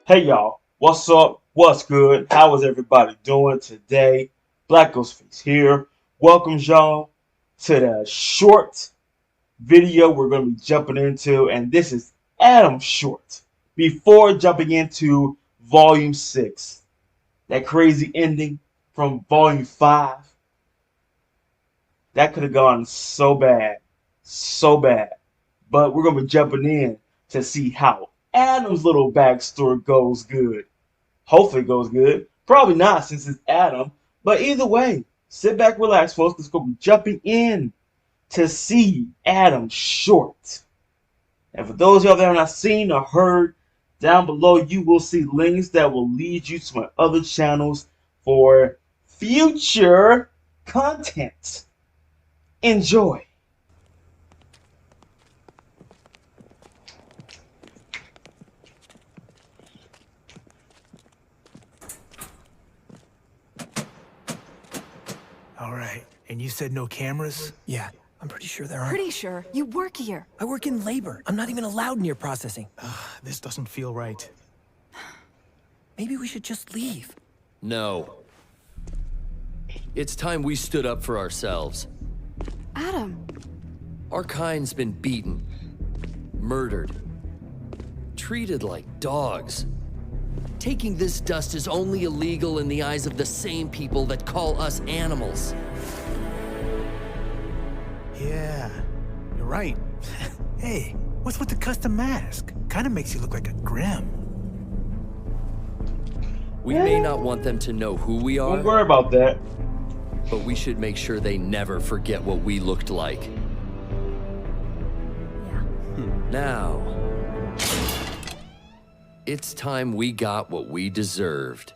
Hey y'all, what's up? What's good? How is everybody doing today? BlackxGhostxFace here. Welcome y'all to the short video we're going to be jumping into, and this is Adam Short. Before jumping into Volume 6, that crazy ending from Volume 5, that could have gone so bad, so bad. But we're going to be jumping in to see how Adam's little backstory goes good. Hopefully it goes good. Probably not since it's Adam. But either way, sit back, relax, folks. Let's go jumping in to see Adam Short. And for those of y'all that have not seen or heard, down below you will see links that will lead you to my other channels for future content. Enjoy. All right, and you said no cameras? Yeah, I'm pretty sure there aren't. Pretty sure. You work here. I work in labor. I'm not even allowed near processing. This doesn't feel right. Maybe we should just leave. No. It's time we stood up for ourselves. Adam. Our kind's been beaten, murdered, treated like dogs. Taking this dust is only illegal in the eyes of the same people that call us animals. Yeah, you're right. Hey, what's with the custom mask? Kind of makes you look like a Grim. We may not want them to know who we are, Don't worry about that. but we should make sure they never forget what we looked like. Yeah. Now, it's time we got what we deserved.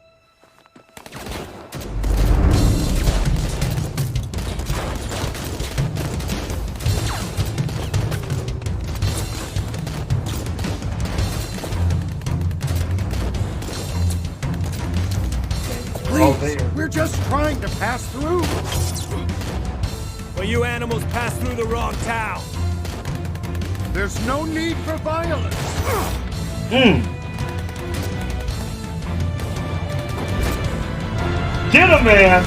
Please, we're just trying to pass through. Well, you animals passed through the wrong town. There's no need for violence. Get him, man!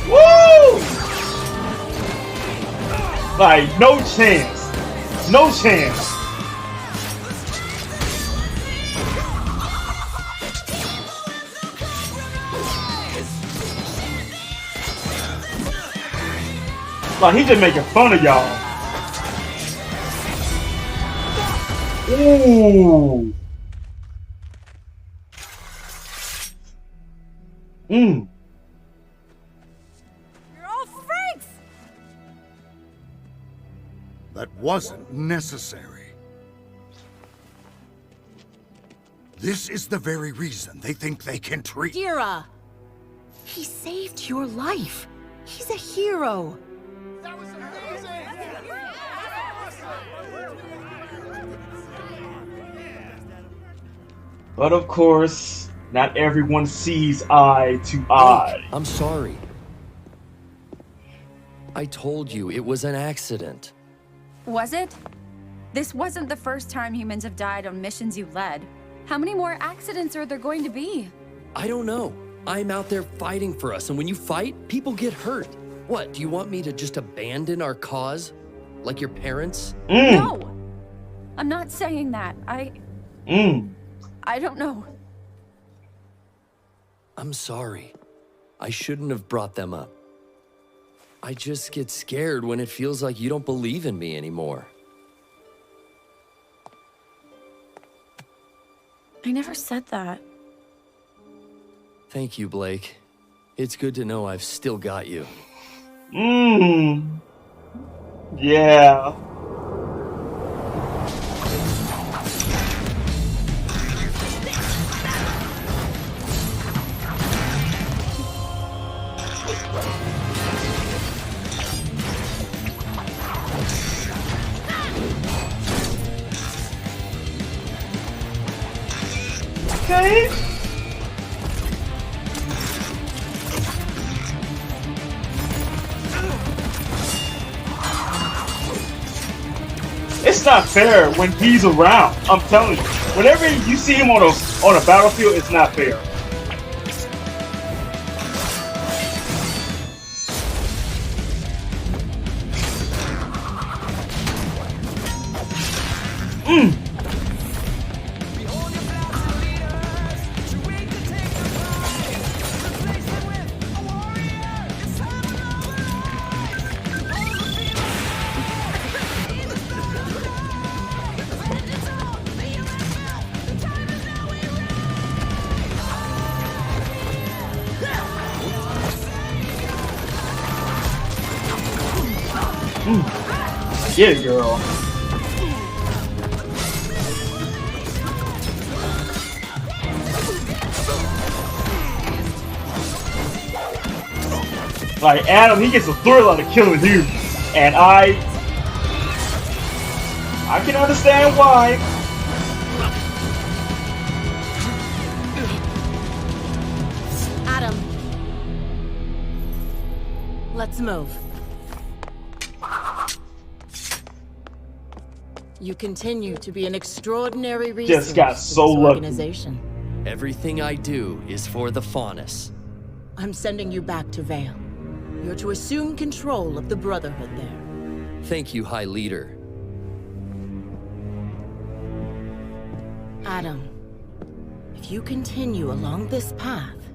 Woo! Like, no chance. No chance. Like, he just making fun of y'all. Ooh. You're all freaks! That wasn't necessary. This is the very reason they think they can treat... Kira! He saved your life. He's a hero. That was amazing! But of course, not everyone sees eye to eye. I'm sorry. I told you it was an accident. Was it? This wasn't the first time humans have died on missions you led. How many more accidents are there going to be? I don't know. I'm out there fighting for us, and when you fight, people get hurt. What, do you want me to just abandon our cause? Like your parents? No! I'm not saying that. I don't know. I'm sorry. I shouldn't have brought them up. I just get scared when it feels like you don't believe in me anymore. I never said that. Thank you, Blake. It's good to know I've still got you. Yeah. Okay. it's not fair when he's around. I'm telling you. Whenever you see him on a battlefield, it's not fair. Get it, girl. Like Adam, he gets a thrill out of killing humans, and I can understand why. Adam. Let's move. You continue to be an extraordinary resource Just got to so this lucky. organization. Everything I do is for the Faunus. I'm sending you back to Vale. You're to assume control of the Brotherhood there. Thank you, High Leader. Adam, if you continue along this path,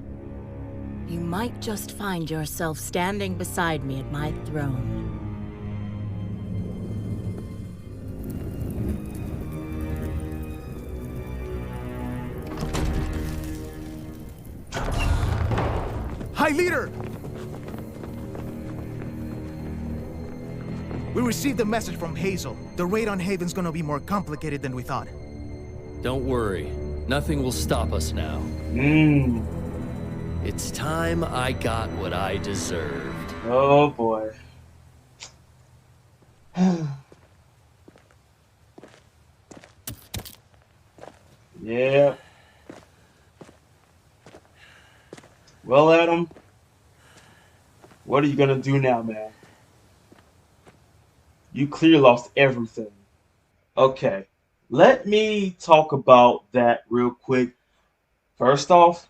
you might just find yourself standing beside me at my throne. High Leader! We received a message from Hazel. The raid on Haven's gonna be more complicated than we thought. Don't worry. Nothing will stop us now. It's time I got what I deserved. Oh boy. Yeah. Well, Adam, what are you gonna do now, man? You clearly lost everything. Okay, let me talk about that real quick. First off,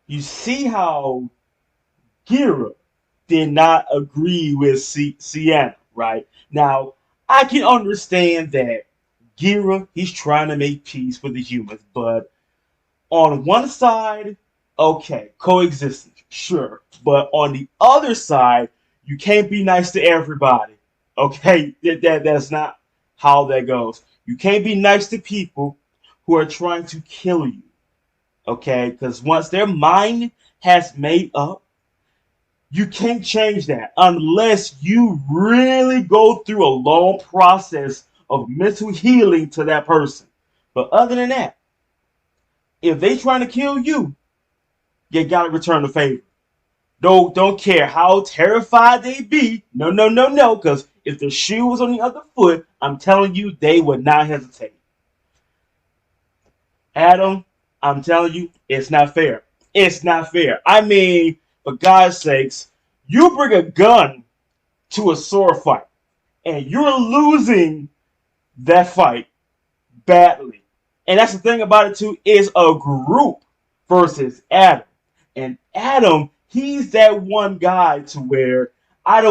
you see how Gira did not agree with Sienna, right? Now, I can understand that Gira, he's trying to make peace with the humans, but on one side, okay, coexistence, sure. But on the other side, you can't be nice to everybody. Okay, that's not how that goes. You can't be nice to people who are trying to kill you. Okay, because once their mind has made up, you can't change that unless you really go through a long process of mental healing to that person. But other than that, if they trying to kill you, you gotta return the favor. Don't care how terrified they be. No, because if the shoe was on the other foot, I'm telling you, they would not hesitate. Adam, I'm telling you, it's not fair. It's not fair. I mean, for God's sakes, you bring a gun to a sword fight, and you're losing that fight badly. And that's the thing about it too, is a group versus Adam. And Adam, he's that one guy to where I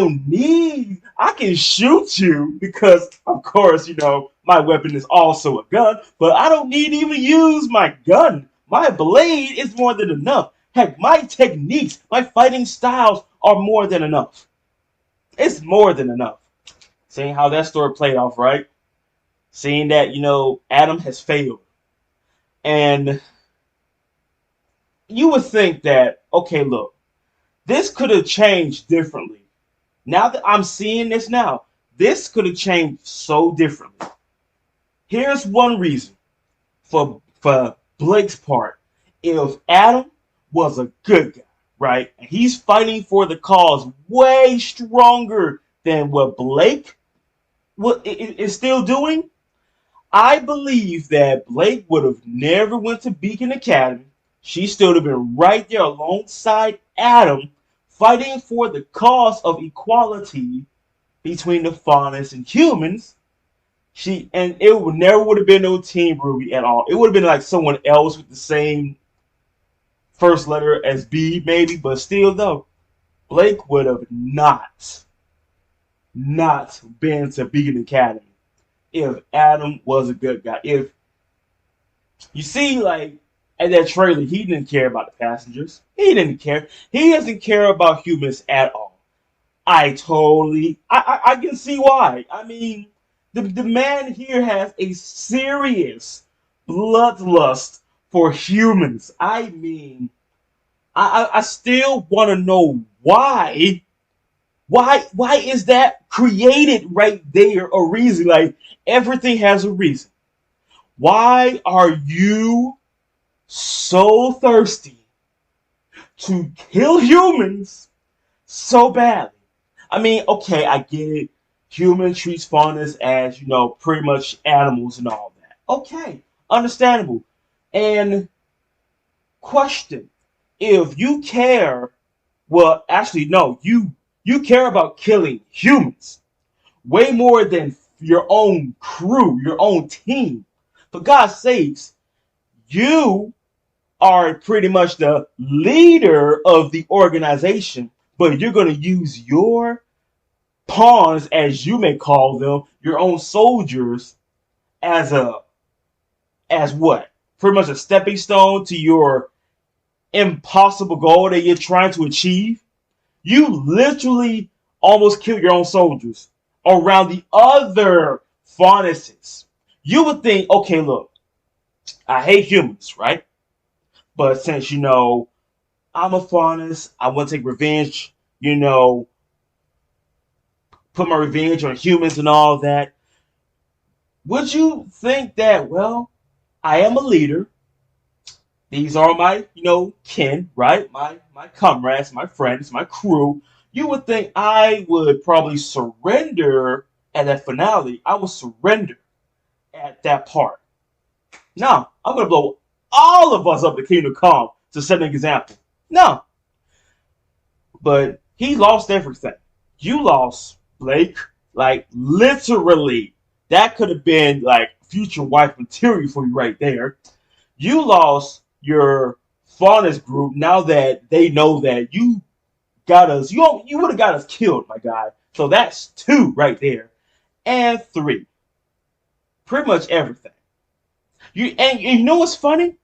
can shoot you because, of course, you know, my weapon is also a gun, but I don't need to even use my gun. My blade is more than enough. Heck, my techniques, my fighting styles are more than enough. It's more than enough. Seeing how that story played off, right? Seeing that, you know, Adam has failed. And you would think that, okay, look, this could have changed differently. Now that I'm seeing this now, this could have changed so differently. Here's one reason for Blake's part. If Adam was a good guy, right, and he's fighting for the cause way stronger than what Blake is still doing, I believe that Blake would have never went to Beacon Academy. She still would have been right there alongside Adam, fighting for the cause of equality between the faunus and humans, it would never would have been no Team RWBY at all. It would have been like someone else with the same first letter as B, maybe, but still though, Blake would have not been to Beacon Academy if Adam was a good guy. If you see, like, at that trailer, he didn't care about the passengers. He didn't care. He doesn't care about humans at all. I can see why. I mean, the man here has a serious bloodlust for humans. I mean, I still want to know why. Why is that created right there a reason? Like, everything has a reason. Why are you so thirsty to kill humans so badly? I mean, okay, I get it. Human treats faunus as, pretty much animals and all that. Okay, understandable. And question, if you care, well, actually, no, you care about killing humans way more than your own crew, your own team. For God's sakes, you are pretty much the leader of the organization, but you're going to use your pawns, as you may call them, your own soldiers, as what? Pretty much a stepping stone to your impossible goal that you're trying to achieve. You literally almost killed your own soldiers around the other faunuses. You would think, okay, look, I hate humans, right? But since, I'm a faunus, I want to take revenge, put my revenge on humans and all that. Would you think that, well, I am a leader. These are my, kin, right? My comrades, my friends, my crew. You would think I would probably surrender at that finale. I would surrender at that part. No, I'm going to blow all of us up the Kingdom Come to set an example. No. But he lost everything. You lost Blake. Like, literally. That could have been, like, future wife material for you right there. You lost your faunus group now that they know that you got us. You would have got us killed, my guy. So that's 2 right there. And 3. Pretty much everything. You know what's funny?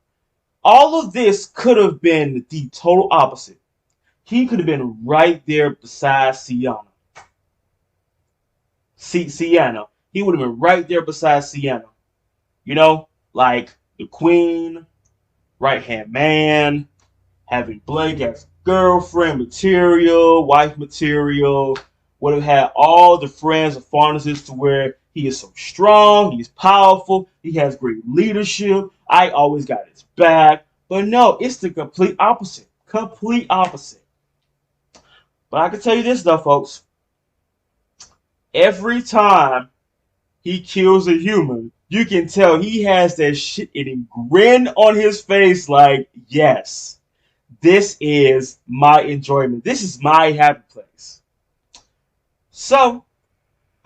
All of this could have been the total opposite. He could have been right there beside Sienna. Sienna. He would have been right there beside Sienna. Like the queen, right-hand man, having Blake as girlfriend material, wife material, would have had all the friends of faunuses to where he is so strong, he's powerful, he has great leadership, I always got his back. But no, it's the complete opposite. Complete opposite. But I can tell you this though, folks. Every time he kills a human, you can tell he has that shit and grin on his face like, yes, this is my enjoyment. This is my happy place. So,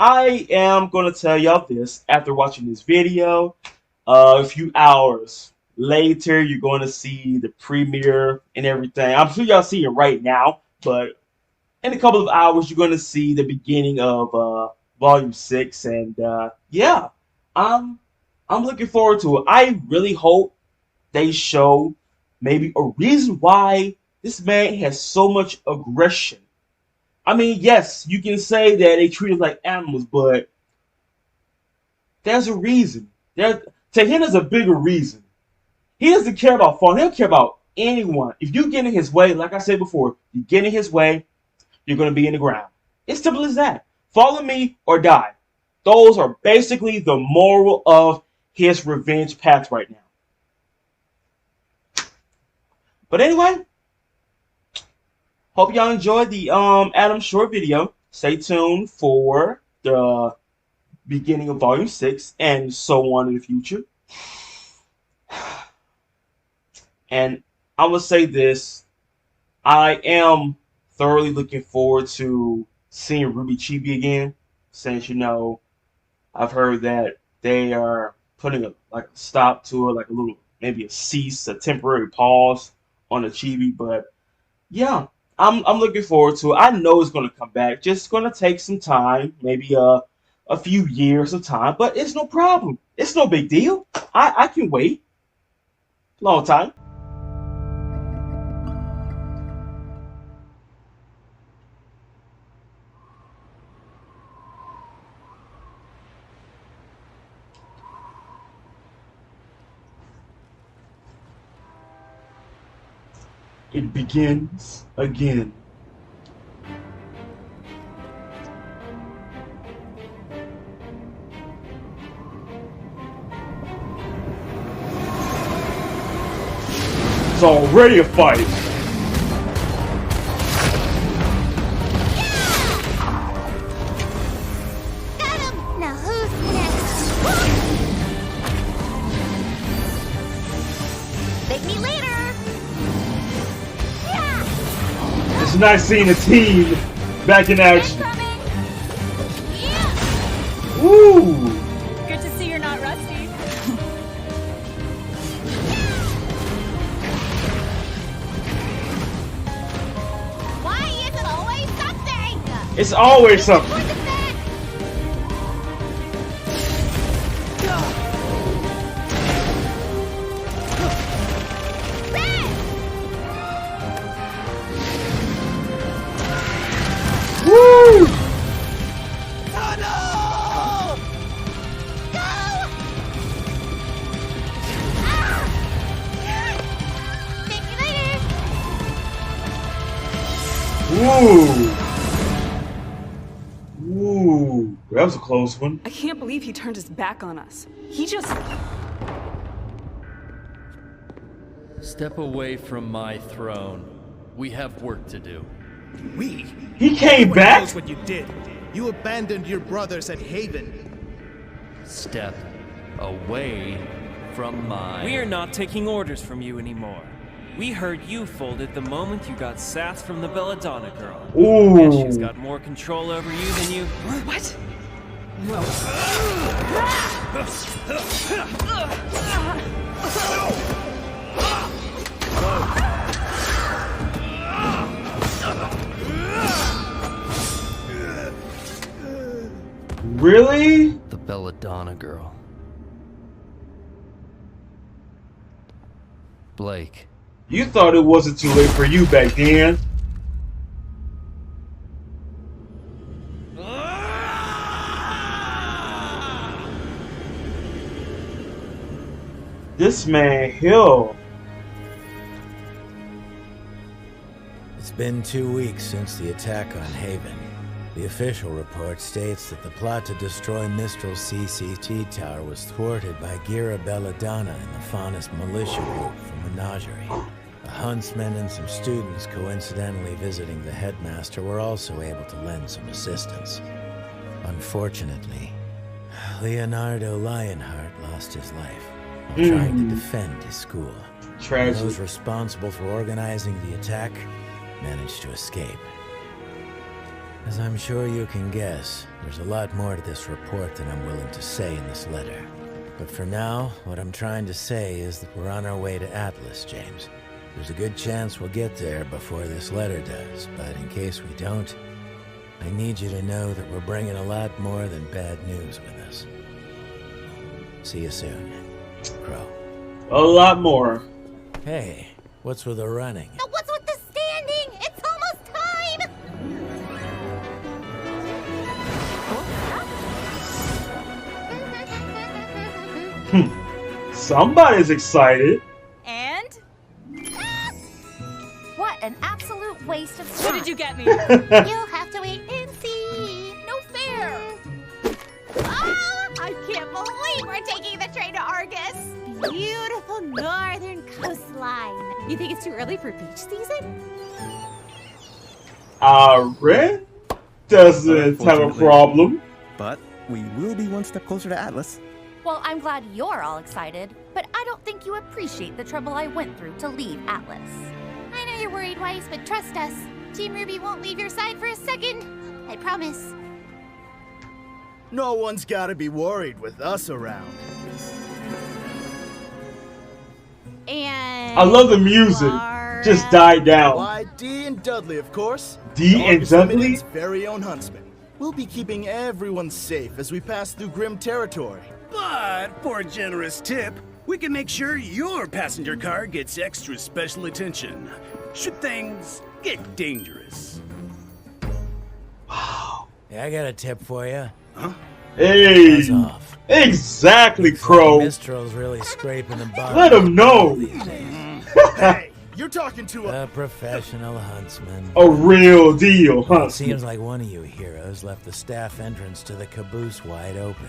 I am going to tell y'all this after watching this video. A few hours later, you're going to see the premiere and everything. I'm sure y'all see it right now, but in a couple of hours, you're going to see the beginning of Volume 6. And yeah, I'm looking forward to it. I really hope they show maybe a reason why this man has so much aggression. I mean, yes, you can say that they treat us like animals, but there's a reason. To him, there's a bigger reason. He doesn't care about fun. He doesn't care about anyone. If you get in his way, like I said before, you get in his way, you're going to be in the ground. It's simple as that. Follow me or die. Those are basically the moral of his revenge path right now. But anyway, hope y'all enjoyed the Adam short video. Stay tuned for the beginning of Volume 6 and so on in the future. And I'm going to say this. I am thoroughly looking forward to seeing RWBY Chibi again. since I've heard that they are putting a stop to it, like a little maybe a cease, a temporary pause on the chibi. But yeah, I'm looking forward to it. I know it's gonna come back. Just gonna take some time, maybe a few years of time, but it's no problem. It's no big deal. I can wait. Long time. It begins again. It's already a fight. Got him! Now who's next? Thank me later! Yeah! It's nice seeing the team back in action. Yeah! Woo! Good to see you're not rusty. Why is it always something? It's always something. Towards the back! Red! Woo! Go! Ah! Thank you later! Woo! Woo! That was a close one. I can't believe he turned his back on us. He just... Step away from my throne. We have work to do. We? He came Everyone back? knows what you did. You abandoned your brothers at Haven. Step away from my... We are not taking orders from you anymore. We heard you folded the moment you got sass from the Belladonna girl. Guess she's Ooh. got more control over you than you. What? Really? The Belladonna girl. Blake. You thought it wasn't too late for you back then. This man Hill. It's been 2 weeks since the attack on Haven. The official report states that the plot to destroy Mistral's CCT tower was thwarted by Gira Belladonna and the Faunus militia group from Menagerie. A huntsman and some students coincidentally visiting the headmaster were also able to lend some assistance. Unfortunately, Leonardo Lionheart lost his life while trying to defend his school. Tragic. Those responsible for organizing the attack managed to escape. As I'm sure you can guess, there's a lot more to this report than I'm willing to say in this letter. But for now, what I'm trying to say is that we're on our way to Atlas, James. There's a good chance we'll get there before this letter does, but in case we don't, I need you to know that we're bringing a lot more than bad news with us. See you soon, Crow. A lot more. Hey, what's with the running? Now what's with the standing? It's almost time! Somebody's excited. And? What an absolute waste of time. What did you get me? You'll have to wait and see. No fair. Oh, I can't believe we're taking the train to Argus. Beautiful northern coastline. You think it's too early for beach season? Red doesn't have a problem. But we will be one step closer to Atlas. Well, I'm glad you're all excited, but I don't think you appreciate the trouble I went through to leave Atlas. I know you're worried, Weiss, but trust us. Team RWBY won't leave your side for a second. I promise. No one's gotta be worried with us around. And I love the music. Just died down. Why, Dee and Dudley, of course. Dee The and Argus Dudley? Limited's very own huntsman. We'll be keeping everyone safe as we pass through grim territory. But for a generous tip, we can make sure your passenger car gets extra special attention should things get dangerous. Yeah, I got a tip for you. Huh? Hey, Buzz off. exactly, Crow. Mistral's really scraping the bottom. Let him know. Hey, you're talking to a professional huntsman. A real deal, It huh? seems like one of you heroes left the staff entrance to the caboose wide open.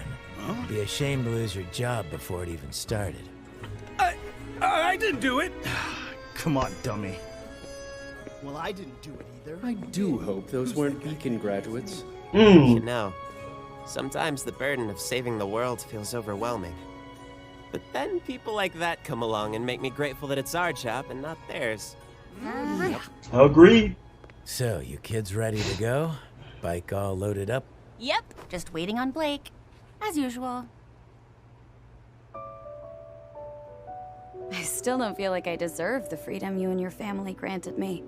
Be ashamed to lose your job before it even started. I didn't do it. Come on, dummy. Well, I didn't do it either. I do hope those weren't Beacon graduates. You know, sometimes the burden of saving the world feels overwhelming. But then people like that come along and make me grateful that it's our job and not theirs. Agreed. So, you kids ready to go? Bike all loaded up? Yep, just waiting on Blake, as usual. I still don't feel like I deserve the freedom you and your family granted me.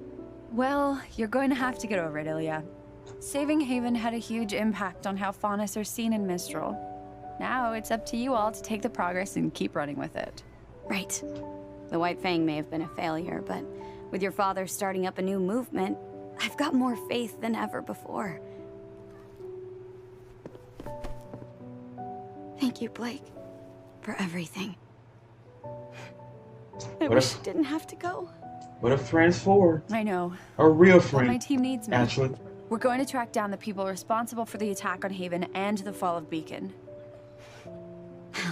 Well, you're going to have to get over it, Ilya. Saving Haven had a huge impact on how Faunus are seen in Mistral. Now it's up to you all to take the progress and keep running with it. Right. The White Fang may have been a failure, but with your father starting up a new movement, I've got more faith than ever before. Thank you, Blake, for everything. I What wish if- you didn't have to go. What a friend's for? I know. A real But friend. my team needs me. Actually. We're going to track down the people responsible for the attack on Haven and the fall of Beacon.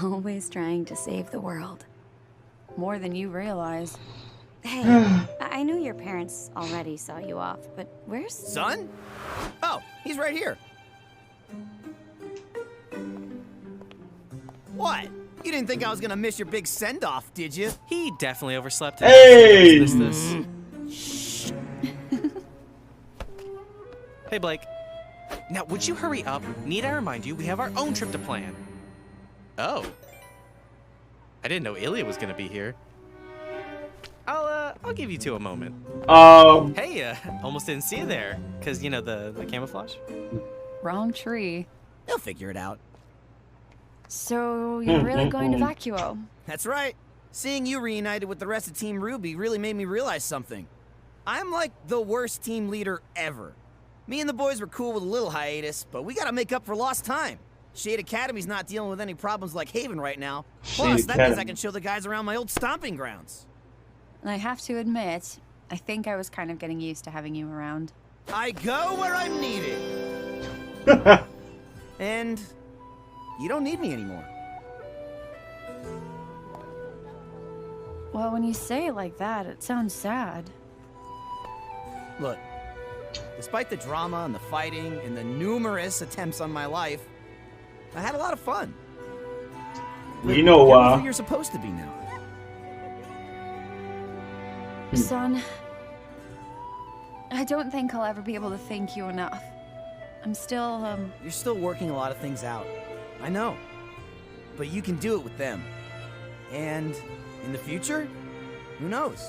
Always trying to save the world. More than you realize. Hey, I knew your parents already saw you off, but where's... Son? Oh, he's right here. What? You didn't think I was gonna miss your big send-off, did you? He definitely overslept. Hey! Shh. Hey, Blake. Now, would you hurry up? Need I remind you, we have our own trip to plan. Oh. I didn't know Ilya was gonna be here. I'll give you two a moment. Hey, almost didn't see you there. Cause, you know, the camouflage? Wrong tree. They'll figure it out. So, you're really going to Vacuo? That's right. Seeing you reunited with the rest of Team RWBY really made me realize something. I'm like the worst team leader ever. Me and the boys were cool with a little hiatus, but we gotta make up for lost time. Shade Academy's not dealing with any problems like Haven right now. Plus, that means I can show the guys around my old stomping grounds. I have to admit, I think I was kind of getting used to having you around. I go where I'm needed. And you don't need me anymore. Well, when you say it like that, it sounds sad. Look, despite the drama and the fighting and the numerous attempts on my life, I had a lot of fun. You know why? You're supposed to be now. Son, I don't think I'll ever be able to thank you enough. I'm still, You're still working a lot of things out. I know. But you can do it with them. And in the future, who knows?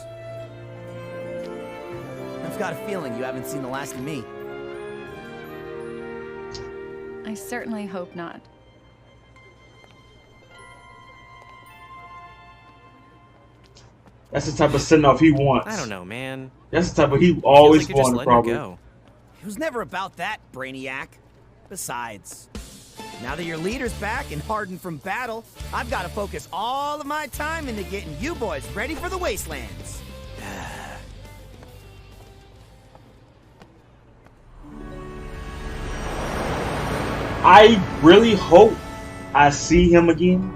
I've got a feeling you haven't seen the last of me. I certainly hope not. That's the type of send-off he wants. I don't know, man. That's the type of he always Feels like you're just wanted, letting probably. it go. It was never about that, Brainiac. Besides, now that your leader's back and hardened from battle, I've got to focus all of my time into getting you boys ready for the wastelands. I really hope I see him again,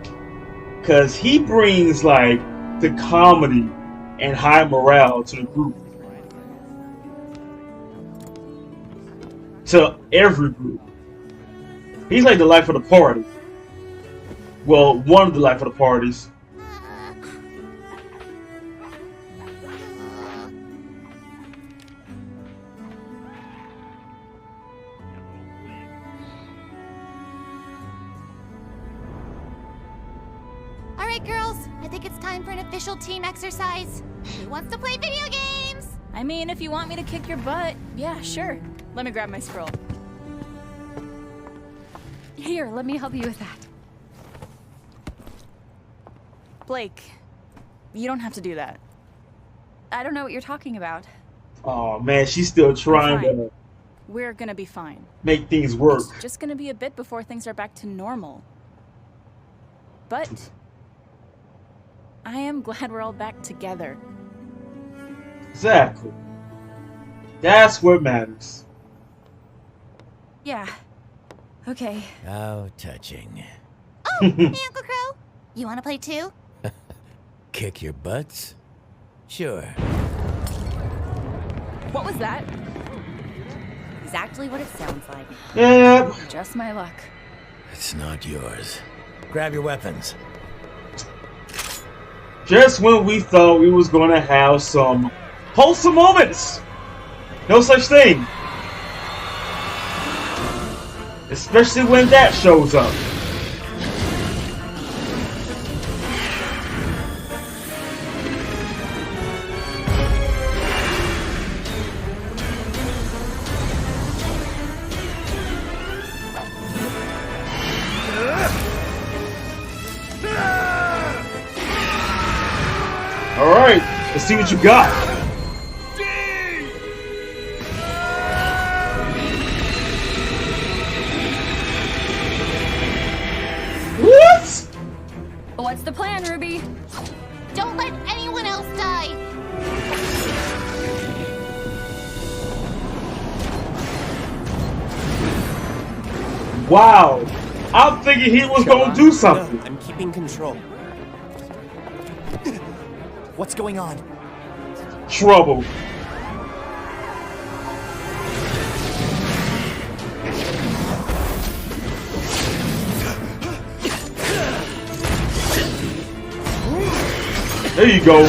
because he brings, like, the comedy and high morale to the group. To every group. He's like the life of the party. Well, one of the life of the parties. right, girls. I think it's time for an official team exercise. Who wants to play video games? I mean, if you want me to kick your butt, yeah, sure. Let me grab my scroll. Here, let me help you with that. Blake, you don't have to do that. I don't know what you're talking about. Oh man, she's still trying to We're gonna be fine. make things work. It's just gonna be a bit before things are back to normal. But I am glad we're all back together. Exactly. That's what matters. Yeah. Okay. How touching. Hey, Uncle Crow. You want to play too? Kick your butts? Sure. What was that? Exactly what it sounds like. Yep. Just my luck. It's not yours. Grab your weapons. Just when we thought we was gonna have some wholesome moments. No such thing. Especially when that shows up. Alright, let's see what you got. What? What's the plan, Ruby? Don't let anyone else die. Wow. I'm thinking he was gonna do something. No, I'm keeping control. What's going on? Trouble. There you go.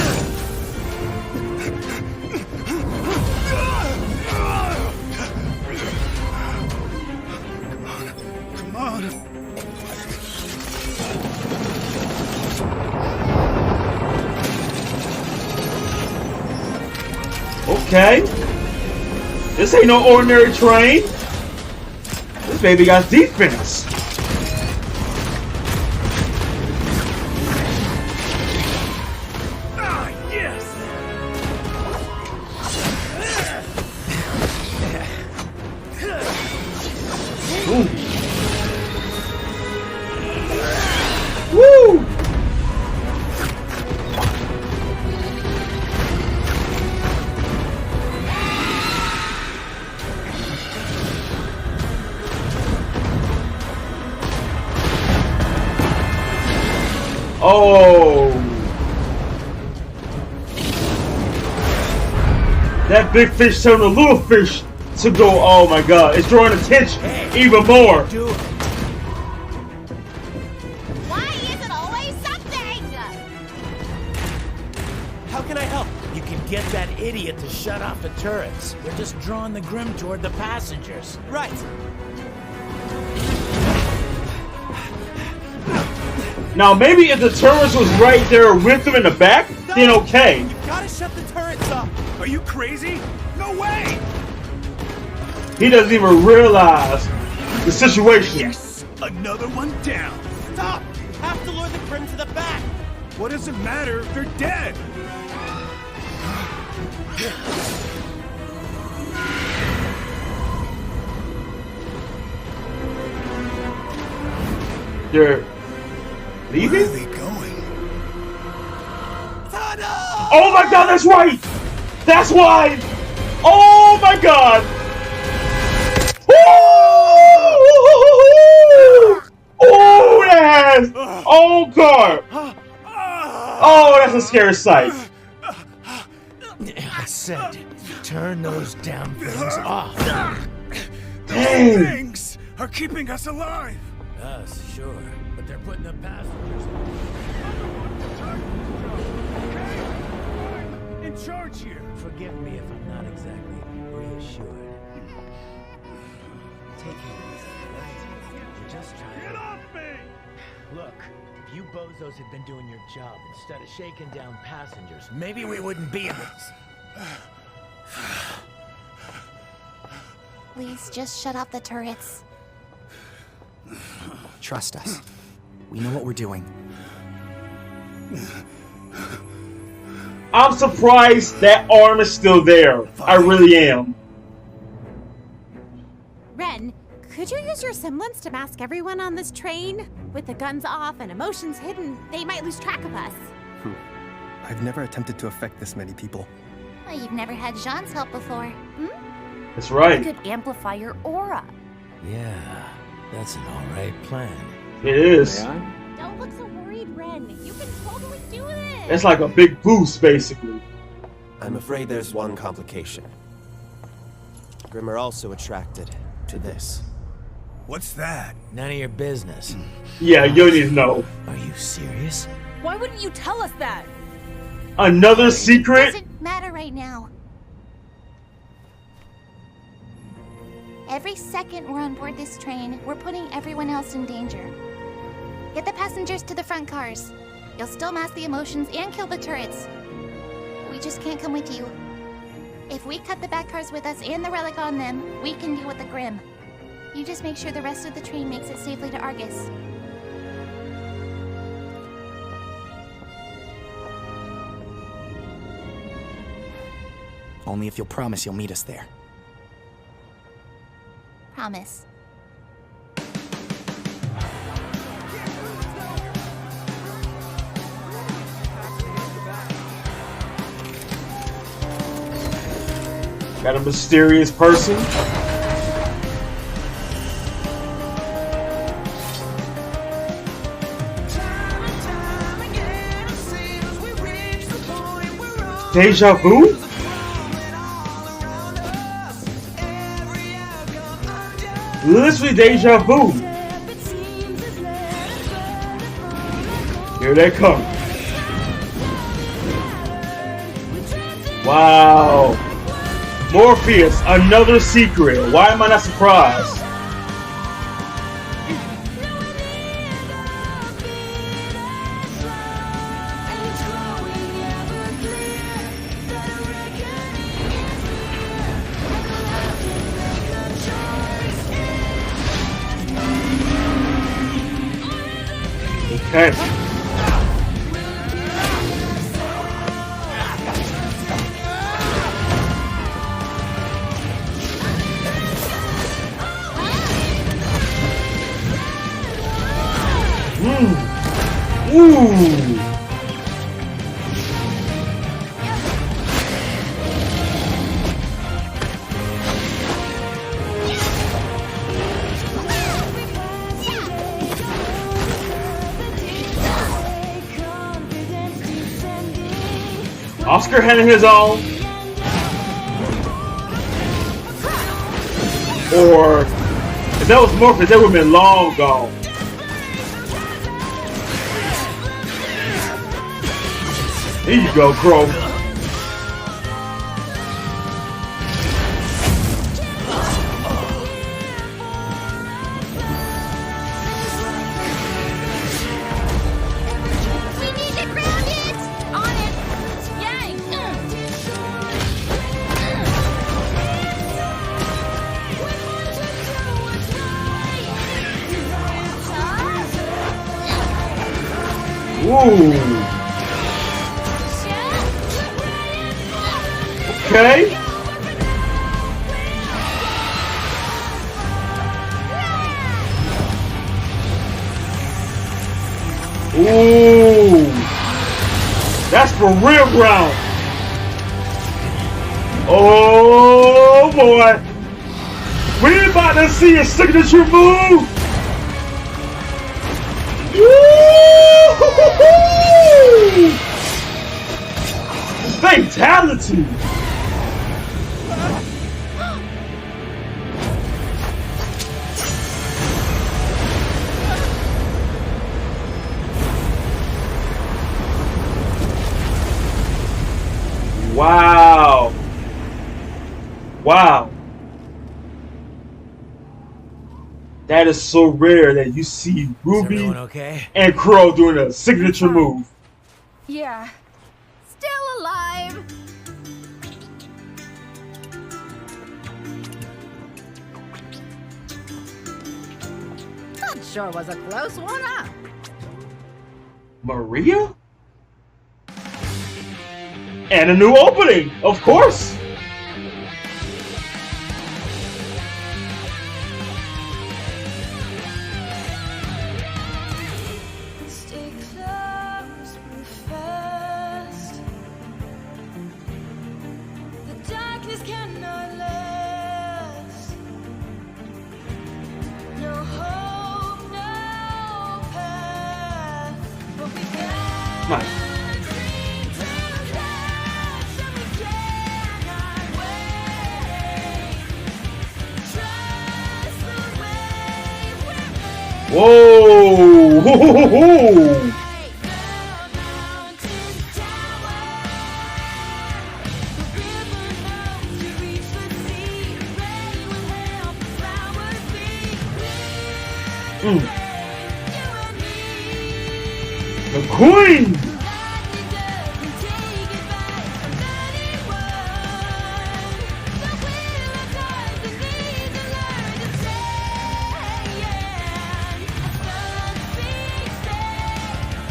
Come on. Okay. This ain't no ordinary train. This baby got defense. Ah, yes. Woo! Oh! That big fish telling the little fish to go. Oh my god, it's drawing attention even more. Why is it always something? How can I help? You can get that idiot to shut off the turrets. They're just drawing the Grim toward the passengers. Right. Now maybe if the turrets was right there with them in the back, then okay. You gotta shut the turrets off. Are you crazy? No way! He doesn't even realize the situation. Yes! Another one down. Stop! You have to lure the Grim to the back. What does it matter? They're dead. They're leaving? Where are they going? Oh my god, that's right! That's why! Oh my god! Oh, yes! Oh god! Oh, that's a scary sight. I said, turn those damn things off. Dang. Things are keeping us alive. Us, sure, but they're putting the passengers. In charge here. Forgive me if I'm not exactly reassured. Take it easy, right? We're just trying. Get off me! Look, if you bozos had been doing your job instead of shaking down passengers, maybe we wouldn't be in this. Please, just shut off the turrets. Trust us. We know what we're doing. I'm surprised that arm is still there. I really am. Ren, could you use your semblance to mask everyone on this train? With the guns off and emotions hidden, they might lose track of us. I've never attempted to affect this many people. Well, you've never had Jean's help before. That's right. You could amplify your aura. Yeah, that's an alright plan. It is. Don't look so worried, Ren. You can totally do this. It's like a big boost, basically. I'm afraid there's one complication. Grimm are also attracted to this. What's that? None of your business. Yeah, you need to know. Are you serious? Why wouldn't you tell us that? Another secret? Doesn't matter right now. Every second we're on board this train, we're putting everyone else in danger. Get the passengers to the front cars. You'll still mask the emotions and kill the turrets. We just can't come with you. If we cut the back cars with us and the relic on them, we can deal with the Grimm. You just make sure the rest of the train makes it safely to Argus. Only if you'll promise you'll meet us there. Promise. Got a mysterious person. Deja vu? Literally deja vu. Here they come. Wow. Morpheus, another secret. Why am I not surprised? Okay. Ooh. Oscar handed his own. Or if that was Morpheus, that would have been long gone. Here you go, Crow. We need to ground it! On it! Yay! Ooh. Okay. Ooh. That's for real ground. Oh boy. We're about to see a signature move. Woo! Fatality. Wow. Wow. That is so rare that you see Ruby okay? and Crow doing a signature move. Yeah. Still alive. That sure was a close one, huh? Maria? And a new opening, of course. Stay close, move fast. The darkness cannot last. No hope, no path. But we got My. Whoa! The Queen!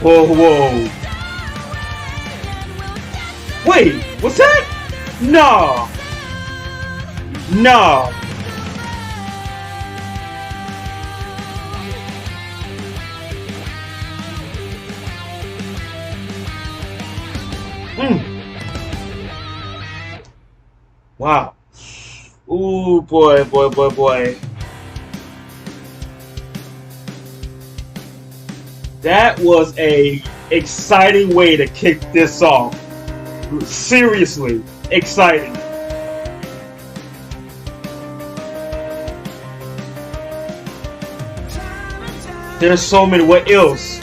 Whoa, whoa. Wait, what's that? No. No. Wow. Ooh, boy, boy, boy, boy. That was a exciting way to kick this off. Seriously, exciting. There's so many. What else?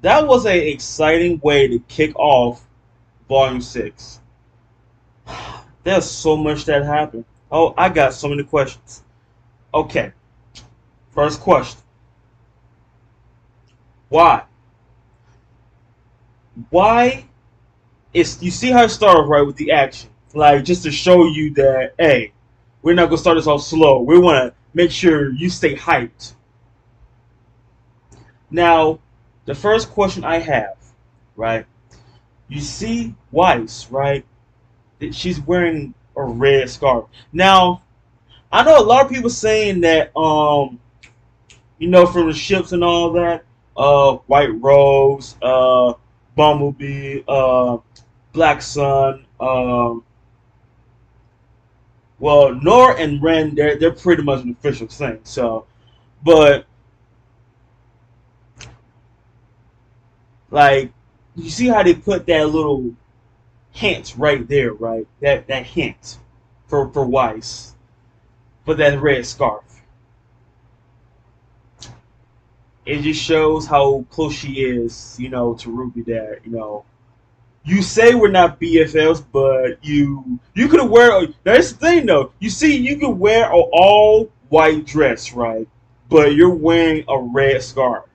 That was an exciting way to kick off Volume 6. There's so much that happened. Oh, I got so many questions. Okay. First question. Why? Why is, you see how it started, right, with the action? Like, just to show you that, hey, we're not going to start this off slow. We want to make sure you stay hyped. Now, the first question I have, right? You see Weiss, right? She's wearing a red scarf. Now, I know a lot of people saying that, you know, from the ships and all that, White Rose, Bumblebee, Black Sun, well, Nora and Ren, they're pretty much an official thing. So, but like, you see how they put that little hint right there, right? That hint for Weiss, for that red scarf. It just shows how close she is, you know, to Ruby. That, you know, you say we're not BFFs, but you could wear. That's the thing, though. You see, you could wear an all white dress, right? But you're wearing a red scarf.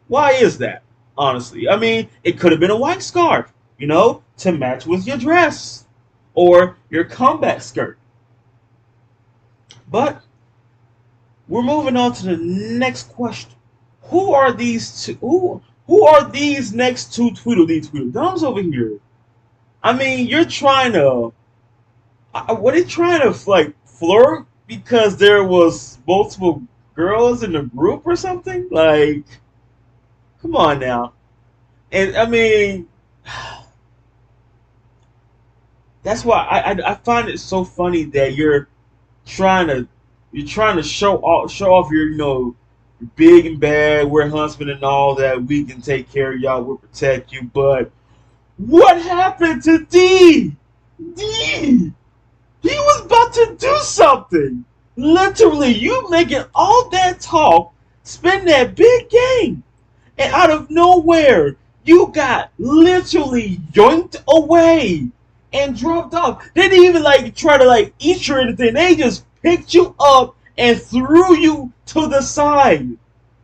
Why is that? Honestly, I mean, it could have been a white scarf, you know, to match with your dress or your combat skirt. But we're moving on to the next question. Who are these two? Who are these next two Tweedledees over here? I mean, you're trying to. What are you trying to, like, flirt because there was multiple girls in the group or something? Like, come on now. And I mean, that's why I find it so funny that you're trying to show off your, you know, big and bad, we're husband and all that, we can take care of y'all, we'll protect you, but What happened to D? D! He was about to do something. Literally, you making all that talk, spend that big game, and out of nowhere, you got literally yoinked away and dropped off. They didn't even like try to like eat you or anything. They just picked you up and threw you to the side.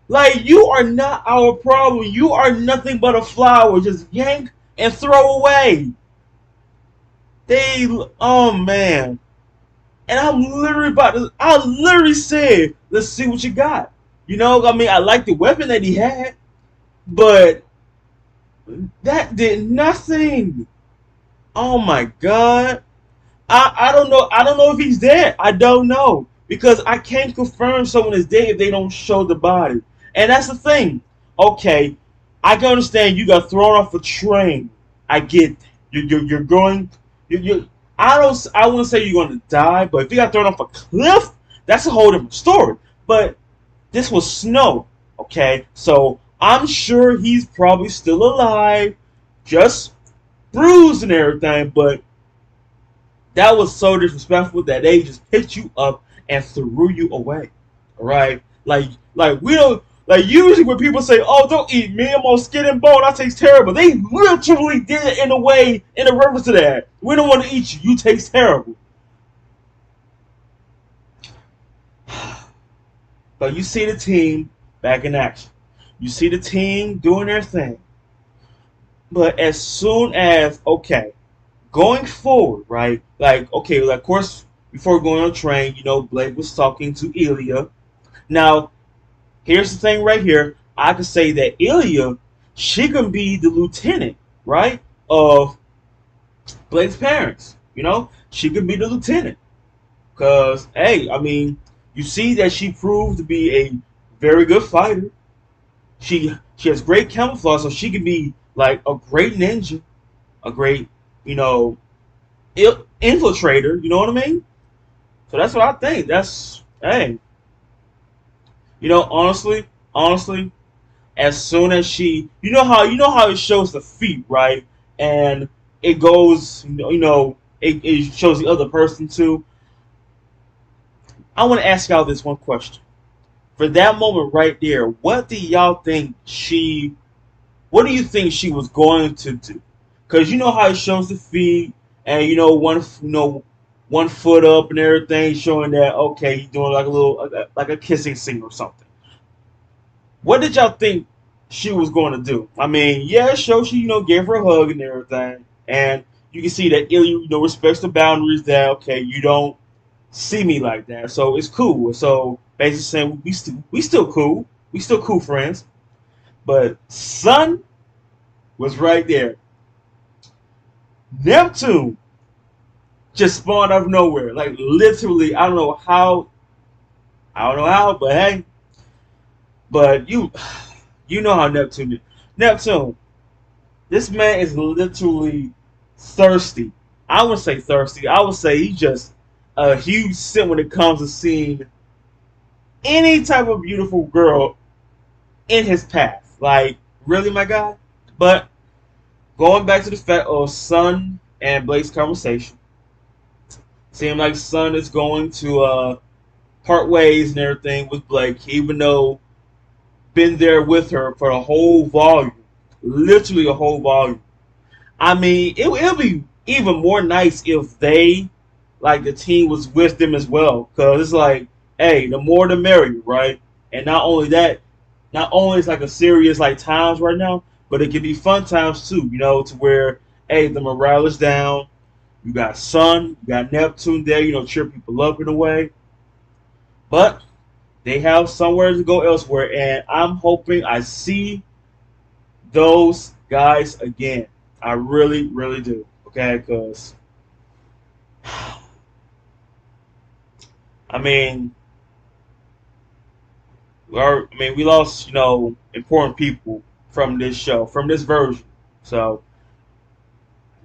Like, you are not our problem. You are nothing but a flower. Just yank and throw away. They, oh man. And I literally said, let's see what you got. You know, I mean, I like the weapon that he had, but that did nothing. Oh my God. I don't know. I don't know if he's dead. I don't know. Because I can't confirm someone is dead if they don't show the body. And that's the thing. Okay, I can understand you got thrown off a train. I get that. You're going. I wouldn't say you're going to die, but if you got thrown off a cliff, that's a whole different story. But this was snow. Okay, so I'm sure he's probably still alive, just bruised and everything. But that was so disrespectful that they just picked you up and threw you away. All right, like we don't. Like, usually when people say, oh, don't eat me, I'm on skin and bone, that tastes terrible. They literally did it in a way, in a reference to that. We don't want to eat you. You taste terrible. But you see the team back in action. You see the team doing their thing. But as soon as, okay, going forward, right? Like, okay, like, of course, before going on the train, you know, Blake was talking to Ilya. Now, here's the thing right here. I could say that Ilya, she can be the lieutenant, right, of Blake's parents. You know, she could be the lieutenant. Because, hey, I mean, you see that she proved to be a very good fighter. She has great camouflage, so she could be like a great ninja, a great, you know, infiltrator. You know what I mean? So that's what I think. That's, hey. You know, honestly, as soon as she, you know how it shows the feet, right? And it goes, it shows the other person too. I want to ask y'all this one question. For that moment right there, what do you think she was going to do? Because you know how it shows the feet, and one foot up and everything, showing that, okay, he's doing like a little, like a kissing scene or something. What did y'all think she was going to do? I mean, yeah, she, gave her a hug and everything. And you can see that Ilya, respects the boundaries that, okay, you don't see me like that. So it's cool. So basically saying we still cool. We still cool friends. But Sun was right there. Neptune just spawned out of nowhere. Like, literally, I don't know how, but hey. But you know how Neptune is. Neptune, this man is literally thirsty. I wouldn't say thirsty. I would say he's just a huge simp when it comes to seeing any type of beautiful girl in his path. Like, really, my guy? But going back to the fact of Sun and Blake's conversation, seems like Sun is going to part ways and everything with Blake, even though been there with her for a whole volume, literally a whole volume. I mean, it'll be even more nice if they, like, the team was with them as well, because it's like, hey, the more the merrier, right? And not only that, not only it's like a serious like times right now, but it can be fun times too, to where, hey, the morale is down. You got Sun, you got Neptune there, cheer people up in a way. But they have somewhere to go elsewhere, and I'm hoping I see those guys again. I really, really do. Okay, because I mean, we lost, important people from this show, from this version. So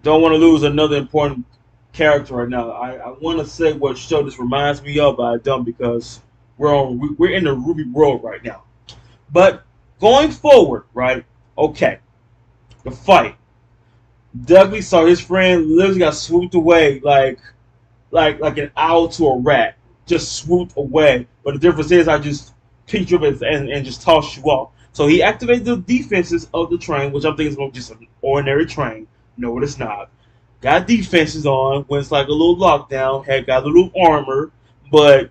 don't want to lose another important character right now. I want to say what show this reminds me of, but I don't, because we're in the RWBY world right now. But going forward, right? Okay, the fight. Dudley saw his friend literally got swooped away like an owl to a rat, just swooped away. But the difference is, I just picked you up and just tossed you off. So he activated the defenses of the train, which I'm thinking is going to be just an ordinary train. No, it's not. Got defenses on when it's like a little lockdown. Had got a little armor, but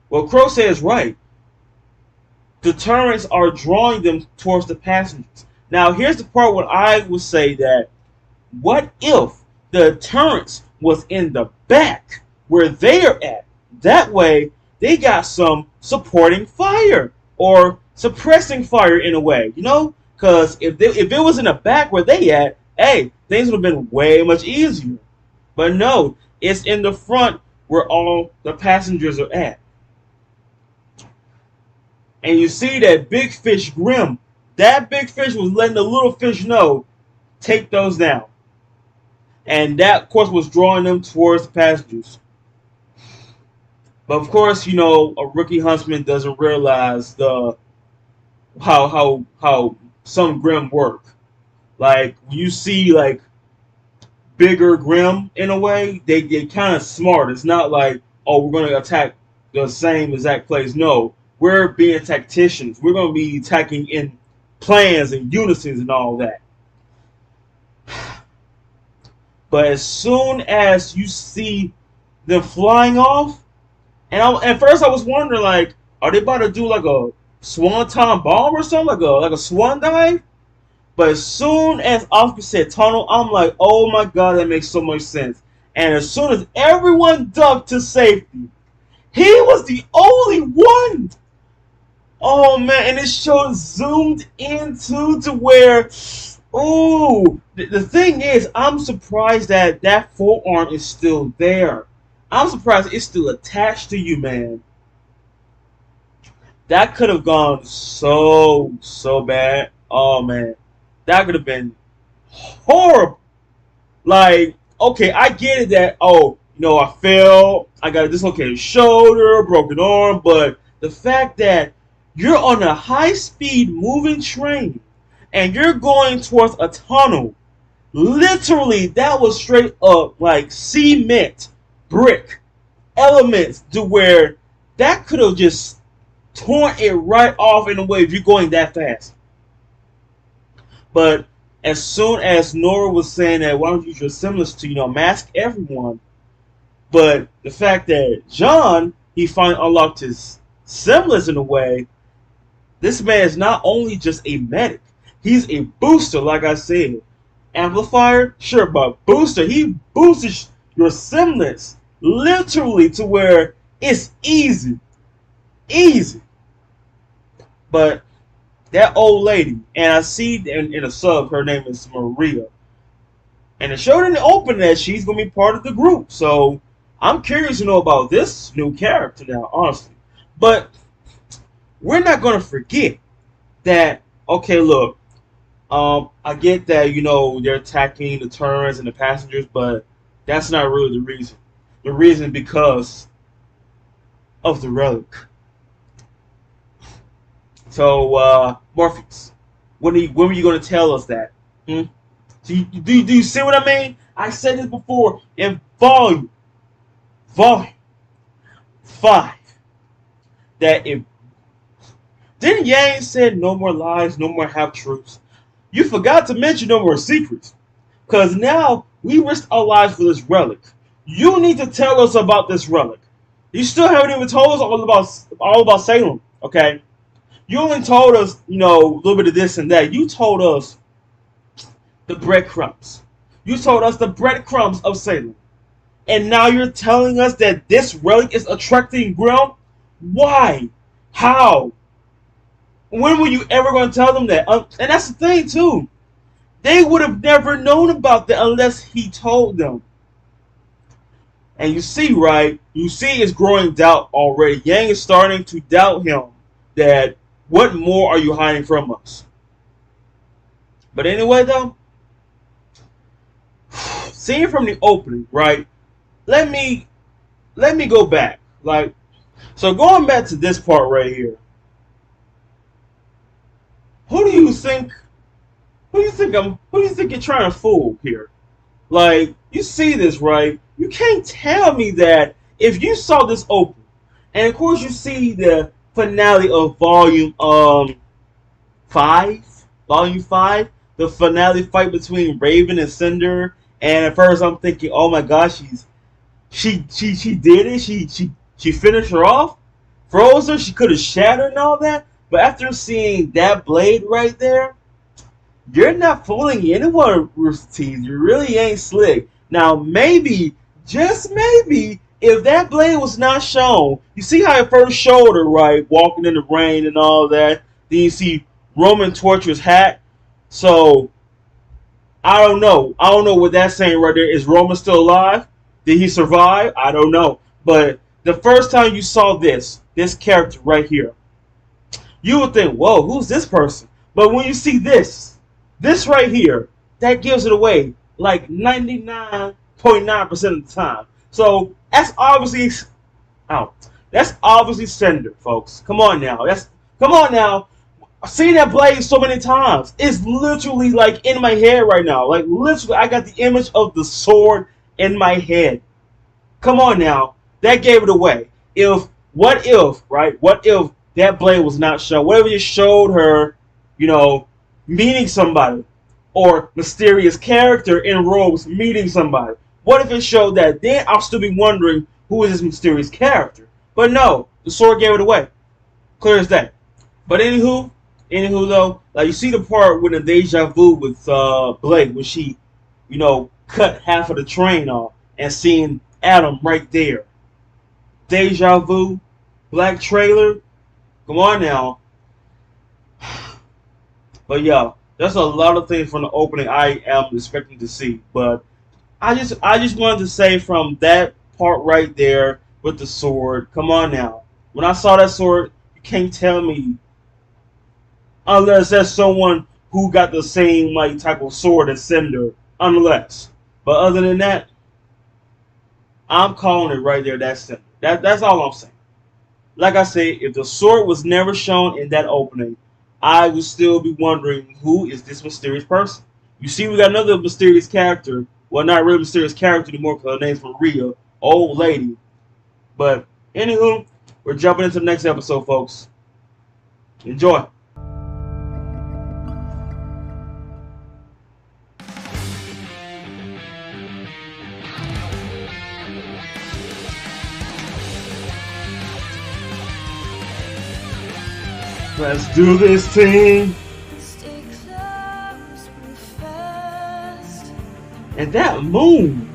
what Crow says is right. Deterrents are drawing them towards the passengers. Now, here's the part where I would say that what if the deterrents was in the back where they are at? That way, they got some supporting fire or suppressing fire in a way, you know? Because if it was in the back where they at, hey, things would have been way much easier. But no, it's in the front where all the passengers are at. And you see that big fish Grim. That big fish was letting the little fish know, take those down. And that, of course, was drawing them towards the passengers. But of course, you know, a rookie huntsman doesn't realize the how some Grim work. Like you see, like bigger Grim in a way, they kind of smart. It's not like, oh, we're going to attack the same exact place. No, we're being tacticians. We're going to be attacking in plans and unisons and all that. But as soon as you see them flying off, and at first I was wondering, like, are they about to do like a swanton bomb or something, like a swan dive? But as soon as Oscar said tunnel, I'm like, oh my god, that makes so much sense. And as soon as everyone ducked to safety, he was the only one. Oh man, and it showed zoomed into to where, ooh, the thing is, I'm surprised that that forearm is still there. I'm surprised it's still attached to you, man. That could have gone so bad. Oh man, that could have been horrible. Like, okay, I get it that, oh, you know, I fell, I got a dislocated shoulder, broken arm, but the fact that you're on a high-speed moving train and you're going towards a tunnel, literally, that was straight up like cement, brick, elements to where that could have just torn it right off in a way if you're going that fast. But as soon as Nora was saying that, why don't you use your semblance to, you know, mask everyone? But the fact that John, he finally unlocked his semblance in a way, this man is not only just a medic, he's a booster, like I said. Amplifier, sure, but booster, he boosts your semblance literally to where it's easy. Easy. But that old lady, and I see in a sub, her name is Maria. And it showed in the open that she's going to be part of the group. So I'm curious to know about this new character now, honestly. But we're not going to forget that, okay, look, I get that, you know, they're attacking the turns and the passengers, but that's not really the reason. The reason because of the relic. So, Morpheus, when were you going to tell us that? Do you see what I mean? I said this before in volume 5, that if didn't Yang said no more lies, no more half-truths? You forgot to mention no more secrets. Because now we risked our lives for this relic. You need to tell us about this relic. You still haven't even told us all about Salem, okay? You only told us, you know, a little bit of this and that. You told us the breadcrumbs. You told us the breadcrumbs of Salem. And now you're telling us that this relic is attracting Grim? Why? How? When were you ever going to tell them that? And that's the thing, too. They would have never known about that unless he told them. And you see, right? You see it's growing doubt already. Yang is starting to doubt him that what more are you hiding from us? But anyway, though, seeing from the opening, right? Let me go back. Like, so going back to this part right here. Who do you think you're trying to fool here? Like, you see this, right? You can't tell me that if you saw this open, and of course you see the finale of volume 5, the finale fight between Raven and Cinder, and at first I'm thinking, oh my gosh, she did it, she finished her off, froze her, she could have shattered and all that, but after seeing that blade right there, you're not fooling anyone, Rooster Teeth. You really ain't slick. Now, maybe, just maybe, if that blade was not shown, you see how it first showed her, right? Walking in the rain and all that. Then you see Roman Torture's hat. So, I don't know. I don't know what that's saying right there. Is Roman still alive? Did he survive? I don't know. But the first time you saw this character right here, you would think, whoa, who's this person? But when you see this right here, that gives it away like 99.9% of the time. So that's obviously Cinder, folks. Come on now. I've seen that blade so many times. It's literally like in my head right now. Like literally, I got the image of the sword in my head. Come on now. That gave it away. What if that blade was not shown? What if it showed her, meeting somebody, or mysterious character in robes meeting somebody? What if it showed that? Then I'll still be wondering who is this mysterious character. But no, the sword gave it away. Clear as day. But anywho though, like you see the part when the deja vu with Blake, when she, cut half of the train off and seeing Adam right there. Deja vu, black trailer. Come on now. But yeah, there's a lot of things from the opening I am expecting to see. But I just wanted to say from that part right there with the sword, come on now. When I saw that sword, you can't tell me, unless there's someone who got the same type of sword as Cinder, unless. But other than that, I'm calling it right there. That's Cinder. That's all I'm saying. Like I said, if the sword was never shown in that opening, I would still be wondering, who is this mysterious person? You see, we got another mysterious character. Well, not really mysterious character anymore because her name's Maria, old lady. But anywho, we're jumping into the next episode, folks. Enjoy. Let's do this, team. And that moon.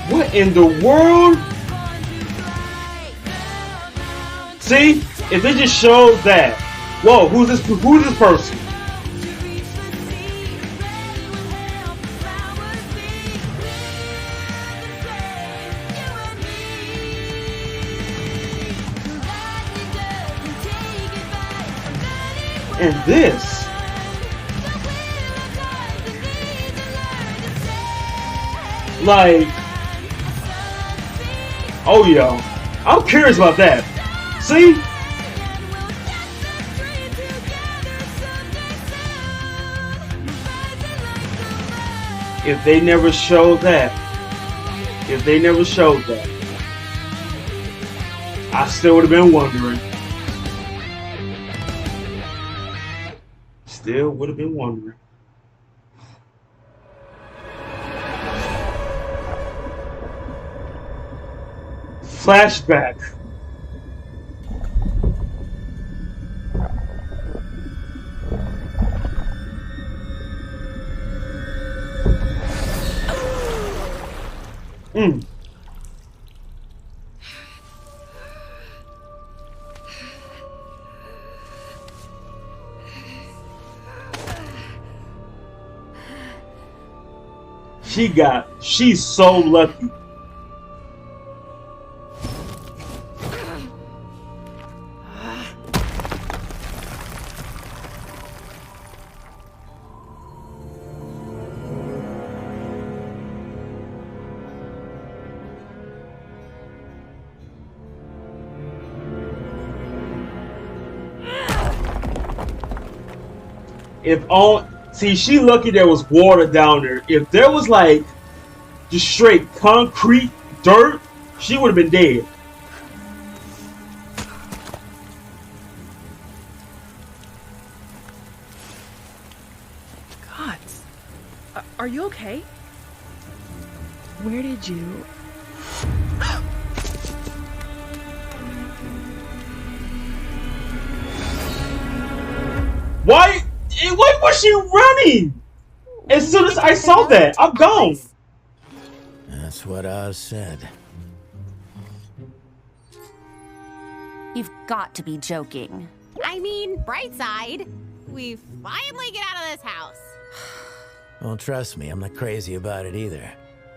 What in the world? See, if it just shows that, whoa, who's this person? And this. Like, oh yeah, I'm curious about that. See? If they never showed that, I still would have been wondering. Still would have been wondering. Flashback. She's so lucky. If on see, she lucky there was water down there. If there was like just straight concrete dirt, she would have been dead. God. Are you okay? Where did you... Why was she running? As soon as I saw that, I'm gone. That's what Oz said. You've got to be joking. I mean, bright side. We finally get out of this house. Well, trust me, I'm not crazy about it either.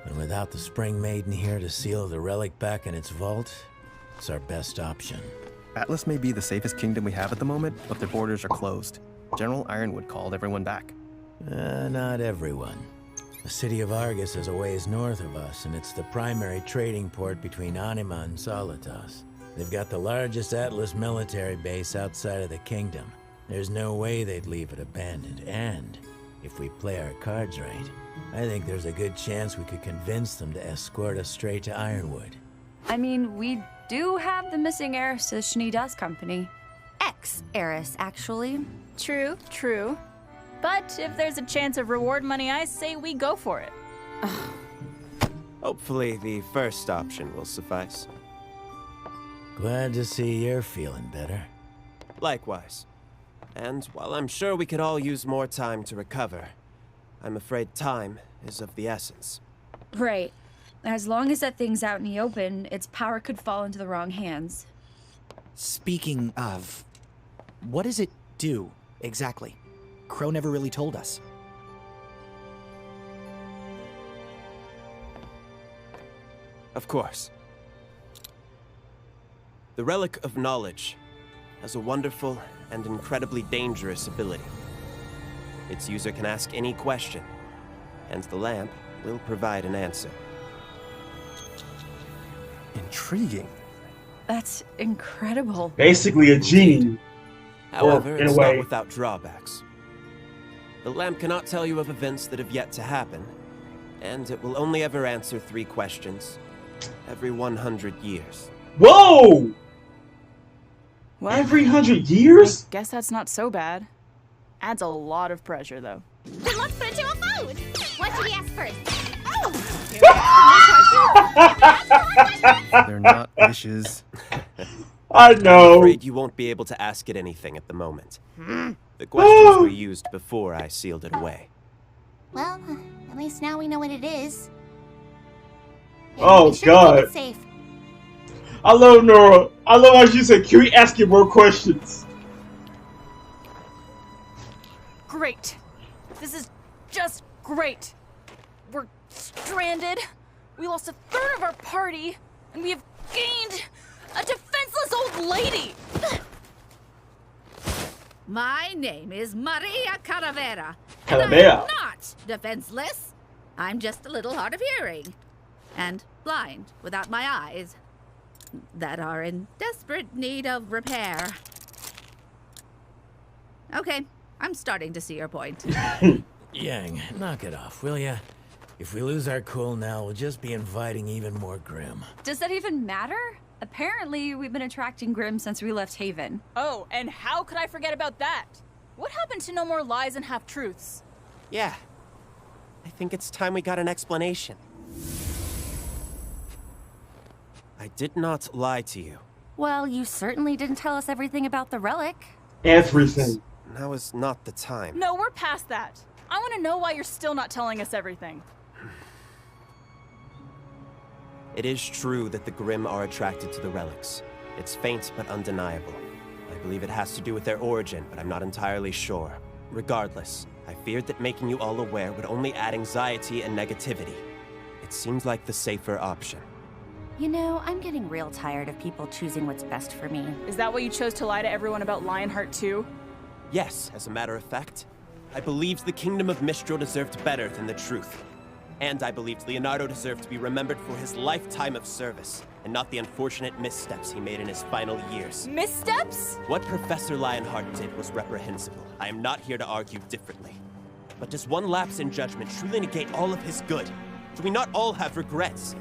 And without the Spring Maiden here to seal the relic back in its vault, it's our best option. Atlas may be the safest kingdom we have at the moment, but their borders are closed. General Ironwood called everyone back. Not everyone. The city of Argus is a ways north of us, and it's the primary trading port between Anima and Solitas. They've got the largest Atlas military base outside of the kingdom. There's no way they'd leave it abandoned, and if we play our cards right, I think there's a good chance we could convince them to escort us straight to Ironwood. I mean, we do have the missing heiress to the Schnee Dust Company. Ex-heiress, actually. True, true. But if there's a chance of reward money, I say we go for it. Hopefully the first option will suffice. Glad to see you're feeling better. Likewise. And while I'm sure we could all use more time to recover, I'm afraid time is of the essence. Right. As long as that thing's out in the open, its power could fall into the wrong hands. Speaking of, what does it do, exactly? Crow never really told us. Of course. The Relic of Knowledge has a wonderful and incredibly dangerous ability. Its user can ask any question, and the lamp will provide an answer. Intriguing. That's incredible. Basically a genie. However, in a it's way. not without drawbacks. The lamp cannot tell you of events that have yet to happen, and it will only ever answer 3 questions every 100 years. Whoa! Well, Every 100 years? guess that's not so bad. Adds a lot of pressure, though. Then let's put it to a vote. What should we ask first? They're not wishes. I I'm know. afraid you won't be able to ask it anything at the moment. The questions were used before I sealed it away. Well, at least now we know what it is. And Oh, be sure to keep God. it safe. I love Nora. I love how she said, can we ask you more questions? Great. This is just great. We're stranded. We lost a third of our party, and we have gained a defenseless old lady. My name is Maria Calavera. Calavera. I'm not defenseless. I'm just a little hard of hearing. And blind without my eyes. That are in desperate need of repair. Okay, I'm starting to see your point. Yang, knock it off, will ya? If we lose our cool now, we'll just be inviting even more Grim. Does that even matter? Apparently, we've been attracting Grim since we left Haven. Oh, and how could I forget about that? What happened to no more lies and half-truths? Yeah. I think it's time we got an explanation. I did not lie to you. Well, you certainly didn't tell us everything about the relic. Everything. Now is not the time. No, we're past that. I want to know why you're still not telling us everything. It is true that the Grimm are attracted to the relics. It's faint but undeniable. I believe it has to do with their origin, but I'm not entirely sure. Regardless, I feared that making you all aware would only add anxiety and negativity. It seems like the safer option. You know, I'm getting real tired of people choosing what's best for me. Is that why you chose to lie to everyone about Lionheart too? Yes, as a matter of fact. I believed the Kingdom of Mistral deserved better than the truth. And I believed Leonardo deserved to be remembered for his lifetime of service, and not the unfortunate missteps he made in his final years. Missteps? What Professor Lionheart did was reprehensible. I am not here to argue differently. But does one lapse in judgment truly negate all of his good? Do we not all have regrets?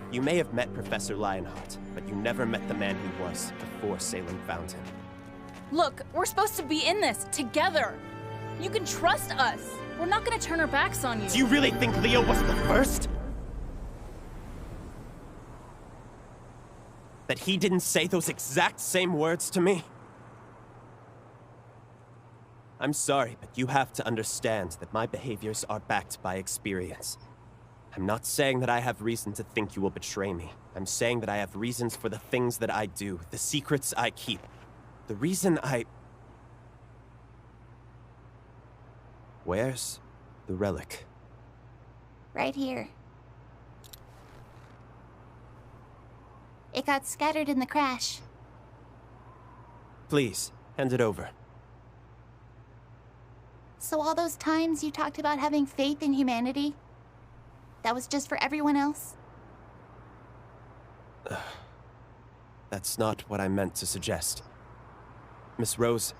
You may have met Professor Lionheart, but you never met the man he was before Salem found him. Look, we're supposed to be in this together. You can trust us. We're not gonna turn our backs on you. Do you really think Leo was the first? That he didn't say those exact same words to me? I'm sorry, but you have to understand that my behaviors are backed by experience. I'm not saying that I have reason to think you will betray me. I'm saying that I have reasons for the things that I do, the secrets I keep. The reason I... Where's the relic? Right here. It got scattered in the crash. Please, hand it over. So all those times you talked about having faith in humanity, that was just for everyone else? That's not what I meant to suggest. Miss Rose,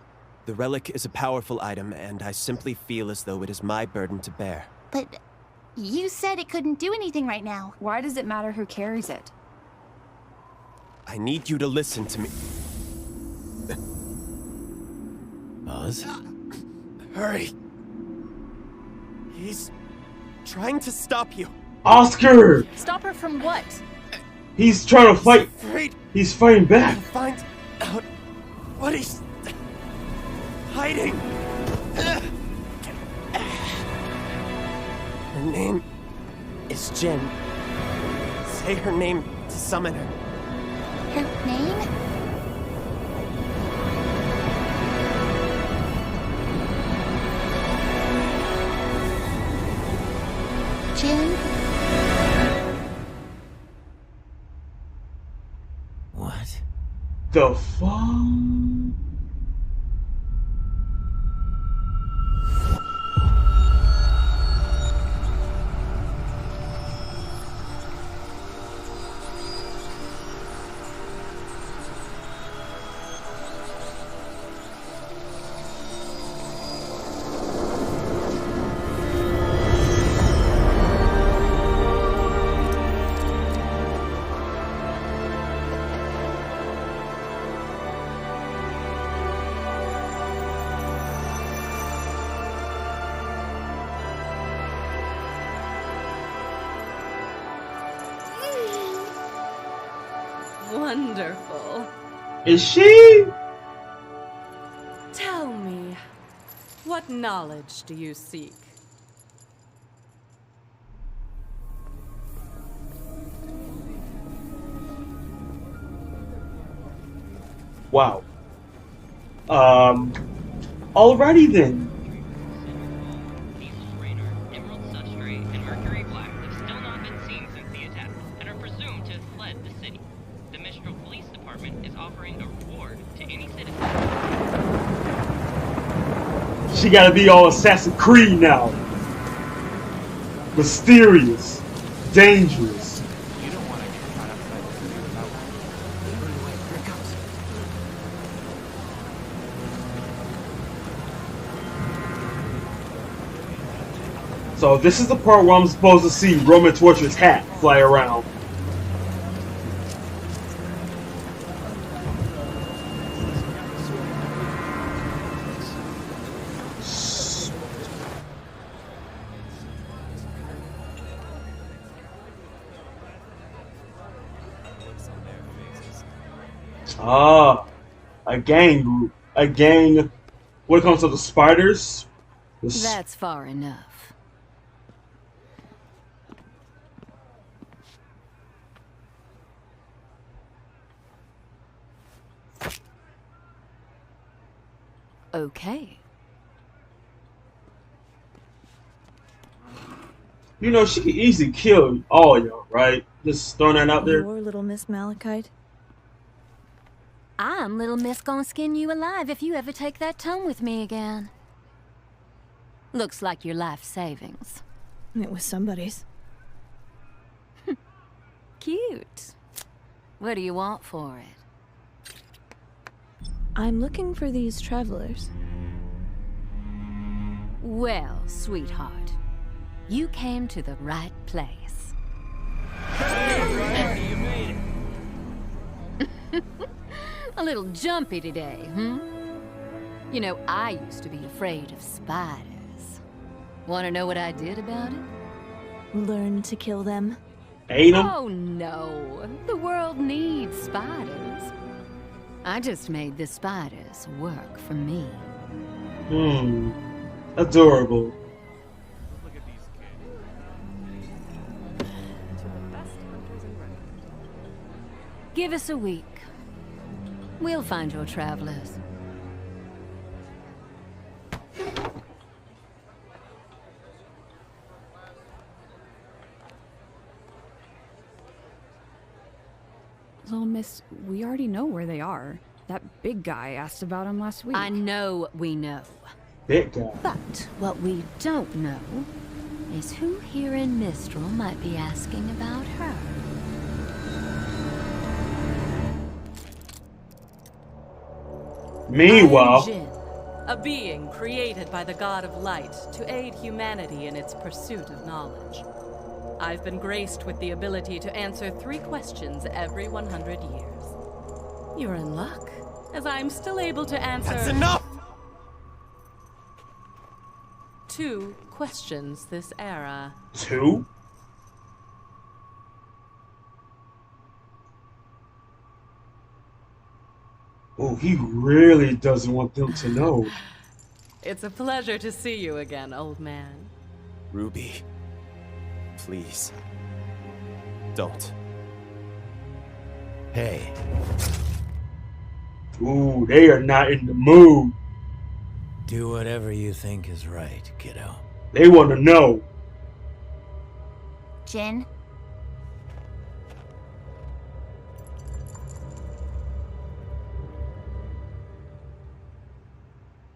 the relic is a powerful item, and I simply feel as though it is my burden to bear. But you said it couldn't do anything right now. Why does it matter who carries it? I need you to listen to me. Buzz? Hurry. He's trying to stop you. Oscar! Stop her from what? He's trying to fight. He's fighting back. Find out what he's hiding. Her name is Jen. Say her name to summon her. Her name? Jen? What? The fuck? Wonderful. Is she? Tell me, what knowledge do you seek? Wow. Alrighty then. She gotta be all Assassin's Creed now. Mysterious. Dangerous. You don't want to get caught outside the city without Here it comes. So this is the part where I'm supposed to see Roman Torture's hat fly around. Ah, a gang group. A gang. What comes to the spiders? That's far enough. Okay. You know, she could easily kill all y'all, right? Just throwing that out there. Your little Miss Malachite. I'm Little Miss gonna skin you alive if you ever take that tone with me again. Looks like your life savings. It was somebody's. cute. What do you want for it? I'm looking for these travelers. Well, sweetheart, you came to the right place. Hey, you made it. A little jumpy today, hmm? You know, I used to be afraid of spiders. Want to know what I did about it? Learn to kill them. Ate them? Oh no, the world needs spiders. I just made the spiders work for me. Adorable. Give us a week. We'll find your travelers. Well, miss, we already know where they are. That big guy asked about them last week. I know we know. Big guy. But what we don't know is who here in Mistral might be asking about her. Meanwhile, I am Jin, a being created by the god of light to aid humanity in its pursuit of knowledge. I've been graced with the ability to answer 3 questions every 100 years. You're in luck, as I'm still able to answer... That's enough! 2 questions this era. 2? Oh, he really doesn't want them to know. It's a pleasure to see you again, old man. Ruby, please, don't. Hey. Ooh, they are not in the mood. Do whatever you think is right, kiddo. They want to know. Jin?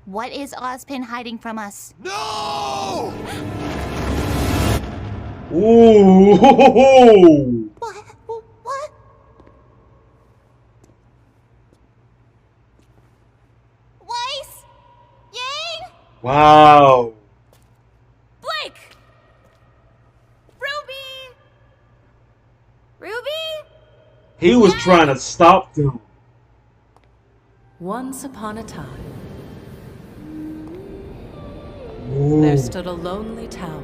What is Ozpin hiding from us? No! Ooh! What? What? Weiss? Yang? Wow. Blake! Ruby! Ruby? He was trying to stop them. Once upon a time, Ooh. there stood a lonely tower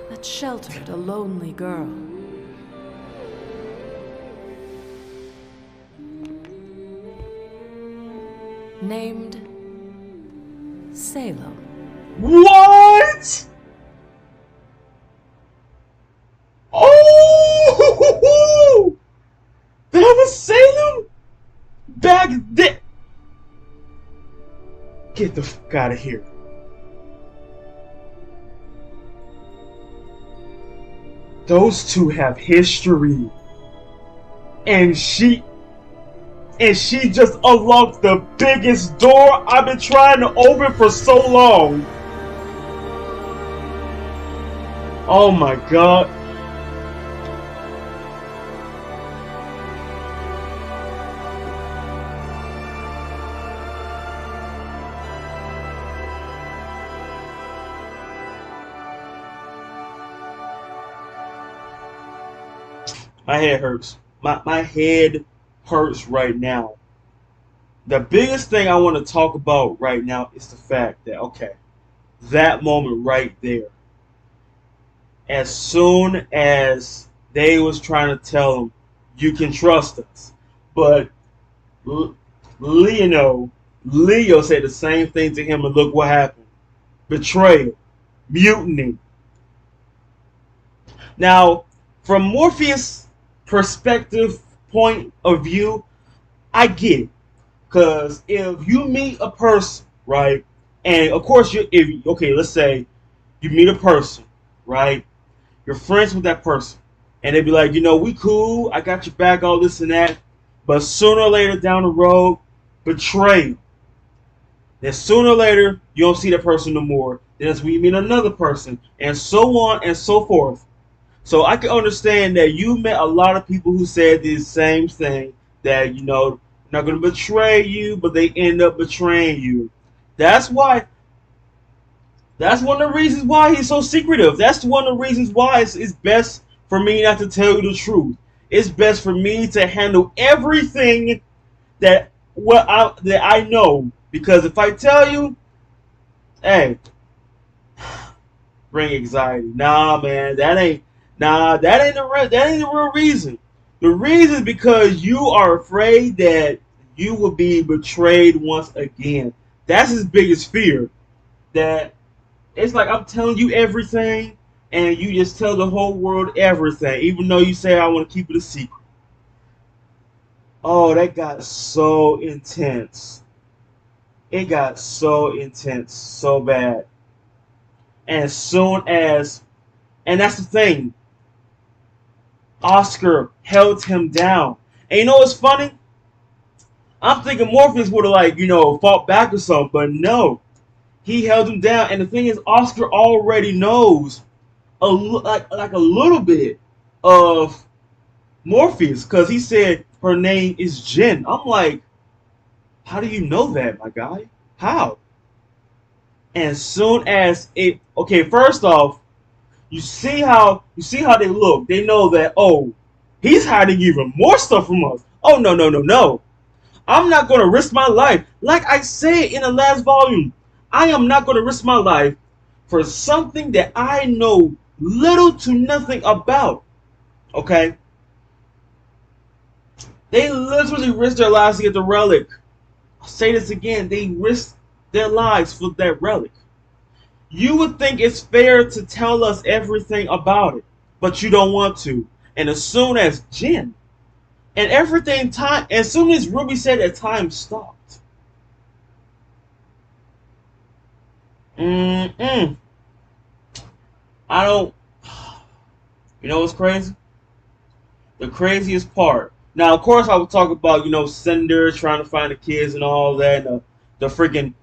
that sheltered a lonely girl. Named Salem. What? Oh! That was Salem? Back then? Get the fuck out of here. Those two have history. And she just unlocked the biggest door I've been trying to open for so long. Oh my god. My head hurts. My head hurts right now. The biggest thing I want to talk about right now is the fact that, okay, that moment right there, as soon as they was trying to tell him, you can trust us, but Leo said the same thing to him, and look what happened. Betrayal. Mutiny. Now, from Morpheus' perspective point of view, I get it. Because if you meet a person, right, and of course, let's say you meet a person, right, you're friends with that person, and they be like, we cool, I got your back, all this and that, but sooner or later down the road, betrayal. Then sooner or later, you don't see that person no more. Then that's when you meet another person, and so on and so forth. So I can understand that you met a lot of people who said the same thing, that, not going to betray you, but they end up betraying you. That's why. That's one of the reasons why he's so secretive. That's one of the reasons why it's best for me not to tell you the truth. It's best for me to handle everything that I know, because if I tell you, hey, bring anxiety. Nah, man, that ain't the real reason. The reason is because you are afraid that you will be betrayed once again. That's his biggest fear. That it's like I'm telling you everything, and you just tell the whole world everything, even though you say I want to keep it a secret. Oh, that got so intense. It got so intense, so bad. And as soon as, and that's the thing, Oscar held him down. And you know what's funny? I'm thinking Morpheus would have fought back or something, but no. He held him down, and the thing is, Oscar already knows a little bit of Morpheus, because he said her name is Jen. I'm like, how do you know that, my guy? How? And as soon as first off, you see how they look. They know that, oh, he's hiding even more stuff from us. Oh, no. I'm not going to risk my life. Like I said in the last volume, I am not going to risk my life for something that I know little to nothing about. Okay? They literally risked their lives to get the relic. I'll say this again. They risked their lives for that relic. You would think it's fair to tell us everything about it, but you don't want to. And as soon as Jen and everything as soon as Ruby said that time stopped. I don't. You know what's crazy? The craziest part. Now, of course, I would talk about, Cinder trying to find the kids and all that, and the freaking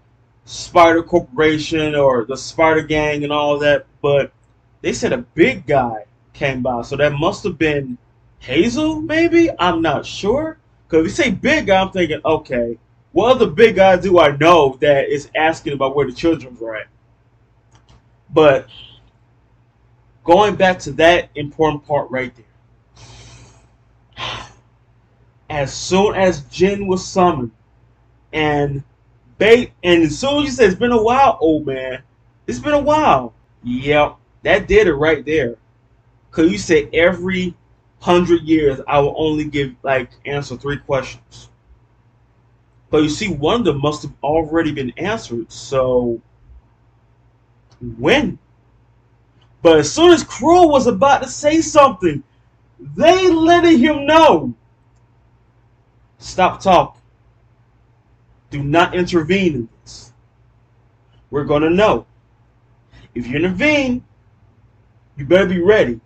Spider Corporation or the Spider Gang and all that, but they said a big guy came by, so that must have been Hazel, maybe? I'm not sure. Because if you say big guy, I'm thinking, okay, what other big guy do I know that is asking about where the children are at? But going back to that important part right there. As soon as Jen was summoned, and as soon as you said it's been a while, old man, it's been a while. Yep, that did it right there. Cause you said every 100 years I will only answer 3 questions. But you see, one of them must have already been answered. So when? But as soon as Crow was about to say something, they letting him know. Stop talking. Do not intervene in this. We're going to know. If you intervene, you better be ready.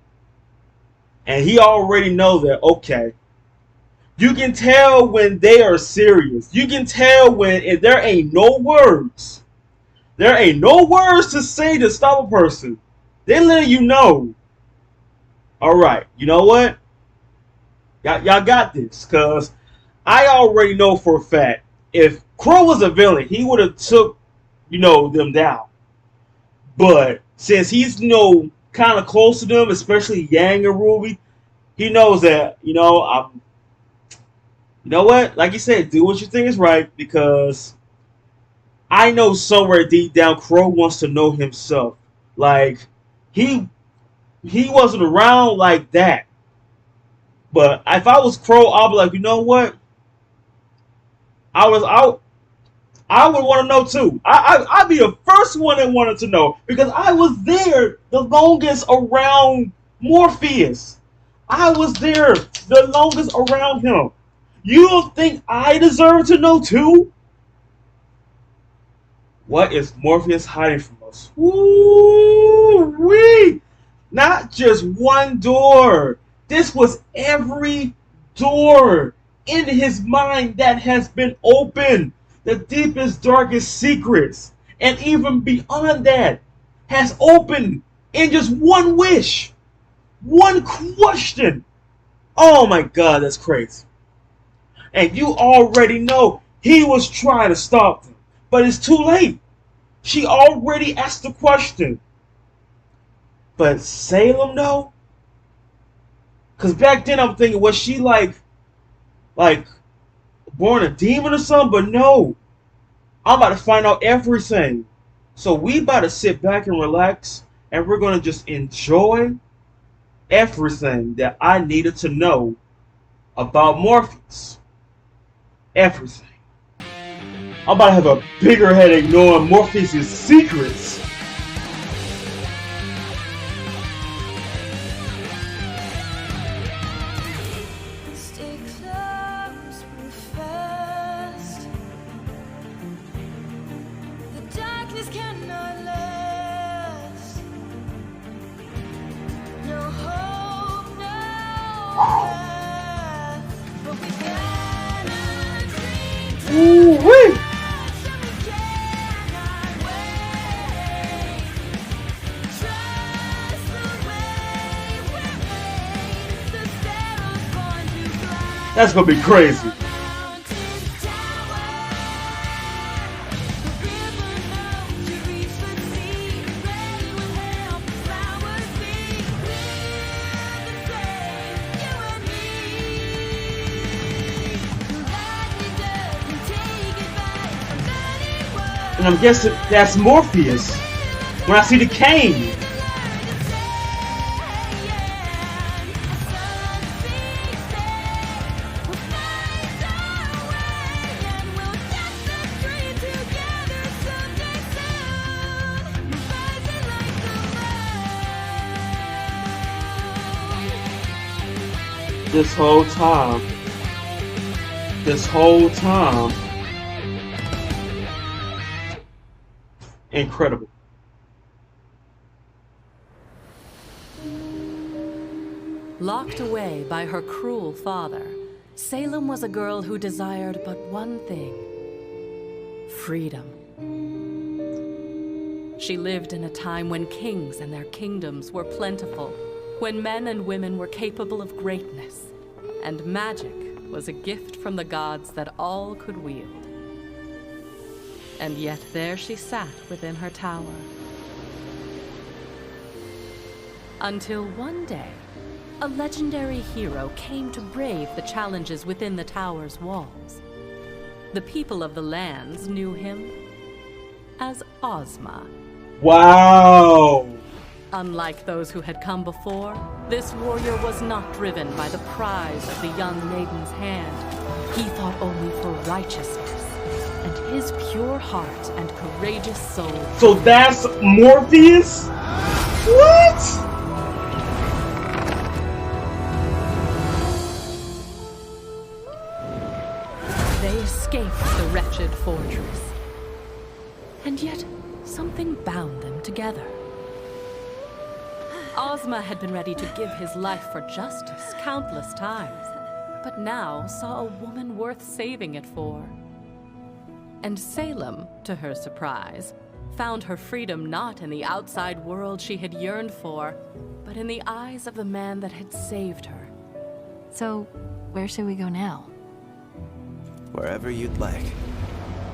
And he already knows that, okay. You can tell when they are serious. You can tell when if there ain't no words. There ain't no words to say to stop a person. They letting you know. Alright, you know what? Y'all got this. Because I already know for a fact, if Crow was a villain, he would have took, them down. But since he's, kind of close to them, especially Yang and Ruby, he knows that, you know what? Like you said, do what you think is right, because I know somewhere deep down Crow wants to know himself. Like, he wasn't around like that. But if I was Crow, I'd be like, you know what? I would want to know too. I'd be the first one that wanted to know, because I was there the longest around Morpheus. I was there the longest around him. You don't think I deserve to know too? What is Morpheus hiding from us? Woo-wee! Not just one door. This was every door in his mind that has been opened. The deepest, darkest secrets, and even beyond that, has opened in just one wish. One question! Oh my god, that's crazy. And you already know he was trying to stop them. But it's too late. She already asked the question. But Salem, though? Because back then I'm thinking, was she like born a demon or something? But no. I'm about to find out everything. So we about to sit back and relax. And we're going to just enjoy everything that I needed to know about Morpheus. Everything. I'm about to have a bigger headache knowing Morpheus' secrets. Stay close, move fast. The darkness cannot last. No hope, no path. But we gotta dream. Ooh-wee. That's gonna be crazy. And I'm guessing that's Morpheus. When I see the cane. This whole time, incredible. Locked away by her cruel father, Salem was a girl who desired but one thing: freedom. She lived in a time when kings and their kingdoms were plentiful, when men and women were capable of greatness, and magic was a gift from the gods that all could wield. And yet there she sat within her tower. Until one day, a legendary hero came to brave the challenges within the tower's walls. The people of the lands knew him as Ozma. Wow! Unlike those who had come before, this warrior was not driven by the prize of the young maiden's hand. He fought only for righteousness, and his pure heart and courageous soul. So that's Morpheus? What? They escaped the wretched fortress. And yet, something bound them together. Ozma had been ready to give his life for justice countless times, but now saw a woman worth saving it for. And Salem, to her surprise, found her freedom not in the outside world she had yearned for, but in the eyes of the man that had saved her. So, where should we go now? Wherever you'd like.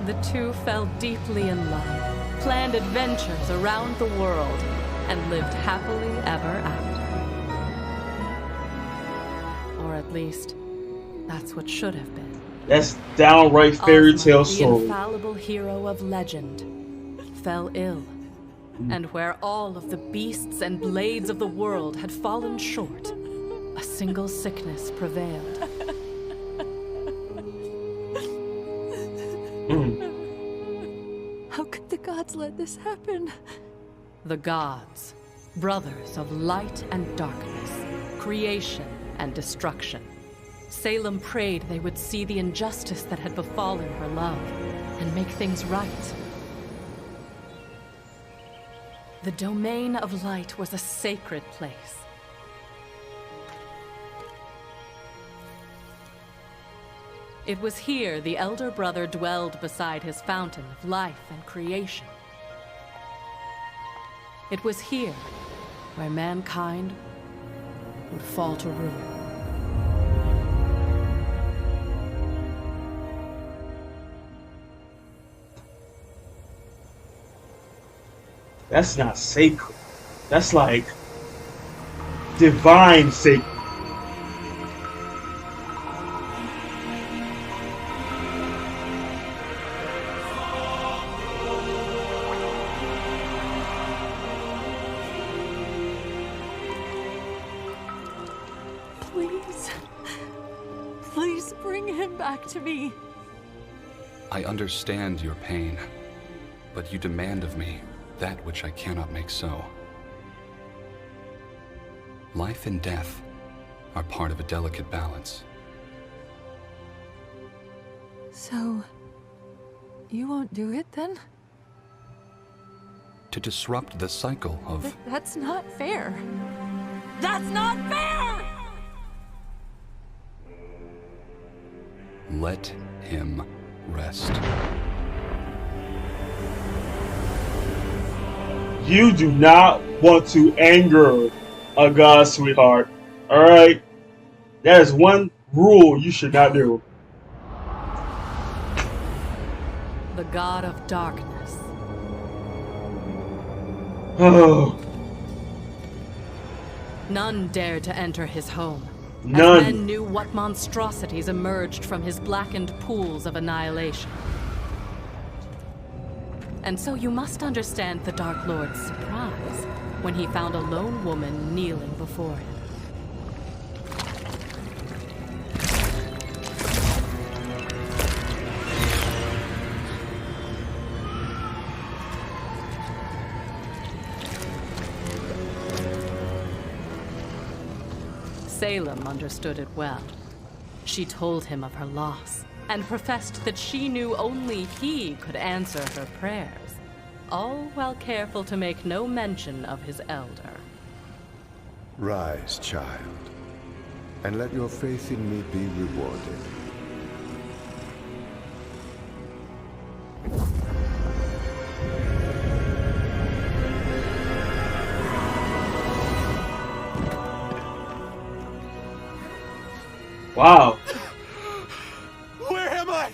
The two fell deeply in love, planned adventures around the world, and lived happily ever after. Or at least, that's what should have been. That's downright fairy tale Ozma, the story. infallible hero of legend, fell ill. And where all of the beasts and blades of the world had fallen short, a single sickness prevailed. How could the gods let this happen? The gods, brothers of light and darkness, creation and destruction. Salem prayed they would see the injustice that had befallen her love and make things right. The domain of light was a sacred place. It was here the elder brother dwelled beside his fountain of life and creation. It was here where mankind would fall to ruin. That's not sacred. That's like divine sacred. Please. Please bring him back to me. I understand your pain, but you demand of me that which I cannot make so. Life and death are part of a delicate balance. So, you won't do it then? To disrupt the cycle of... That's not fair. That's not fair! Let him rest. You do not want to anger a god, sweetheart. Alright? That is one rule you should not do. The god of darkness. Oh. None dared to enter his home. None. As men knew what monstrosities emerged from his blackened pools of annihilation. And so you must understand the Dark Lord's surprise when he found a lone woman kneeling before him. Salem understood it well. She told him of her loss, and professed that she knew only he could answer her prayers, all while careful to make no mention of his elder. Rise, child, and let your faith in me be rewarded. Wow. Where am I?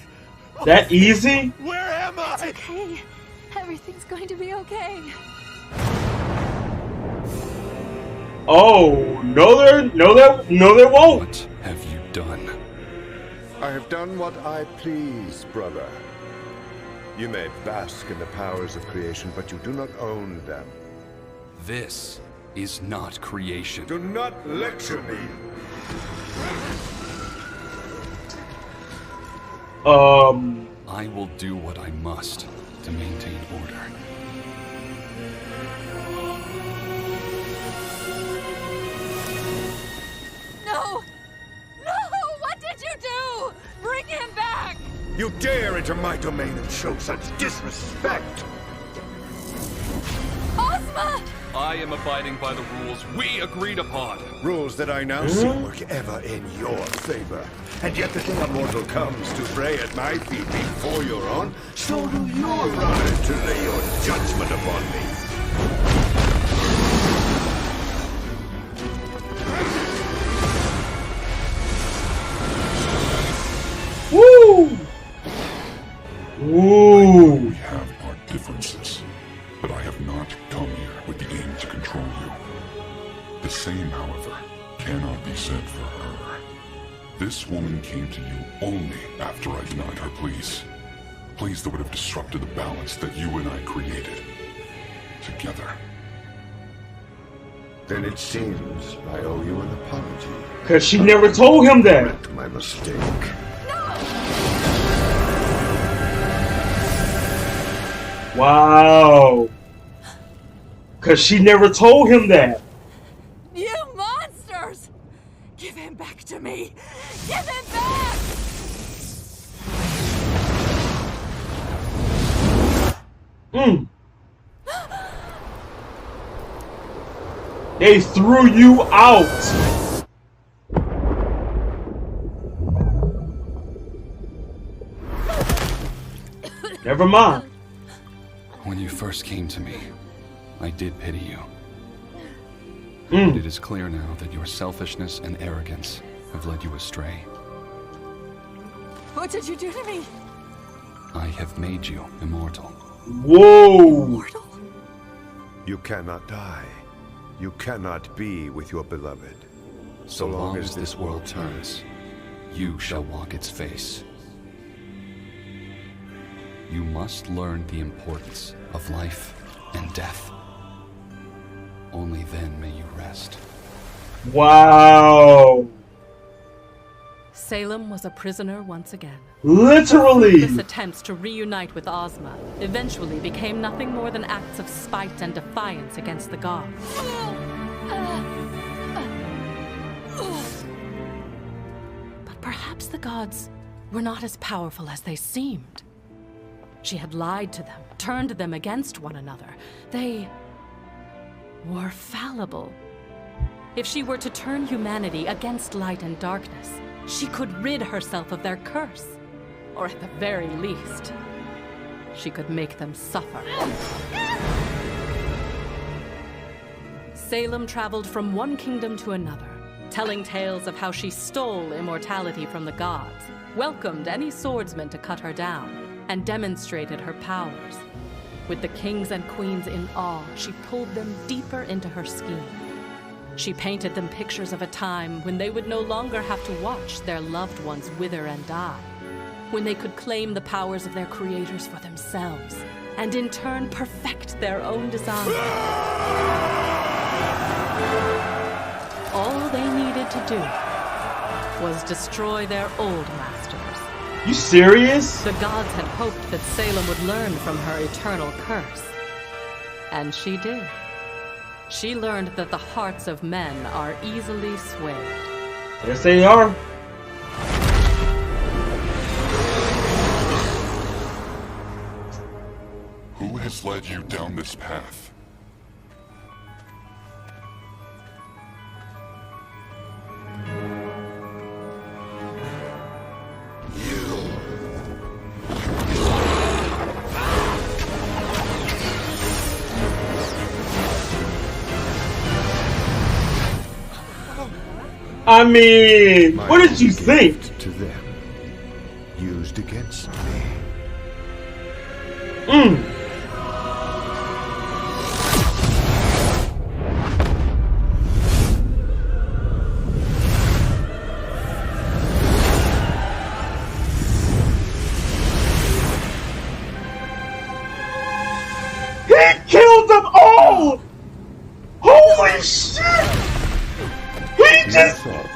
That easy? Where am I? It's okay. Everything's going to be okay. Oh, no there won't. What have you done? I have done what I please, brother. You may bask in the powers of creation, but you do not own them. This is not creation. Do not lecture me. I will do what I must to maintain order. No! No! What did you do? Bring him back! You dare enter my domain and show such disrespect! Ozma! I am abiding by the rules we agreed upon. Rules that I now see work ever in your favor. And yet the day a mortal comes to pray at my feet before your own, so do you rise to lay your judgment upon me. Woo! Woo! We have our differences, but I have not come here with the aim to control you. The same, however, cannot be said for her. This woman came to you only after I denied her pleas. Pleas that would have disrupted the balance that you and I created. Together. Then it seems I owe you an apology. Because she never told him that. Correct my mistake. Wow. Because she never told him that. You monsters! Give him back to me! Give him back! They threw you out. Never mind. When you first came to me, I did pity you. But it is clear now that your selfishness and arrogance have led you astray. What did you do to me? I have made you immortal. Whoa! Immortal? You cannot die. You cannot be with your beloved. So long as this world turns, you shall walk its face. You must learn the importance of life and death. Only then may you rest. Wow! Salem was a prisoner once again. Literally! His attempts to reunite with Ozma eventually became nothing more than acts of spite and defiance against the gods. But perhaps the gods were not as powerful as they seemed. She had lied to them, turned them against one another. They were fallible. If she were to turn humanity against light and darkness, she could rid herself of their curse. Or at the very least, she could make them suffer. Salem traveled from one kingdom to another, telling tales of how she stole immortality from the gods, welcomed any swordsman to cut her down, and demonstrated her powers. With the kings and queens in awe, she pulled them deeper into her scheme. She painted them pictures of a time when they would no longer have to watch their loved ones wither and die, when they could claim the powers of their creators for themselves, and in turn perfect their own design. All they needed to do was destroy their old masters. You serious? The gods had hoped that Salem would learn from her eternal curse. And she did. She learned that the hearts of men are easily swayed. Yes, they are. Who has led you down this path? I mean, what did you think? To them, used against me. He killed them all! Holy shit!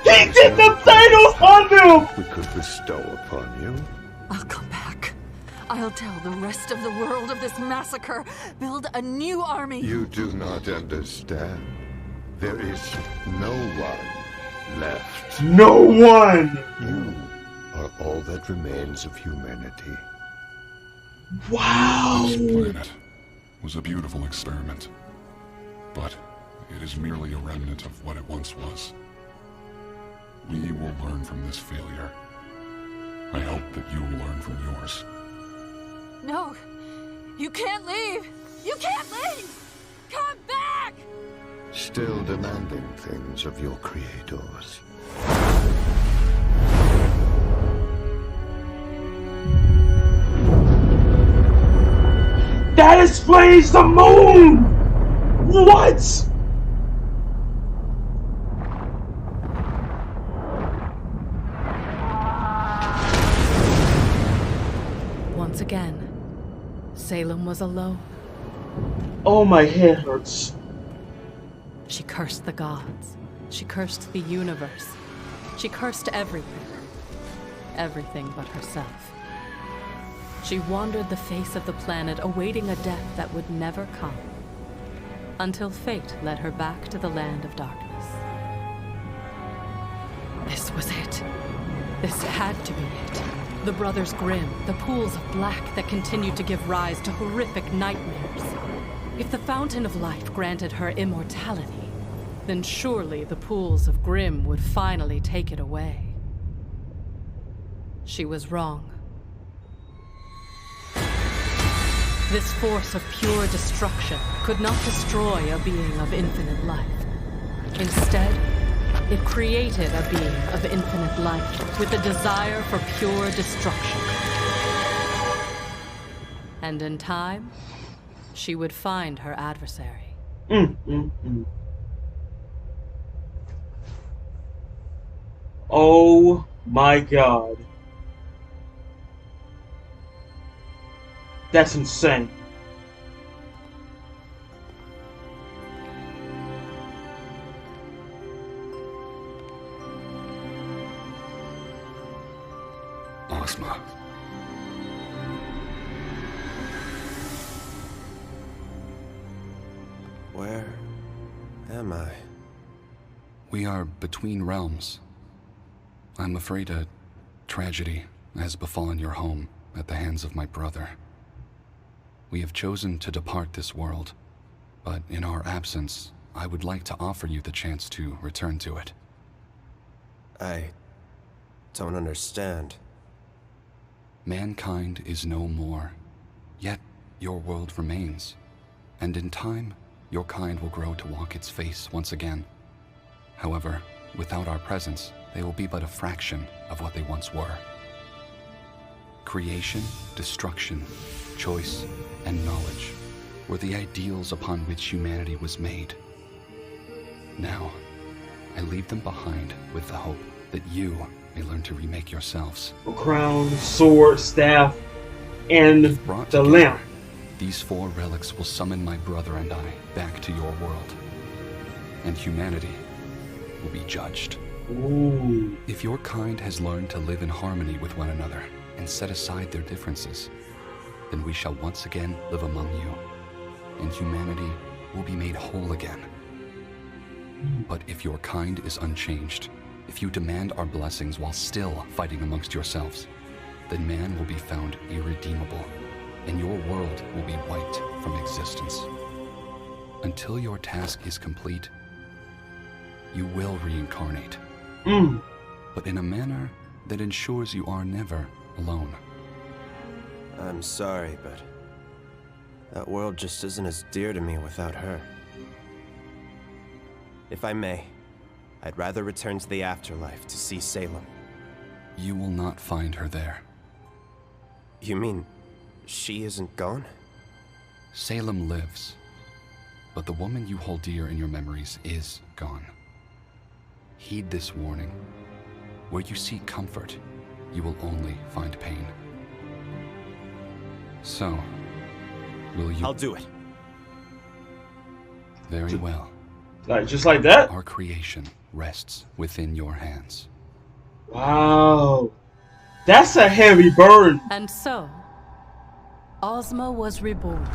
He did the Thanos on them! We could bestow upon you. I'll come back. I'll tell the rest of the world of this massacre. Build a new army. You do not understand. There is no one left. No one! You are all that remains of humanity. Wow! This planet was a beautiful experiment, but it is merely a remnant of what it once was. We will learn from this failure. I hope that you will learn from yours. No, you can't leave. You can't leave. Come back. Still demanding things of your creators. That explains the moon! What? Once again, Salem was alone. Oh, my head hurts. She cursed the gods. She cursed the universe. She cursed everything. Everything but herself. She wandered the face of the planet, awaiting a death that would never come. Until fate led her back to the land of darkness. This was it. This had to be it. The Brothers Grimm, the pools of black that continued to give rise to horrific nightmares. If the Fountain of Life granted her immortality, then surely the pools of Grimm would finally take it away. She was wrong. This force of pure destruction could not destroy a being of infinite life. Instead, it created a being of infinite light with a desire for pure destruction. And in time, she would find her adversary. Oh my god. That's insane. Ozma. Where am I? We are between realms. I'm afraid a tragedy has befallen your home at the hands of my brother. We have chosen to depart this world, but in our absence, I would like to offer you the chance to return to it. I don't understand. Mankind is no more, yet your world remains. And in time, your kind will grow to walk its face once again. However, without our presence, they will be but a fraction of what they once were. Creation, destruction, choice, and knowledge were the ideals upon which humanity was made. Now, I leave them behind with the hope that you may learn to remake yourselves. A crown, sword, staff, and the lamp. These 4 relics will summon my brother and I back to your world. And humanity will be judged. Ooh. If your kind has learned to live in harmony with one another and set aside their differences, then we shall once again live among you, and humanity will be made whole again. But if your kind is unchanged, if you demand our blessings while still fighting amongst yourselves, then man will be found irredeemable, and your world will be wiped from existence. Until your task is complete, you will reincarnate. But in a manner that ensures you are never alone. I'm sorry, but that world just isn't as dear to me without her. If I may, I'd rather return to the afterlife to see Salem. You will not find her there. You mean she isn't gone? Salem lives, but the woman you hold dear in your memories is gone. Heed this warning. Where you seek comfort, you will only find pain. So, will you? I'll do it. Very well. Like, just like that? Our creation rests within your hands. Wow. That's a heavy burden. And so, Ozma was reborn.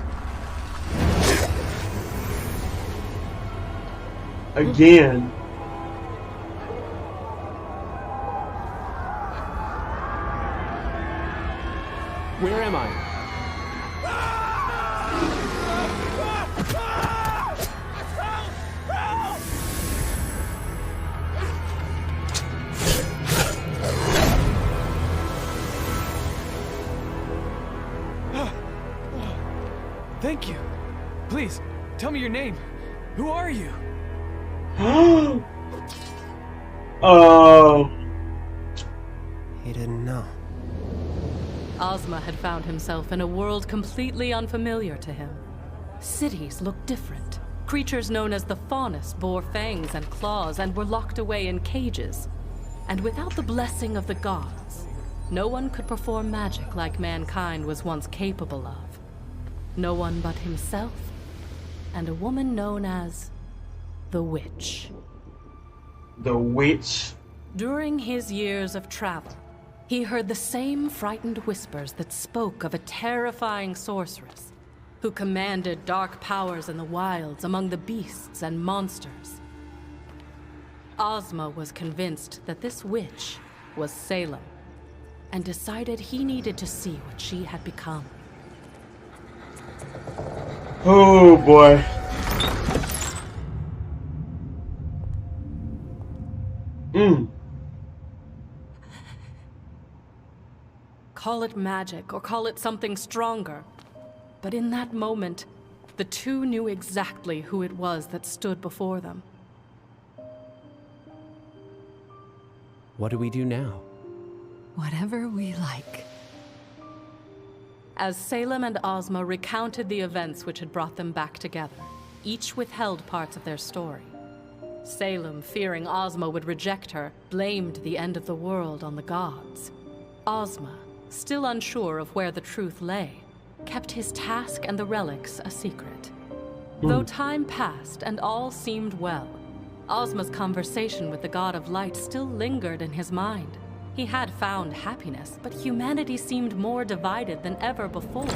Again. Where am I? Thank you. Please, tell me your name. Who are you? He didn't know. Ozma had found himself in a world completely unfamiliar to him. Cities looked different. Creatures known as the Faunus bore fangs and claws and were locked away in cages. And without the blessing of the gods, no one could perform magic like mankind was once capable of. No one but himself and a woman known as the Witch. The Witch? During his years of travel, he heard the same frightened whispers that spoke of a terrifying sorceress who commanded dark powers in the wilds among the beasts and monsters. Ozma was convinced that this witch was Salem, and decided he needed to see what she had become. Oh boy. Call it magic or call it something stronger, but in that moment, the two knew exactly who it was that stood before them. What do we do now? Whatever we like. As Salem and Ozma recounted the events which had brought them back together, each withheld parts of their story. Salem, fearing Ozma would reject her, blamed the end of the world on the gods. Ozma, still unsure of where the truth lay, kept his task and the relics a secret. Though time passed and all seemed well, Ozma's conversation with the God of Light still lingered in his mind. He had found happiness, but humanity seemed more divided than ever before.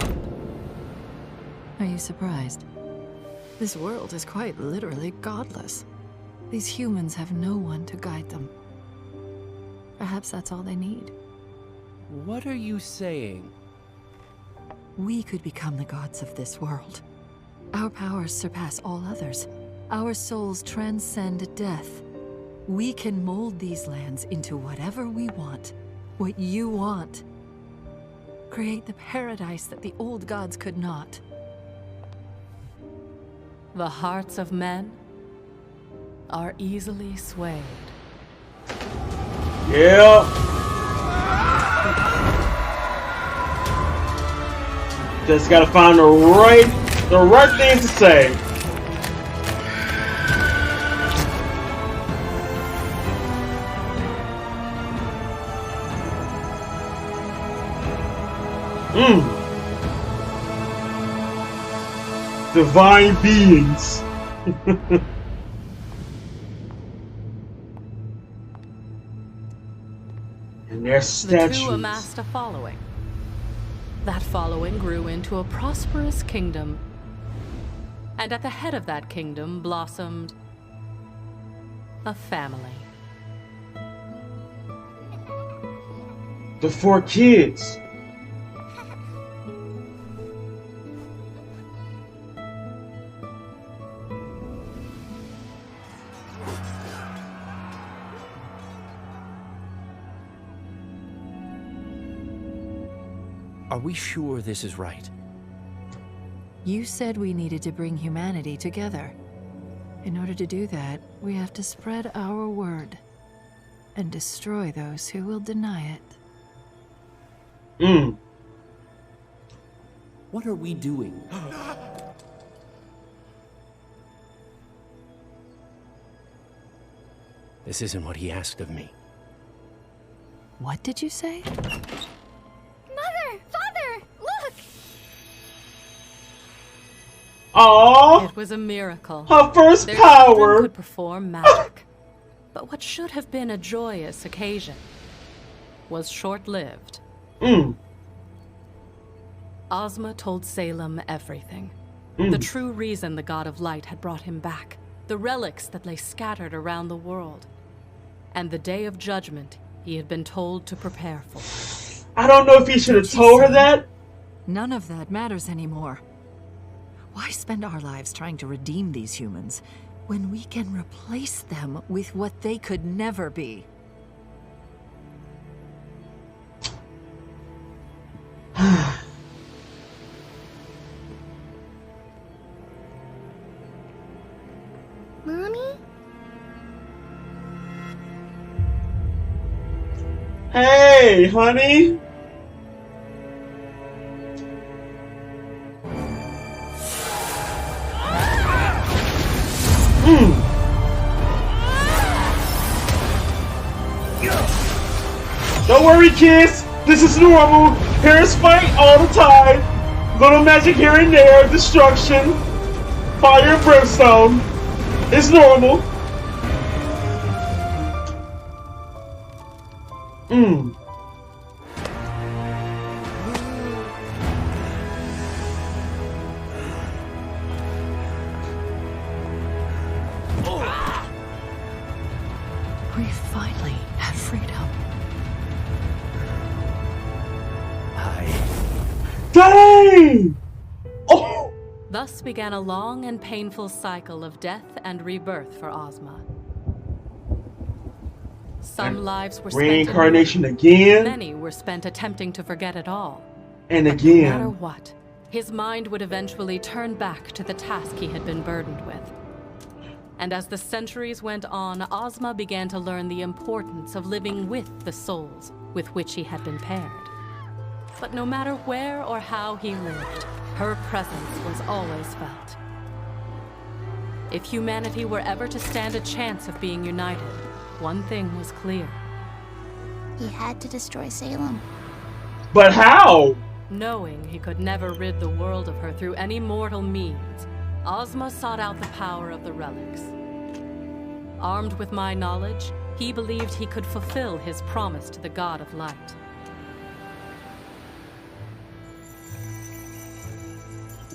Are you surprised? This world is quite literally godless. These humans have no one to guide them. Perhaps that's all they need. What are you saying? We could become the gods of this world. Our powers surpass all others. Our souls transcend death. We can mold these lands into whatever we want, what you want. Create the paradise that the old gods could not. The hearts of men are easily swayed. Yeah. Just gotta find the right thing to say. Divine beings. And their statues. The two amassed a following. That following grew into a prosperous kingdom. And at the head of that kingdom blossomed a family. The 4 kids. Are we sure this is right? You said we needed to bring humanity together. In order to do that, we have to spread our word and destroy those who will deny it. What are we doing? This isn't what he asked of me. What did you say? Aww! It was a miracle. Her first Their power children could perform magic. But what should have been a joyous occasion was short-lived. Ozma told Salem everything. The true reason the God of Light had brought him back. The relics that lay scattered around the world. And the day of judgment he had been told to prepare for. I don't know if he should have told her that. None of that matters anymore. Why spend our lives trying to redeem these humans when we can replace them with what they could never be? Mommy? Hey, honey. Don't worry, kids. This is normal. Parents fight all the time. Little magic here and there. Destruction. Fire and brimstone. It's normal. We finally have freedom. Dang! Oh! Thus began a long and painful cycle of death and rebirth for Ozma. Some lives were spent reincarnation again. Many were spent attempting to forget it all. And But again. no matter what, his mind would eventually turn back to the task he had been burdened with. And as the centuries went on, Ozma began to learn the importance of living with the souls with which he had been paired. But no matter where or how he lived, her presence was always felt. If humanity were ever to stand a chance of being united, one thing was clear. He had to destroy Salem. But how? Knowing he could never rid the world of her through any mortal means, Ozma sought out the power of the relics. Armed with my knowledge, he believed he could fulfill his promise to the God of Light.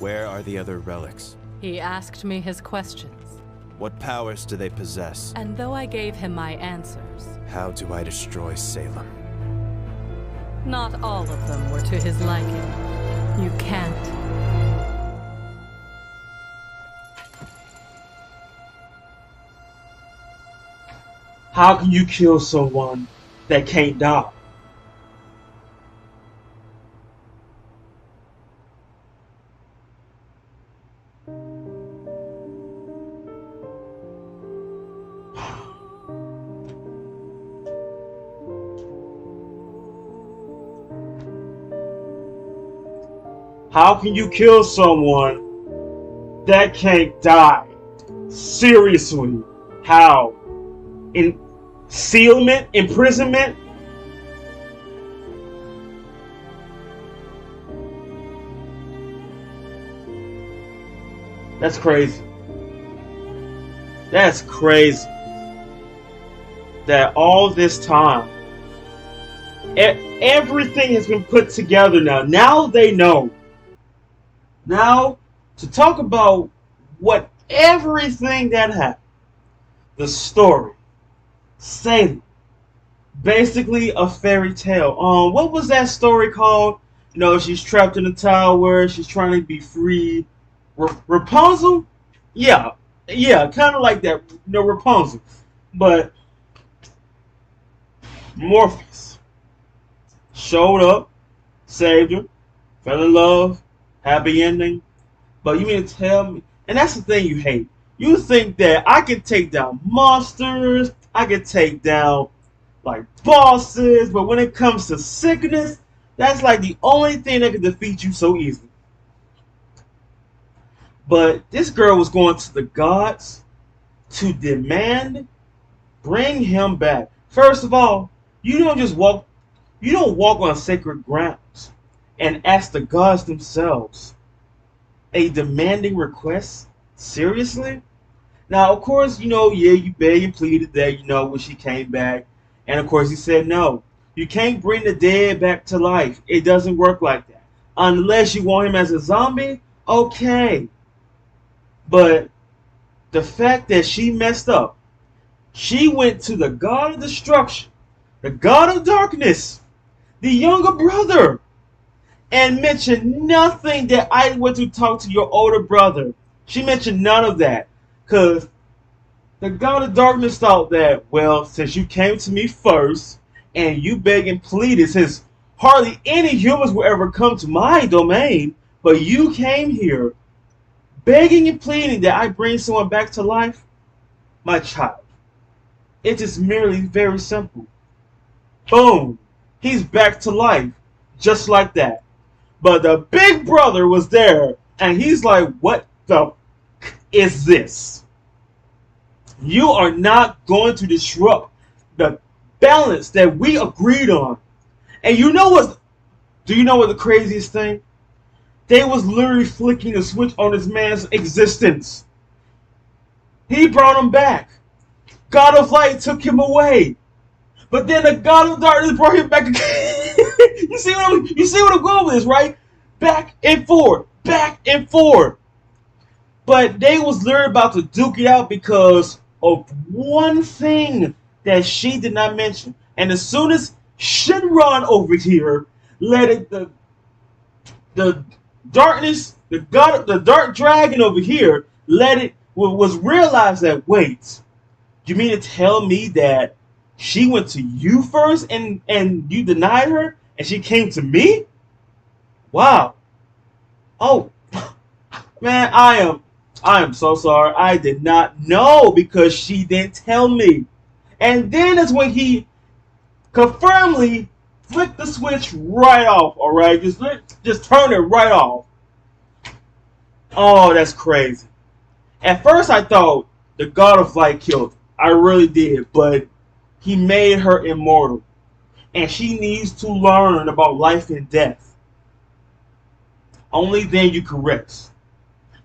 Where are the other relics? He asked me his questions. What powers do they possess? And though I gave him my answers, How do I destroy Salem? not all of them were to his liking. You can't. How can you kill someone that can't die? How can you kill someone that can't die? Seriously, how? Concealment? Imprisonment? That's crazy. That's crazy. That all this time, everything has been put together now. Now they know. Now, to talk about what everything that happened, the story, Salem, basically a fairy tale. What was that story called? You know, she's trapped in a tower, she's trying to be free. Rapunzel? Yeah, kind of like that. You know, Rapunzel. But Morpheus showed up, saved her, fell in love, happy ending. But you mean to tell me, and that's the thing you hate. You think that I can take down monsters, I can take down like bosses, but when it comes to sickness, that's like the only thing that can defeat you so easily. But this girl was going to the gods to demand, bring him back. First of all, you don't walk on sacred grounds and ask the gods themselves a demanding request. Seriously? Now, of course, you know, yeah, you begged and pleaded that, you know, when she came back. And of course, he said no. You can't bring the dead back to life. It doesn't work like that. Unless you want him as a zombie, okay. But the fact that she messed up, she went to the god of destruction, the god of darkness, the younger brother, and mentioned nothing that I went to talk to your older brother. She mentioned none of that. Because the god of darkness thought that, well, since you came to me first, and you begged and pleaded, since hardly any humans will ever come to my domain, but you came here, begging and pleading that I bring someone back to life, my child, it is merely very simple. Boom! He's back to life, just like that. But the big brother was there, and he's like, what the is this? You are not going to disrupt the balance that we agreed on. And you know what? Do you know what the craziest thing? They was literally flicking the switch on this man's existence. He brought him back. God of Light took him away. But then the God of Darkness brought him back again. You see what I'm going with this, right? Back and forth. Back and forth. But they was literally about to duke it out because of one thing that she did not mention. And as soon as Shinron over here let it, the darkness, the dark dragon over here let it, was realized that, wait, you mean to tell me that she went to you first and you denied her and she came to me? Wow. Oh, man, I I am so sorry. I did not know because she didn't tell me. And then that's when he confirmedly flicked the switch right off, alright? Just turn it right off. Oh, that's crazy. At first I thought the God of Light killed her. I really did, but he made her immortal. And she needs to learn about life and death. Only then you can rest.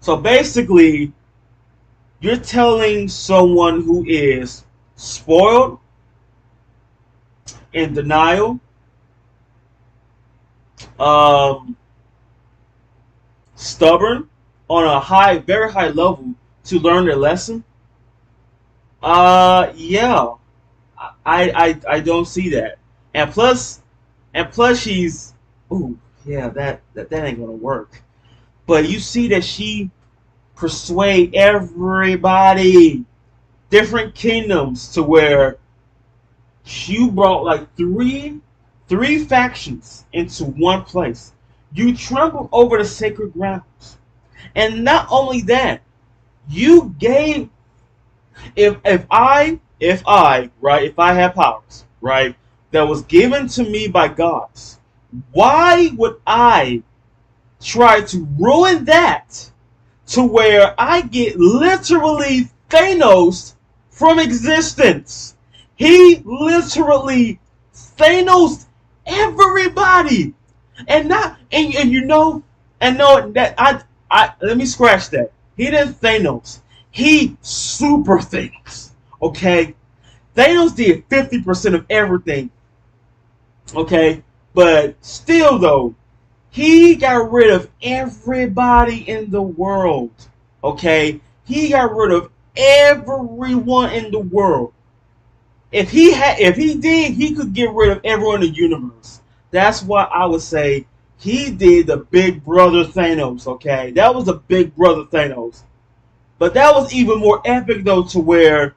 So basically, you're telling someone who is spoiled, in denial, stubborn, on a very high level to learn their lesson. Yeah, I don't see that. And plus she's, ooh, yeah, that ain't gonna work. But you see that she persuade everybody, different kingdoms, to where you brought like three factions into one place. You trampled over the sacred grounds. And not only that, you gave, if I had powers, right, that was given to me by gods, why would I try to ruin that to where I get literally Thanos from existence? He literally Thanos everybody, and you know, that I let me scratch that. He didn't Thanos. He super Thanos. Okay, Thanos did 50% of everything. Okay, but still though, he got rid of everybody in the world. Okay, he got rid of everyone in the world. If he did, he could get rid of everyone in the universe. That's why I would say he did the Big Brother Thanos. Okay, that was a Big Brother Thanos. But that was even more epic though, to where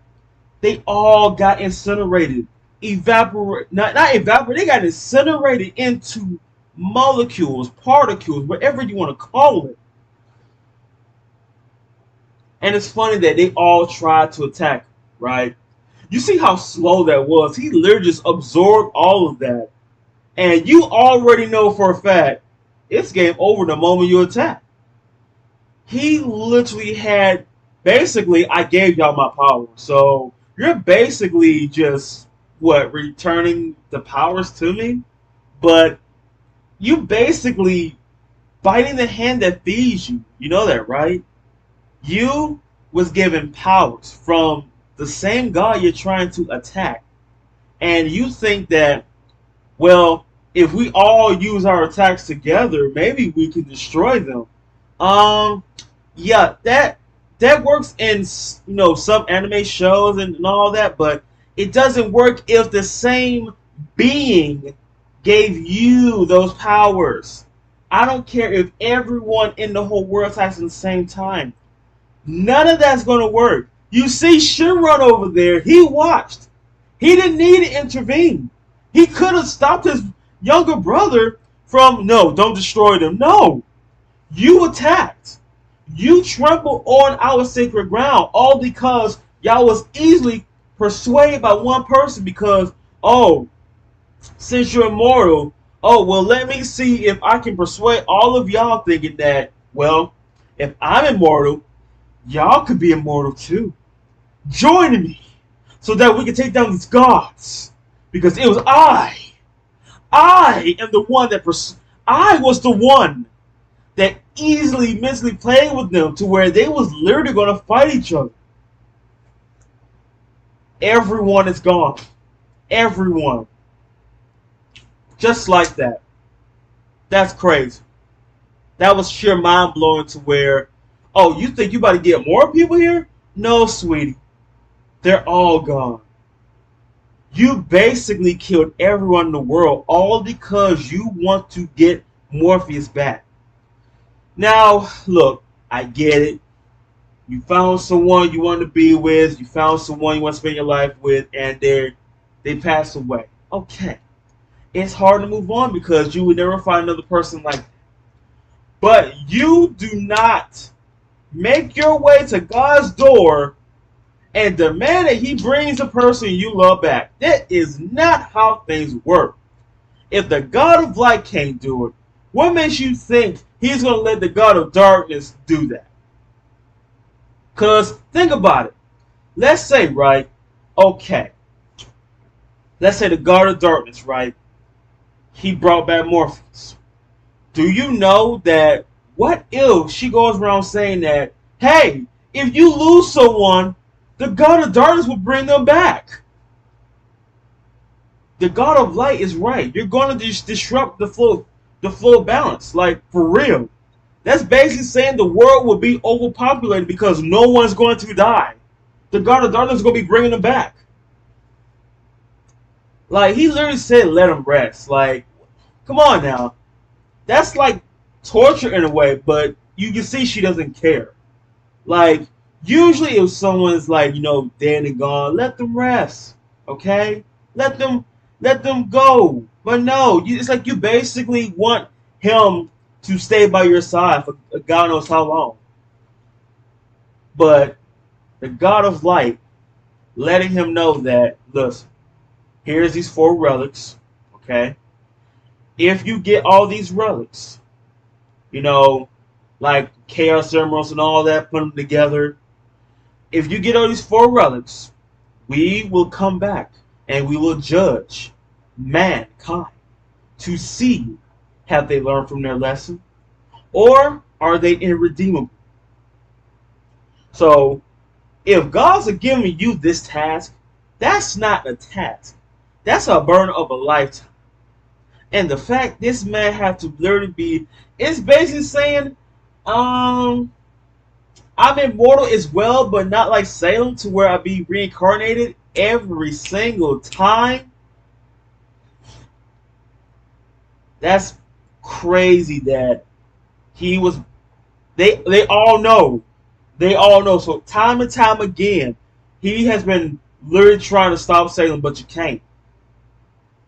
they all got incinerated, not evaporate. They got incinerated into molecules, particles, whatever you want to call it. And it's funny that they all tried to attack, right? You see how slow that was. He literally just absorbed all of that. And you already know for a fact, it's game over the moment you attack. He literally had, basically, I gave y'all my power. So you're basically just, returning the powers to me? But you basically biting the hand that feeds you. You know that, right? You was given powers from the same God you're trying to attack. And you think that, well, if we all use our attacks together, maybe we can destroy them. Yeah, that works in, some anime shows and all that, but it doesn't work if the same being gave you those powers. I don't care if everyone in the whole world attacks at the same time. None of that's going to work. You see Shinron over there, he watched. He didn't need to intervene. He could have stopped his younger brother from, no, don't destroy them. No, you attacked. You trampled on our sacred ground, all because y'all was easily persuaded by one person because, oh, since you're immortal, oh, well, let me see if I can persuade all of y'all thinking that, well, if I'm immortal, y'all could be immortal too. Join me so that we can take down these gods. Because it was I am the one that I was the one that easily mentally played with them to where they was literally going to fight each other. Everyone is gone. Everyone. Just like that. That's crazy. That was sheer mind blowing to where, oh, you think you about to get more people here? No, sweetie. They're all gone. You basically killed everyone in the world all because you want to get Morpheus back. Now, look, I get it. You found someone you want to be with. You found someone you want to spend your life with, and they passed away. Okay. It's hard to move on because you would never find another person like that. But you do not make your way to God's door and demand that he brings the person you love back. That is not how things work. If the God of light can't do it, what makes you think he's going to let the God of darkness do that? Because think about it. Let's say, right, okay. Let's say the God of darkness, right, he brought back Morpheus. Do you know that what if she goes around saying that, hey, if you lose someone, the God of darkness will bring them back? The God of light is right. You're going to disrupt the flow of balance, like for real. That's basically saying the world will be overpopulated because no one's going to die. The God of darkness is going to be bringing them back. Like, he literally said, let them rest. Like, come on now. That's like torture in a way, but you can see she doesn't care. Like, usually if someone's like, dead and gone, let them rest. Okay? Let them go. But no, it's like you basically want him to stay by your side for God knows how long. But the God of light letting him know that, listen, here's these 4 relics, okay? If you get all these relics, like Chaos Emeralds and all that, put them together. If you get all these 4 relics, we will come back and we will judge mankind to see have they learned from their lesson or are they irredeemable. So if God's giving you this task, that's not a task. That's a burden of a lifetime. And the fact this man had to literally be, it's basically saying, I'm immortal as well, but not like Salem to where I be reincarnated every single time. That's crazy that he was, they all know. They all know. So time and time again, he has been literally trying to stop Salem, but you can't.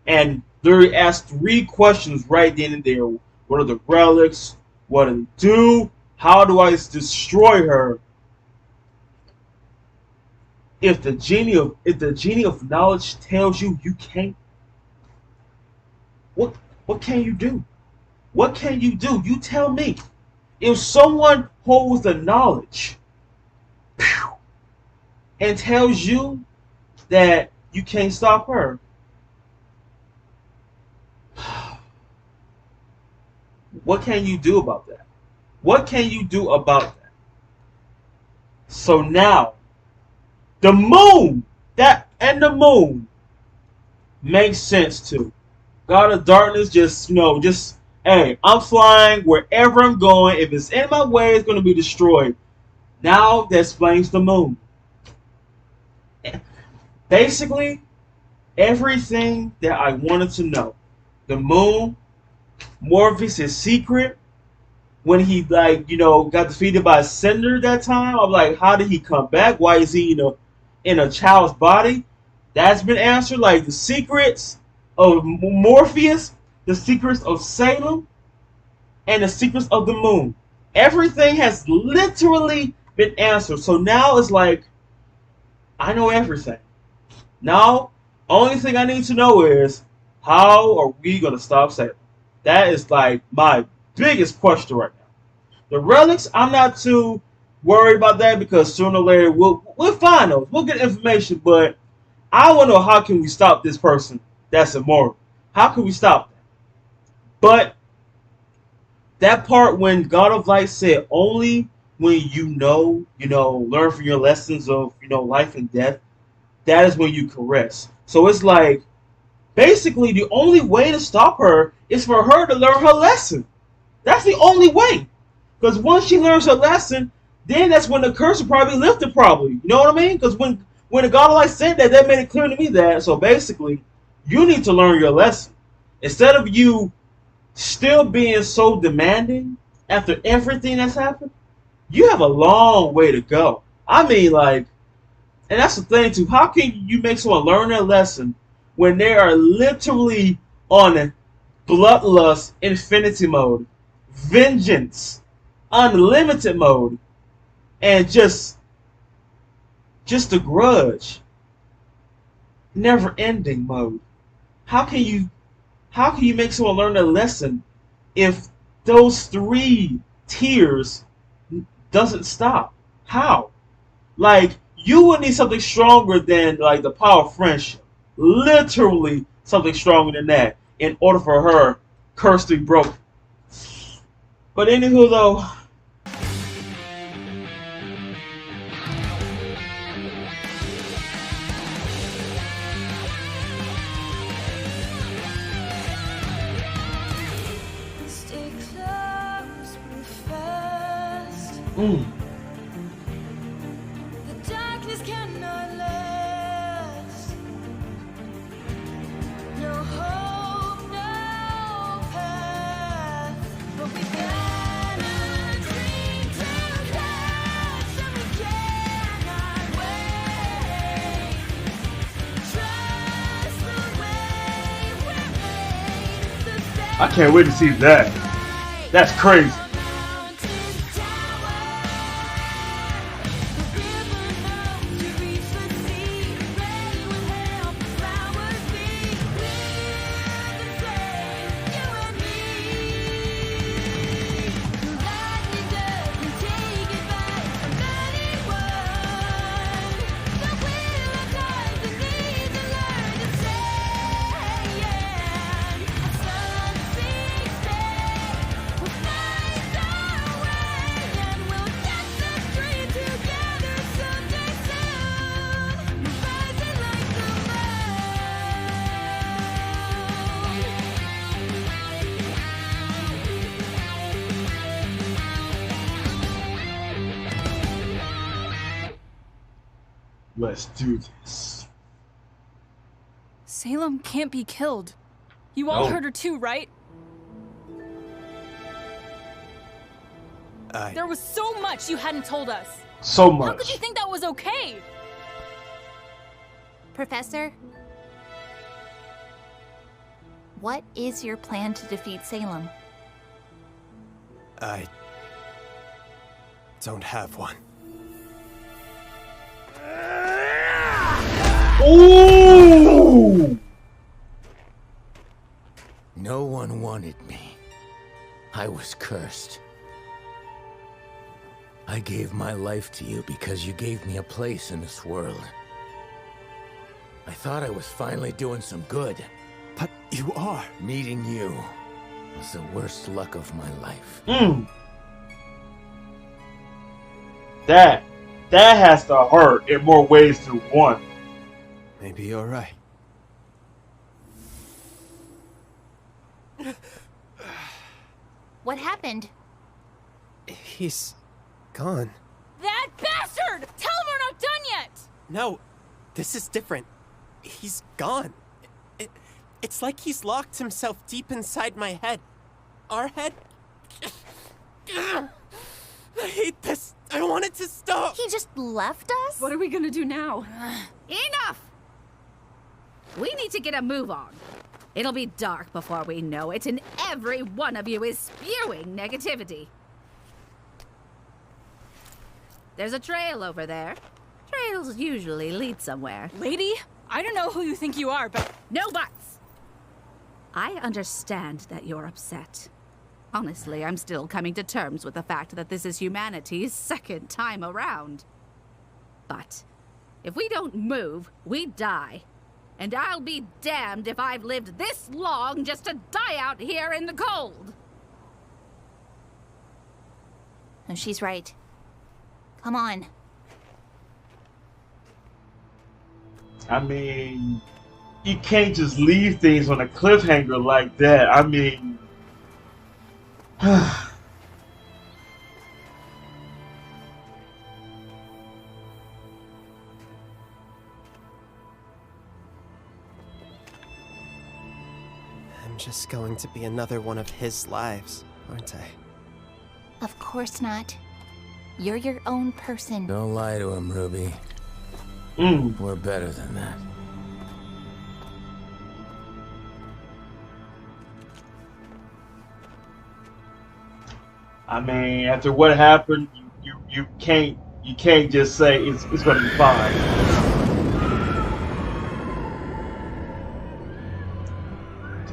And literally asked 3 questions right then and there. What are the relics? What do they do? How do I destroy her? If the genie of knowledge tells you you can't, what can you do? What can you do? You tell me. If someone holds the knowledge and tells you that you can't stop her, what can you do about that? What can you do about that? So now, the moon, the moon makes sense too. God of darkness just, hey, I'm flying wherever I'm going. If it's in my way, it's going to be destroyed. Now that explains the moon. Basically, everything that I wanted to know. The moon, Morpheus' secret, when he got defeated by Cinder that time, I'm like, how did he come back? Why is he, in a child's body? That's been answered. Like the secrets of Morpheus, the secrets of Salem, and the secrets of the moon. Everything has literally been answered. So now it's like, I know everything. Now, only thing I need to know is, how are we going to stop Salem? That is like my biggest question right now. The relics, I'm not too worried about that because sooner or later we'll find those. We'll get information, but I want to know how can we stop this person that's immortal. How can we stop that? But that part when God of Light said only when learn from your lessons of, life and death, that is when you caress. So it's like, basically the only way to stop her is for her to learn her lesson. That's the only way. Because once she learns her lesson, then that's when the curse will probably be lifted probably. You know what I mean? Because when the God of Light said that made it clear to me that. So basically, you need to learn your lesson. Instead of you still being so demanding after everything that's happened, you have a long way to go. I mean, like, and that's the thing too. How can you make someone learn their lesson when they are literally on bloodlust infinity mode, vengeance, unlimited mode, and just a grudge, never ending mode. How can you make someone learn a lesson if those 3 tears doesn't stop? How? Like, you would need something stronger than like the power of friendship. Literally something stronger than that in order for her curse to be broken. But anywho though, The darkness cannot last. No hope, no path. But we gotta dream to catch, and we cannot wait. Trust the way we're made. I can't wait to see that. That's crazy. Let's do this. Salem can't be killed. You all No. heard her too, right? There was so much you hadn't told us. So How could much. you think that was okay? Professor? What is your plan to defeat Salem? I don't have one. Ooh! No one wanted me. I was cursed. I gave my life to you because you gave me a place in this world. I thought I was finally doing some good. But you are. Meeting you was the worst luck of my life. That has to hurt in more ways than one. Maybe you're right. What happened? He's gone. That bastard! Tell him we're not done yet! No, this is different. He's gone. It's like he's locked himself deep inside my head. Our head? I hate this. I want it to stop. He just left us? What are we gonna do now? Enough! We need to get a move on. It'll be dark before we know it, and every one of you is spewing negativity. There's a trail over there. Trails usually lead somewhere. Lady, I don't know who you think you are, but... No buts! I understand that you're upset. Honestly, I'm still coming to terms with the fact that this is humanity's second time around. But if we don't move, we die. And I'll be damned if I've lived this long just to die out here in the cold. No, she's right. Come on. I mean, you can't just leave things on a cliffhanger like that. I mean, I'm just going to be another one of his lives, aren't I? Of course not. You're your own person. Don't lie to him, Ruby. We're better than that. I mean, after what happened, you can't You can't just say it's gonna be fine.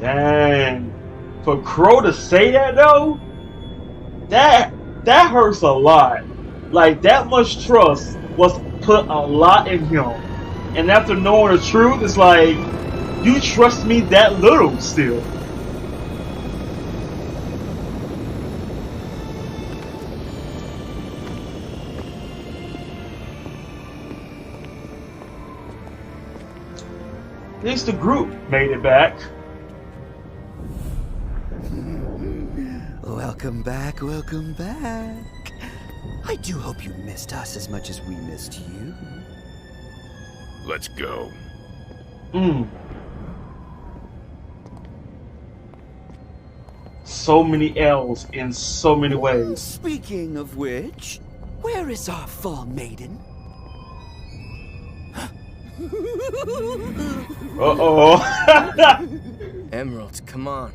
Dang. For Crow to say that though, that hurts a lot. Like, that much trust was put a lot in him. And after knowing the truth, it's like, you trust me that little still. At least the group made it back. Welcome back, welcome back. I do hope you missed us as much as we missed you. Let's go. So many L's in so many ways. Speaking of which, where is our fall maiden? Emerald, come on.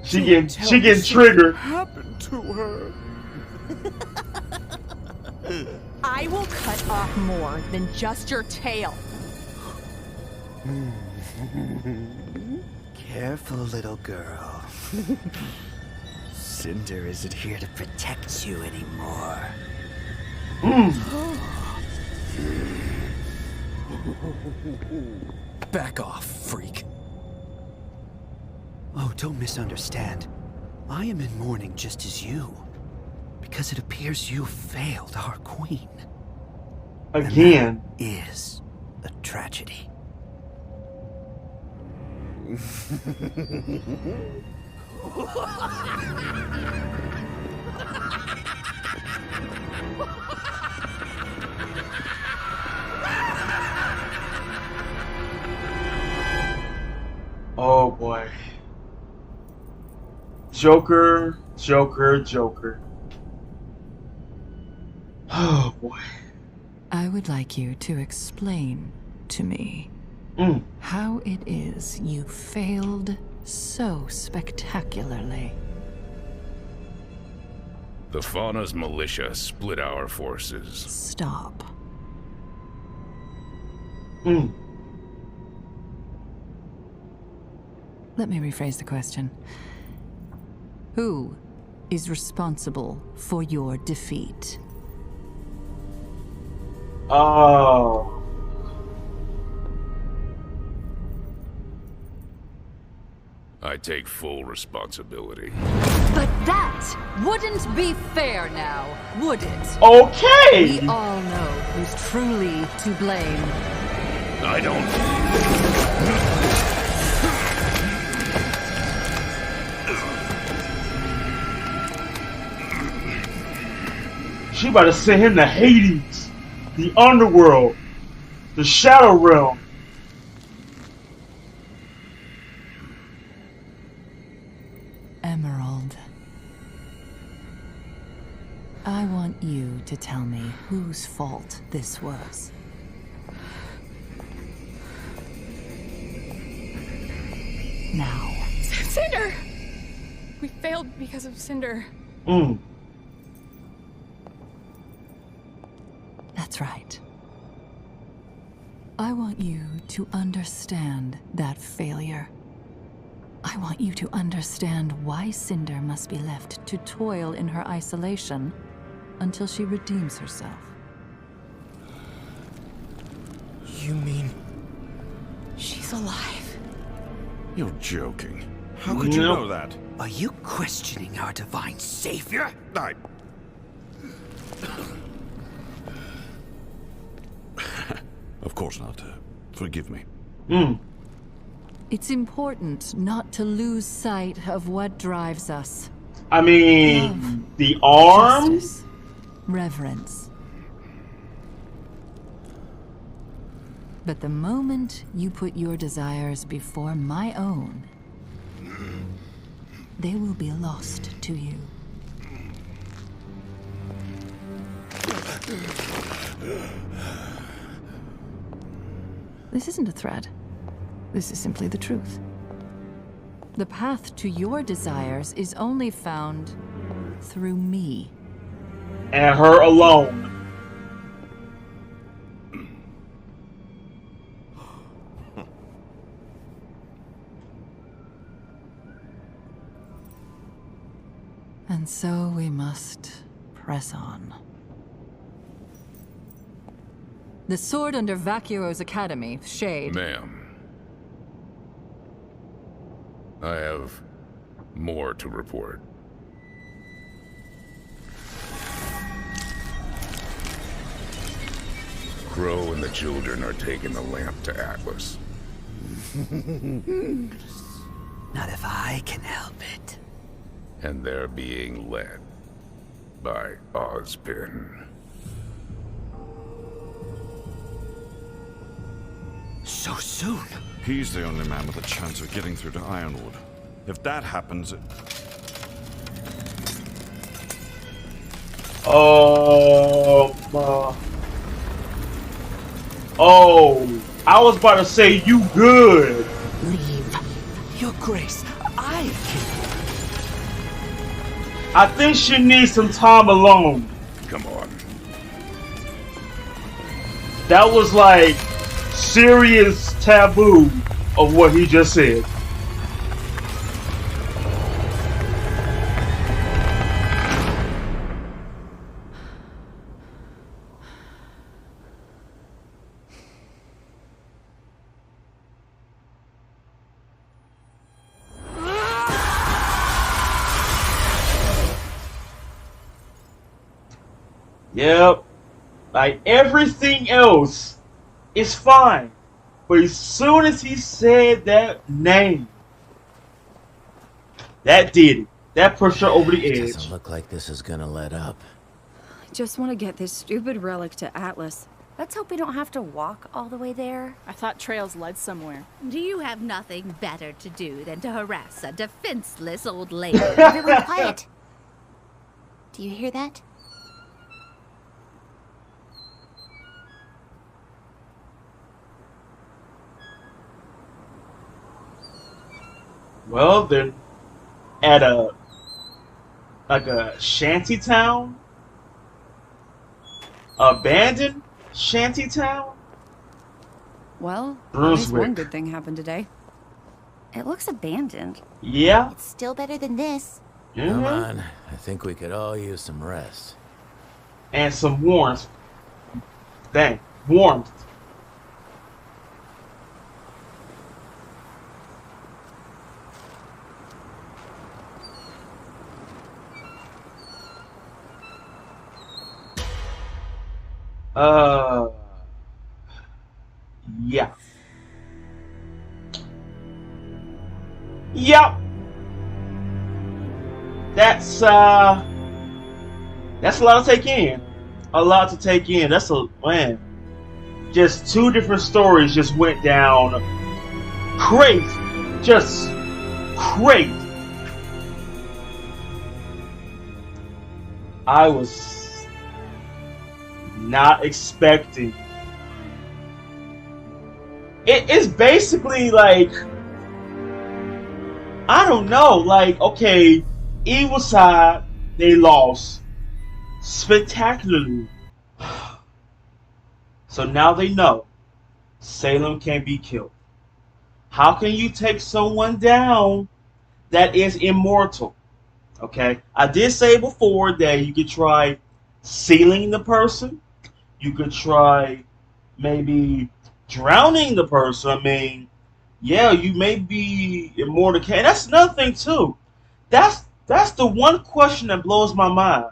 She getting triggered. Happened to her. I will cut off more than just your tail. Careful, little girl. Cinder isn't here to protect you anymore. Back off, freak. Oh, don't misunderstand. I am in mourning just as you. Because it appears you failed our queen. Again. And that is a tragedy. Oh boy. Joker. Oh boy. I would like you to explain to me how it is you failed so spectacularly. The Fauna's militia split our forces. Stop. Let me rephrase the question. Who is responsible for your defeat? Oh. I take full responsibility. But that wouldn't be fair now, would it? Okay! We all know who's truly to blame. I don't... She about to send him to Hades, the underworld, the shadow realm. Emerald. I want you to tell me whose fault this was. Now. Cinder! We failed because of Cinder. That's right. I want you to understand that failure. I want you to understand why Cinder must be left to toil in her isolation until she redeems herself. You mean... She's alive. You're joking. How could you know that? Are you questioning our divine savior? Of course not. Forgive me. It's important not to lose sight of what drives us. I mean, the arm? Justice, reverence. But the moment you put your desires before my own, they will be lost to you. This isn't a threat. This is simply the truth. The path to your desires is only found through me. And her alone. And so we must press on. The sword under Vacuo's academy, Shade. Ma'am. I have more to report. Crow and the children are taking the lamp to Atlas. Not if I can help it. And they're being led by Ozpin. So soon? He's the only man with a chance of getting through to Ironwood. If that happens, Oh, I was about to say you good. Leave. Your Grace, I think she needs some time alone. Come on. That was like serious taboo of what he just said. Yep. Like everything else is fine. But as soon as he said that name, that did it. That pushed her over the edge. Doesn't look like this is gonna let up. I just want to get this stupid relic to Atlas. Let's hope we don't have to walk all the way there. I thought trails led somewhere. Do you have nothing better to do than to harass a defenseless old lady? Everyone quiet. Do you hear that? Well, they're at a shanty town, abandoned shanty town. Well, at least Brunswick. one good thing happened today. It looks abandoned. Yeah. It's still better than this. Come on, I think we could all use some rest. And some warmth. Dang, warmth. Yeah. Yep. That's a lot to take in. A lot to take in. That's a man. Just two different stories just went down crazy. Just crazy. I was not expecting. It's basically like, I don't know, like, okay, evil side, they lost spectacularly. So now they know Salem can be killed. How can you take someone down that is immortal? Okay, I did say before that you could try sealing the person. You could try maybe drowning the person. I mean, yeah, you may be immortal. That's another thing too. That's the one question that blows my mind.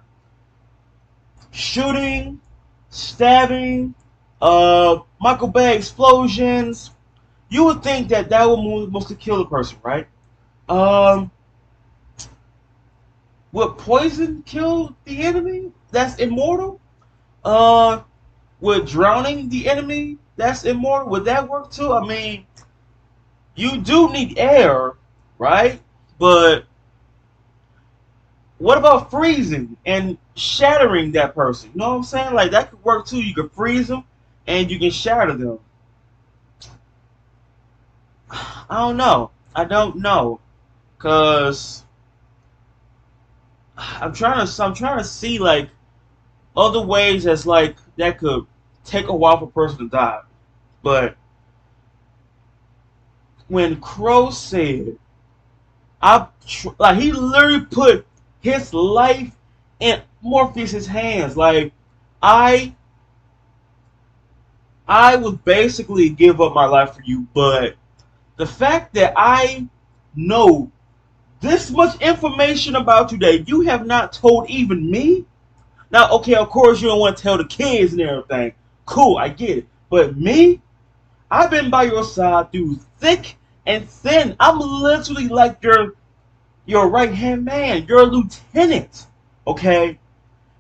Shooting, stabbing, Michael Bay explosions. You would think that would mostly kill the person, right? Would poison kill the enemy that's immortal? Would drowning the enemy that's immortal, would that work too? I mean, you do need air, right? But what about freezing and shattering that person? You know what I'm saying? Like, that could work too. You could freeze them and you can shatter them. I don't know. I don't know. Cause I'm trying to see like other ways that's like that could take a while for a person to die. But when Crow said, he literally put his life in Morpheus's hands. Like, I would basically give up my life for you, but the fact that I know this much information about you that you have not told even me. Now, okay, of course you don't want to tell the kids and everything. Cool, I get it. But me, I've been by your side through thick and thin. I'm literally like your right-hand man, your lieutenant. Okay?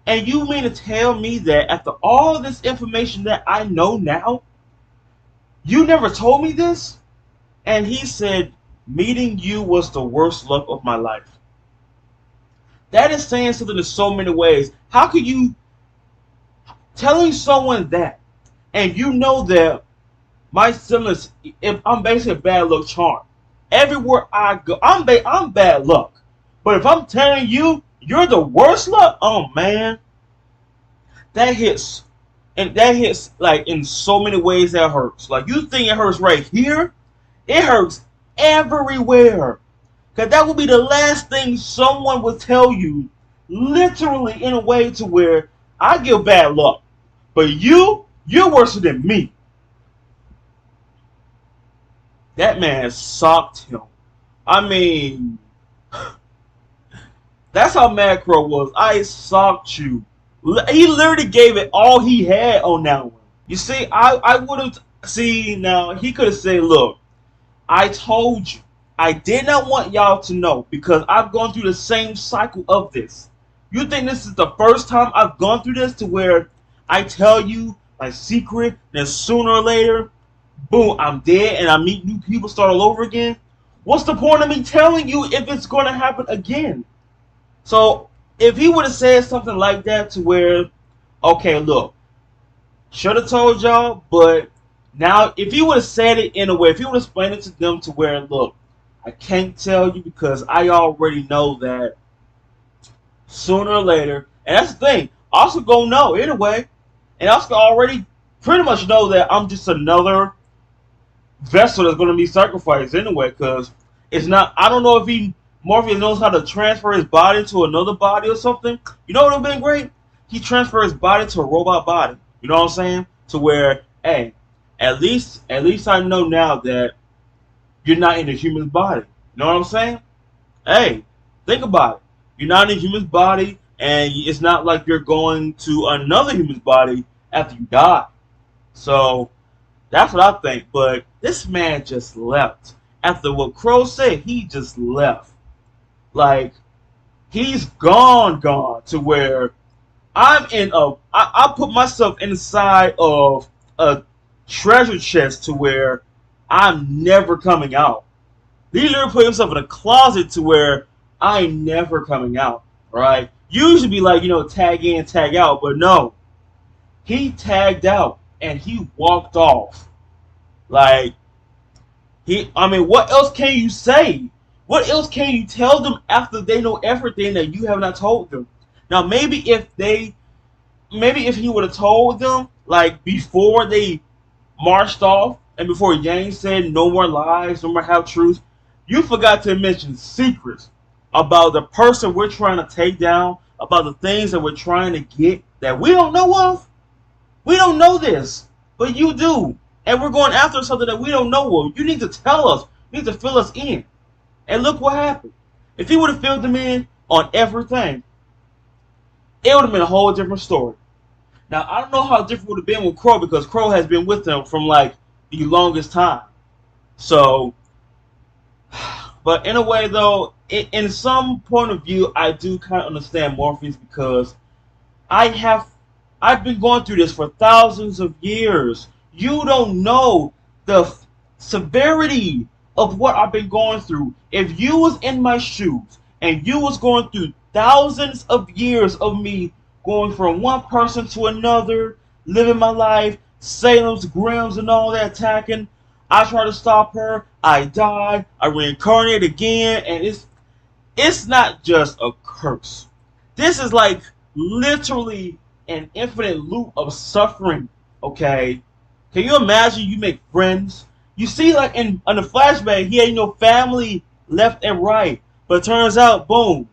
And you mean to tell me that after all this information that I know now, you never told me this? And he said, meeting you was the worst luck of my life. That is saying something in so many ways. How could you telling someone that, and you know that my siblings, if I'm basically a bad luck charm. Everywhere I go, I'm bad luck. But if I'm telling you you're the worst luck, oh man, that hits, and that hits like in so many ways that hurts. Like you think it hurts right here, it hurts everywhere. Cause that would be the last thing someone would tell you, literally in a way to where I give bad luck, but you're worse than me. That man socked him. I mean, that's how mad Crow was. I socked you. He literally gave it all he had on that one. You see, I would have, see, now he could have said, look, I told you. I did not want y'all to know because I've gone through the same cycle of this. You think this is the first time I've gone through this to where I tell you my secret, then sooner or later, boom, I'm dead and I meet new people, start all over again? What's the point of me telling you if it's going to happen again? So if he would have said something like that to where, okay, look, should have told y'all, but now if he would have said it in a way, if he would have explained it to them to where, look, I can't tell you because I already know that sooner or later, and that's the thing, Oscar gonna know anyway, and Oscar already pretty much know that I'm just another vessel that's gonna be sacrificed anyway, because it's not, I don't know if Morpheus knows how to transfer his body to another body or something. You know what would have been great? He transferred his body to a robot body. You know what I'm saying? To where, hey, at least I know now that you're not in a human's body. You know what I'm saying? Hey, think about it. You're not in a human's body, and it's not like you're going to another human's body after you die. So, that's what I think. But this man just left. After what Crow said, he just left. Like, he's gone to where I'm in I put myself inside of a treasure chest to where I'm never coming out. He literally put himself in a closet to where I ain't never coming out, right? Usually be like, you know, tag in, tag out, but no. He tagged out and he walked off. Like, I mean, what else can you say? What else can you tell them after they know everything that you have not told them? Now, maybe if he would have told them, like, before they marched off, and before Yang said no more lies, no more half-truths, you forgot to mention secrets about the person we're trying to take down, about the things that we're trying to get that we don't know of. We don't know this, but you do. And we're going after something that we don't know of. You need to tell us. You need to fill us in. And look what happened. If he would have filled them in on everything, it would have been a whole different story. Now, I don't know how different it would have been with Crow because Crow has been with them from like the longest time. So, but in a way though, in some point of view, I do kind of understand Morpheus because I've been going through this for thousands of years. You don't know the severity of what I've been going through. If you was in my shoes and you was going through thousands of years of me going from one person to another, living my life, Salem's, Grimm's, and all that attacking, I tried to stop her, I died, I reincarnated again, and it's not just a curse. This is like literally an infinite loop of suffering, okay? Can you imagine you make friends? You see, like in the flashback, he had no family left and right. But it turns out, boom,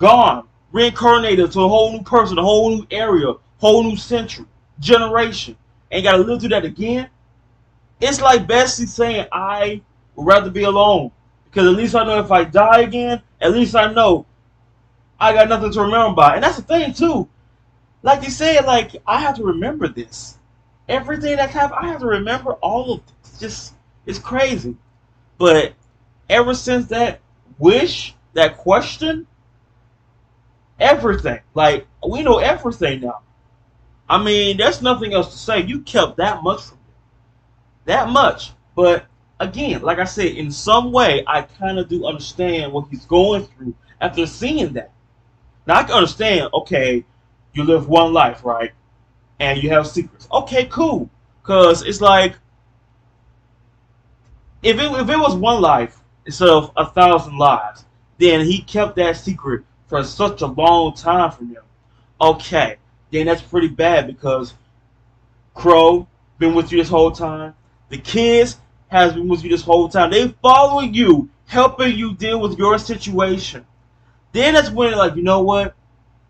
gone, reincarnated to a whole new person, a whole new area, whole new century, generation, and gotta live through that again. It's like basically saying I would rather be alone because at least I know if I die again, at least I know I got nothing to remember by. And that's the thing too. Like you said, like I have to remember this. Everything that happened, I have to remember all of this. Just it's crazy. But ever since that wish, that question, everything. Like we know everything now. I mean, there's nothing else to say. You kept that much from me. That much. But again, like I said, in some way I kind of do understand what he's going through after seeing that. Now I can understand, okay, you live one life, right? And you have secrets. Okay, cool. Because it's like, if it was one life instead of 1,000 lives, then he kept that secret for such a long time from them. Okay, then that's pretty bad because Crow been with you this whole time. The kids has been with you this whole time. They following you, helping you deal with your situation. Then that's when, like, you know what?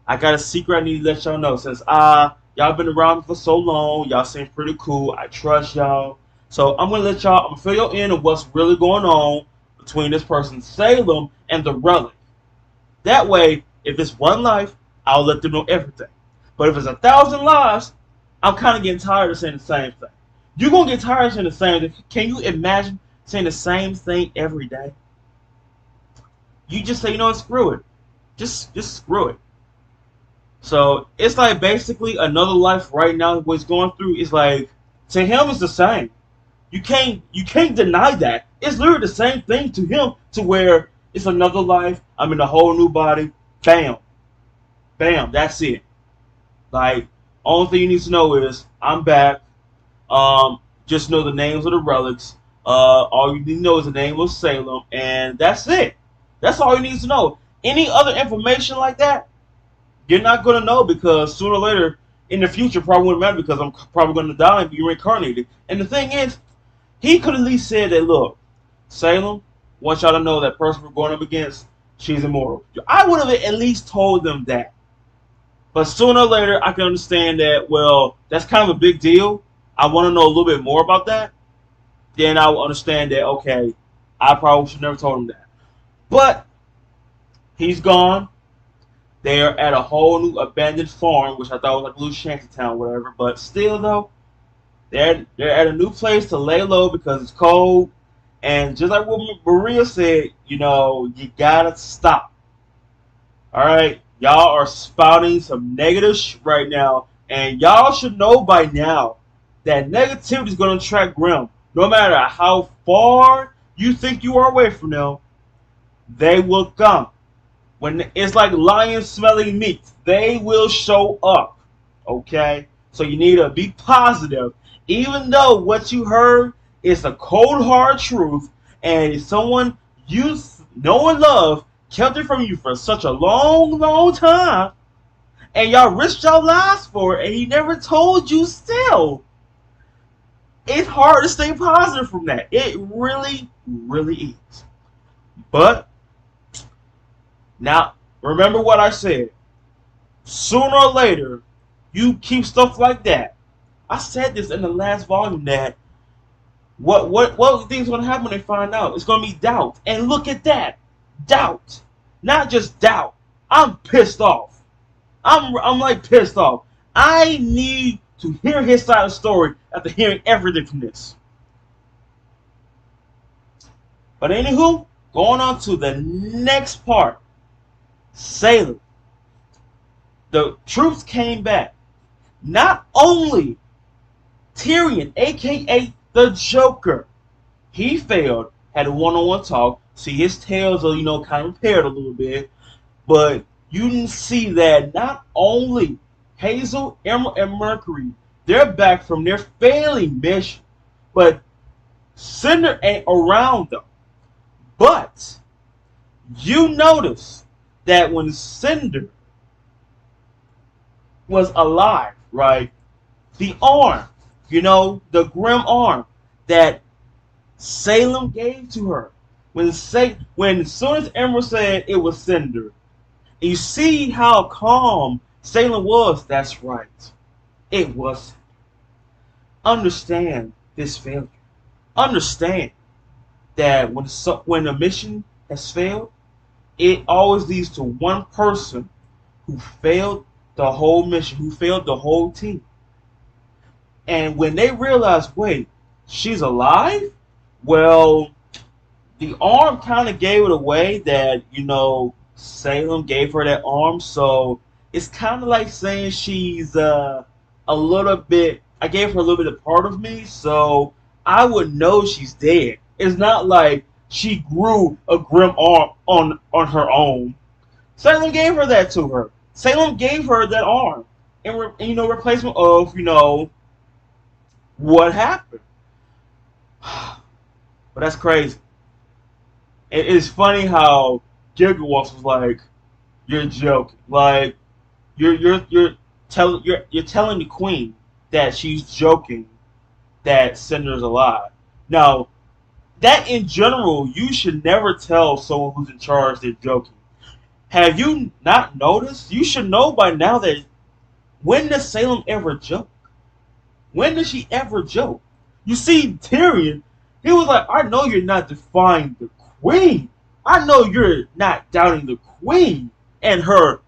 I got a secret I need to let y'all know. Since y'all been around me for so long, y'all seem pretty cool. I trust y'all. So I'm gonna I'm gonna fill you in on what's really going on between this person Salem and the relic. That way, if it's one life, I'll let them know everything. But if it's 1,000 lives, I'm kind of getting tired of saying the same thing. You're gonna get tired of saying the same thing. Can you imagine saying the same thing every day? You just say, you know what, screw it. Just screw it. So it's like basically another life right now. What he's going through is like, to him it's the same. You can't deny that. It's literally the same thing to him, to where it's another life. I'm in a whole new body. Bam, bam. That's it. Like, only thing you need to know is I'm back. Just know the names of the relics. All you need to know is the name of Salem, and that's it. That's all you need to know. Any other information like that, you're not going to know, because sooner or later in the future probably wouldn't matter, because I'm probably going to die and be reincarnated. And the thing is, he could at least said that, look, Salem, want y'all to know that person we're going up against, she's immortal. I would have at least told them that. But sooner or later, I can understand that, well, that's kind of a big deal. I want to know a little bit more about that. Then I will understand that, okay, I probably should never told him that. But he's gone. They are at a whole new abandoned farm, which I thought was like a little shanty town, whatever. But still, though, they're at a new place to lay low because it's cold. And just like what Maria said, you know, you gotta stop. All right, y'all are spouting some negative shit right now, and y'all should know by now that negativity is gonna attract Grim. No matter how far you think you are away from them, they will come. When it's like lions smelling meat, they will show up. Okay? So you need to be positive. Even though what you heard is a cold hard truth, and someone you know and love kept it from you for such a long time, and y'all risked your lives for it, and he never told you still. It's hard to stay positive from that. It really, really is. But now, remember what I said. Sooner or later, you keep stuff like that. I said this in the last volume that what things gonna happen when they find out? It's gonna be doubt. And look at that. Doubt. Not just doubt. I'm pissed off. I'm like pissed off. I need to hear his side of the story after hearing everything from this. But anywho, going on to the next part. Salem. The troops came back. Not only Tyrion, aka the Joker, he failed, had a one-on-one talk, see his tails are, you know, kind of repaired a little bit, but you didn't see that not only Hazel, Emerald, and Mercury, they're back from their failing mission, but Cinder ain't around them. But you notice that when Cinder was alive, right, the arm, you know, the grim arm that Salem gave to her, when soon as Emerald said it was Cinder, And you see how calm Salem was. That's right. It was. Understand this failure. Understand that when a mission has failed, it always leads to one person who failed the whole mission, who failed the whole team. And when they realize, wait, she's alive? Well, the arm kind of gave it away that, Salem gave her that arm. So it's kind of like saying she's a little bit, I gave her a little bit of part of me. So I would know she's dead. It's not like she grew a grim arm on her own. Salem gave her that to her. Salem gave her that arm in replacement of, what happened. But that's crazy. It is funny how Gilgawash was like, "You're joking. Like, you're telling the queen that she's joking that Cinder's alive." Now, that in general, you should never tell someone who's in charge they're joking. Have you not noticed? You should know by now that when does Salem ever joke? When does she ever joke? You see, Tyrion, he was like, I know you're not defying the queen. I know you're not doubting the queen and her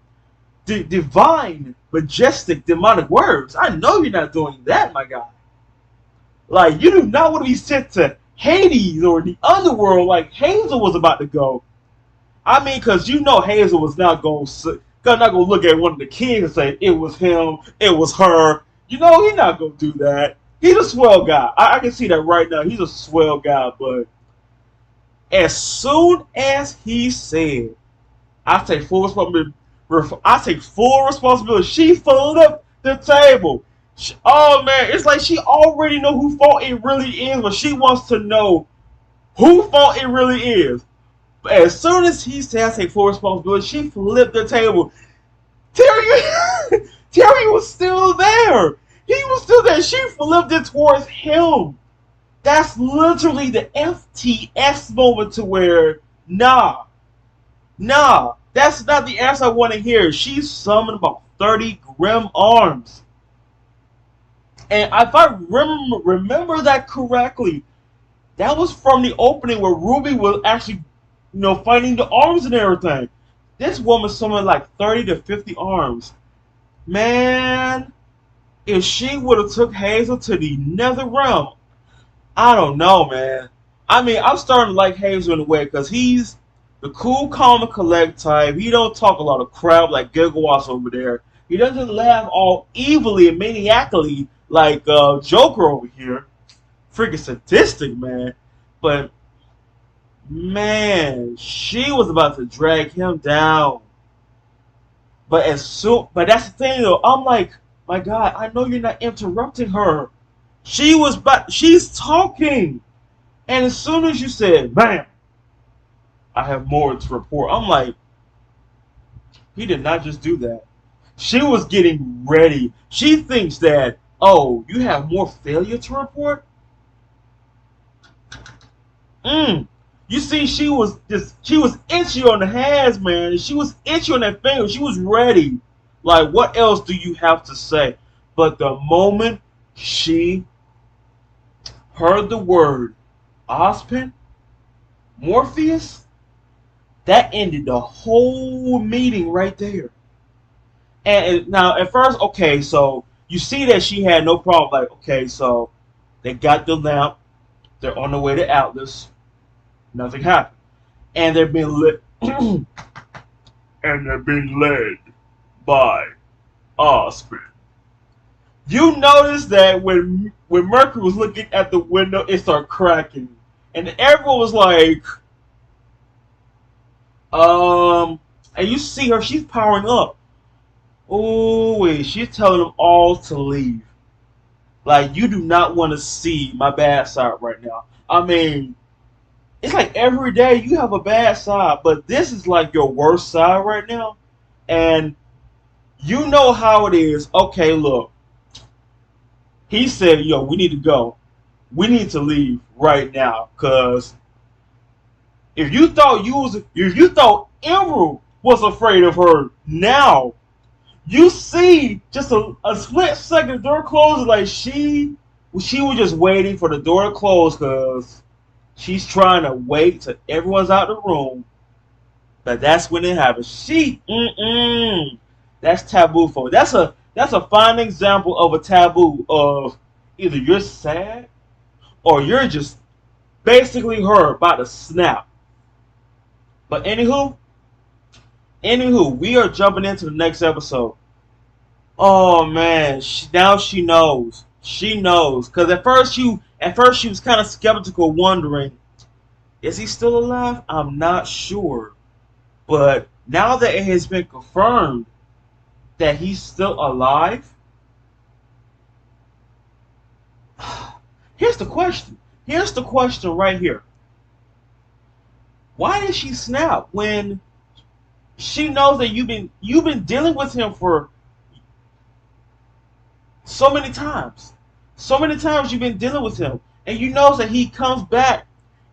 divine, majestic, demonic words. I know you're not doing that, my guy. Like, you do not want to be sent to Hades or the underworld like Hazel was about to go. I mean, because Hazel was not going to look at one of the kings and say, it was him, it was her. He's not going to do that. He's a swell guy. I can see that right now. He's a swell guy, but as soon as he said, I take full responsibility, she folded up the table. Oh, man, it's like she already know who fault it really is, but she wants to know who fault it really is. But as soon as he said, I take full responsibility, she flipped the table. Terry was still there. He was still there. She flipped it towards him. That's literally the FTS moment to where, nah, that's not the answer I want to hear. She summoned about 30 grim arms. And if I remember that correctly, that was from the opening where RWBY was actually, fighting the arms and everything. This woman summoned like 30 to 50 arms. Man, if she would have took Hazel to the nether realm, I don't know, man. I mean, I'm starting to like Hazel in a way because he's the cool, calm, and collect type. He don't talk a lot of crap like Gilgawash over there. He doesn't laugh all evilly and maniacally like Joker over here. Freaking sadistic, man. But man, she was about to drag him down. But that's the thing though. I'm like, my God, I know you're not interrupting her. She's talking. And as soon as you said, bam, I have more to report. I'm like, he did not just do that. She was getting ready. She thinks that, oh, you have more failure to report? You see, she was itchy on the hands, man. She was itchy on that finger. She was ready. Like, what else do you have to say? But the moment she heard the word Ozpin, Morpheus, that ended the whole meeting right there. And now, at first, okay, so you see that she had no problem. Like, okay, so they got the lamp. They're on the way to Atlas. Nothing happened. And they're being lit. And they're being led by Ozpin. You notice that when Mercury was looking at the window, it started cracking. And everyone was like, and you see her, she's powering up. Oh, wait, she's telling them all to leave. Like, you do not want to see my bad side right now. I mean, it's like every day you have a bad side, but this is like your worst side right now. And you know how it is. Okay, look. He said, yo, we need to go. We need to leave right now. Because if you thought Emerald was afraid of her. Now, you see just a split second, the door closes, like she was just waiting for the door to close because she's trying to wait till everyone's out the room. But that's when it happens. That's taboo for her. That's a fine example of a taboo of either you're sad or you're just basically her about to snap. But anywho, we are jumping into the next episode. Oh man, now she knows. She knows, because at first she was kind of skeptical, wondering, is he still alive? I'm not sure. But now that it has been confirmed that he's still alive, here's the question. Here's the question right here. Why did she snap when she knows that you've been dealing with him for so many times? So many times you've been dealing with him, and you know that he comes back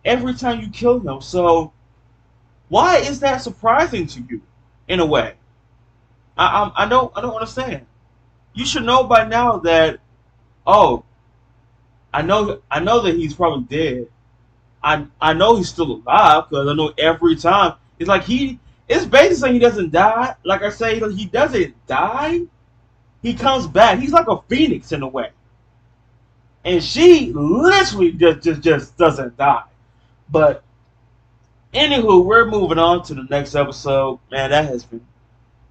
every time you kill him. So why is that surprising to you, in a way? I don't understand. You should know by now that, oh, I know that he's probably dead. I know he's still alive because I know every time it's like it's basically saying he doesn't die. Like I say, he doesn't die. He comes back. He's like a phoenix in a way. And she literally just doesn't die. But anywho, we're moving on to the next episode. Man,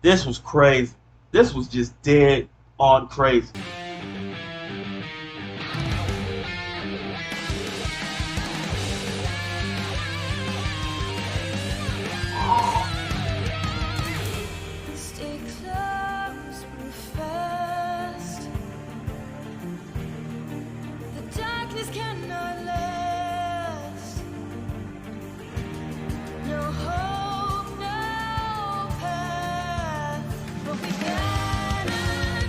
this was crazy. This was just dead on crazy. Stay close, move fast. The darkness cannot last. No hope, no path. But we got a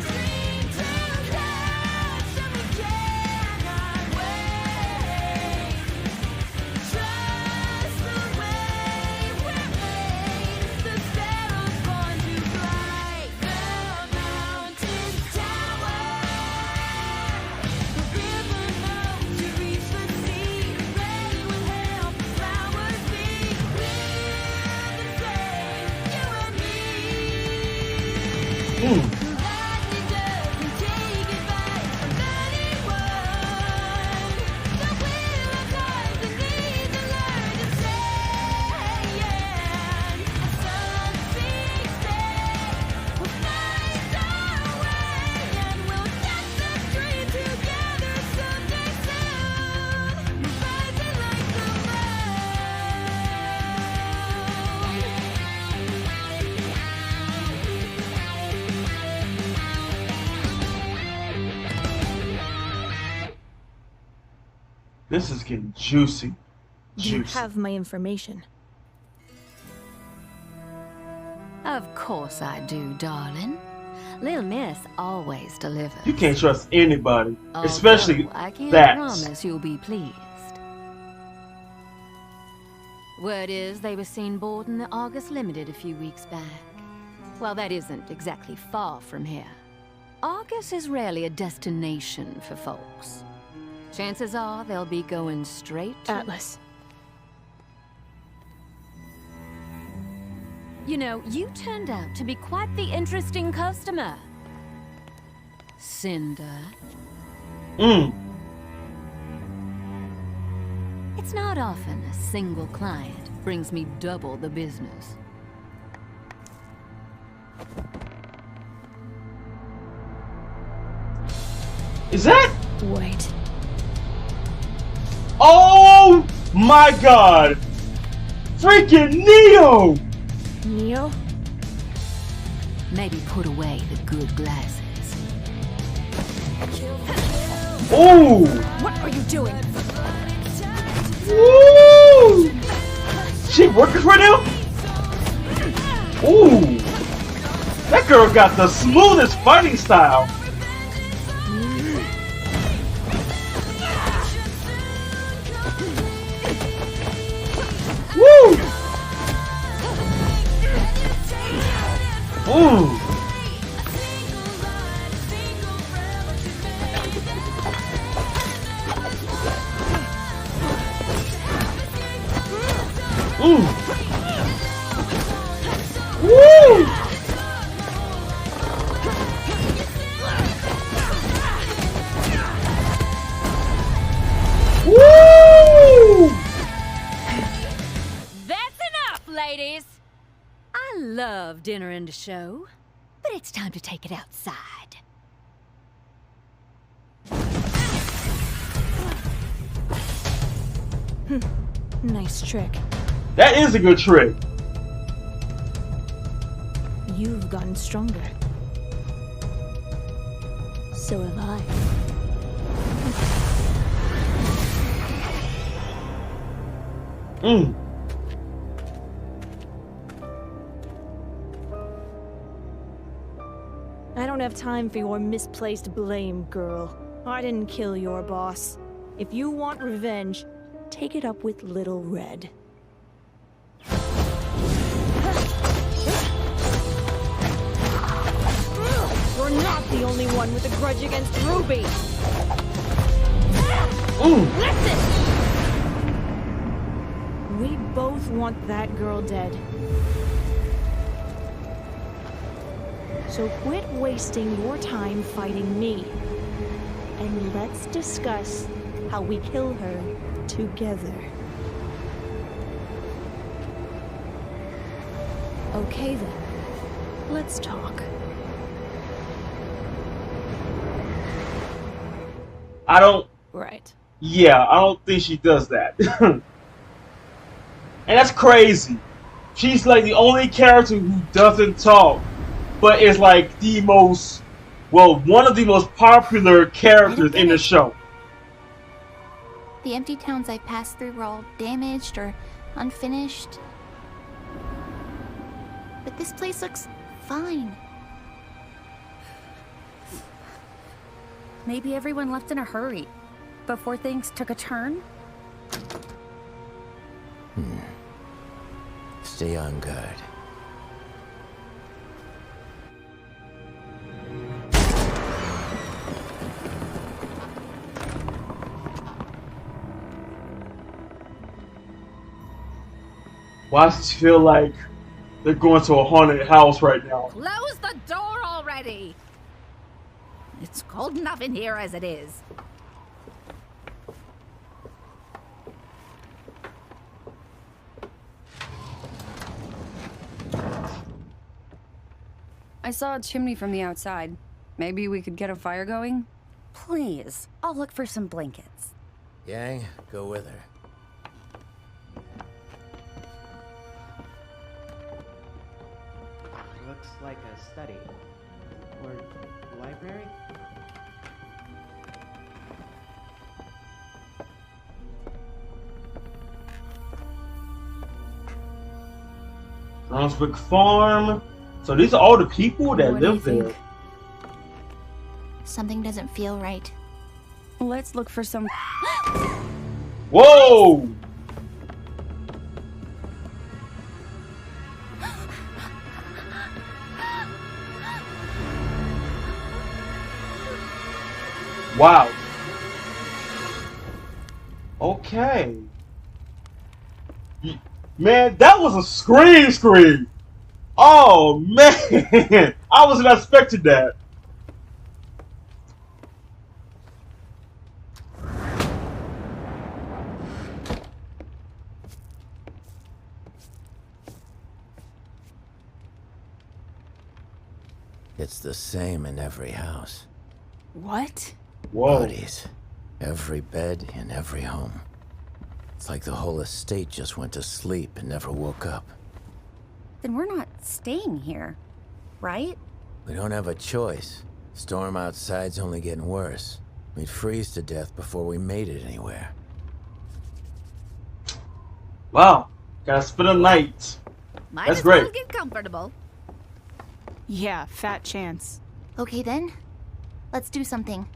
dream to catch, and we cannot wait. Trust the way we're made. The sparrow's born to fly. The mountain tower. The river knows to reach the sea. Rain will help the flowers be. We're the same, you and me. Lightning doesn't take advice from anyone. The wheel of time that needs to learn to stay. A sun speaks dead. We'll find our way, and we'll get the dream together someday soon. Rising like the This is getting juicy. You have my information. Of course I do, darling. Lil Miss always delivers. You can't trust anybody, especially Although I can't that. promise you'll be pleased. Word is they were seen boarding the August Limited a few weeks back. Well, that isn't exactly far from here. Argus is rarely a destination for folks. Chances are they'll be going straight to Atlas. You know, you turned out to be quite the interesting customer. Cinder. It's not often a single client brings me double the business. Is that? Wait. Oh my god! Freaking Neo! Neo? Maybe put away the good glasses. Ooh! What are you doing? Woo! She working for them? Ooh! That girl got the smoothest fighting style. Woo! Ooh. Ooh. Woo! Woo! That's enough, ladies! I love dinner and a show, but it's time to take it outside. Nice trick. That is a good trick. You've gotten stronger. So have I. I don't have time for your misplaced blame, girl. I didn't kill your boss. If you want revenge, take it up with Little Red. You're not the only one with a grudge against Ruby! Listen! We both want that girl dead. So quit wasting your time fighting me. And let's discuss how we kill her together. Okay then. Let's talk. I don't. Right. Yeah, I don't think she does that. And that's crazy. She's like the only character who doesn't talk, but is like the most, well, one of the most popular characters in the show. The empty towns I passed through were all damaged or unfinished. But this place looks fine. Maybe everyone left in a hurry, before things took a turn? Stay on guard. Why does it feel like they're going to a haunted house right now? Close the door already! It's cold enough in here as it is. I saw a chimney from the outside. Maybe we could get a fire going? Please, I'll look for some blankets. Yang, go with her. Looks like a study. Or library? Brunswick Farm. So these are all the people that live there. Something doesn't feel right. Let's look for some... Whoa! Wow. Okay. Man, that was a scream. Oh, man. I wasn't expecting that. It's the same in every house. What? Whoa. Bodies. Every bed in every home. It's like the whole estate just went to sleep and never woke up. Then we're not staying here, right? We don't have a choice. Storm outside's only getting worse. We'd freeze to death before we made it anywhere. Wow. Gotta spend a night. Might That's as well great. get comfortable. Yeah, fat chance. Okay then, let's do something.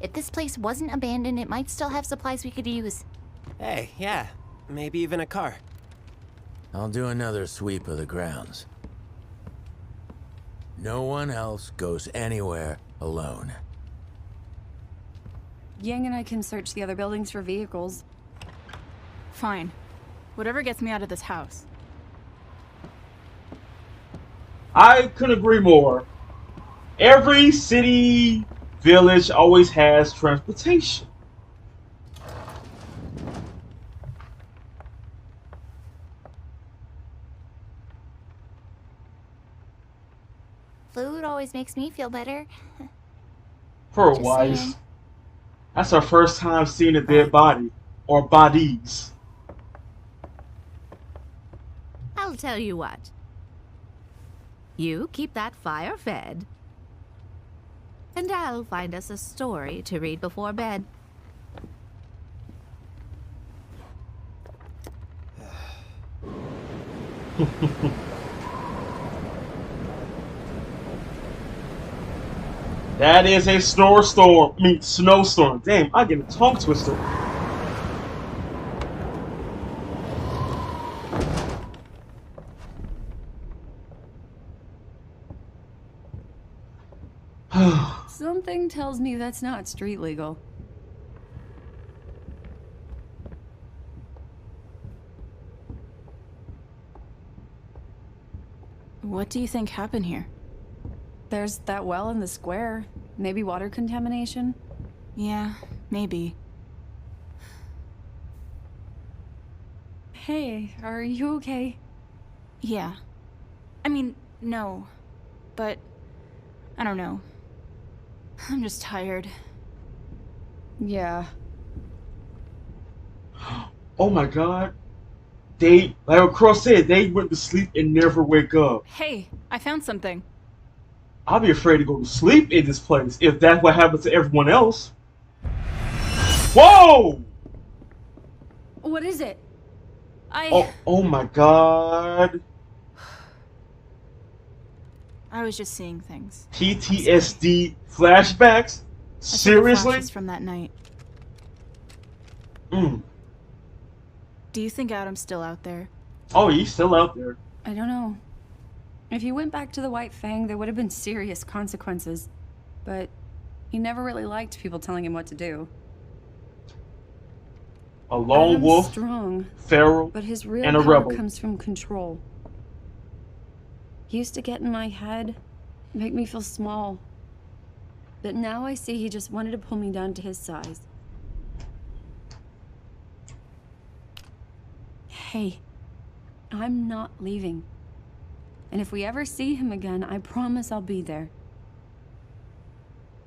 If this place wasn't abandoned, it might still have supplies we could use. Hey, yeah. Maybe even a car. I'll do another sweep of the grounds. No one else goes anywhere alone. Yang and I can search the other buildings for vehicles. Fine. Whatever gets me out of this house. I couldn't agree more. Every city, village always has transportation. Food always makes me feel better. For a Just while. saying. That's our first time seeing a dead body. Or bodies. I'll tell you what. You keep that fire fed. And I'll find us a story to read before bed. That is a snowstorm. Snowstorm. Damn, I get a tongue twister. Something tells me that's not street legal. What do you think happened here? There's that well in the square. Maybe water contamination? Yeah, maybe. Hey, are you okay? Yeah. I mean, no. But, I don't know. I'm just tired. Yeah. Oh my god. They, like Cross said, they went to sleep and never wake up. Hey, I found something. I'll be afraid to go to sleep in this place if that's what happens to everyone else. Whoa! What is it? Oh my god. I was just seeing things. PTSD flashbacks? Seriously? Flashes from that night. Mm. Do you think Adam's still out there? Oh, he's still out there. I don't know. If he went back to the White Fang, there would have been serious consequences. But he never really liked people telling him what to do. A lone Adam's wolf, strong, feral, but his real and a power rebel. comes from control. He used to get in my head, make me feel small. But now I see he just wanted to pull me down to his size. Hey, I'm not leaving. And if we ever see him again, I promise I'll be there.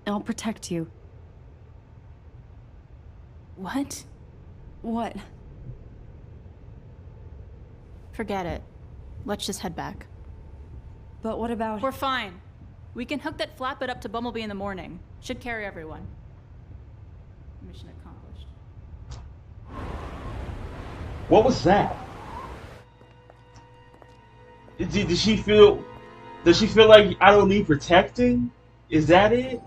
I'll protect you. What? What? Forget it. Let's just head back. But what about... We're fine. We can hook that flatbed up to Bumblebee in the morning. Should carry everyone. Mission accomplished. What was that? Did she feel... Does she feel like I don't need protecting? Is that it?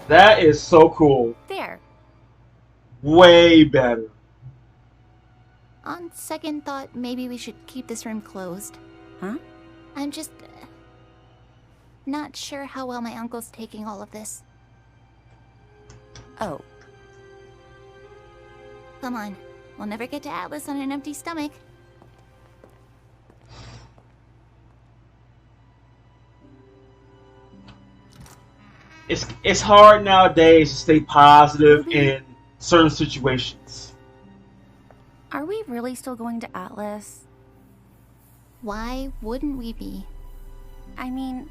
That is so cool. There. Way better. On second thought, maybe we should keep this room closed. Huh? I'm just... not sure how well my uncle's taking all of this. Oh. Come on. We'll never get to Atlas on an empty stomach. It's hard nowadays to stay positive in certain situations. Are we really still going to Atlas? Why wouldn't we be? I mean,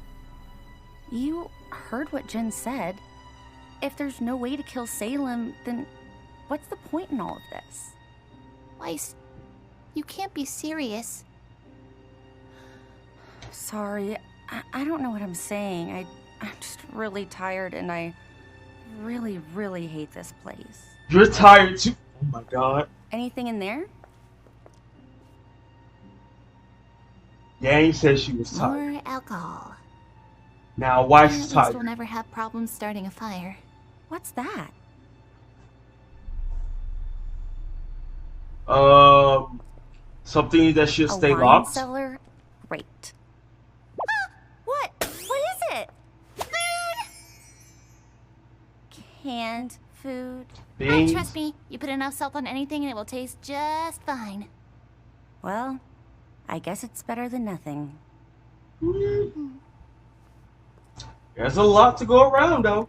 you heard what Jen said. If there's no way to kill Salem, then what's the point in all of this? Weiss, you can't be serious. Sorry, I don't know what I'm saying. I'm just really tired and I really, really hate this place. You're tired too? Oh my god. Anything in there? Yang said she was tired. More alcohol. Now Weiss At is least tired. we'll never have problems starting a fire. What's that? Something that should A stay wine locked. cellar? Great. What? What is it? Food? Canned food? Beans. Trust me, you put enough salt on anything and it will taste just fine. Well, I guess it's better than nothing. There's a lot to go around, though.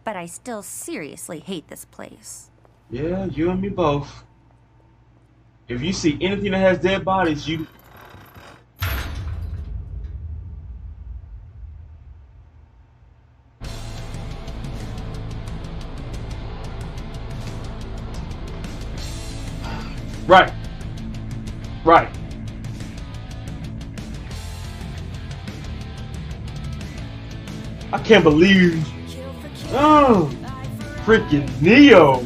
But I still seriously hate this place. Yeah, you and me both. If you see anything that has dead bodies, you... Right. Right. I can't believe... Oh, freaking Neo.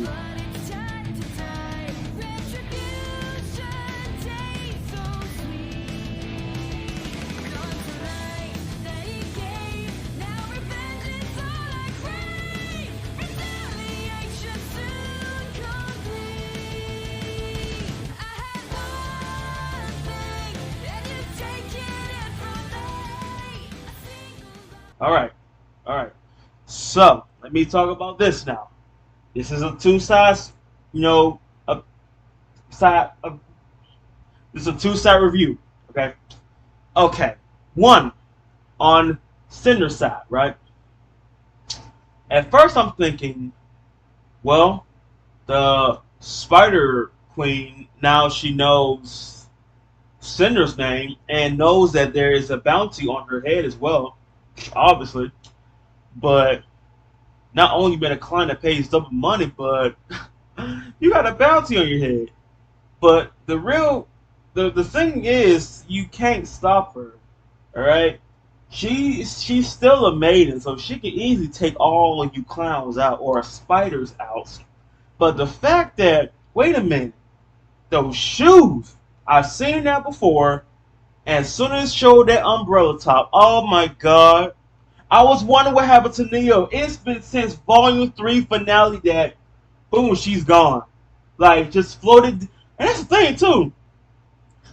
Alright. Alright. So, let me talk about this now. This is a two-side, you know, this is a two-side review, okay? Okay. One, on Cinder's side, right? At first I'm thinking, well, the Spider Queen, now she knows Cinder's name and knows that there is a bounty on her head as well, obviously. But not only been a client that pays double money, but you got a bounty on your head. But the thing is, you can't stop her. Alright? She's still a maiden, so she can easily take all of you clowns out or spiders out. But the fact that, wait a minute, those shoes, I've seen that before, and as soon as it showed that umbrella top, oh my god, I was wondering what happened to Neo. It's been since Volume 3 finale that, boom, she's gone. Like, just floated. And that's the thing, too.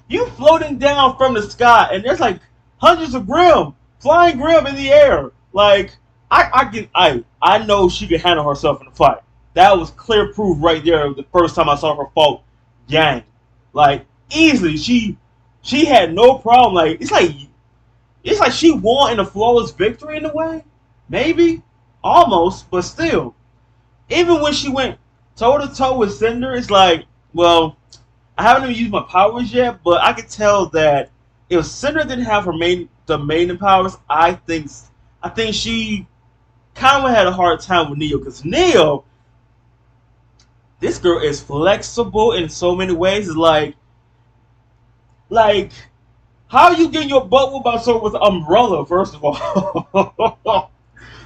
You floating down from the sky, and there's like hundreds of Grimm, flying Grimm in the air. Like, I know she can handle herself in a fight. That was clear proof right there the first time I saw her fight Yang. Like, easily, she had no problem. Like, it's like she won in a flawless victory in a way. Maybe. Almost. But still. Even when she went toe-to-toe with Cinder, it's like, well, I haven't even used my powers yet, but I could tell that if Cinder didn't have the maiden powers, I think she kind of had a hard time with Neo. Because Neo, this girl is flexible in so many ways. It's like, how you getting your butt whooped by someone with an umbrella, first of all?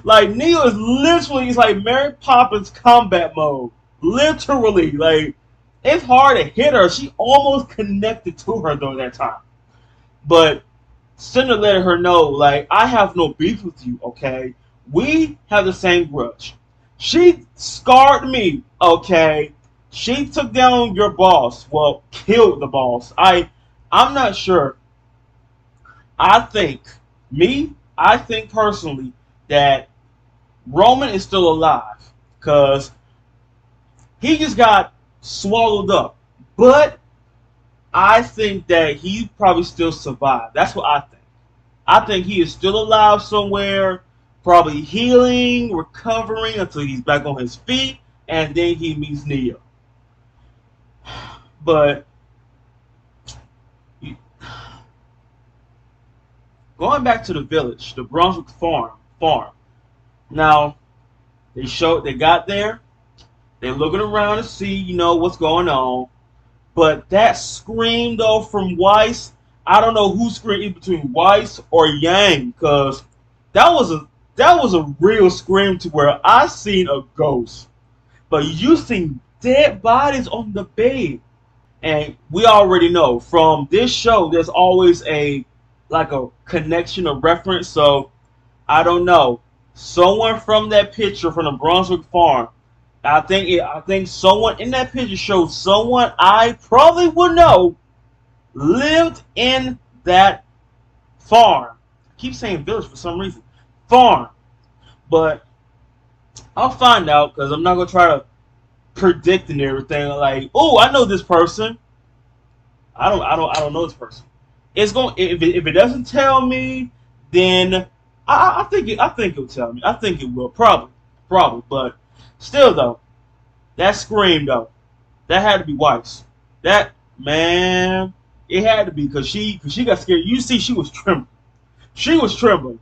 Like, Neo is literally, it's like Mary Poppins combat mode. Literally, like, it's hard to hit her. She almost connected to her, though, that time. But Cinder let her know, like, I have no beef with you, okay? We have the same grudge. She scarred me, okay? She took down your boss. Well, killed the boss. I'm not sure. I think personally that Roman is still alive because he just got swallowed up. But I think that he probably still survived. That's what I think. I think he is still alive somewhere, probably healing, recovering until he's back on his feet, and then he meets Neo. But going back to the village, the Brunswick farm. Now, they got there. They're looking around to see, you know, what's going on. But that scream, though, from Weiss, I don't know who screamed in between Weiss or Yang, because that was a real scream to where I seen a ghost. But you seen dead bodies on the bed. And we already know from this show, there's always a connection or reference. So I don't know. Someone from that picture from the Brunswick farm I think someone in that picture showed someone I probably would know lived in that farm. I keep saying village for some reason. Farm. But I'll find out because I'm not gonna try to predict and everything. Like, oh, I know this person. I don't know this person. It's going if it doesn't tell me, then I think it'll tell me. I think it will probably. But still though, that scream though, that had to be Weiss. That man, it had to be because she got scared. You see, she was trembling. She was trembling.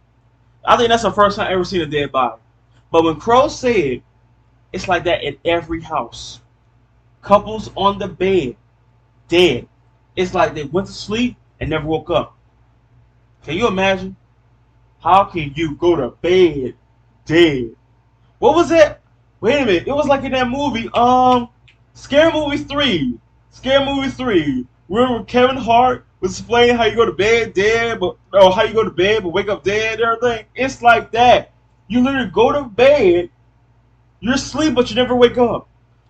I think that's the first time I ever seen a dead body. But when Crow said it's like that in every house, couples on the bed, dead. It's like they went to sleep and never woke up. Can you imagine? How can you go to bed dead? What was that? Wait a minute. It was like in that movie, Scary Movie 3. Scary Movie 3. Remember Kevin Hart was explaining how you go to bed dead, or how you go to bed but wake up dead and everything? It's like that. You literally go to bed, you're asleep, but you never wake up.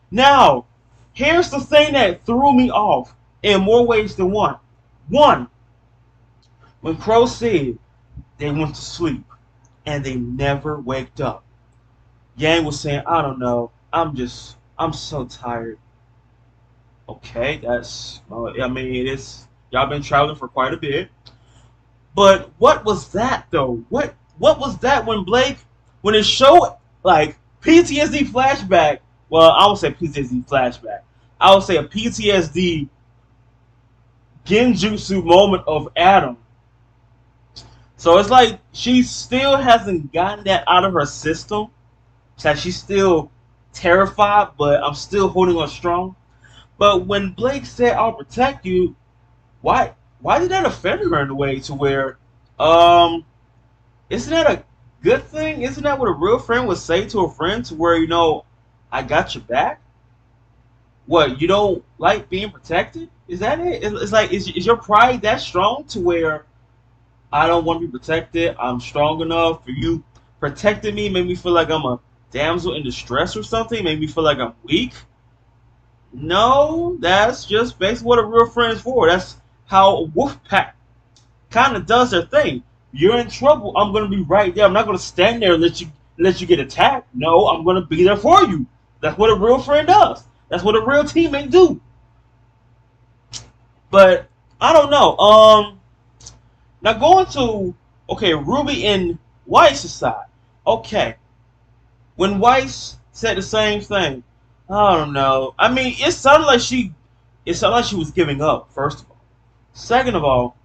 Now, here's the thing that threw me off in more ways than one. One, when Crow said they went to sleep and they never waked up, Yang was saying, I don't know, I'm so tired. Okay, that's, I mean, y'all been traveling for quite a bit. But what was that though? What was that when it showed like PTSD flashback? Well, I would say PTSD flashback. I would say a PTSD genjutsu moment of Adam. So it's like she still hasn't gotten that out of her system. So she's still terrified, but I'm still holding on strong. But when Blake said, I'll protect you, why did that offend her in a way to where, isn't that a good thing? Isn't that what a real friend would say to a friend to where, I got your back? What, you don't like being protected? Is that it? It's like, is your pride that strong to where I don't want to be protected? I'm strong enough for you protecting me, make me feel like I'm a damsel in distress or something, make me feel like I'm weak? No, that's just basically what a real friend is for. That's how a wolf pack kind of does their thing. You're in trouble, I'm going to be right there. I'm not going to stand there and let you get attacked. No, I'm going to be there for you. That's what a real friend does. That's what a real teammate do. But I don't know. Now going to RWBY and Weiss's side. Okay, when Weiss said the same thing, I don't know. I mean, it sounded like she was giving up. First of all, second of all,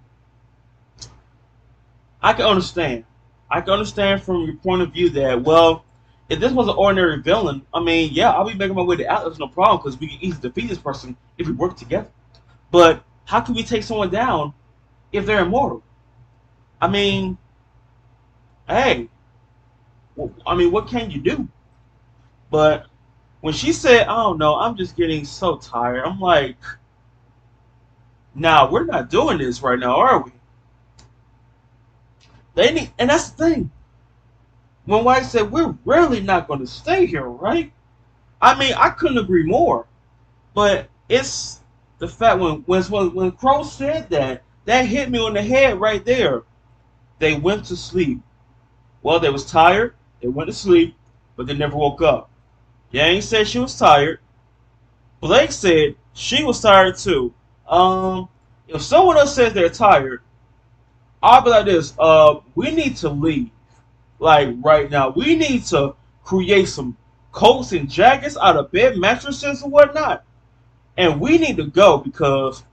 I can understand. I can understand from your point of view that, well, if this was an ordinary villain, I mean, yeah, I'll be making my way to Atlas, no problem, because we can easily defeat this person if we work together. But how can we take someone down if they're immortal? I mean, hey, what can you do? But when she said, I don't know, I'm just getting so tired, I'm like, nah, we're not doing this right now, are we? And that's the thing. When White said, we're really not going to stay here, right? I mean, I couldn't agree more. But it's the fact when Crow said that hit me on the head right there. They went to sleep. Well, they was tired, they went to sleep, but they never woke up. Yang said she was tired. Blake said she was tired too. If someone else says they're tired, I'll be like this, we need to leave. Like right now. We need to create some coats and jackets out of bed mattresses and whatnot. And we need to go because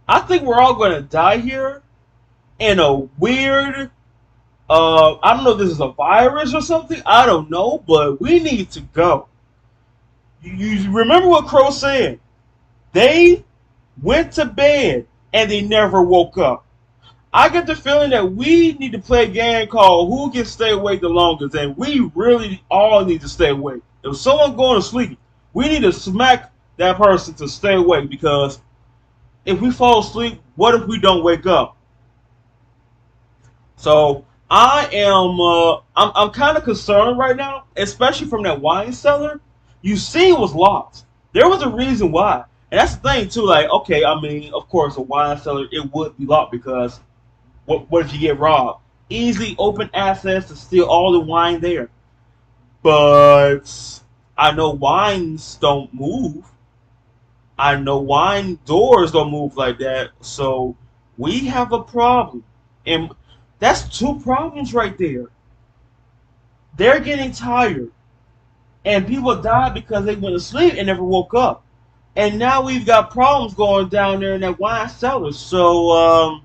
I think we're all going to die here in a weird, I don't know if this is a virus or something. I don't know, but we need to go. You remember what Crow said? They went to bed and they never woke up. I get the feeling that we need to play a game called Who Can Stay Awake the Longest, and we really all need to stay awake. If someone's going to sleep, we need to smack that person to stay awake, because if we fall asleep, what if we don't wake up? So I'm kind of concerned right now, especially from that wine cellar. You see, it was locked. There was a reason why, and that's the thing too. Like, okay, I mean, of course, a wine cellar it would be locked because what if you get robbed? Easily open access to steal all the wine there. But I know wines don't move. I know wine doors don't move like that. So we have a problem, and that's two problems right there. They're getting tired. And people died because they went to sleep and never woke up. And now we've got problems going down there in that wine cellar. So,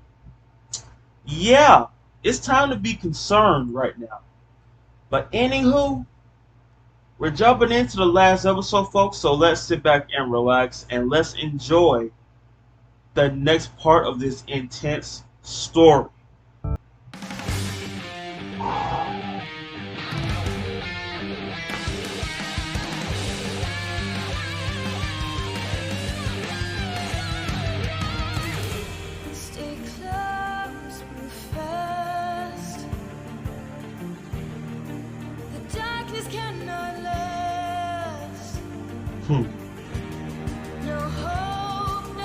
yeah, it's time to be concerned right now. But anywho, we're jumping into the last episode, folks. So let's sit back and relax and let's enjoy the next part of this intense story. Stay close, move fast. The darkness cannot last. No hope, no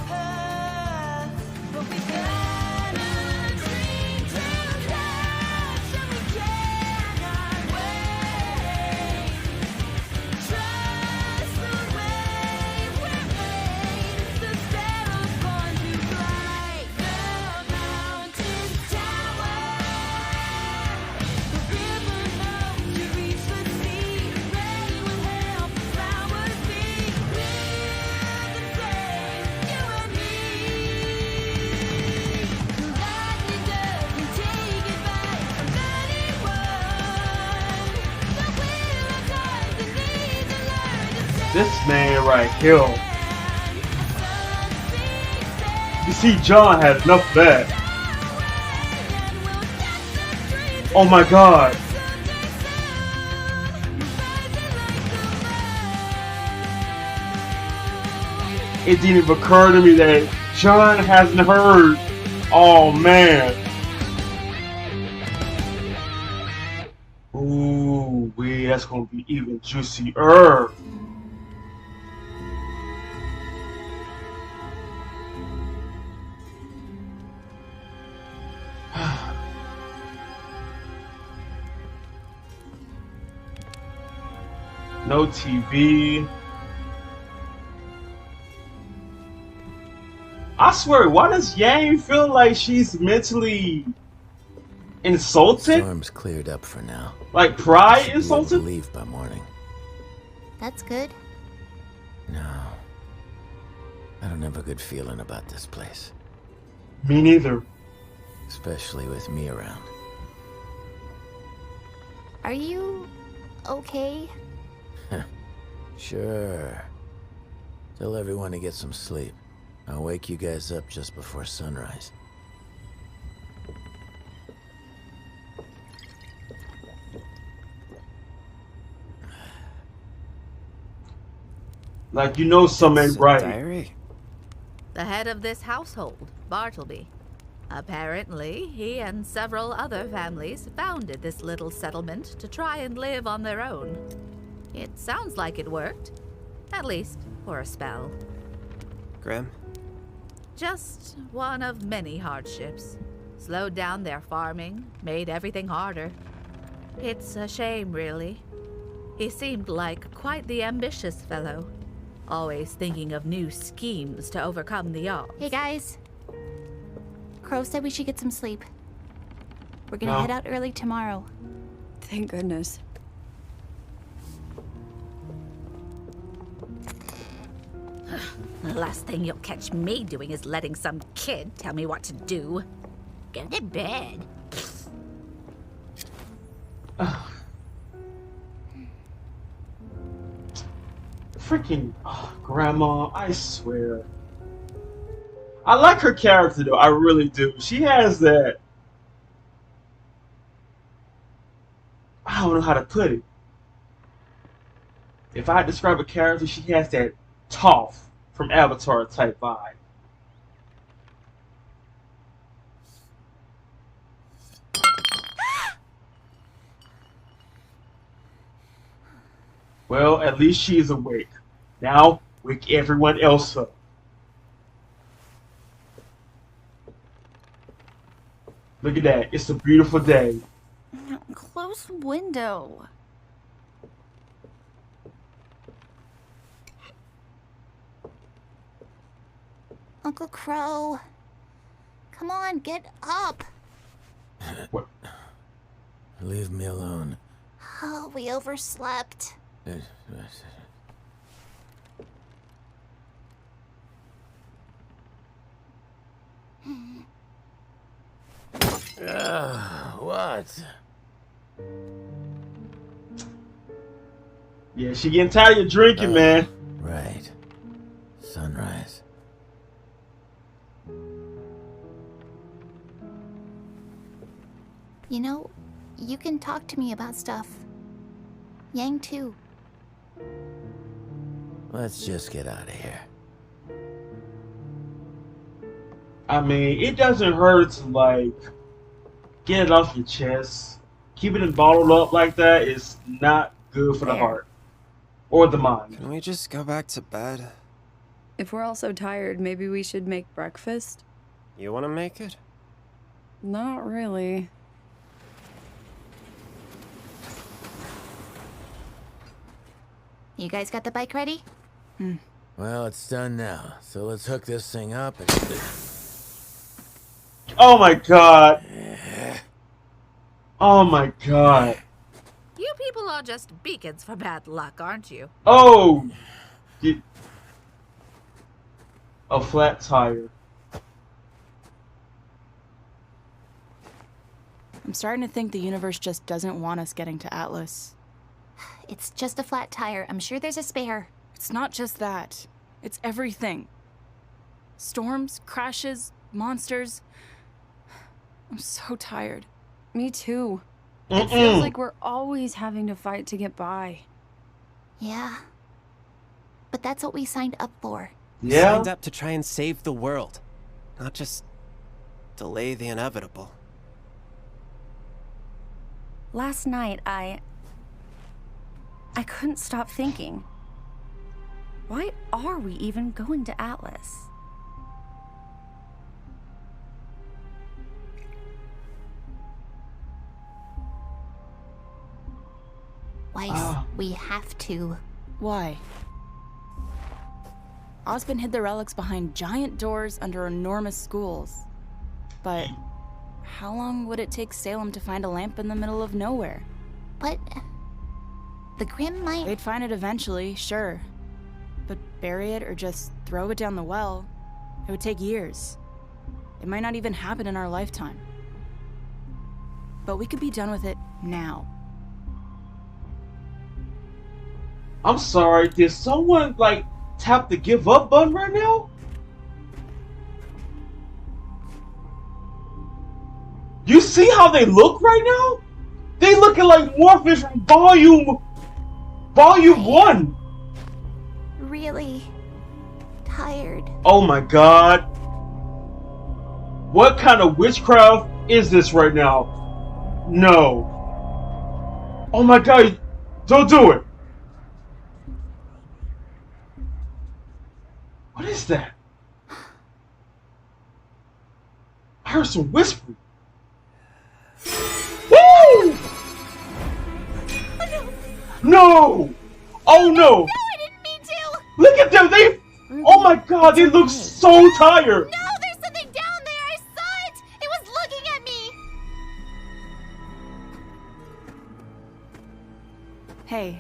path. But we got a dream to catch, and we cannot wait. Trust the way we're made. The sparrows born to fly. The mountain tower. The river knows to reach the sea. Rain will help the flowers be. We're the same, you and me. Lightning doesn't take advice from anyone. The wheel of time that needs to learn to This man right here. You see, John has enough of that. Oh my god. It didn't even occur to me that John hasn't heard. Oh man. Ooh, wee, that's gonna be even juicier. No TV. I swear, why does Yang feel like she's mentally insulted? Storm's cleared up for now. Like pride Should be able to insulted? leave by morning. That's good. No. I don't have a good feeling about this place. Me neither. Especially with me around. Are you okay? Sure. Tell everyone to get some sleep. I'll wake you guys up just before sunrise. Like, you know something ain't right. Diary? The head of this household, Bartleby. Apparently, he and several other families founded this little settlement to try and live on their own. It sounds like it worked. At least, for a spell. Grim? Just one of many hardships. Slowed down their farming, made everything harder. It's a shame, really. He seemed like quite the ambitious fellow. Always thinking of new schemes to overcome the odds. Hey guys. Crow said we should get some sleep. We're gonna No. head out early tomorrow. Thank goodness. The last thing you'll catch me doing is letting some kid tell me what to do. Go to bed. Freaking grandma, I swear. I like her character though, I really do. She has that. I don't know how to put it. If I had to describe a character, she has that Toph from Avatar type vibe. Well, at least she is awake. Now, wake everyone else up. Look at that. It's a beautiful day. Close the window. Uncle Crow. Come on, get up. What? Leave me alone. Oh, we overslept. What? Yeah, she getting tired of drinking, man. Right. Sunrise. You know, you can talk to me about stuff. Yang too. Let's just get out of here. I mean, it doesn't hurt to, like, get it off your chest. Keeping it bottled up like that is not good for the heart. Or the mind. Can we just go back to bed? If we're all so tired, maybe we should make breakfast? You want to make it? Not really. You guys got the bike ready? Well, it's done now, so let's hook this thing up and... Oh my god! Oh my god. You people are just beacons for bad luck, aren't you? Oh! A flat tire. I'm starting to think the universe just doesn't want us getting to Atlas. It's just a flat tire. I'm sure there's a spare. It's not just that. It's everything. Storms, crashes, monsters. I'm so tired. Me too. It feels like we're always having to fight to get by. Yeah. But that's what we signed up for. We signed up to try and save the world, not just delay the inevitable. Last night, I couldn't stop thinking. Why are we even going to Atlas? Weiss, we have to. Why? Osmond hid the relics behind giant doors under enormous schools. But how long would it take Salem to find a lamp in the middle of nowhere? But the Grimm might... They'd find it eventually, sure. But bury it or just throw it down the well, it would take years. It might not even happen in our lifetime. But we could be done with it now. I'm sorry, did someone, like, tap the give up button right now? You see how they look right now? They looking like Morpheus from Volume 1. Really tired. Oh my god. What kind of witchcraft is this right now? No. Oh my god, don't do it. What is that? I heard some whispering. Woo! No! Oh no! No, I didn't mean to! Look at them! They... Oh my god, they look so tired! No, there's something down there! I saw it! It was looking at me! Hey,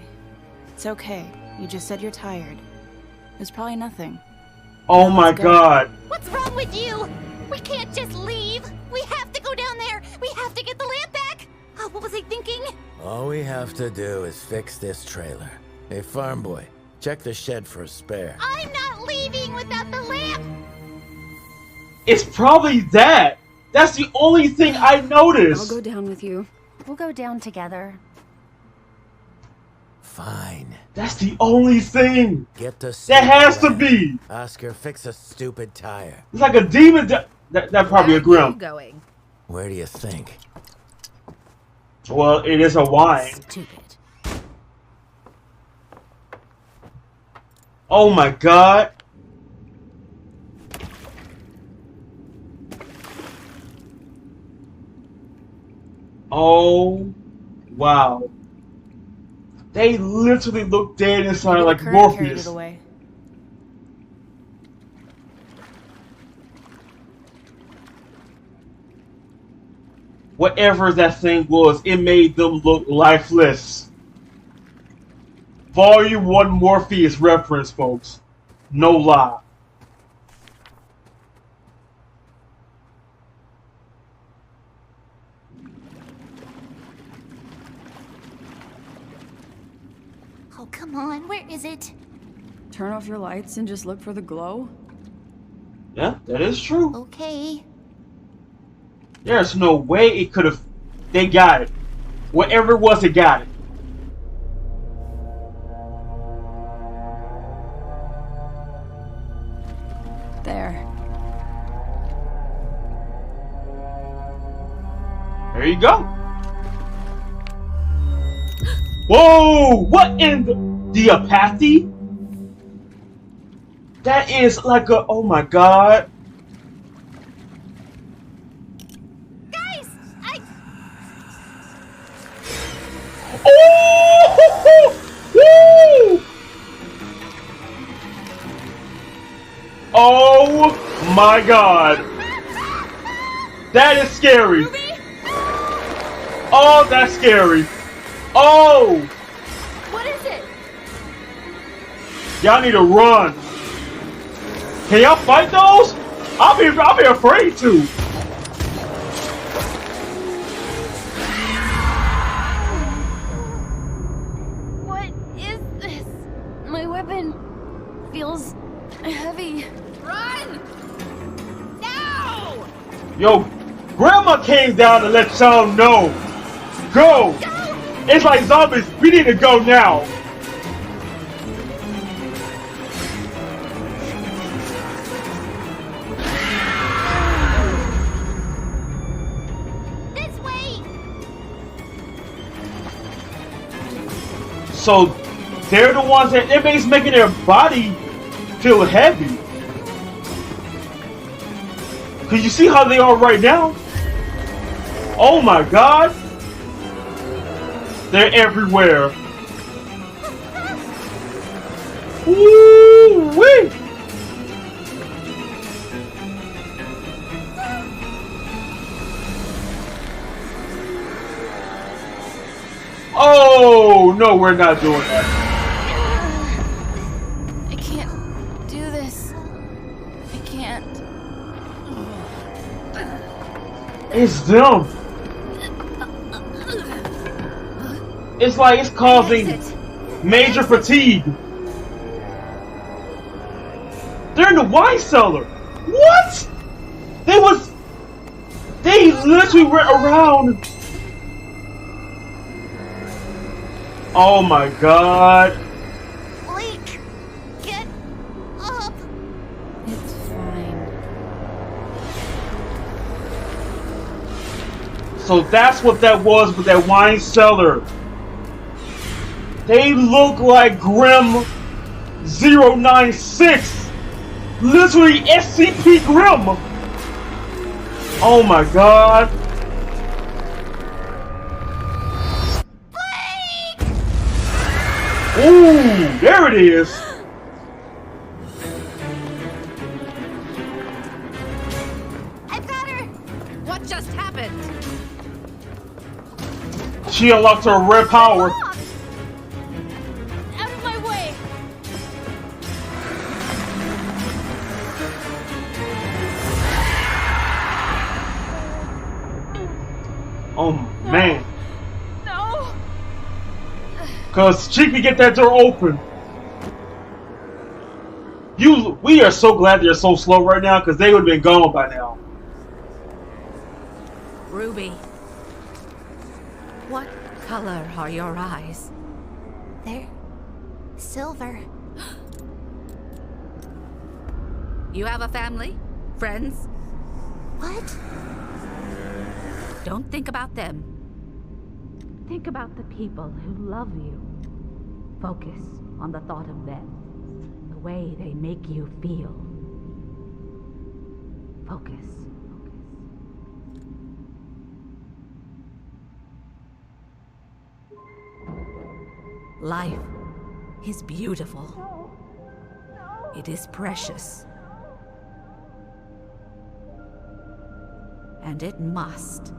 it's okay. You just said you're tired. It was probably nothing. Oh my god. What's wrong with you? We can't just leave! We have to go down there! We have to get the lamp back! Oh, what was I thinking? All we have to do is fix this trailer. Hey, farm boy, check the shed for a spare. I'm not leaving without the lamp! It's probably that. That's the only thing I noticed. I'll go down with you. We'll go down together. Fine. That's the only thing. Get the That has to be. Oscar, fix a stupid tire. It's like a demon. That probably a Grimm. Going. Where do you think? Well, it is a wine. Stupid. Oh my god. Oh wow. They literally look dead inside Maybe like the current carried it Morpheus. away. Whatever that thing was, it made them look lifeless. Volume 1 Morpheus reference, folks. No lie. Oh, come on. Where is it? Turn off your lights and just look for the glow? Yeah, that is true. Okay. There's no way it could have. They got it. Whatever it was, it got it. There. There you go. Whoa! What in the apathy? That is like a. Oh my god. Guys! Oh! Woo! Oh my god. That is scary. Oh, that's scary. Oh! What is it? Y'all need to run. Can y'all fight those? I'll be afraid to. What is this? My weapon feels heavy. Run! Now! Yo, Grandma came down to let y'all know. Go! It's like zombies. We need to go now. This way! So they're the ones that it makes making their body feel heavy. Cause you see how they are right now? Oh my god! They're everywhere. Woo-wee! Oh no, we're not doing that. I can't do this. I can't. It's them. It's like it's causing major fatigue. They're in the wine cellar. What? They literally went around. Oh my god. Blake! Get up! It's fine. So that's what that was with that wine cellar. They look like Grim 096. Literally SCP Grim. Oh my god. Ooh, there it is. I've got her! What just happened? She unlocked her red power. Out of my way! Oh man. No! Cause she can get that door open. We are so glad they're so slow right now, cause they would have been gone by now. Ruby. What color are your eyes? They're silver. You have a family? Friends? What? Don't think about them. Think about the people who love you. Focus on the thought of them. The way they make you feel. Focus. Life is beautiful. It is precious. And it must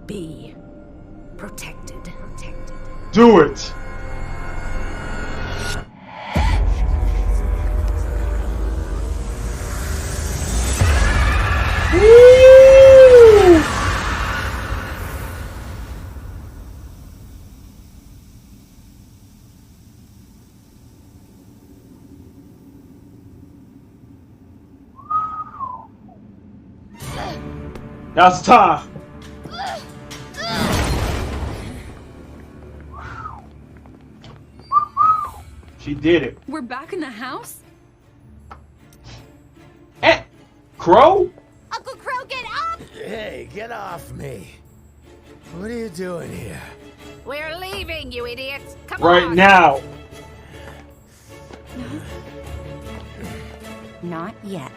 be protected. Do it! Woo! Now's the time. She did it. We're back in the house? Crow? Uncle Crow, get up! Hey, get off me. What are you doing here? We're leaving, you idiots. Come Right on. now. Not yet.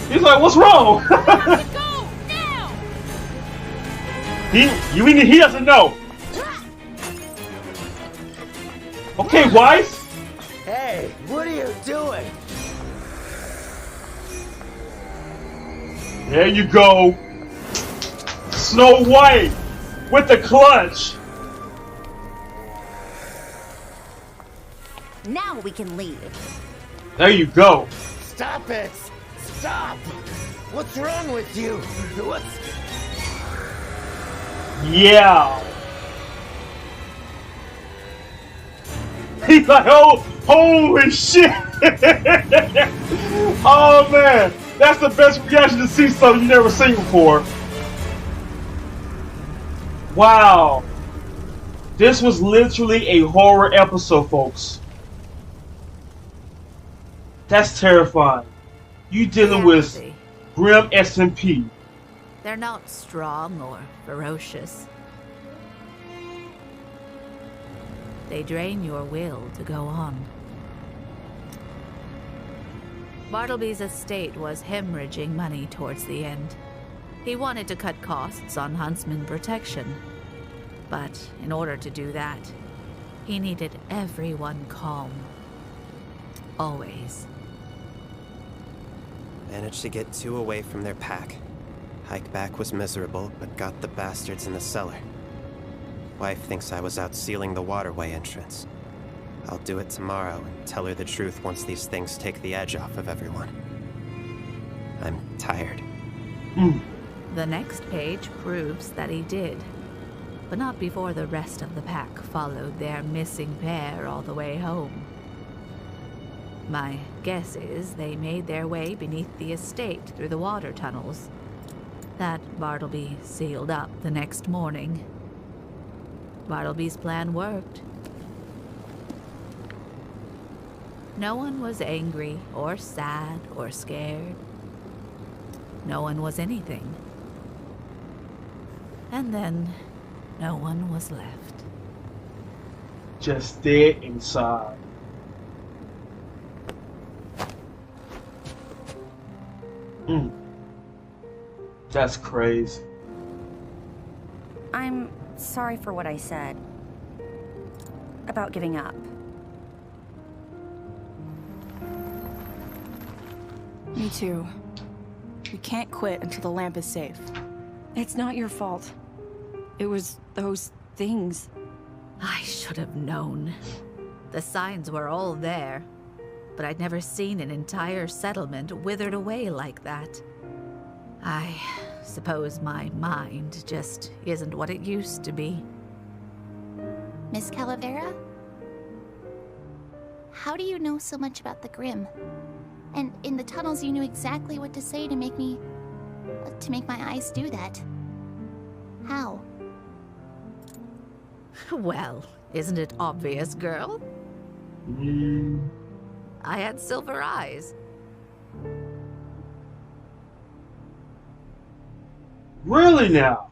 He's like, what's wrong? He doesn't know. Okay, wife. Hey, what are you doing? There you go. Snow White with the clutch. Now we can leave. There you go. Stop it! Stop! What's wrong with you? What's... Yeah. He's like, oh, holy shit. Oh man, that's the best reaction to see something you've never seen before. Wow. This was literally a horror episode, folks. That's terrifying. You dealing with Grim SMP. They're not strong or ferocious. They drain your will to go on. Bartleby's estate was hemorrhaging money towards the end. He wanted to cut costs on huntsman protection. But in order to do that, he needed everyone calm. Always. Managed to get 2 away from their pack. Hike back was miserable, but got the bastards in the cellar. Wife thinks I was out sealing the waterway entrance. I'll do it tomorrow and tell her the truth once these things take the edge off of everyone. I'm tired. The next page proves that he did. But not before the rest of the pack followed their missing pair all the way home. My guess is they made their way beneath the estate through the water tunnels that Bartleby sealed up the next morning. Bartleby's plan worked. No one was angry or sad or scared. No one was anything. And then no one was left. Just dead inside. That's crazy. I'm sorry for what I said. About giving up. Me too. We can't quit until the lamp is safe. It's not your fault. It was those things. I should have known. The signs were all there, but I'd never seen an entire settlement withered away like that. I suppose my mind just isn't what it used to be. Miss Calavera? How do you know so much about the Grimm? And in the tunnels you knew exactly what to say to make me... to make my eyes do that. How? Well, isn't it obvious, girl? I had silver eyes. Really now?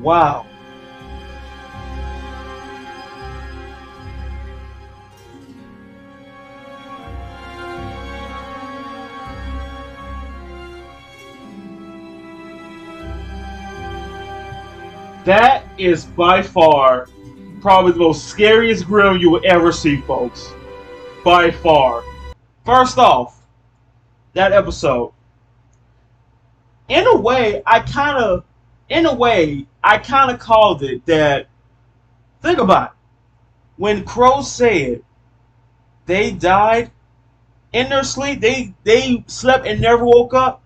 Wow. That is by far probably the most scariest grill you will ever see, folks. By far. First off, that episode. In a way, I kind of called it that. Think about it. When Crow said they died in their sleep, they slept and never woke up.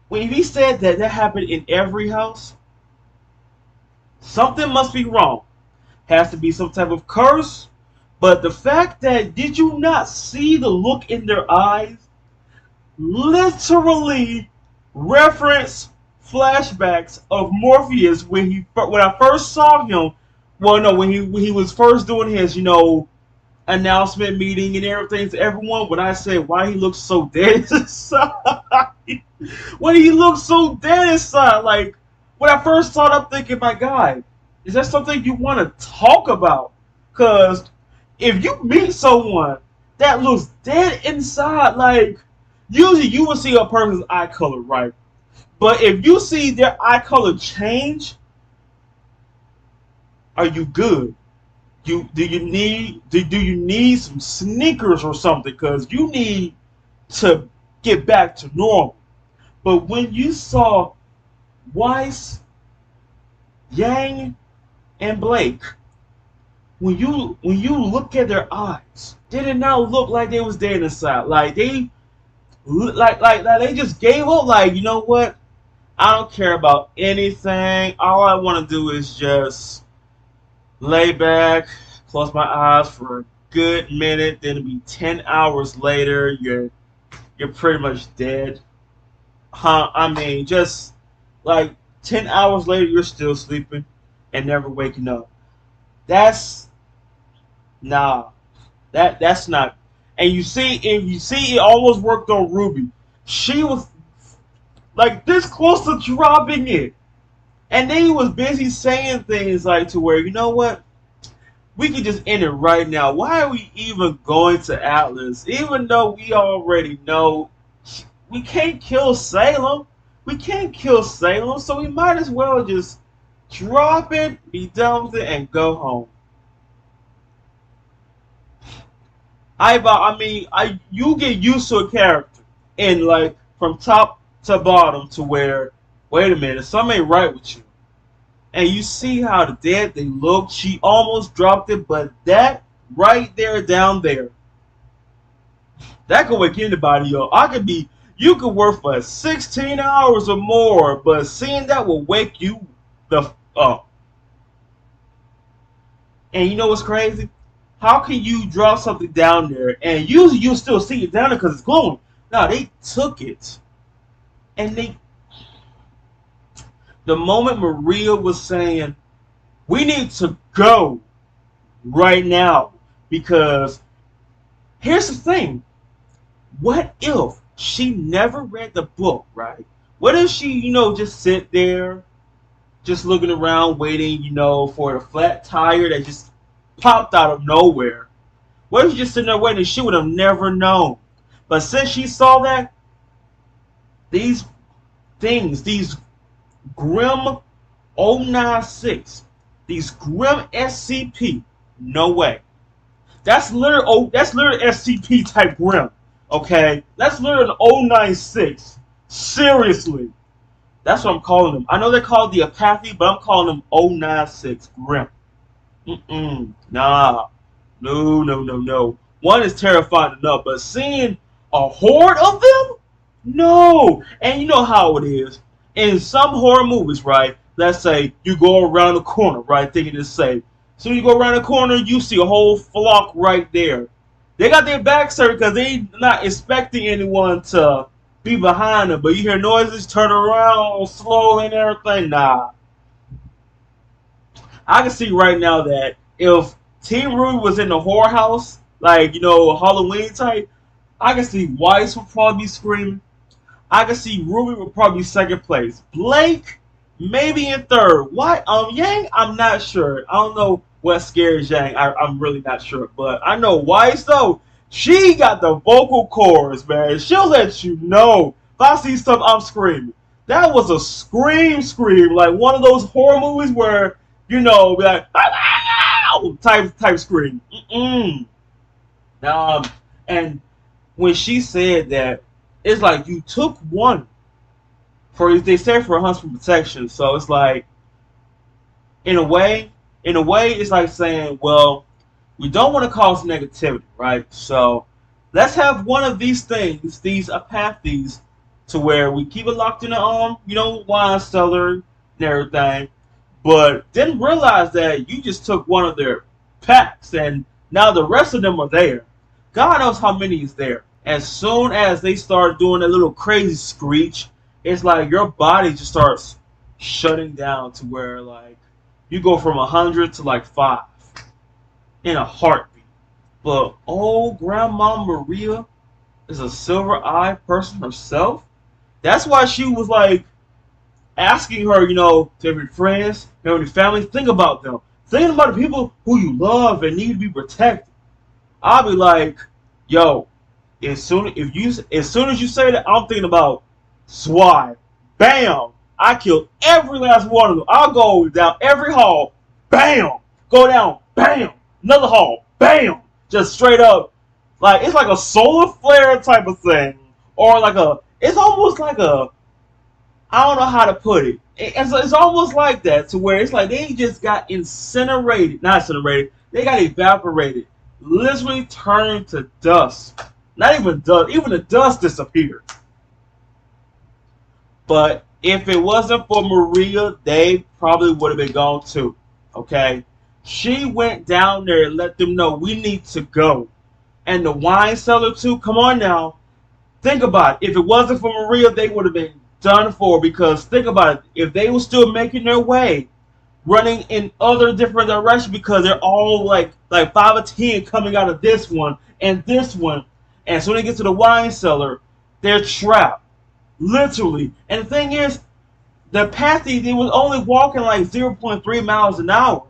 When he said that happened in every house, something must be wrong. Has to be some type of curse. But the fact that, did you not see the look in their eyes? Literally reference flashbacks of Morpheus when I first saw him. Well, no, when he was first doing his, announcement meeting and everything to everyone. When I said why he looks so dead inside, when he looks so dead inside, like when I first saw it, I'm thinking, my God, is that something you want to talk about? Because if you meet someone that looks dead inside, like usually you will see a person's eye color, right? But if you see their eye color change, are you good? Do you need some sneakers or something? Because you need to get back to normal. But when you saw Weiss, Yang, and Blake, when you look at their eyes, they did not look like they was dead inside. Like they they just gave up. Like, you know what? I don't care about anything. All I want to do is just lay back, close my eyes for a good minute. Then it'll be 10 hours later. You're pretty much dead. I mean, just like 10 hours later, you're still sleeping and never waking up. That's not. And you see, it almost worked on RWBY. She was like this close to dropping it, and then he was busy saying things like to where, you know what, we could just end it right now. Why are we even going to Atlas? Even though we already know we can't kill Salem. We can't kill Salem, so we might as well just drop it, be done with it, and go home. You get used to a character, and like from top to bottom, to where, wait a minute, something ain't right with you. And you see how dead they look. She almost dropped it, but that right there, down there, that could wake anybody up. You could work for 16 hours or more, but seeing that will wake you the up. And you know what's crazy? How can you drop something down there and usually you still see it down there because it's glowing? No, they took it. And the moment Maria was saying, we need to go right now, because here's the thing. What if she never read the book, right? What if she, just sit there, just looking around, waiting, for the flat tire that just popped out of nowhere? What if she just sitting there waiting? She would have never known. But since she saw that, these things, these Grim 096, these Grim SCP, no way. That's literally SCP type Grim. Okay, that's literally an 096. Seriously, that's what I'm calling them. I know they're called the Apathy, but I'm calling them 096 Grim. Nah, no. One is terrifying enough, but seeing a horde of them, no. And you know how it is in some horror movies, right? Let's say you go around the corner, right, thinking it's safe. So you go around the corner, you see a whole flock right there. They got their backs turned because they not expecting anyone to be behind them. But you hear noises, turn around slowly and everything. Nah. I can see right now that if Team RWBY was in the horror house, like, Halloween type, I can see Weiss would probably be screaming. I can see RWBY would probably be second place. Blake, maybe in third. Why? Yang, I'm not sure. I don't know what scares Yang. I'm really not sure. But I know Weiss, though, she got the vocal cords, man. She'll let you know. If I see stuff, I'm screaming. That was a scream, like one of those horror movies where, you know, be like, type scream. And when she said that, it's like you took one they said for a hunt for protection. So it's like, in a way, it's like saying, well, we don't want to cause negativity, right? So let's have one of these things, these apathies, to where we keep it locked in the wine cellar and everything, but didn't realize that you just took one of their packs and now the rest of them are there. God knows how many is there. As soon as they start doing a little crazy screech, it's like your body just starts shutting down to where like you go from 100 to like 5 in a heartbeat. But old Grandma Maria is a silver-eyed person herself. That's why she was like asking her, to every friends, every family, think about them. Think about the people who you love and need to be protected. I'll be like, yo, as soon as you say that, I'm thinking about Swine. Bam! I killed every last one of them. I'll go down every hall. Bam! Go down. Bam! Another hall. Bam! Just straight up. Like, it's like a solar flare type of thing. Or like it's almost like I don't know how to put it. It's almost like that, to where it's like they just got incinerated. Not incinerated. They got evaporated. Literally turned to dust. Not even dust. Even the dust disappeared. But if it wasn't for Maria, they probably would have been gone too. Okay? She went down there and let them know we need to go. And the wine cellar too. Come on now. Think about it. If it wasn't for Maria, they would have been done for. Because think about it. If they were still making their way, running in other different directions, because they're all like 5 or 10 coming out of this one and this one. And so when they get to the wine cellar, they're trapped. Literally. And the thing is, the Pathy, they was only walking like 0.3 miles an hour.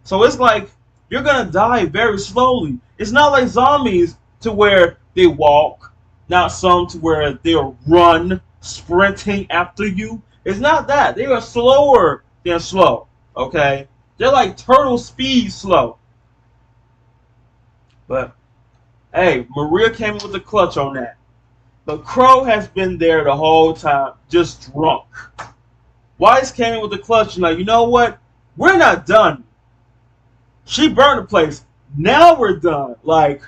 So it's like, you're going to die very slowly. It's not like zombies to where they walk. Not some to where they'll run, sprinting after you. It's not that. They are slower than slow. Okay? They're like turtle speed slow. But, hey, Maria came with the clutch on that. But Crow has been there the whole time, just drunk. Weiss came in with the clutch and like, you know what? We're not done. She burned the place. Now we're done. Like,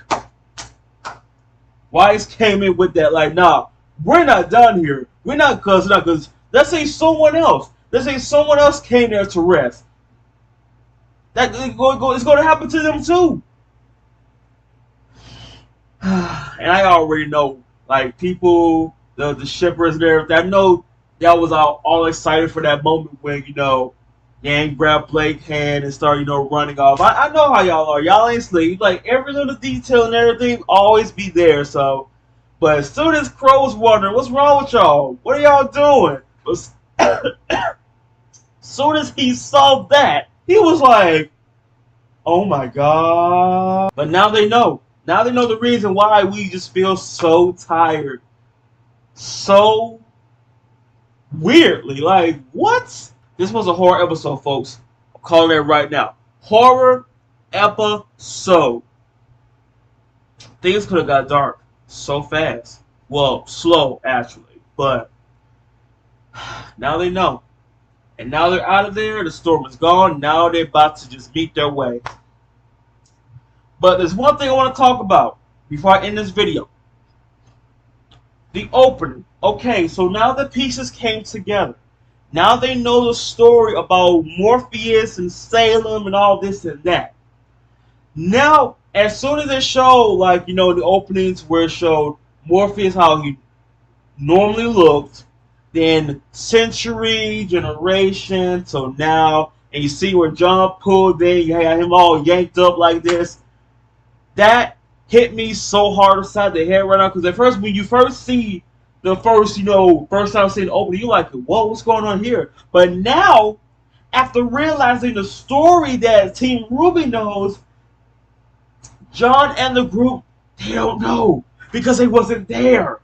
Weiss came in with that, like, nah, we're not done here. We're not because let's say someone else. Let's say someone else came there to rest. That it's going to happen to them too. And I already know, like, people, the shippers and everything, I know y'all was all excited for that moment when, Yang grabbed Blake's hand and started, running off. I know how y'all are. Y'all ain't sleep. Like, every little detail and everything always be there, so. But as soon as Crow was wondering, what's wrong with y'all? What are y'all doing? As soon as he saw that, he was like, oh my God. But now they know. Now they know the reason why we just feel so tired. So weirdly. Like, what? This was a horror episode, folks. I'm calling it right now. Horror episode. Things could have got dark so fast. Well, slow, actually. But now they know. And now they're out of there. The storm is gone. Now they're about to just meet their way. But there's one thing I want to talk about before I end this video. The opening. Okay, so now the pieces came together. Now they know the story about Morpheus and Salem and all this and that. Now, as soon as it showed, like, the openings where it showed Morpheus how he normally looked, then century, generation, so now, and you see where John pulled in, you had him all yanked up like this. That hit me so hard inside the head right now, because at first, when you first see the first, first time seeing the opening, you're like, whoa, what's going on here? But now, after realizing the story that Team RWBY knows, John and the group, they don't know because they wasn't there.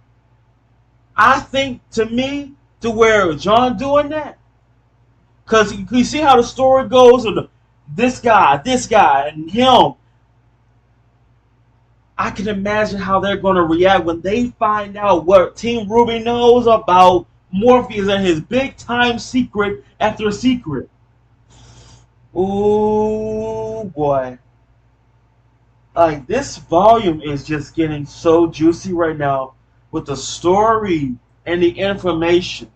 I think, to me, to where John doing that, because you see how the story goes with this guy, and him. I can imagine how they're going to react when they find out what Team RWBY knows about Morpheus and his big-time secret after secret. Ooh, boy. Like, this volume is just getting so juicy right now with the story and the information.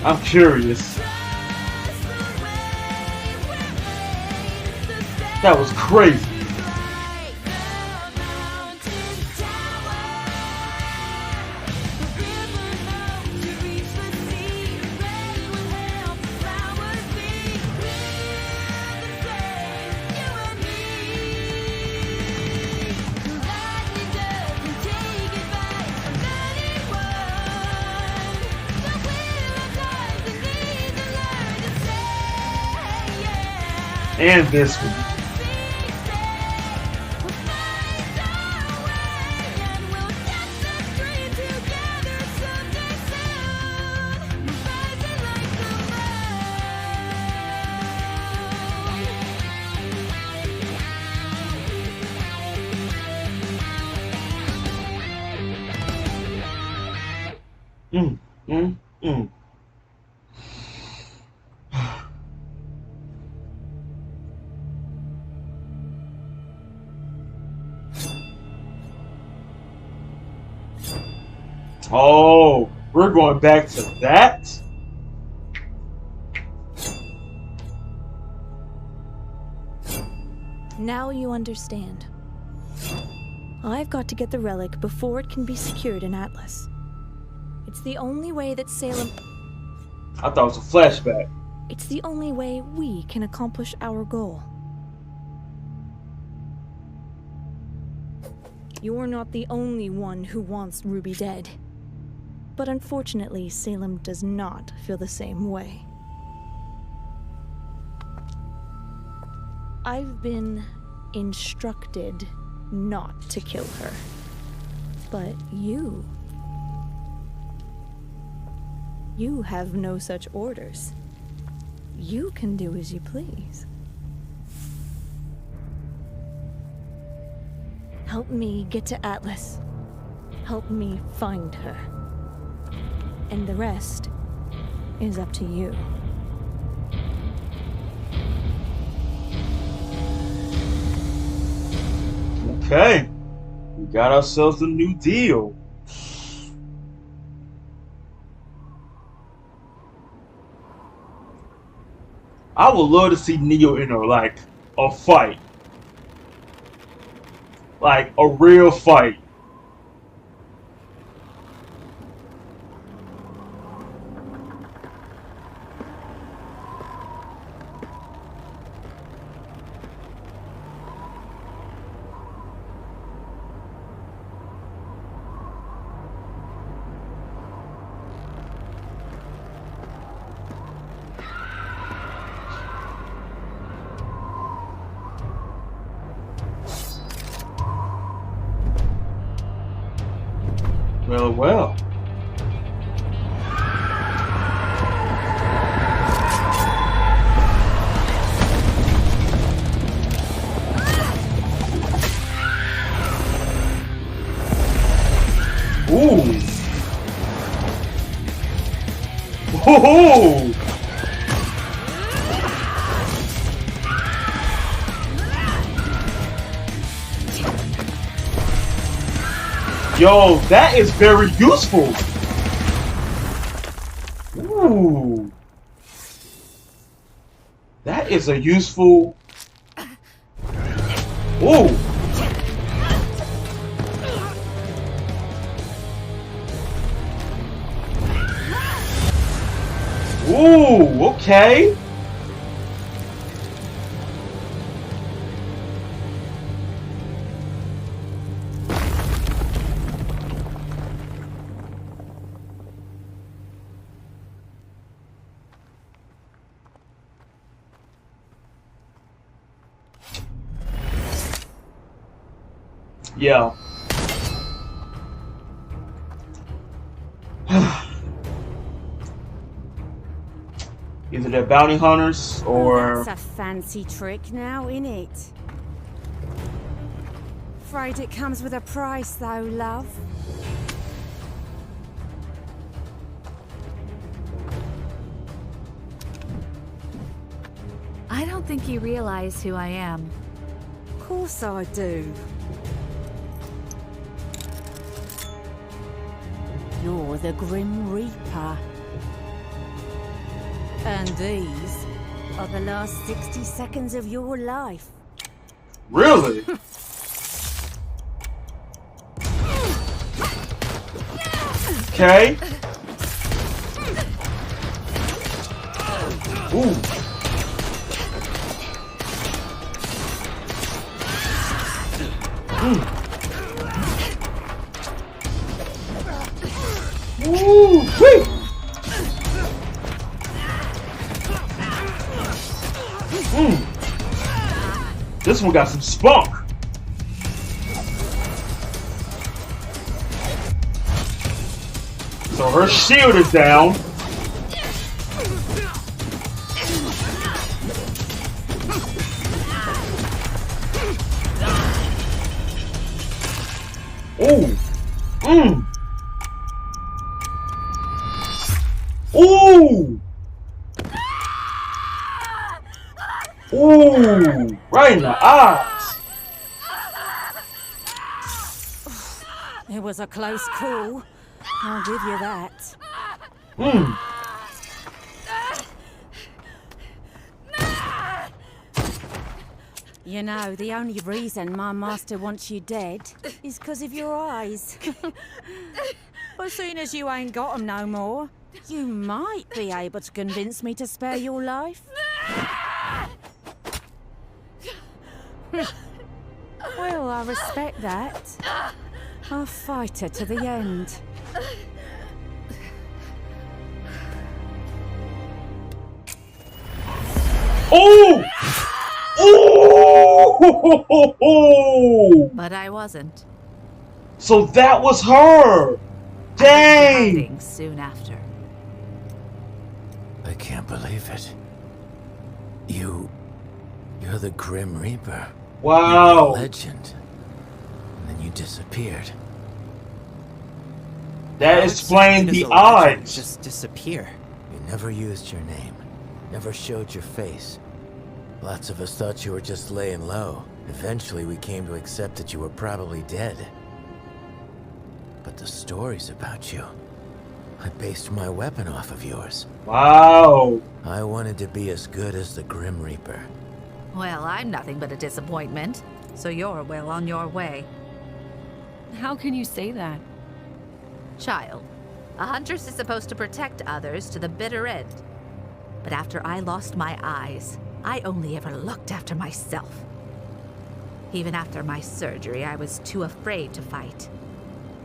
I'm curious. That was crazy. And this one. Oh, we're going back to that? Now you understand. I've got to get the relic before it can be secured in Atlas. It's the only way that Salem... I thought it was a flashback. It's the only way we can accomplish our goal. You're not the only one who wants Ruby dead. But unfortunately, Salem does not feel the same way. I've been instructed not to kill her. But you have no such orders. You can do as you please. Help me get to Atlas. Help me find her. And the rest is up to you. Okay. We got ourselves a new deal. I would love to see Neo in a fight. Like a real fight. Well. Ooh. Whoa. Yo, that is very useful. Ooh. That is a useful... Ooh. Ooh, okay. Yeah. Either they're bounty hunters or... That's a fancy trick now, innit? Afraid it comes with a price, though, love. I don't think you realize who I am. Of course I do. You're the Grim Reaper. And these are the last 60 seconds of your life. Really? Okay. Ooh. Ooh, whee! This one got some spunk. So her shield is down. Ooh. Ooh. Ooh. Right in the eyes. It was a close call. I'll give you that. You know, the only reason my master wants you dead is because of your eyes. But soon as you ain't got 'em no more, you might be able to convince me to spare your life. Well, I respect that. I'll fight her to the end. Ooh! Ooh! But I wasn't. So that was her! Dang! Hiding soon after. I can't believe it. You're the Grim Reaper. Wow. You're a legend. And then you disappeared. That explains the odds. Just disappear. You never used your name. Never showed your face. Lots of us thought you were just laying low. Eventually we came to accept that you were probably dead. But the stories about you... I based my weapon off of yours. Wow. I wanted to be as good as the Grim Reaper. Well, I'm nothing but a disappointment, so you're well on your way. How can you say that? Child, a huntress is supposed to protect others to the bitter end. But after I lost my eyes, I only ever looked after myself. Even after my surgery, I was too afraid to fight.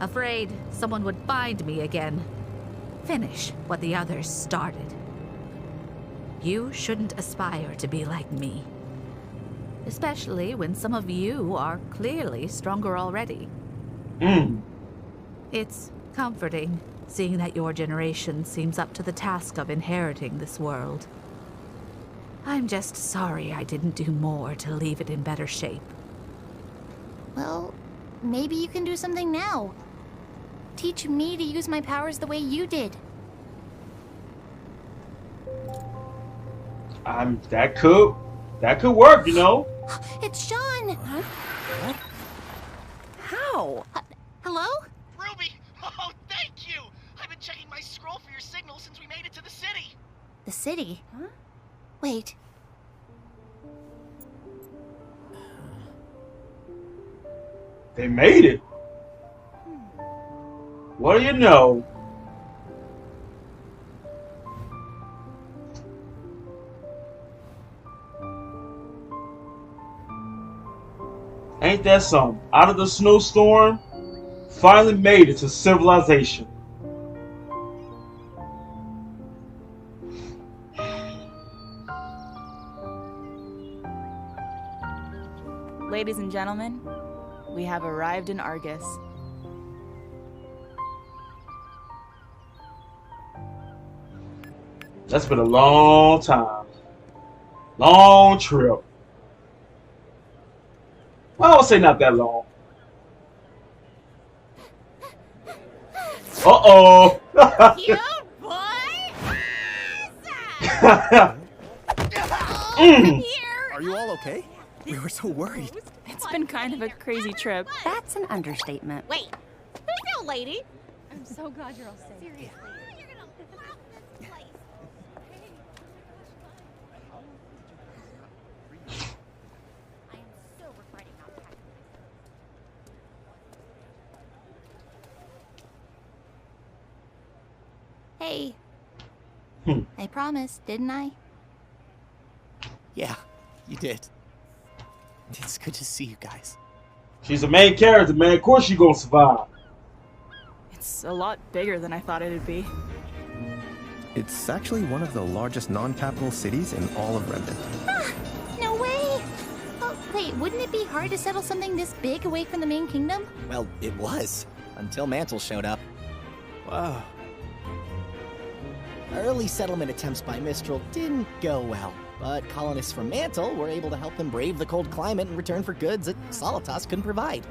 Afraid someone would find me again. Finish what the others started. You shouldn't aspire to be like me. Especially when some of you are clearly stronger already. It's comforting seeing that your generation seems up to the task of inheriting this world. I'm just sorry I didn't do more to leave it in better shape. Well, maybe you can do something now. Teach me to use my powers the way you did. That could work, you know. It's Sean. How? Hello? Oh, thank you! I've been checking my scroll for your signal since we made it to the city. The city? Huh? Wait. They made it. What do you know? Ain't that something? Out of the snowstorm, finally made it to civilization. Ladies and gentlemen, we have arrived in Argus. That's been a long time. Long trip. Well, I would say not that long. Uh-oh. Cute boy! Are you all okay? We were so worried. It's been kind of a crazy trip. That's an understatement. Wait, who's your lady? I'm so glad you're all safe. Seriously. Hey. I promised, didn't I? Yeah, you did. It's good to see you guys. She's a main character, man. Of course she's gonna survive. It's a lot bigger than I thought it'd be. It's actually one of the largest non-capital cities in all of Remnant. Ah, no way! Oh, wait, wouldn't it be hard to settle something this big away from the main kingdom? Well, it was, until Mantle showed up. Wow. Early settlement attempts by Mistral didn't go well, but colonists from Mantle were able to help them brave the cold climate in return for goods that Solitas couldn't provide.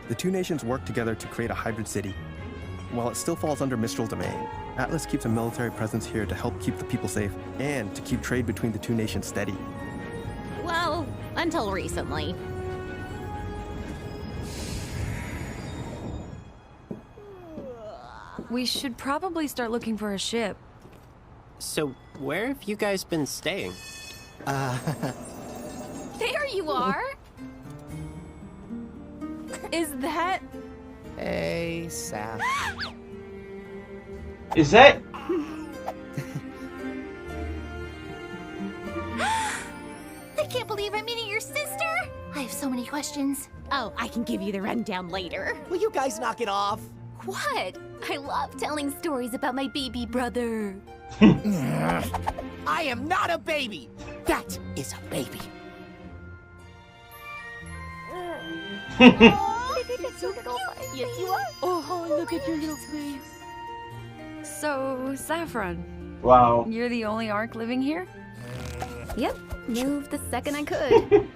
The two nations worked together to create a hybrid city. While it still falls under Mistral domain, Atlas keeps a military presence here to help keep the people safe and to keep trade between the two nations steady. Well, until recently. We should probably start looking for a ship. So, where have you guys been staying? There you are! Is that... Hey, Saf. Is that? I can't believe I'm meeting your sister! I have so many questions. Oh, I can give you the rundown later. Will you guys knock it off? What? I love telling stories about my baby brother. I am not a baby! That is a baby. Yes, you are. Oh, look at your little face. So, Saffron. Wow. You're the only Ark living here? Yep, moved the second I could.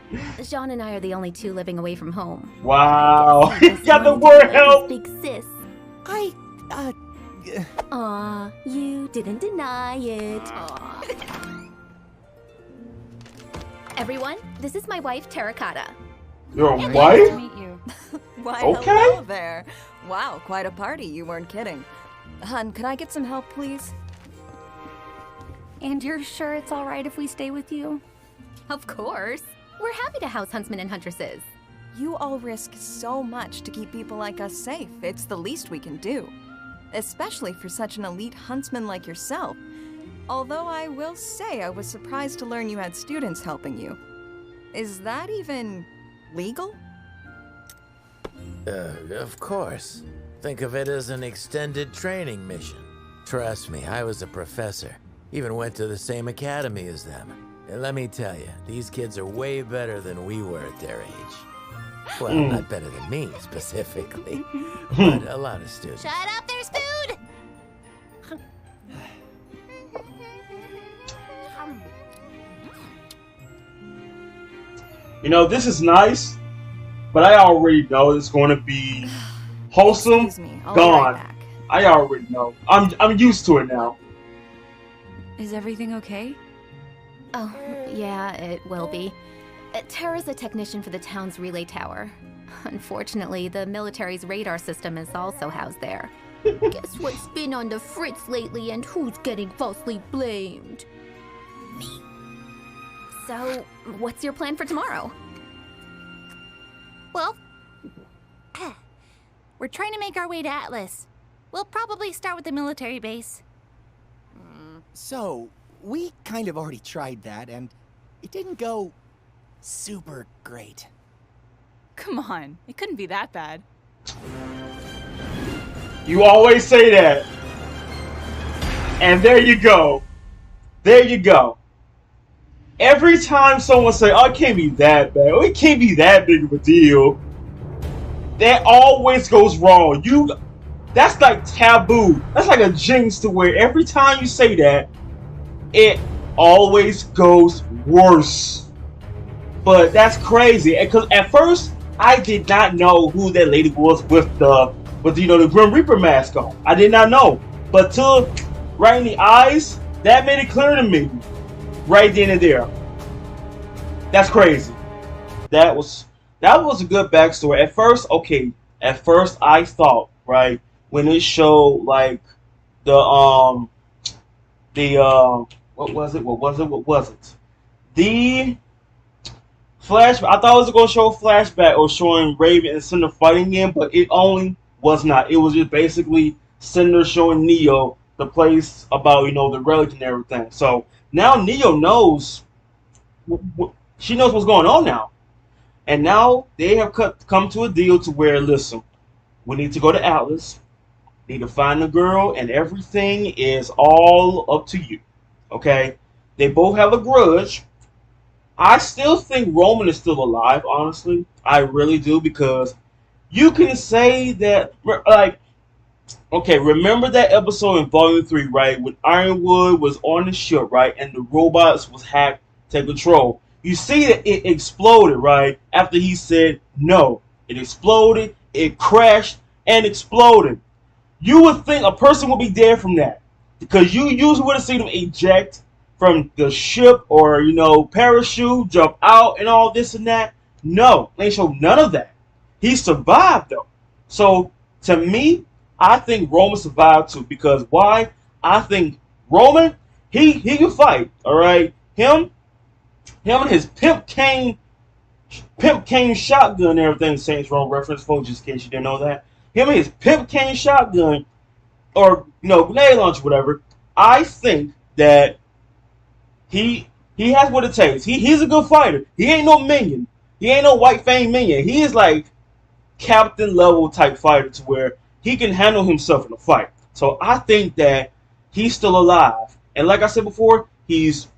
Jean and I are the only two living away from home. Wow. Got the word help. Big sis. Aw, you didn't deny it. Everyone, this is my wife, Terracotta. Your Nice wife? to meet you. Why, Okay. hello there. Wow, quite a party. You weren't kidding. Hun, can I get some help, please? And you're sure it's all right if we stay with you? Of course. We're happy to house huntsmen and huntresses. You all risk so much to keep people like us safe. It's the least we can do. Especially for such an elite huntsman like yourself. Although I will say I was surprised to learn you had students helping you. Is that even legal? Of course. Think of it as an extended training mission. Trust me, I was a professor. Even went to the same academy as them. And let me tell you, these kids are way better than we were at their age. Well, not better than me, specifically, but a lot of students. Shut up, there's food! You know, this is nice, but I already know it's going to be wholesome. Excuse me, I'll be right Gone. back. I already know. I'm used to it now. Is everything okay? Oh, yeah, it will be. Tara's a technician for the town's relay tower. Unfortunately, the military's radar system is also housed there. Guess what's been on the fritz lately and who's getting falsely blamed? Me. So, what's your plan for tomorrow? Well, we're trying to make our way to Atlas. We'll probably start with the military base. So, we kind of already tried that, and it didn't go super great. Come on, it couldn't be that bad. You always say that. And there you go. There you go. Every time someone say, oh, it can't be that bad, or it can't be that big of a deal, that always goes wrong. That's like taboo. That's like a jinx to where every time you say that, it always goes worse. But that's crazy. Because at first, I did not know who that lady was with the Grim Reaper mask on. I did not know. But till right in the eyes, that made it clear to me. Right then and there. That's crazy. That was a good backstory. At first I thought, right, when it showed like what was it? The flashback. I thought it was going to show a flashback or showing Raven and Cinder fighting again, but it only was not. It was just basically Cinder showing Neo the place about, the relic and everything. So now Neo knows, she knows what's going on now. And now they have come to a deal to where, listen, we need to go to Atlas, need to find the girl, and everything is all up to you. Okay? They both have a grudge. I still think Roman is still alive, honestly. I really do, because you can say that, like, okay, remember that episode in Volume 3, right? When Ironwood was on the ship, right? And the robots was hacked to control. You see that it exploded, right? After he said no. It exploded, it crashed, and exploded. You would think a person would be dead from that. Because you usually would have seen them eject from the ship or, parachute, jump out, and all this and that. No, they showed none of that. He survived, though. So, to me, I think Roman survived too. Because why? I think Roman, he can fight, alright? Him and his pimp cane shotgun and everything, Saints Row reference, folks, just in case you didn't know that. Him and his pimp cane shotgun, or, grenade launcher, whatever. I think that he has what it takes. He's a good fighter. He ain't no minion. He ain't no White Fang minion. He is like captain level type fighter to where he can handle himself in a fight. So I think that he's still alive. And like I said before,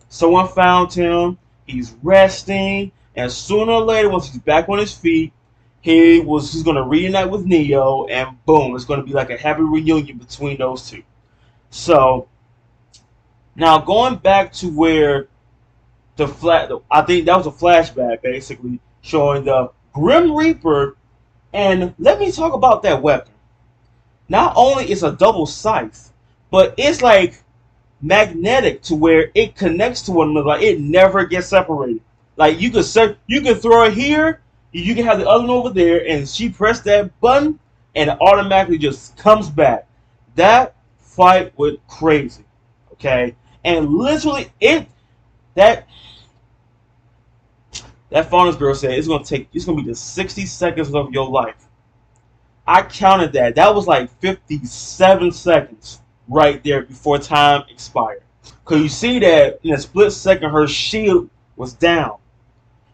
someone found him. He's resting, and sooner or later, once he's back on his feet, he's going to reunite with Neo, and boom, it's going to be like a happy reunion between those two. So now going back to where I think that was a flashback, basically showing the Grim Reaper, and let me talk about that weapon. Not only is a double scythe, but it's like magnetic to where it connects to one another. Like it never gets separated. Like you can throw it here, you can have the other one over there, and she pressed that button, and it automatically just comes back. That fight went crazy, okay? And literally, that Faunus girl said it's gonna be the 60 seconds of your life. I counted that. That was like 57 seconds. Right there before time expired. Because you see that in a split second her shield was down.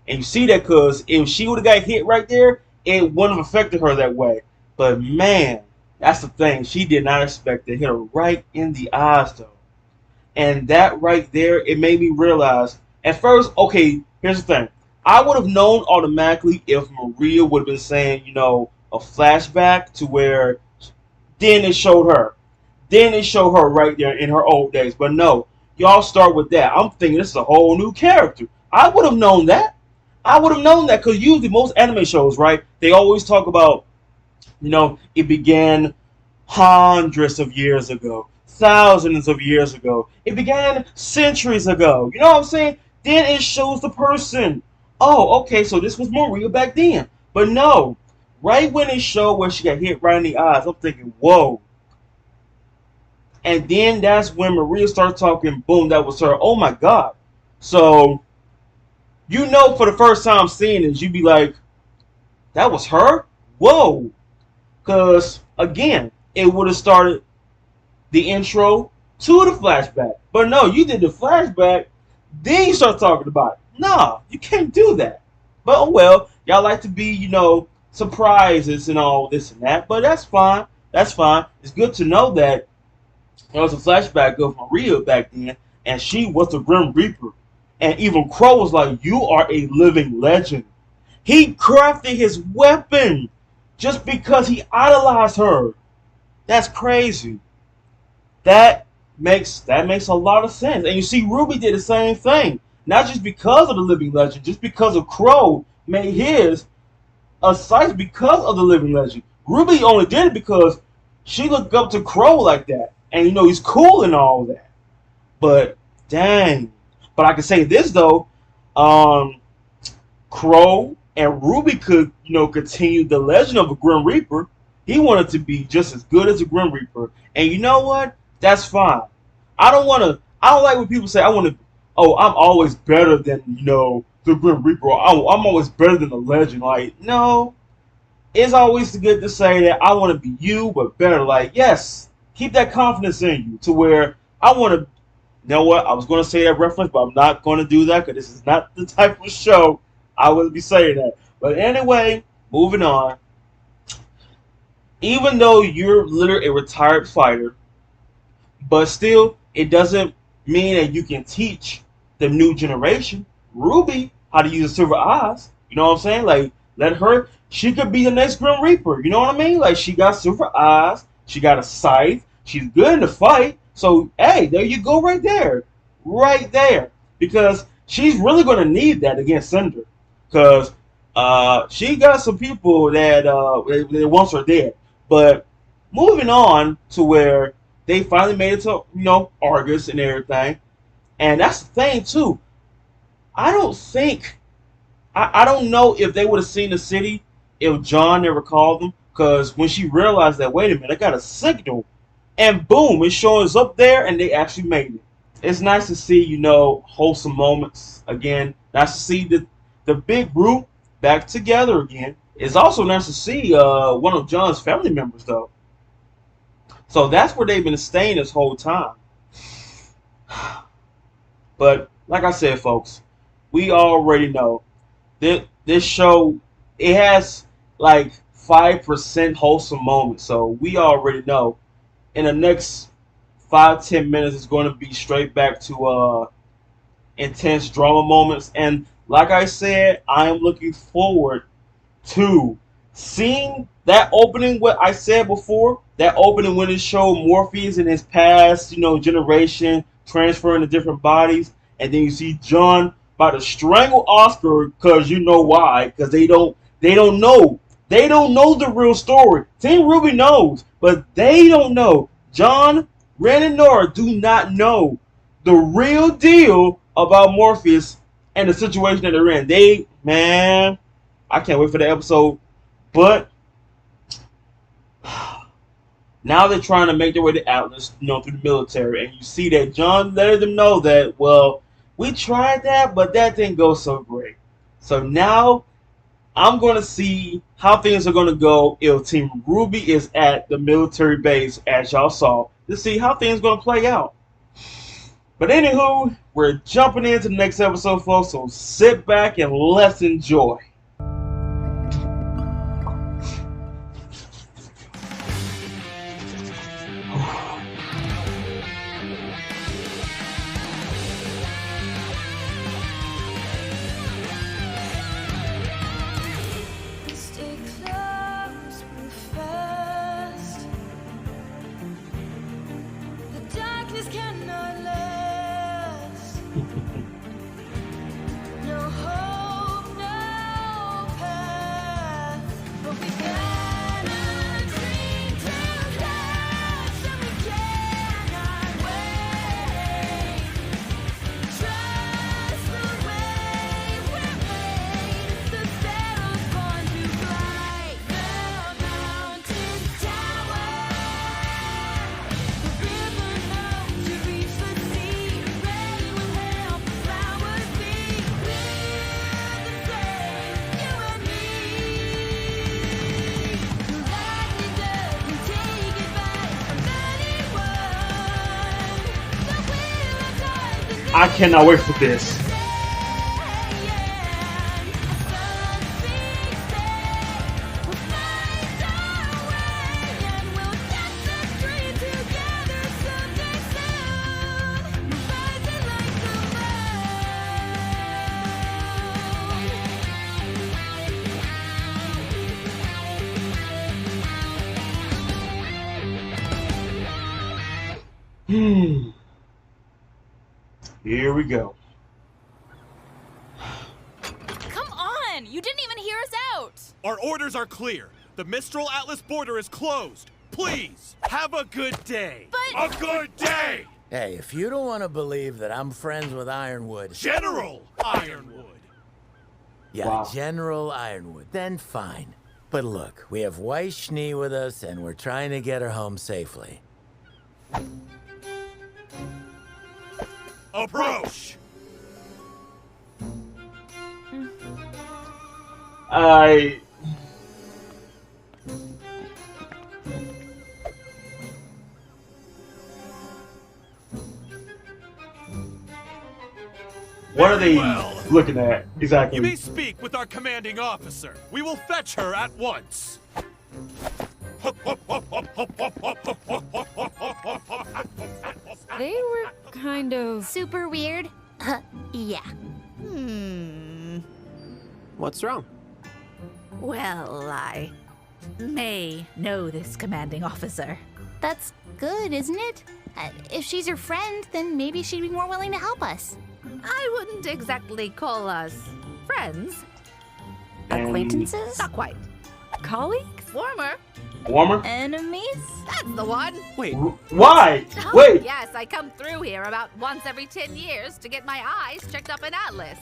And you see that because if she would have got hit right there, it wouldn't have affected her that way. But man, that's the thing. She did not expect to hit her right in the eyes though. And that right there, it made me realize, at first, okay, here's the thing. I would have known automatically if Maria would have been saying, a flashback to where then it showed her. Then they show her right there in her old days. But no, y'all start with that. I'm thinking this is a whole new character. I would have known that. Because usually most anime shows, right, they always talk about, it began hundreds of years ago, thousands of years ago. It began centuries ago. You know what I'm saying? Then it shows the person. Oh, okay, so this was Maria back then. But no, Right when it showed where she got hit right in the eyes, I'm thinking, whoa. And then that's when Maria started talking, boom, that was her. Oh my God. So, you know, for the first time seeing this, you'd be like, that was her? Whoa. Because, again, it would have started the intro to the flashback. But no, you did the flashback, then you start talking about it. Nah, you can't do that. But oh well, y'all like to be, you know, surprises and all this and that. But that's fine. That's fine. It's good to know that there was a flashback of Maria back then, and she was the Grim Reaper. And even Crow was like, you are a living legend. He crafted his weapon just because he idolized her. That's crazy. That makes a lot of sense. And you see, RWBY did the same thing. Not just because of the living legend, just because of Crow made his a site because of the living legend. RWBY only did it because she looked up to Crow like that. And you know, he's cool and all that. But dang. But I can say this though, Crow and RWBY could, you know, continue the legend of a Grim Reaper. He wanted to be just as good as a Grim Reaper. And you know what? That's fine. I don't like when people say, I'm always better than, you know, the Grim Reaper. I'm always better than the legend. Like, no. It's always good to say that I want to be you, but better. Like, yes, keep that confidence in you to where I want to, you know what? I was going to say that reference, but I'm not going to do that because this is not the type of show I would be saying that. But anyway, moving on. Even though you're literally a retired fighter, but still, it doesn't mean that you can teach the new generation, RWBY, how to use the silver eyes. You know what I'm saying? Like, let her, she could be the next Grim Reaper. You know what I mean? Like, she got silver eyes. She got a scythe. She's good in the fight. So, hey, there you go right there. Right there. Because she's really going to need that against Cinder. Because she got some people that they once are dead. But moving on to where they finally made it to, you know, Argus and everything. And that's the thing, too. I don't know if they would have seen the city if John never called them. Because when she realized that, wait a minute, I got a signal. And boom, it shows up there and they actually made it. It's nice to see, you know, wholesome moments again. Nice to see the big group back together again. It's also nice to see one of John's family members, though. So that's where they've been staying this whole time. But like I said, folks, we already know that this show, it has like 5% wholesome moments. So we already know in the next 5-10 minutes it's going to be straight back to intense drama moments. And like I said, I am looking forward to seeing that opening, what I said before, that opening when it showed Morpheus in his past, you know, generation transferring to different bodies, and then you see John about to strangle Oscar because you know why? Because they don't know the real story. Team RWBY knows, but they don't know. John, Ren, and Nora do not know the real deal about Morpheus and the situation that they're in. Man, I can't wait for the episode. But now they're trying to make their way to Atlas, you know, through the military. And you see that John letting them know that, well, we tried that, but that didn't go so great. So now I'm going to see how things are going to go if Team RWBY is at the military base, as y'all saw, to see how things are going to play out. But anywho, we're jumping into the next episode, folks, so sit back and let's enjoy. Stay close, move fast. The darkness cannot last. No hope, no path. But we got a dream to catch, and we cannot wait. Trust the way we're made. The battle's born to fight. I cannot wait for this. Here we go. Come on! You didn't even hear us out! Our orders are clear. The Mistral Atlas border is closed. Please, have a good day. But... A good day! Hey, if you don't want to believe that I'm friends with Ironwood... General Ironwood! Yeah, Wow. General Ironwood. Then fine. But look, we have Weiss Schnee with us, and we're trying to get her home safely. Approach! What are they looking at exactly? You may speak with our commanding officer. We will fetch her at once. They were kind of... Super weird? Yeah. What's wrong? Well, I may know this commanding officer. That's good, isn't it? If she's your friend, then maybe she'd be more willing to help us. I wouldn't exactly call us friends. Acquaintances? Not quite. Colleagues? Warmer. Warmer? Enemies? That's the one. Wait. Why? Oh, Wait. yes, I come through here about once every 10 years to get my eyes checked up in Atlas.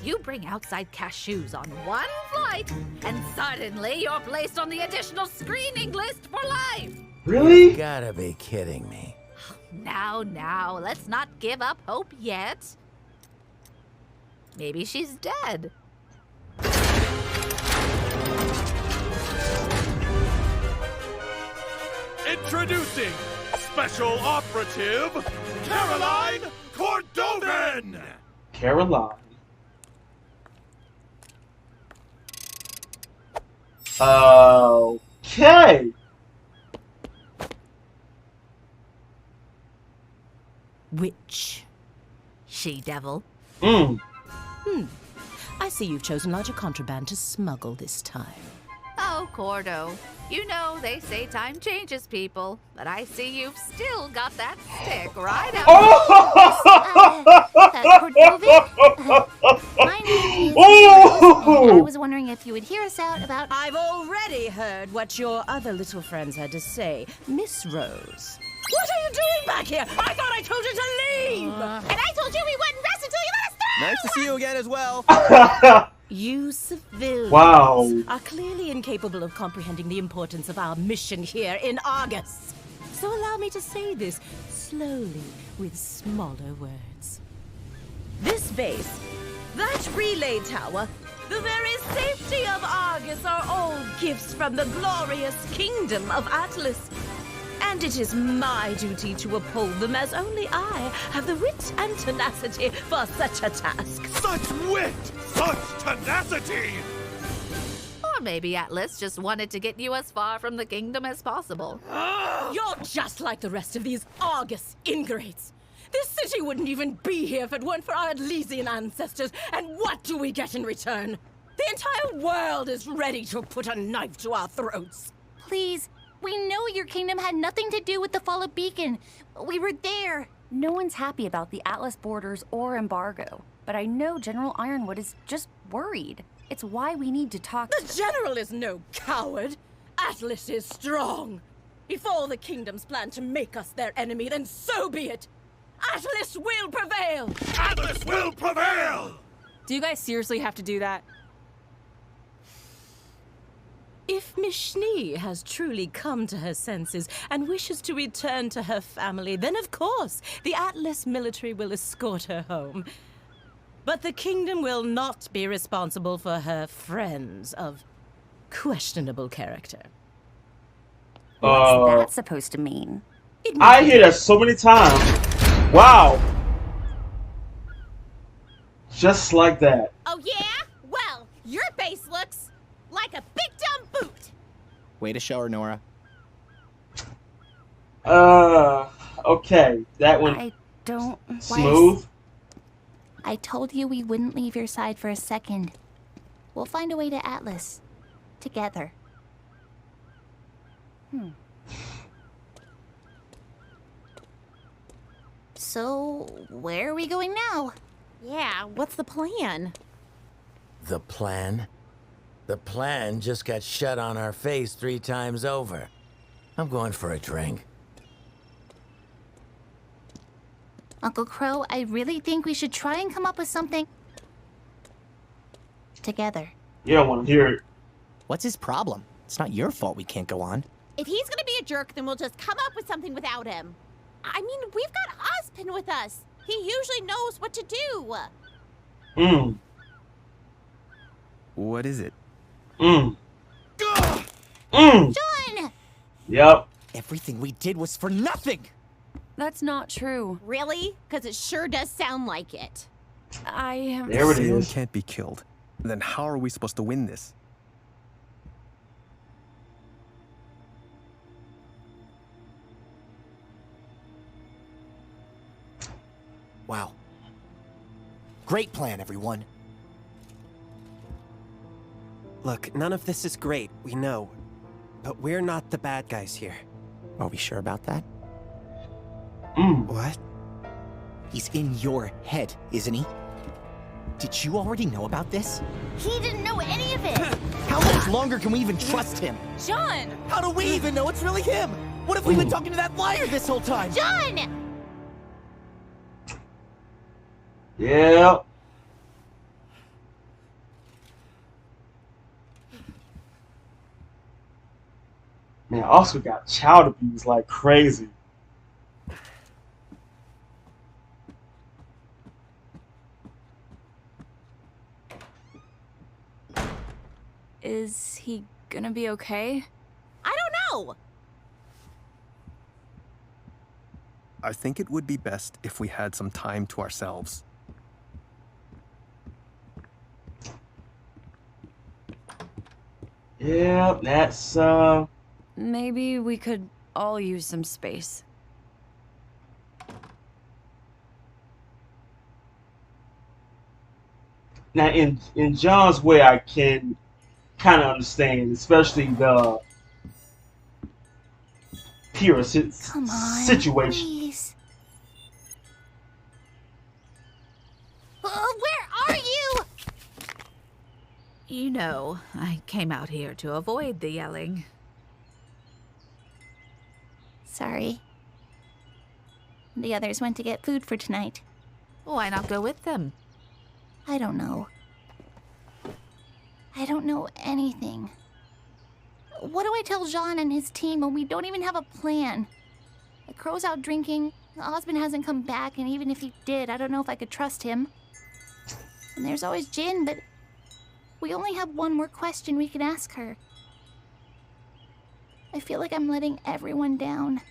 You bring outside cashews on one flight, and suddenly you're placed on the additional screening list for life. Really? You gotta be kidding me. Now, let's not give up hope yet. Maybe she's dead. Introducing Special Operative Caroline Cordovan! Caroline. Okay. Which? She-devil. I see you've chosen larger contraband to smuggle this time. Oh, Cordo. You know, they say time changes people, but I see you've still got that stick right up. My name is Rose, and I was wondering if you would hear us out about... I've already heard what your other little friends had to say. Miss Rose. What are you doing back here? I thought I told you to leave! And I told you we wouldn't rest until you let us through! Nice to see you again as well. You civilians are clearly incapable of comprehending the importance of our mission here in Argus. So allow me to say this slowly with smaller words. This base, that relay tower, the very safety of Argus are all gifts from the glorious kingdom of Atlas. And it is my duty to uphold them, as only I have the wit and tenacity for such a task. Such wit! Such tenacity! Or maybe Atlas just wanted to get you as far from the kingdom as possible. You're just like the rest of these Argus ingrates. This city wouldn't even be here if it weren't for our Elysian ancestors. And what do we get in return? The entire world is ready to put a knife to our throats. Please, we know your kingdom had nothing to do with the fall of Beacon. We were there. No one's happy about the Atlas borders or embargo, but I know General Ironwood is just worried. It's why we need to talk The General is no coward. Atlas is strong. If all the kingdoms plan to make us their enemy, then so be it. Atlas will prevail. Atlas will prevail! Do you guys seriously have to do that? If Miss Schnee has truly come to her senses and wishes to return to her family, then of course the Atlas military will escort her home. But the kingdom will not be responsible for her friends of questionable character. What's that supposed to mean? I hear that so many times. Wow. Just like that. Oh, yeah? Well, your face looks like a big dumb boot. Way to show her, Nora. Okay. That one. I don't. Smooth. I told you we wouldn't leave your side for a second. We'll find a way to Atlas. Together. So, where are we going now? Yeah, what's the plan? The plan? The plan just got shut on our face 3 times over. I'm going for a drink. Uncle Crow, I really think we should try and come up with something together. You don't want to hear it. What's his problem? It's not your fault we can't go on. If he's gonna be a jerk, then we'll just come up with something without him. I mean, we've got Ozpin with us. He usually knows what to do. What is it? John! Yep. Everything we did was for nothing! That's not true. Really? Because it sure does sound like it. There it Salem is. can't be killed. Then how are we supposed to win this? Wow. Great plan, everyone. Look, none of this is great, we know. But we're not the bad guys here. Are we sure about that? What? He's in your head, isn't he? Did you already know about this? He didn't know any of it! How much longer can we even trust him? John! How do we even know it's really him? What if we've been talking to that liar this whole time? John! Yep. Man, Oscar got child abused like crazy. Is he gonna be okay? I don't know! I think it would be best if we had some time to ourselves. Yeah, that's Maybe we could all use some space. now in John's way I can kind of understand, especially the Kira Come on, situation. please. Where are you? You know, I came out here to avoid the yelling. Sorry. The others went to get food for tonight. Why not go with them? I don't know. I don't know anything. What do I tell Jean and his team when we don't even have a plan? The Crow's out drinking, Osmond hasn't come back, and even if he did, I don't know if I could trust him. And there's always Jin, but we only have one more question we can ask her. I feel like I'm letting everyone down.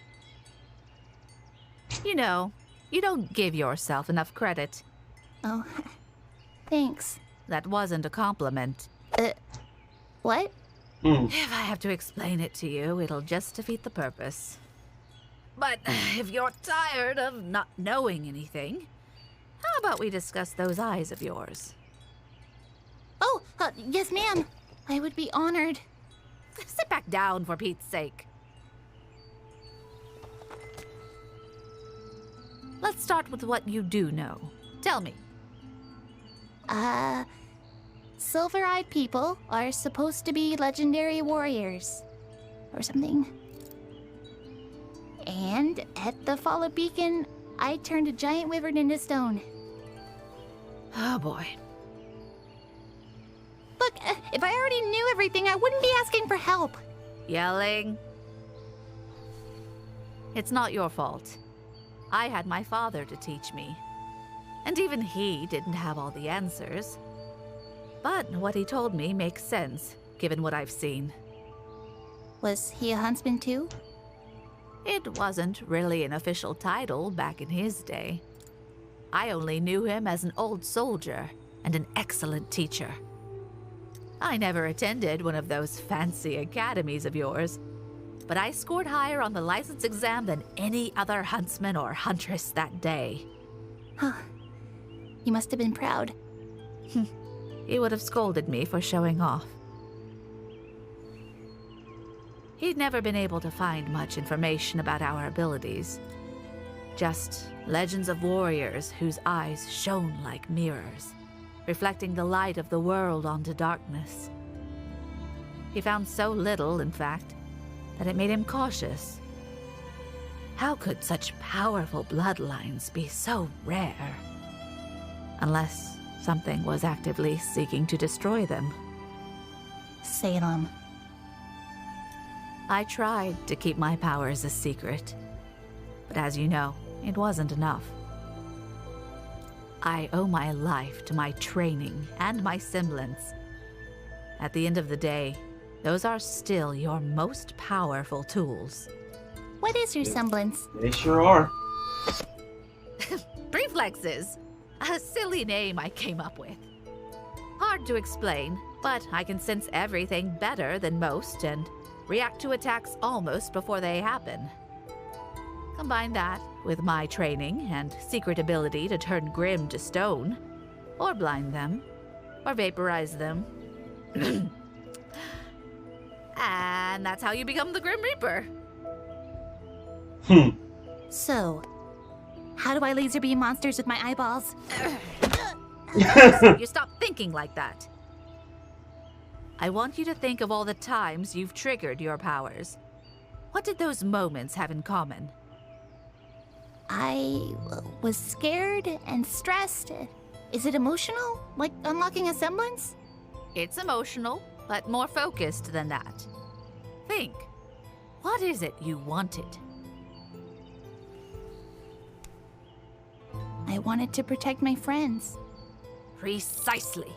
You know, you don't give yourself enough credit. Oh, thanks. That wasn't a compliment. What? If I have to explain it to you, it'll just defeat the purpose. But if you're tired of not knowing anything, how about we discuss those eyes of yours? Oh, yes, ma'am. I would be honored. Sit back down, for Pete's sake. Let's start with what you do know. Tell me. Silver-eyed people are supposed to be legendary warriors. Or something. And at the Fall of Beacon, I turned a giant wyvern into stone. Oh boy. Look, if I already knew everything, I wouldn't be asking for help. Yelling. It's not your fault. I had my father to teach me. And even he didn't have all the answers. But what he told me makes sense, given what I've seen. Was he a huntsman too? It wasn't really an official title back in his day. I only knew him as an old soldier and an excellent teacher. I never attended one of those fancy academies of yours, but I scored higher on the license exam than any other huntsman or huntress that day. Huh. You must have been proud. He would have scolded me for showing off. He'd never been able to find much information about our abilities. Just legends of warriors whose eyes shone like mirrors, reflecting the light of the world onto darkness. He found so little, in fact, that it made him cautious. How could such powerful bloodlines be so rare? Unless something was actively seeking to destroy them. Salem. I tried to keep my powers a secret, but as you know, it wasn't enough. I owe my life to my training and my semblance. At the end of the day, those are still your most powerful tools. What is your semblance? They sure are. Reflexes! A silly name I came up with. Hard to explain, but I can sense everything better than most and react to attacks almost before they happen. Combine that with my training and secret ability to turn Grimm to stone, or blind them, or vaporize them. And that's how you become the Grim Reaper. So, how do I laser beam monsters with my eyeballs? You stop thinking like that. I want you to think of all the times you've triggered your powers. What did those moments have in common? I was scared and stressed. Is it emotional? Like unlocking a semblance? It's emotional, but more focused than that. Think. What is it you wanted? I wanted to protect my friends. Precisely.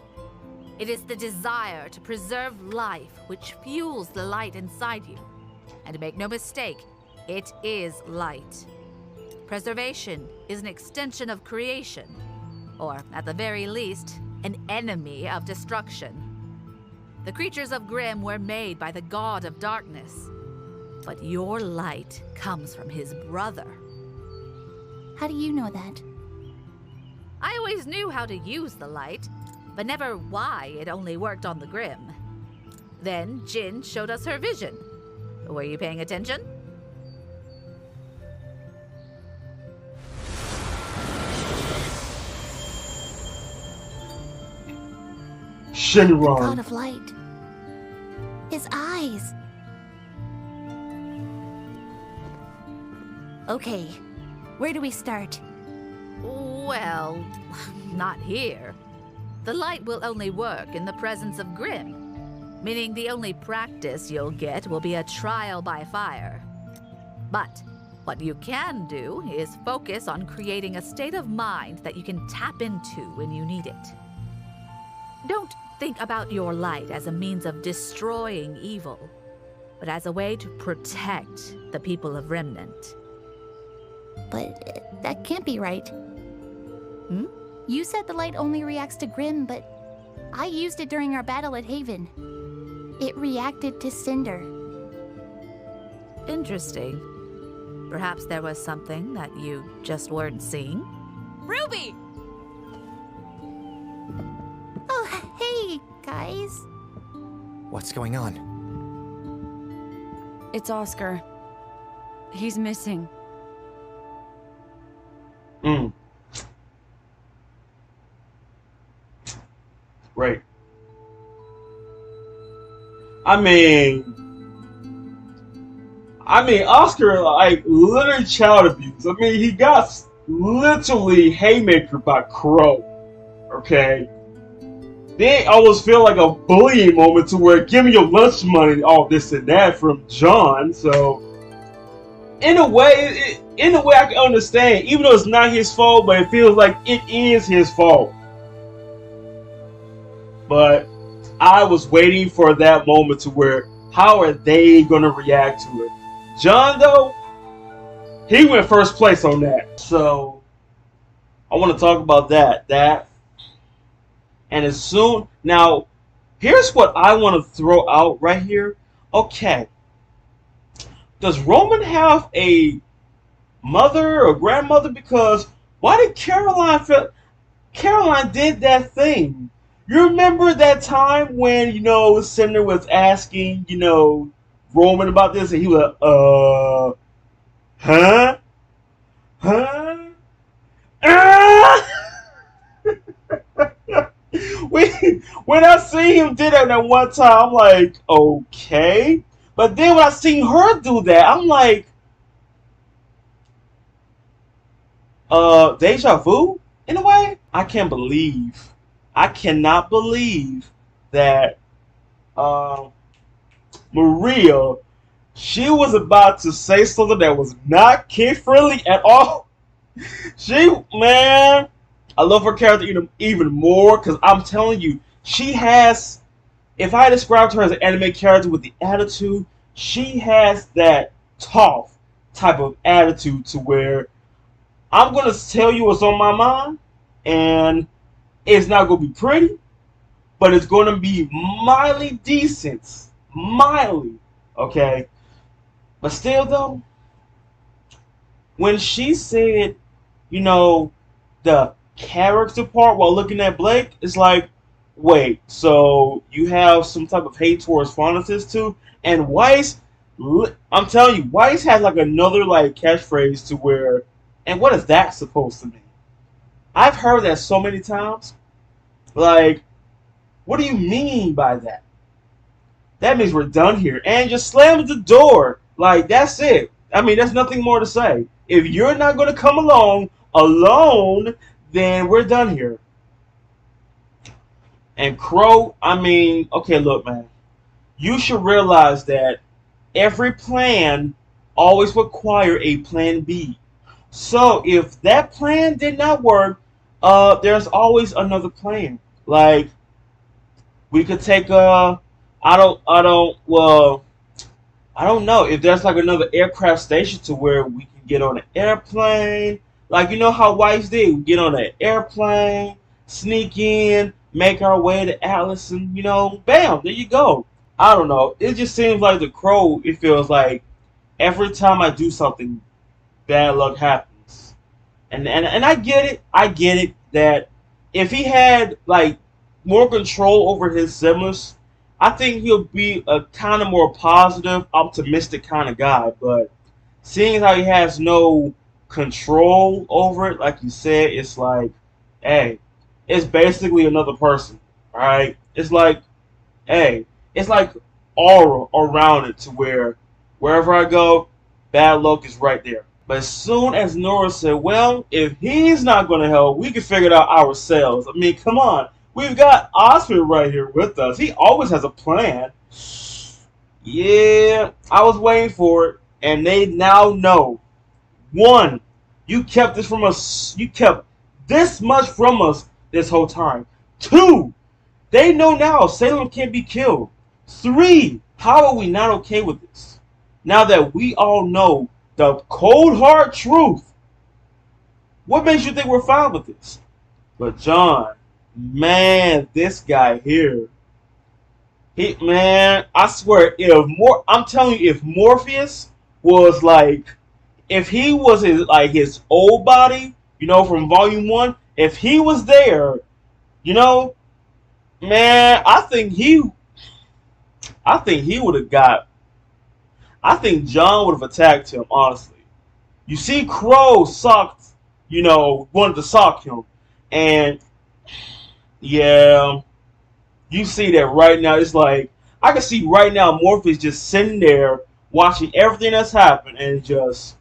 It is the desire to preserve life which fuels the light inside you. And make no mistake, it is light. Preservation is an extension of creation, or at the very least, an enemy of destruction. The creatures of Grimm were made by the god of darkness, but your light comes from his brother. How do you know that? I always knew how to use the light, but never why it only worked on the Grimm. Then Jin showed us her vision. Were you paying attention? Shinron. God of light. His eyes. Okay, where do we start? Well, not here. The light will only work in the presence of Grimm, meaning the only practice you'll get will be a trial by fire. But what you can do is focus on creating a state of mind that you can tap into when you need it. Don't think about your light as a means of destroying evil, but as a way to protect the people of Remnant. But that can't be right. You said the light only reacts to Grimm, but I used it during our battle at Haven. It reacted to Cinder. Interesting. Perhaps there was something that you just weren't seeing? Ruby! Oh, hey, guys. What's going on? It's Oscar. He's missing. Right. I mean, Oscar, like, literally child abuse. I mean, he got literally haymaker by Crow. Okay. They almost feel like a bullying moment to where give me your lunch money, all this and that from John. So, in a way, I can understand, even though it's not his fault, but it feels like it is his fault. But I was waiting for that moment to where, how are they going to react to it? John, though, he went first place on that. So, I want to talk about that. And as soon now, here's what I want to throw out right here. Okay, does Roman have a mother or grandmother? Because why did Caroline did that thing? You remember that time when Cinder was asking Roman about this, and he was like, huh, huh. When I see him did that one time, I'm like, okay. But then when I seen her do that, I'm like, deja vu in a way. I cannot believe that Maria, she was about to say something that was not kid friendly at all. Man, I love her character even more because I'm telling you, she has. If I described her as an anime character with the attitude, she has that tough type of attitude to where I'm gonna tell you what's on my mind, and it's not gonna be pretty, but it's gonna be mildly decent, mildly, okay. But still, though, when she said, the character part while looking at Blake, it's like, wait, so you have some type of hate towards Pharmacist too? And Weiss, I'm telling you, Weiss has like another like catchphrase to where, and what is that supposed to mean? I've heard that so many times. Like, what do you mean by that? That means we're done here. And just slam the door. Like, that's it. I mean, there's nothing more to say. If you're not going to come along alone, then we're done here. And Crow, I mean, okay, look, man. You should realize that every plan always requires a plan B. So if that plan did not work, there's always another plan. Like, we could take I don't know if there's like another aircraft station to where we can get on an airplane. Like, you know how Weiss did? We get on an airplane, sneak in, make our way to Atlas, and bam, there you go. I don't know. It just seems like the Crow, it feels like every time I do something, bad luck happens. And I get it. I get it that if he had like more control over his siblings, I think he'll be a kind of more positive, optimistic kind of guy. But seeing how he has no control over it, like you said, it's like, hey, it's basically another person. Alright? It's like, hey, it's like aura around it to where wherever I go, bad luck is right there. But as soon as Nora said, well, if he's not going to help, we can figure it out ourselves. I mean, come on. We've got Oscar right here with us. He always has a plan. Yeah, I was waiting for it. And they now know. One, you kept this from us. You kept this much from us this whole time. Two, they know now Salem can't be killed. Three, how are we not okay with this? Now that we all know the cold hard truth, what makes you think we're fine with this? But John, man, this guy here, man, I swear, I'm telling you, if Morpheus was like, if he was his old body, from Volume 1, if he was there, man, I think John would have attacked him, honestly. You see, Crow wanted to sock him. And, yeah, you see that right now. It's like, I can see right now Morpheus just sitting there watching everything that's happened and just,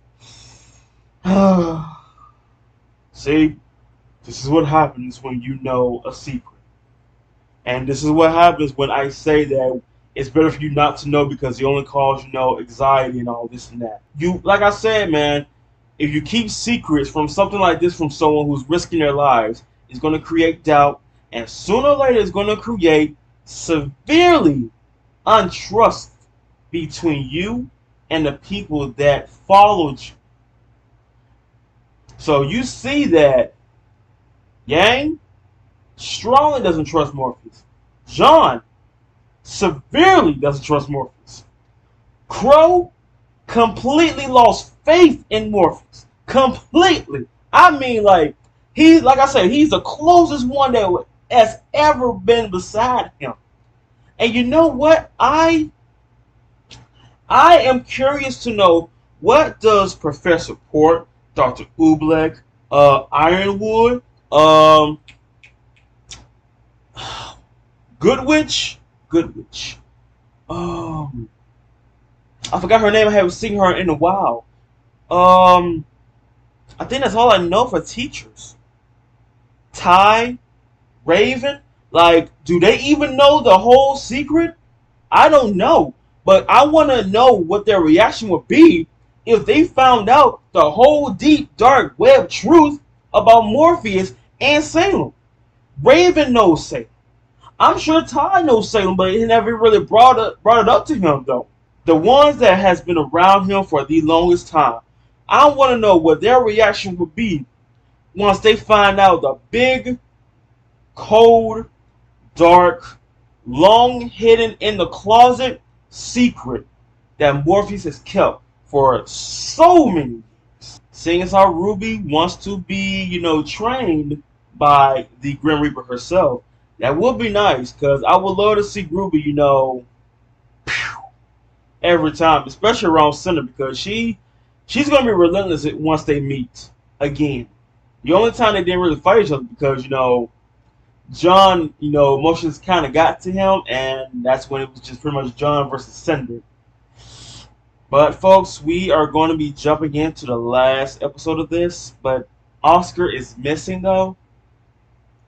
see, this is what happens when you know a secret. And this is what happens when I say that it's better for you not to know because it only causes anxiety and all this and that. Like I said, man, if you keep secrets from something like this from someone who's risking their lives, it's going to create doubt, and sooner or later it's going to create severely untrust between you and the people that followed you. So you see that Yang strongly doesn't trust Morpheus. John severely doesn't trust Morpheus. Crow completely lost faith in Morpheus. Completely. I mean, like I said, he's the closest one that has ever been beside him. And you know what? I am curious to know, what does Professor Port, Dr. Oobleck, Ironwood, Goodwitch, I forgot her name. I haven't seen her in a while. I think that's all I know for teachers. Ty, Raven, like, do they even know the whole secret? I don't know, but I want to know what their reaction would be if they found out the whole deep, dark web truth about Morpheus and Salem. Raven knows Salem. I'm sure Ty knows Salem, but he never really brought it up to him, though. The ones that has been around him for the longest time. I want to know what their reaction would be once they find out the big, cold, dark, long hidden in the closet secret that Morpheus has kept for so many years. Seeing as how RWBY wants to be, trained by the Grim Reaper herself, that would be nice, because I would love to see RWBY, every time, especially around Cinder, because she's going to be relentless once they meet again. The only time they didn't really fight each other because, John, emotions kind of got to him, and that's when it was just pretty much John versus Cinder. But, folks, we are going to be jumping into the last episode of this, but Oscar is missing, though.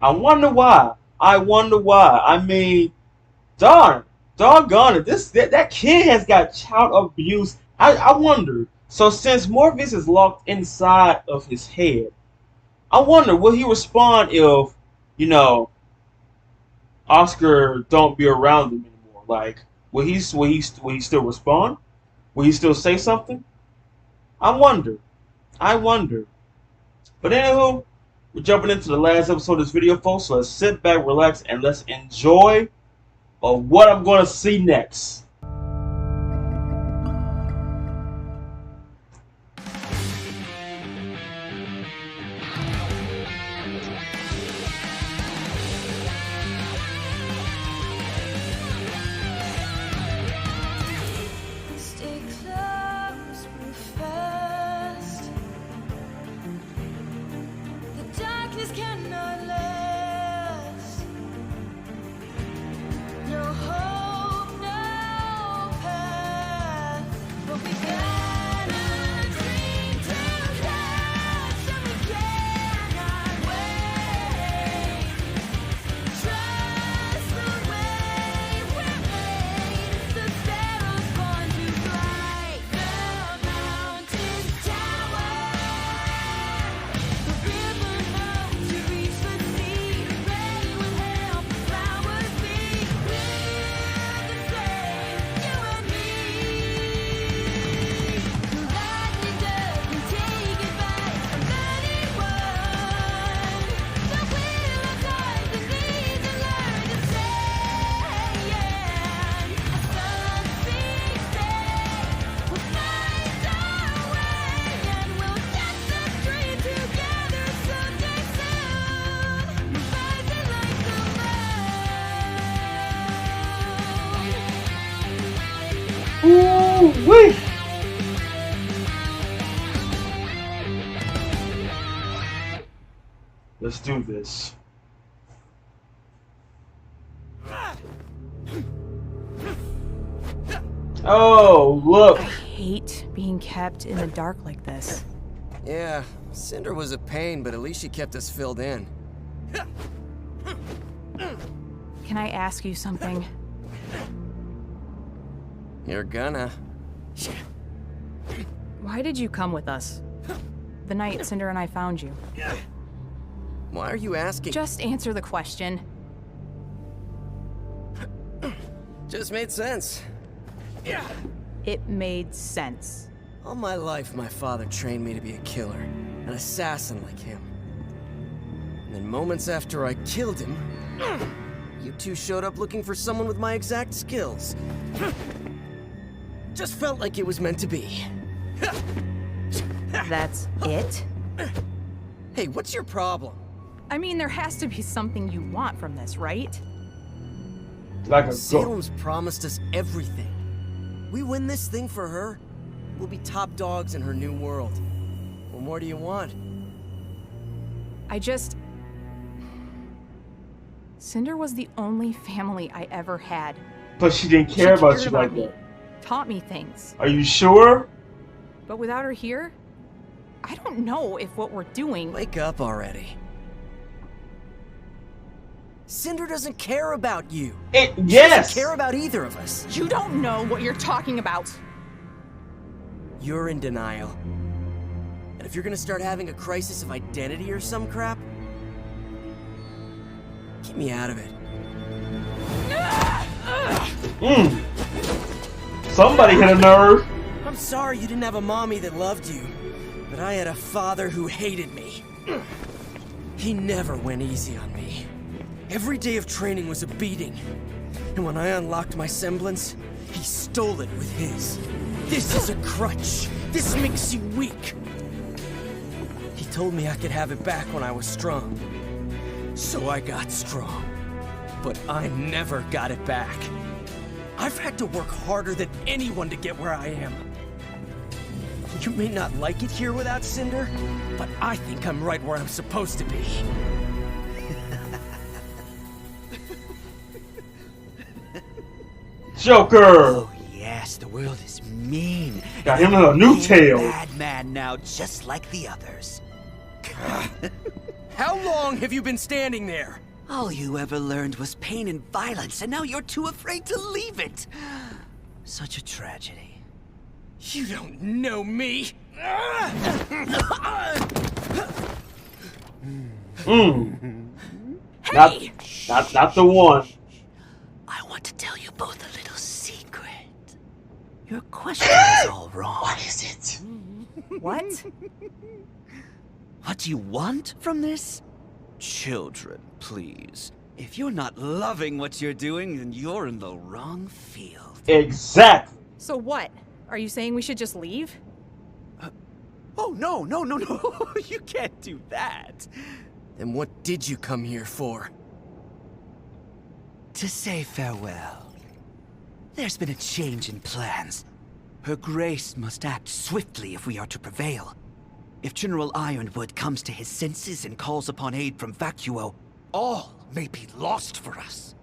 I wonder why. I mean, doggone it. That kid has got child abuse. I wonder. So, since Morpheus is locked inside of his head, I wonder, will he respond if, Oscar don't be around him anymore? Like, will he still respond? Will he still say something? I wonder. But anywho, we're jumping into the last episode of this video, folks. So let's sit back, relax, and let's enjoy what I'm going to see next. Stay close, move fast. The darkness cannot last. No hope, no path. But we got a dream to catch, and we cannot wait. Trust the way we're made. The sparrows born to fly. The mountain tower. The river knows to reach the sea. Rain will help the flowers be. We're the same, you and me. Lightning doesn't take advice from anyone. The wheel of time that needs to learn to stay. A sun speaks day. We'll find our way, and we'll get the dream together someday soon. Rising like the Ooh-wee. Let's do this. Oh, look. I hate being kept in the dark like this. Yeah, Cinder was a pain, but at least she kept us filled in. Can I ask you something? You're gonna. Why did you come with us? The night Cinder and I found you. Why are you asking? Just answer the question. Just made sense. It made sense. All my life, my father trained me to be a killer, an assassin like him. And then moments after I killed him, you two showed up looking for someone with my exact skills. Just felt like it was meant to be. That's it? Hey, what's your problem? I mean, there has to be something you want from this, right? Like a Salem's promised us everything. We win this thing for her, we'll be top dogs in her new world. What more do you want? Cinder was the only family I ever had. But she didn't care about you like that. Taught me things. Are you sure? But without her here, I don't know if what we're doing... Wake up already. Cinder doesn't care about you. Yes! She doesn't care about either of us. You don't know what you're talking about. You're in denial. And if you're gonna start having a crisis of identity or some crap, get me out of it. Somebody hit a nerve. I'm sorry you didn't have a mommy that loved you, but I had a father who hated me. He never went easy on me. Every day of training was a beating. And when I unlocked my semblance, he stole it with his. This is a crutch. This makes you weak. He told me I could have it back when I was strong. So I got strong. But I never got it back. I've had to work harder than anyone to get where I am. You may not like it here without Cinder, but I think I'm right where I'm supposed to be. Joker! Oh yes, the world is mean. Got him in a new tail. Bad man now, just like the others. How long have you been standing there? All you ever learned was pain and violence, and now you're too afraid to leave it. Such a tragedy. You don't know me. Hey! Not the one. I want to tell you both a little secret. Your question is all wrong. What is it? What? What do you want from this? Children, please. If you're not loving what you're doing, then you're in the wrong field. Exactly. So what? Are you saying we should just leave? Oh, no. You can't do that. Then what did you come here for? To say farewell. There's been a change in plans. Her Grace must act swiftly if we are to prevail. If General Ironwood comes to his senses and calls upon aid from Vacuo, all may be lost for us.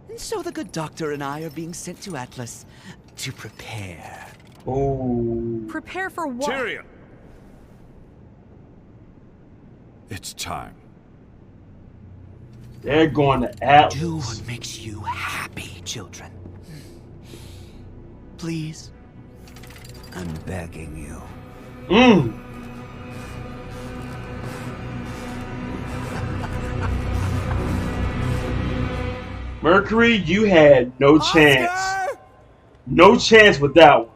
And so the good doctor and I are being sent to Atlas to prepare. Oh. Prepare for what? Tyrion! It's time. They're going to Atlas. Do what makes you happy, children. Please. I'm begging you. Mercury, you had no chance. No chance with that one.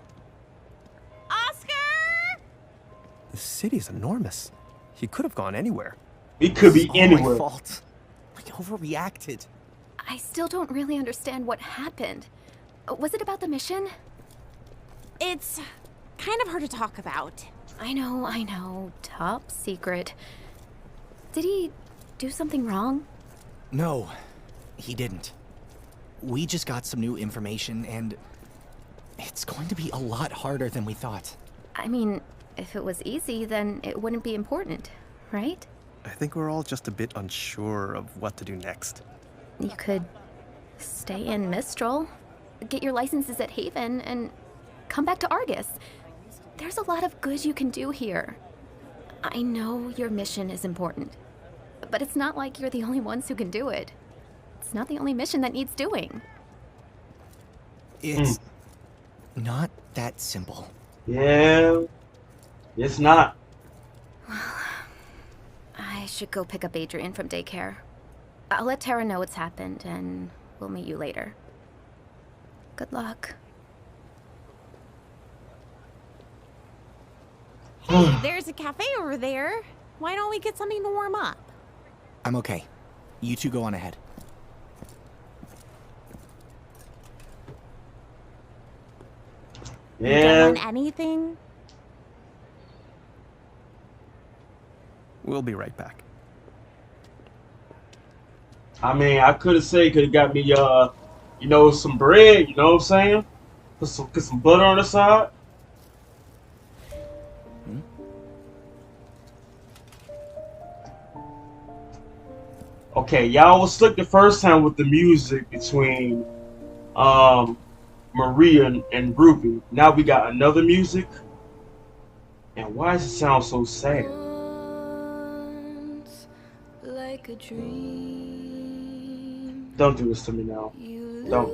The city's enormous. He could have gone anywhere. It could be It's all anywhere. my fault. We overreacted. I still don't really understand what happened. Was it about the mission? It's kind of hard to talk about. I know. Top secret. Did he do something wrong? No, he didn't. We just got some new information, and it's going to be a lot harder than we thought. I mean, if it was easy, then it wouldn't be important, right? I think we're all just a bit unsure of what to do next. You could stay in Mistral, get your licenses at Haven, and come back to Argus. There's a lot of good you can do here. I know your mission is important, but it's not like you're the only ones who can do it. It's not the only mission that needs doing. It's not that simple. Yeah, it's not. I should go pick up Adrian from daycare. I'll let Tara know what's happened, and we'll meet you later. Good luck. Hey, there's a cafe over there. Why don't we get something to warm up? I'm okay. You two go on ahead. You don't want anything? We'll be right back. I mean, I could have got me, you know, some bread. You know what I'm saying? Put some butter on the side. Okay, y'all was slick the first time with the music between Maria and Ruby. Now we got another music. And why does it sound so sad? Like a dream. Don't do this to me now. Don't.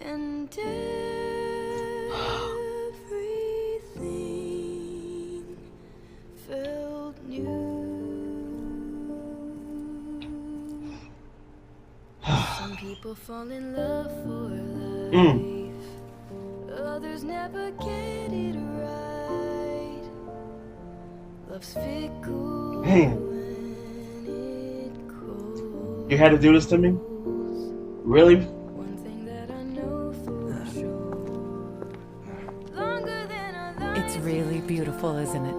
And everything felt new. Some people fall in love for life. Others never get it right. Love's fickle. Man. You had to do this to me? Really? It's really beautiful, isn't it?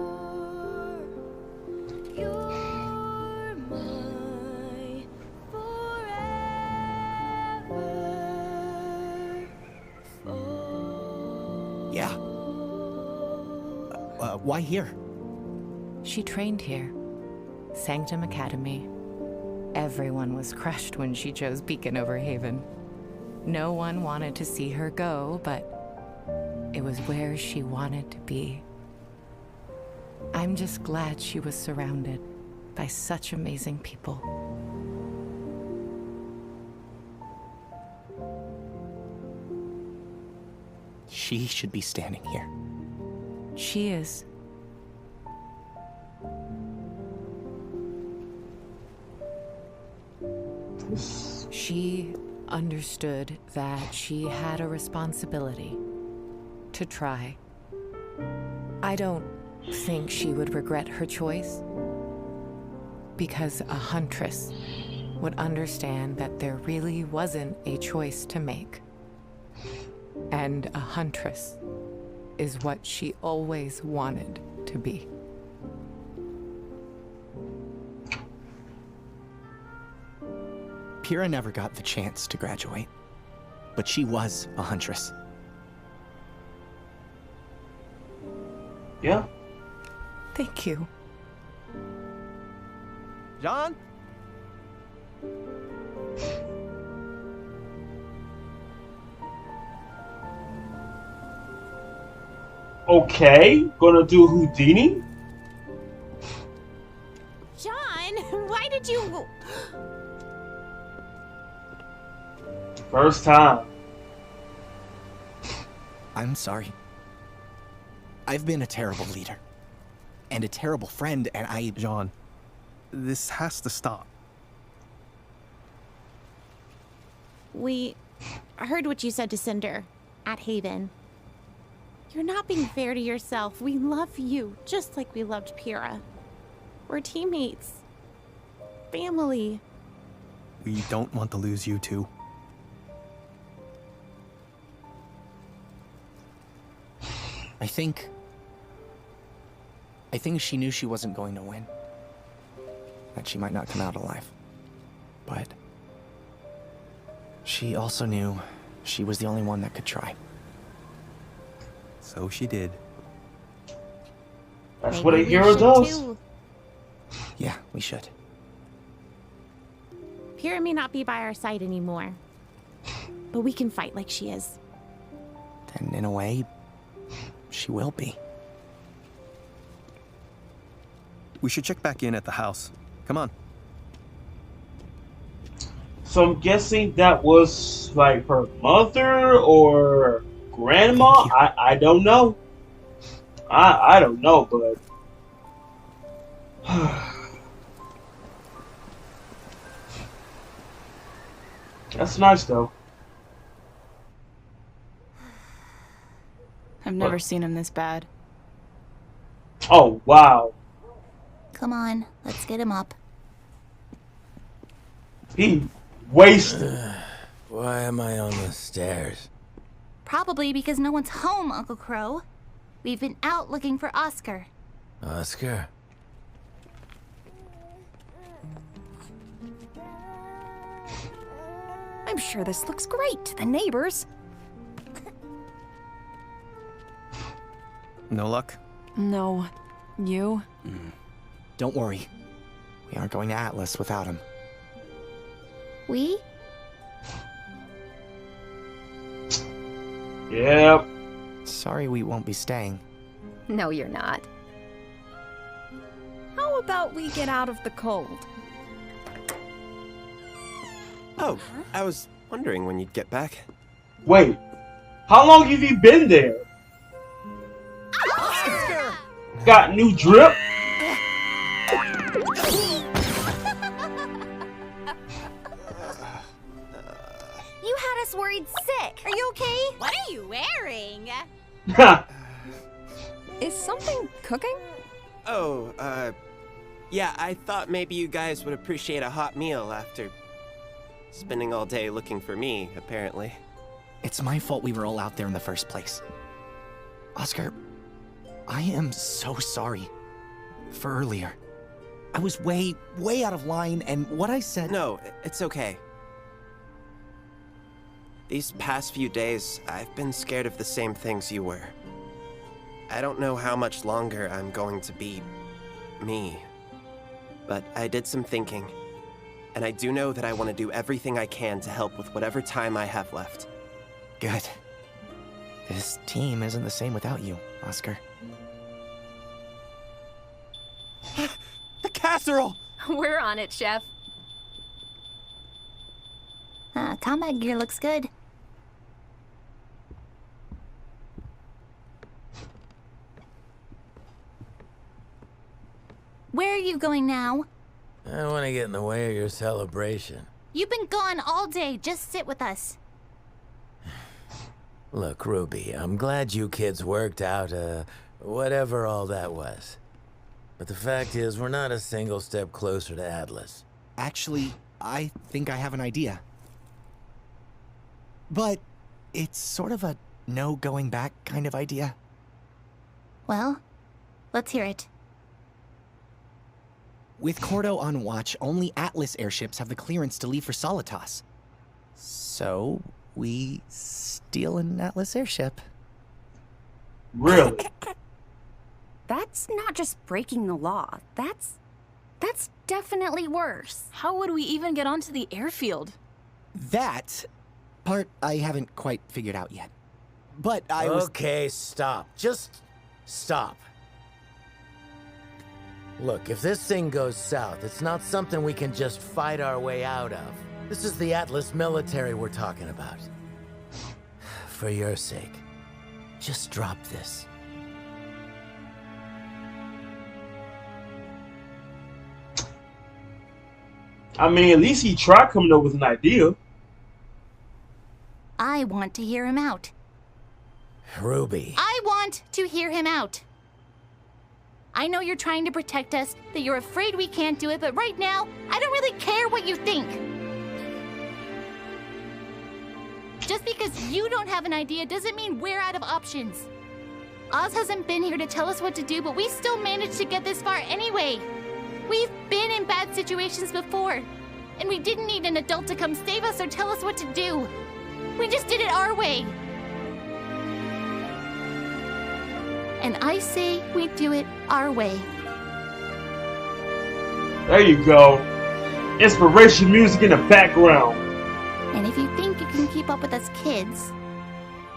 Yeah. Why here? She trained here. Sanctum Academy. Everyone was crushed when she chose Beacon over Haven. No one wanted to see her go, but it was where she wanted to be. I'm just glad she was surrounded by such amazing people. She should be standing here. She is. She understood that she had a responsibility to try. I don't think she would regret her choice, because a huntress would understand that there really wasn't a choice to make. And a huntress is what she always wanted to be. Pyrrha never got the chance to graduate, but she was a huntress. Yeah. Thank you. John? Okay, gonna do Houdini? John, why did you... First time. I'm sorry. I've been a terrible leader. And a terrible friend, and I... John, this has to stop. We heard what you said to Cinder at Haven. You're not being fair to yourself. We love you, just like we loved Pyrrha. We're teammates. Family. We don't want to lose you two. I think she knew she wasn't going to win. That she might not come out alive. But she also knew she was the only one that could try. So she did. That's what a hero does. Yeah, we should. Pyrrha may not be by our side anymore, but we can fight like she is. And in a way, she will be. We should check back in at the house. Come on. So I'm guessing that was like her mother or grandma? I don't know. I don't know, but that's nice though. I've never seen him this bad. Oh, wow. Come on, let's get him up. He wasted. Why am I on the stairs? Probably because no one's home, Uncle Crow. We've been out looking for Oscar. Oscar? I'm sure this looks great to the neighbors. No luck? No. You? Don't worry. We aren't going to Atlas without him. We? Yep. Sorry we won't be staying. No, you're not. How about we get out of the cold? Oh, I was wondering when you'd get back. Wait. How long have you been there? Oscar! Got new drip? You had us worried sick. Are you okay? What are you wearing? Is something cooking? Oh, yeah, I thought maybe you guys would appreciate a hot meal after spending all day looking for me, apparently. It's my fault we were all out there in the first place. Oscar, I am so sorry for earlier. I was way out of line, and what I said... No, it's okay. These past few days, I've been scared of the same things you were. I don't know how much longer I'm going to be me, but I did some thinking, and I do know that I want to do everything I can to help with whatever time I have left. Good. This team isn't the same without you, Oscar. The casserole! We're on it, Chef. Combat gear looks good. Where are you going now? I don't want to get in the way of your celebration. You've been gone all day. Just sit with us. Look, Ruby, I'm glad you kids worked out, whatever all that was. But the fact is, we're not a single step closer to Atlas. Actually, I think I have an idea. But it's sort of a no going back kind of idea. Well, let's hear it. With Cordo on watch, only Atlas airships have the clearance to leave for Solitas. So, we steal an Atlas airship. Really? That's not just breaking the law. That's definitely worse. How would we even get onto the airfield? That part I haven't quite figured out yet. But I was... Okay, stop. Just stop. Look, if this thing goes south, it's not something we can just fight our way out of. This is the Atlas military we're talking about. For your sake, just drop this. I mean, at least he tried coming up with an idea. I want to hear him out. Ruby. I want to hear him out. I know you're trying to protect us, that you're afraid we can't do it, but right now, I don't really care what you think. Just because you don't have an idea doesn't mean we're out of options. Oz hasn't been here to tell us what to do, but we still managed to get this far anyway. We've been in bad situations before, and we didn't need an adult to come save us or tell us what to do. We just did it our way. And I say we do it our way. There you go. Inspiration music in the background. And if you think you can keep up with us kids,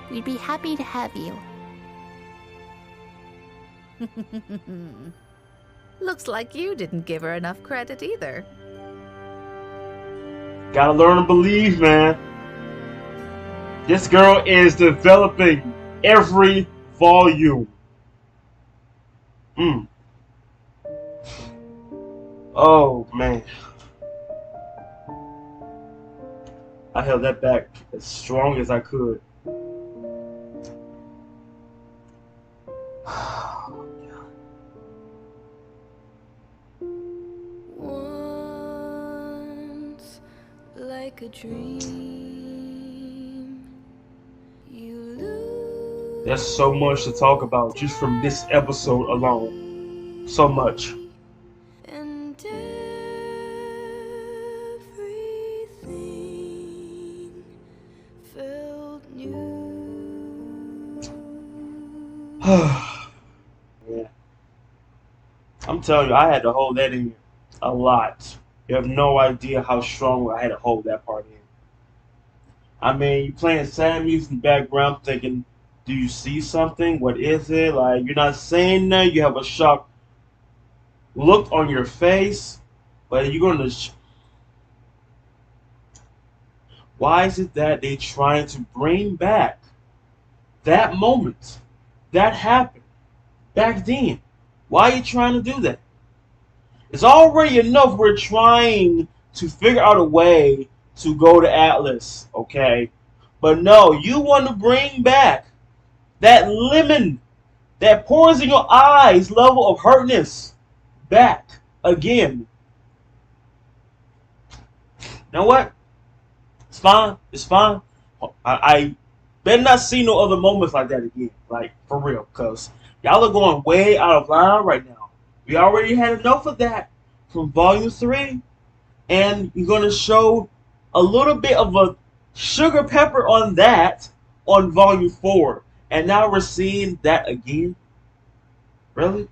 we'd be happy to have you. Looks like you didn't give her enough credit either. Gotta learn to believe, man. This girl is developing every volume. Oh, man. I held that back as strong as I could. like a dream. You There's so much to talk about just from this episode alone. So much. and everything felt new. Yeah. I'm telling you, I had to hold that in a lot. You have no idea how strong I had to hold that part in. I mean, you playing sad music in the background thinking, do you see something? What is it? Like, you're not saying that. You have a shocked look on your face. But you're going to... Why is it that they trying to bring back that moment that happened back then? Why are you trying to do that? It's already enough we're trying to figure out a way to go to Atlas, okay? But no, you want to bring back that lemon, that pours in your eyes level of hurtness back again. You know what? It's fine. It's fine. I better not see no other moments like that again. Like, for real. Because y'all are going way out of line right now. We already had enough of that from Volume 3. And you're going to show a little bit of a sugar pepper on that on Volume 4. And now we're seeing that again? Really?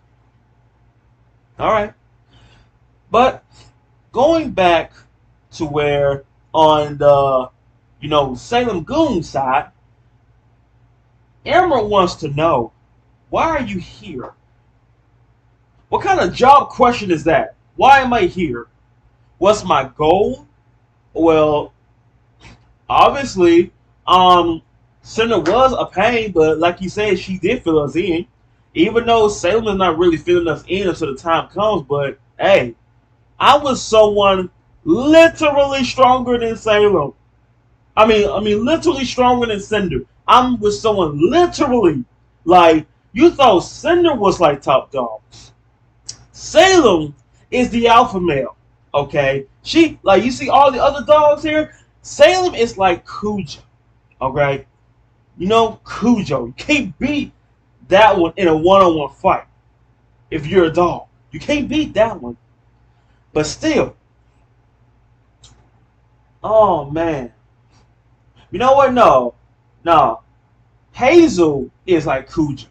Alright. But going back to where on the, Salem Goon side, Emerald wants to know, why are you here? What kind of job question is that? Why am I here? What's my goal? Well, obviously, Cinder was a pain, but like you said, she did fill us in. Even though Salem is not really filling us in until the time comes, but hey, I was someone literally stronger than Salem. I mean, literally stronger than Cinder. I'm with someone literally, like, you thought Cinder was like top dog. Salem is the alpha male, okay? She, like, you see all the other dogs here? Salem is like Cujo, okay? You know, Cujo. You can't beat that one in a one-on-one fight if you're a dog. You can't beat that one. But still, oh, man. You know what? No. Hazel is like Cujo.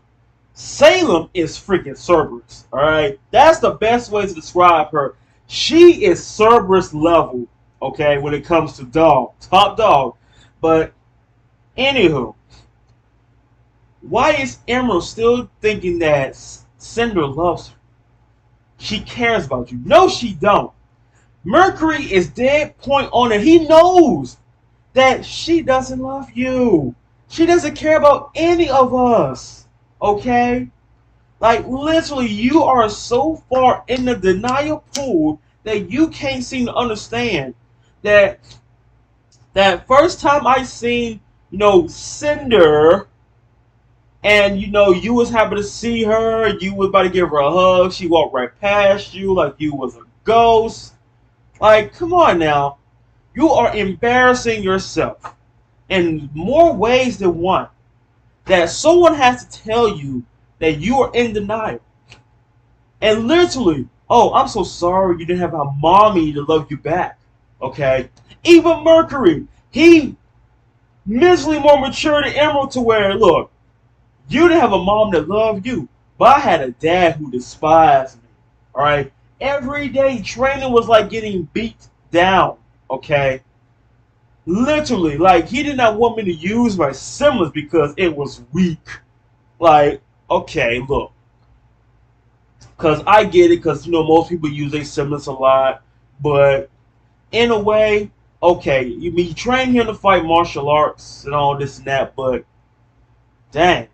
Salem is freaking Cerberus, alright? That's the best way to describe her. She is Cerberus level, okay, when it comes to dog. Top dog. But, anywho, why is Emerald still thinking that Cinder loves her? She cares about you. No, she don't. Mercury is dead point on it. He knows that she doesn't love you. She doesn't care about any of us. Okay? Like, literally, you are so far in the denial pool that you can't seem to understand that first time I seen, Cinder, and, you was happy to see her, you was about to give her a hug, she walked right past you like you was a ghost. Like, come on now. You are embarrassing yourself in more ways than one. That someone has to tell you that you are in denial. And literally, oh, I'm so sorry you didn't have a mommy to love you back. Okay? Even Mercury, he mentally more mature than Emerald to where, look, you didn't have a mom that loved you, but I had a dad who despised me. Alright? Every day training was like getting beat down. Okay? Literally, like, he did not want me to use my semblance because it was weak. Like, okay, look. Because I get it, because, most people use their semblance a lot. But, in a way, okay, you train him to fight martial arts and all this and that, but, dang.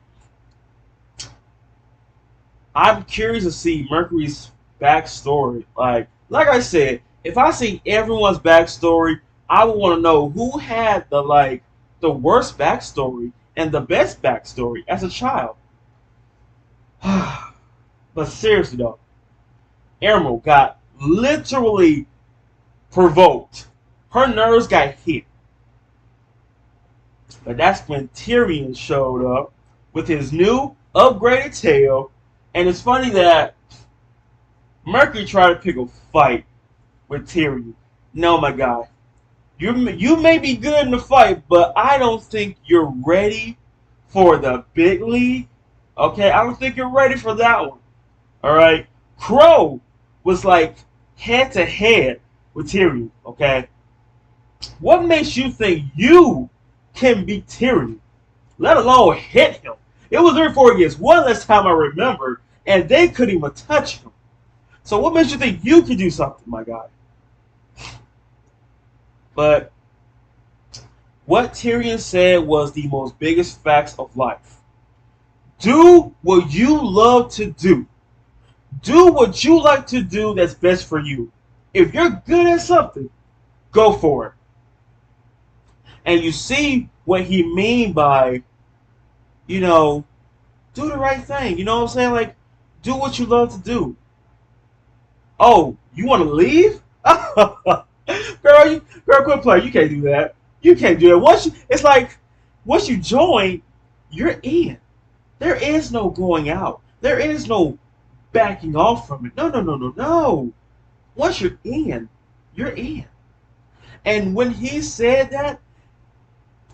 I'm curious to see Mercury's backstory. Like I said, if I see everyone's backstory, I would want to know who had the worst backstory and the best backstory as a child. But seriously though, Emerald got literally provoked Her nerves got hit. But that's when Tyrion showed up with his new upgraded tail. And it's funny that Mercury tried to pick a fight with Tyrion. No, my guy. You may be good in the fight, but I don't think you're ready for the big league. Okay? I don't think you're ready for that one. Alright? Crow was like head to head with Tyrion. Okay? What makes you think you can beat Tyrion, let alone hit him? It was 3-4 against one last time I remember, and they couldn't even touch him. So what makes you think you can do something, my guy? But what Tyrion said was the most biggest facts of life. Do what you love to do. Do what you like to do that's best for you. If you're good at something, go for it. And you see what he mean by, do the right thing. You know what I'm saying? Like, do what you love to do. Oh, you want to leave? Girl, quit playing. You can't do that. You can't do that. Once you join, you're in. There is no going out. There is no backing off from it. No. Once you're in, you're in. And when he said that,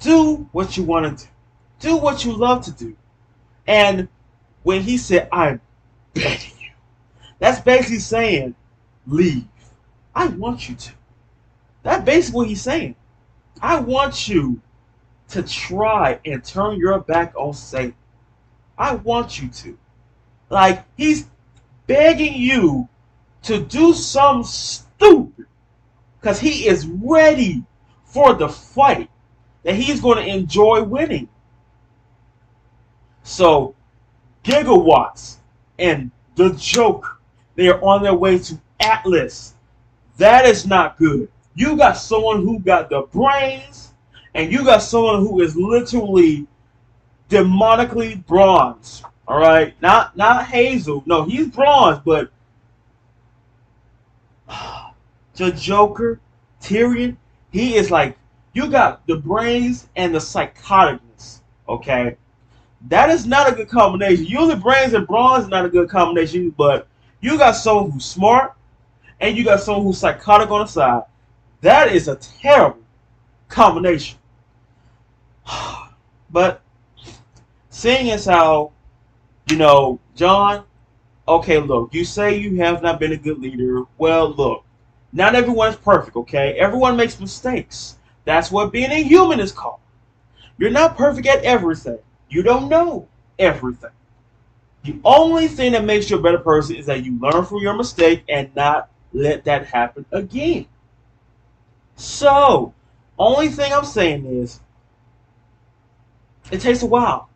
do what you want to do. Do what you love to do. And when he said, I'm begging you, that's basically saying, leave. I want you to. That's basically what he's saying. I want you to try and turn your back on Satan. I want you to. Like, he's begging you to do something stupid because he is ready for the fight that he's going to enjoy winning. So, Gigawatts and the Joker, they are on their way to Atlas. That is not good. You got someone who got the brains, and you got someone who is literally demonically bronze. All right, not Hazel. No, he's bronze, but the Joker, Tyrion, he is like, you got the brains and the psychoticness. Okay, that is not a good combination. Usually, brains and bronze is not a good combination, but you got someone who's smart, and you got someone who's psychotic on the side. That is a terrible combination. But seeing as how, John, okay, look, you say you have not been a good leader. Well, look, not everyone is perfect, okay? Everyone makes mistakes. That's what being a human is called. You're not perfect at everything. You don't know everything. The only thing that makes you a better person is that you learn from your mistake and not let that happen again. So, only thing I'm saying is, it takes a while.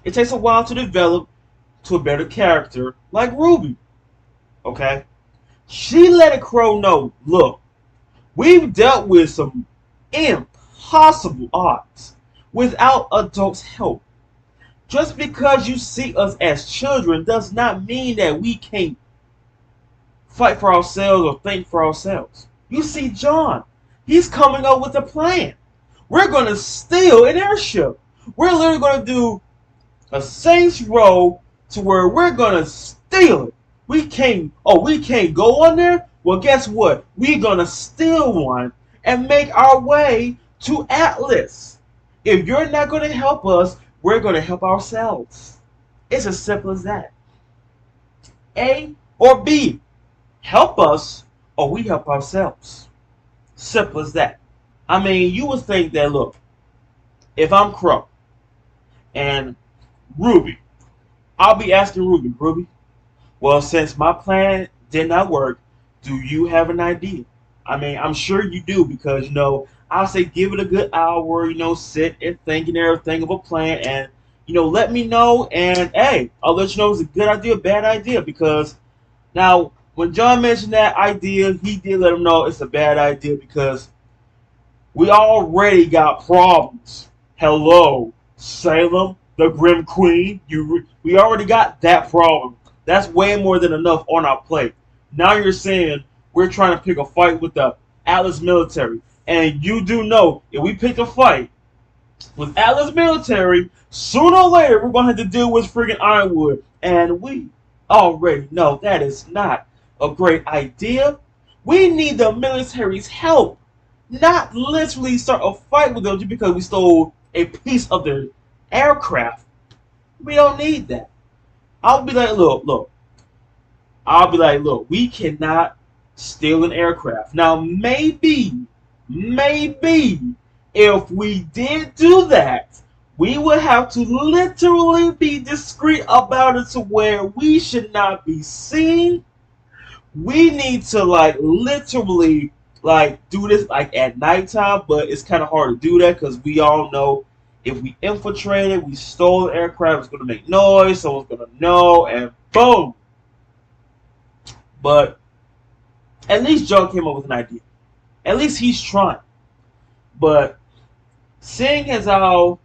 It takes a while to develop to a better character like RWBY. Okay? She let Crow know, look, we've dealt with some impossible odds without adults' help. Just because you see us as children does not mean that we can't fight for ourselves or think for ourselves. You see John, he's coming up with a plan. We're going to steal an airship. We're literally going to do a Saints Row to where we're going to steal it. We can't go on there? Well, guess what? We're going to steal one and make our way to Atlas. If you're not going to help us, we're going to help ourselves. It's as simple as that. A or B. Help us or we help ourselves. Simple as that. I mean, you would think that, look, if I'm Crow and RWBY, I'll be asking RWBY, well, since my plan did not work, do you have an idea? I mean, I'm sure you do because, I'll say give it a good hour, sit and think and everything of a plan and, let me know. And, hey, I'll let you know if it's a good idea or bad idea because now, when John mentioned that idea, he did let him know it's a bad idea because we already got problems. Hello, Salem, the Grim Queen. We already got that problem. That's way more than enough on our plate. Now you're saying we're trying to pick a fight with the Atlas military. And you do know, if we pick a fight with Atlas military, sooner or later we're going to have to deal with friggin' Ironwood. And we already know that is not a great idea. We need the military's help, not literally start a fight with them just because we stole a piece of their aircraft. We don't need that. I'll be like, look. I'll be like, look, we cannot steal an aircraft. Now, maybe, if we did do that, we would have to literally be discreet about it to where we should not be seen. We need to, like, literally, like, do this, like, at nighttime, but it's kind of hard to do that because we all know if we infiltrated, we stole the aircraft, it's going to make noise, someone's going to know, and boom. But at least Joe came up with an idea. At least he's trying. But seeing as how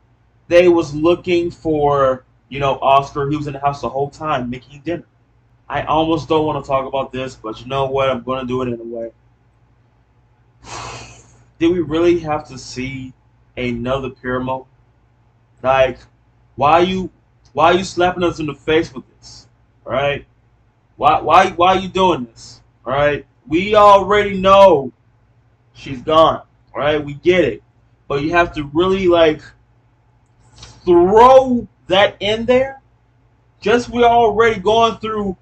they was looking for, you know, Oscar, he was in the house the whole time making dinner. I almost don't want to talk about this, but you know what? I'm going to do it anyway. Did we really have to see another pyramid? Like, why are you slapping us in the face with this? Right? Why are you doing this? Right? We already know she's gone. Right? We get it. But you have to really, like, throw that in there. Just we're already going through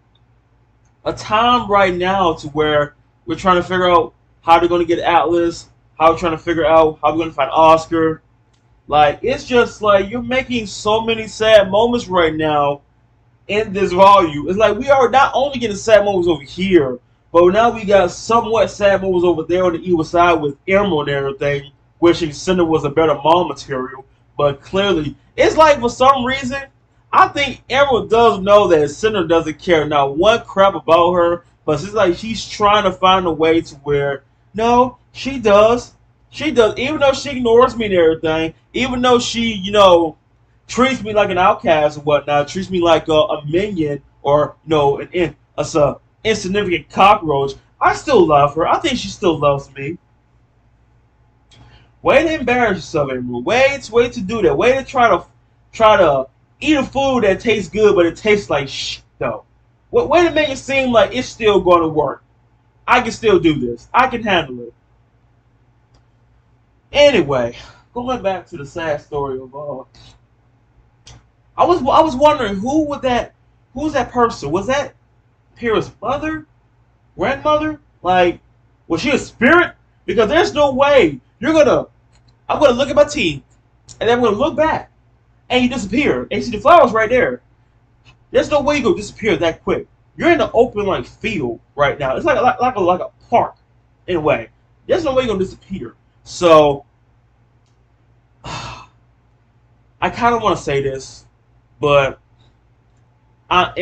a time right now to where we're trying to figure out how they're going to get Atlas, how we're trying to figure out how we're going to find Oscar. Like, it's just like you're making so many sad moments right now in this volume. It's like we are not only getting sad moments over here, but now we got somewhat sad moments over there on the evil side with Emerald and everything, wishing Cinder was a better mom material. But clearly, it's like for some reason, I think Emerald does know that Cinder doesn't care not one crap about her, but it's like she's trying to find a way to where, no, she does. She does, even though she ignores me and everything, even though she, you know, treats me like an outcast and whatnot, treats me like a minion or, you know, an insignificant cockroach, I still love her. I think she still loves me. Way to embarrass yourself, Emerald. Way to do that. Way to try to eat a food that tastes good, but it tastes like shit, though. Way to make it seem like it's still going to work. I can still do this. I can handle it. Anyway, going back to the sad story of I was wondering who was that person? Was that Pyrrha's mother? Grandmother? Like, was she a spirit? Because there's no way I'm gonna look at my teeth and then I'm gonna look back and you disappear and you see the flowers right there. There's no way you gonna disappear that quick. You're in the open like field right now. It's like a park in a way. There's no way you're gonna disappear. So I kind of want to say this, but I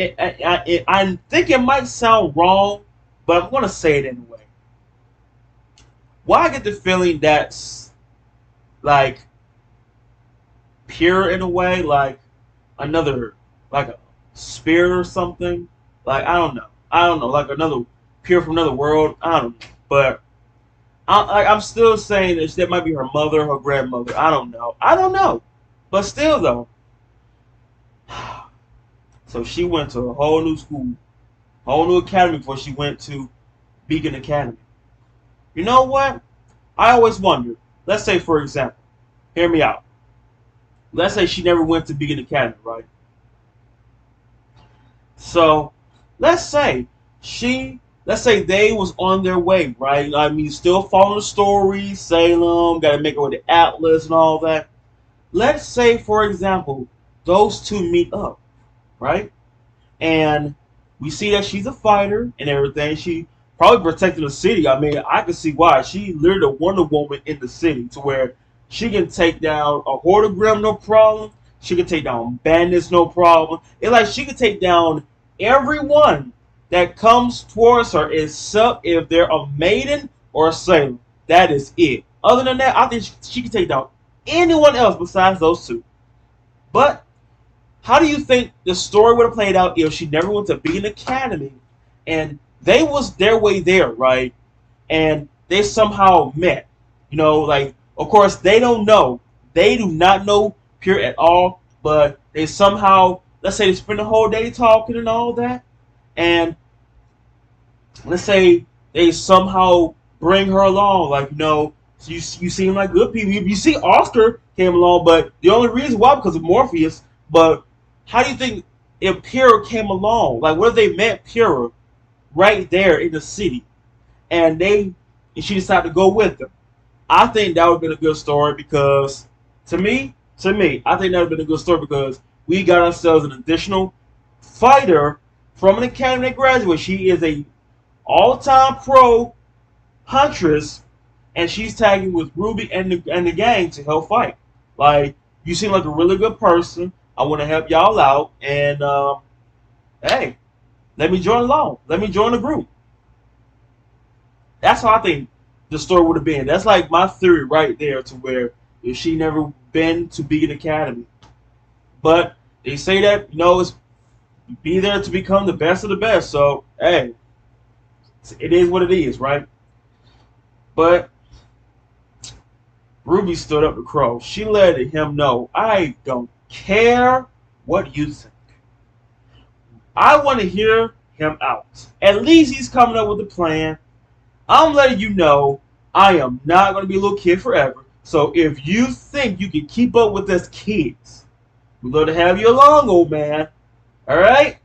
think it might sound wrong, but I'm going to say it anyway. Why I get the feeling that's like pure in a way, like another, like a spirit or something. Like I don't know, like another pure from another world. I don't know, but I'm still saying that might be her mother, her grandmother. I don't know. But still, though. So she went to a whole new school, whole new academy before she went to Beacon Academy. You know what? I always wonder. Let's say, for example, hear me out. Let's say she never went to Beacon Academy, right? So, let's say they was on their way, right? I mean, still following the story, Salem, got to make it with the Atlas and all that. Let's say, for example, those two meet up, right? And we see that she's a fighter and everything. She probably protecting the city. I mean, I can see why. She literally a Wonder Woman in the city to where she can take down a Horde of Grimm, no problem. She can take down bandits, no problem. It's like she can take down everyone that comes towards her, except if they're a maiden or a sailor. That is it. Other than that, I think she can take down anyone else besides those two. But how do you think the story would have played out if she never went to Beacon Academy and they was their way there, right? And they somehow met. You know, like, of course, they don't know. They do not know Pure at all, but they somehow, let's say they spend the whole day talking and all that, and let's say they somehow bring her along, like, you know, you seem like good people. You see Oscar came along, but the only reason why, because of Morpheus. But how do you think if Pyrrha came along? Like, what if they met Pyrrha right there in the city, and she decided to go with them? I think that would have been a good story, because to me, I think that would have been a good story, because we got ourselves an additional fighter from an academy that graduated. She is a all-time pro huntress, and she's tagging with Ruby and the gang to help fight. Like, you seem like a really good person. I want to help y'all out, and hey, let me join along. Let me join the group. That's how I think the story would have been. That's like my theory right there, to where if she never been to Beacon Academy. But they say that, you know, it's be there to become the best of the best. So, hey, it is what it is, right? But Ruby stood up to Crow. She let him know, I don't care what you think. I want to hear him out. At least he's coming up with a plan. I'm letting you know I am not going to be a little kid forever. So if you think you can keep up with us kids, we'd love to have you along, old man. Alright?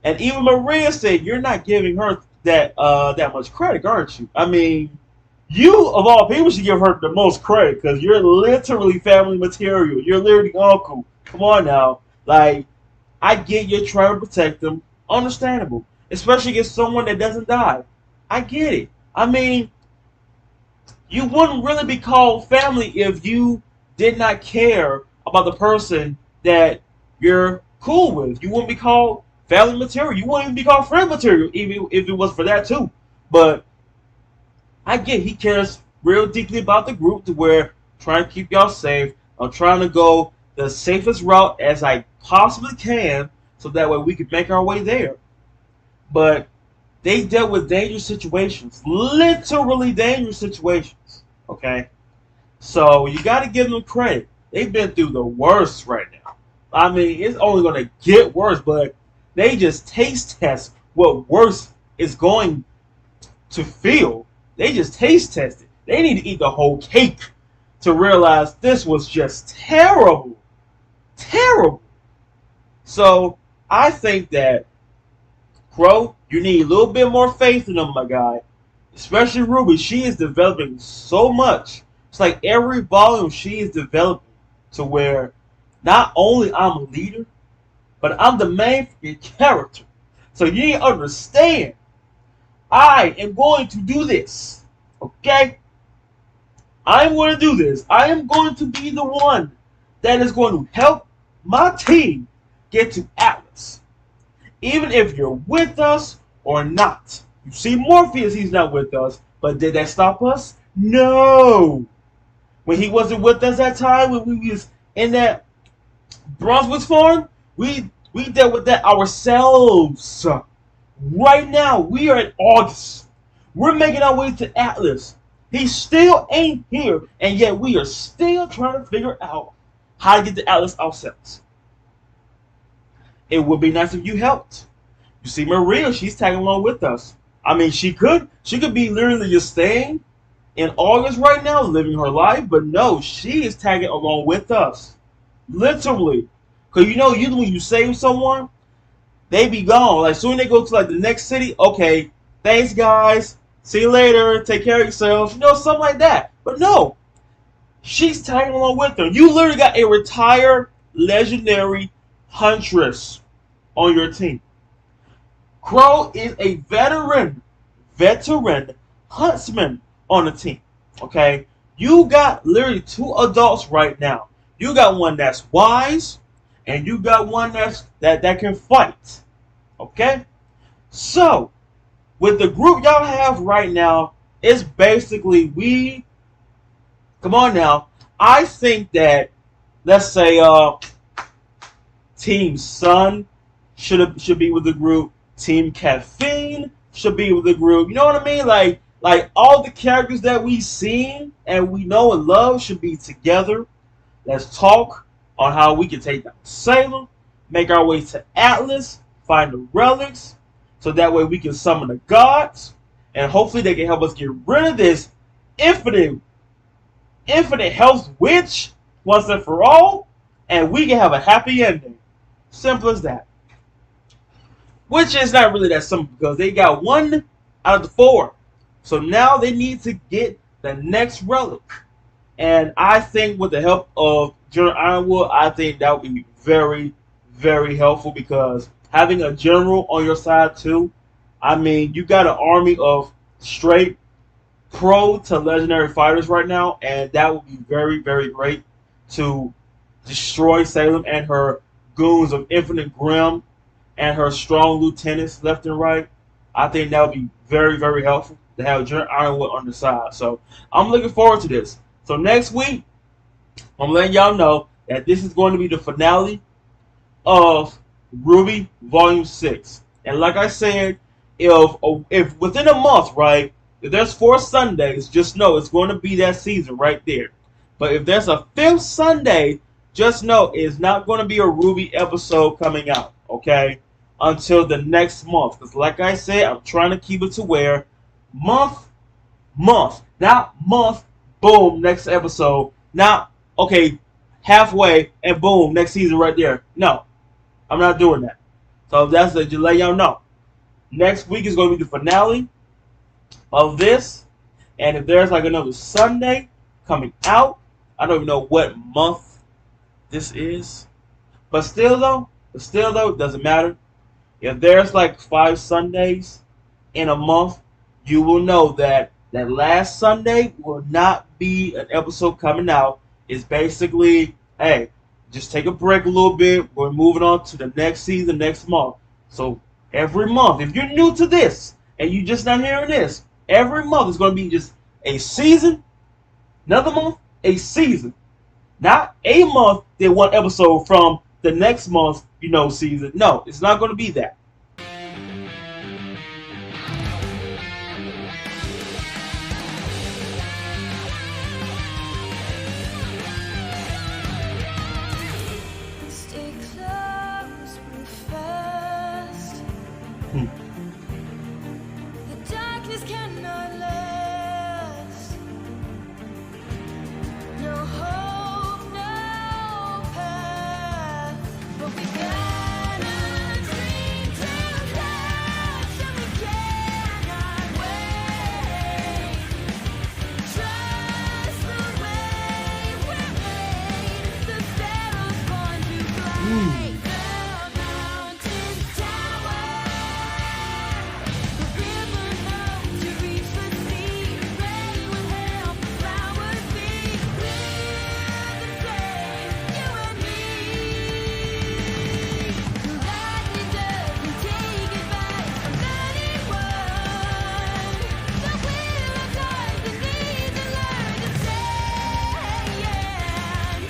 And even Maria said you're not giving her that much credit, aren't you? I mean, you, of all people, should give her the most credit, because you're literally family material. You're literally uncle. Come on now. Like, I get you're trying to protect them. Understandable. Especially against someone that doesn't die. I get it. I mean, you wouldn't really be called family if you did not care about the person that you're cool with. You wouldn't be called family material. You wouldn't even be called friend material, even if it was for that too. But I get he cares real deeply about the group, to where trying to keep y'all safe. I'm trying to go the safest route as I possibly can, so that way we can make our way there. But they dealt with dangerous situations, literally dangerous situations, okay? So you got to give them credit. They've been through the worst right now. I mean, it's only going to get worse, but they just taste test what worse is going to feel. They just taste test it. They need to eat the whole cake to realize this was just terrible. Terrible. So I think that, Crow, you need a little bit more faith in them, my guy. Especially Ruby. She is developing so much. It's like every volume she is developing, to where not only I'm a leader, but I'm the main character. So you need to understand, I am going to do this. Okay? I am going to do this. I am going to be the one that is going to help my team get to Atlas. Even if you're with us or not. You see Morpheus, he's not with us. But did that stop us? No. When he wasn't with us that time, when we was in that Brunswick farm, we dealt with that ourselves. Right now, we are in August. We're making our way to Atlas. He still ain't here, and yet we are still trying to figure out how to get to Atlas ourselves. It would be nice if you helped. You see Maria, she's tagging along with us. I mean, she could be literally just staying in August right now, living her life, but no, she is tagging along with us. Literally. Because you know, usually when you save someone, they be gone. Like, soon they go to like the next city, okay, thanks guys, see you later, take care of yourselves, you know, something like that. But no, she's tagging along with her. You literally got a retired legendary huntress on your team. Crow is a veteran huntsman on the team. Okay? You got literally two adults right now. You got one that's wise, and you got one that can fight. Okay? So, with the group y'all have right now, it's basically come on now. I think that, let's say Team Sun should be with the group. Team Caffeine should be with the group. You know what I mean? Like, Like, all the characters that we've seen and we know and love should be together. Let's talk on how we can take down Salem, make our way to Atlas, find the relics, so that way we can summon the gods, and hopefully they can help us get rid of this infinite health witch once and for all, and we can have a happy ending. Simple as that. Which is not really that simple because they got 1 out of the 4. So now they need to get the next relic. And I think with the help of General Ironwood, I think that would be very, very helpful because having a general on your side too, I mean, you got an army of straight pro to legendary fighters right now, and that would be very, very great to destroy Salem and her goons of Infinite Grim and her strong lieutenants left and right. I think that would be very, very helpful to have General Ironwood on the side. So I'm looking forward to this. So next week, I'm letting y'all know that this is going to be the finale of RWBY Volume 6. And like I said, if within a month, right, if there's 4 Sundays, just know it's going to be that season right there. But if there's a 5th Sunday, just know it's not going to be a RWBY episode coming out, okay, until the next month. Because like I said, I'm trying to keep it to where month, not month, boom, next episode. Not, okay, halfway, and boom, next season right there. No, I'm not doing that. So that's to let y'all know. Next week is going to be the finale of this. And if there's like another Sunday coming out, I don't even know what month this is. But still though, it doesn't matter. If there's like 5 Sundays in a month, you will know that that last Sunday will not be an episode coming out. It's basically, hey, just take a break a little bit. We're moving on to the next season next month. So every month, if you're new to this and you're just not hearing this, every month is going to be just a season, another month, a season. Not a month, then 1 episode from the next month, season. No, it's not going to be that. Stay close, move fast. The darkness cannot last. No hope, no path. But we got a dream to catch, and we cannot wait. Trust the way we're made. The sparrow's born to fly. The mountain tower. The river knows to reach the sea. Rain will help the flowers be. Live the flame, you and me. Lightning doesn't take advice from anyone. The wheel of time that needs to learn to stand.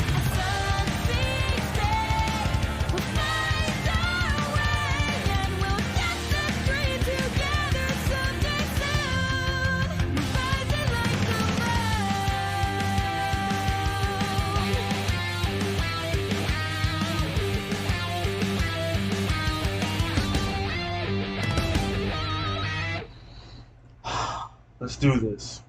A sun speaks dead. We'll find our way and we'll get the dream together someday soon. We're rising like the Let's do this.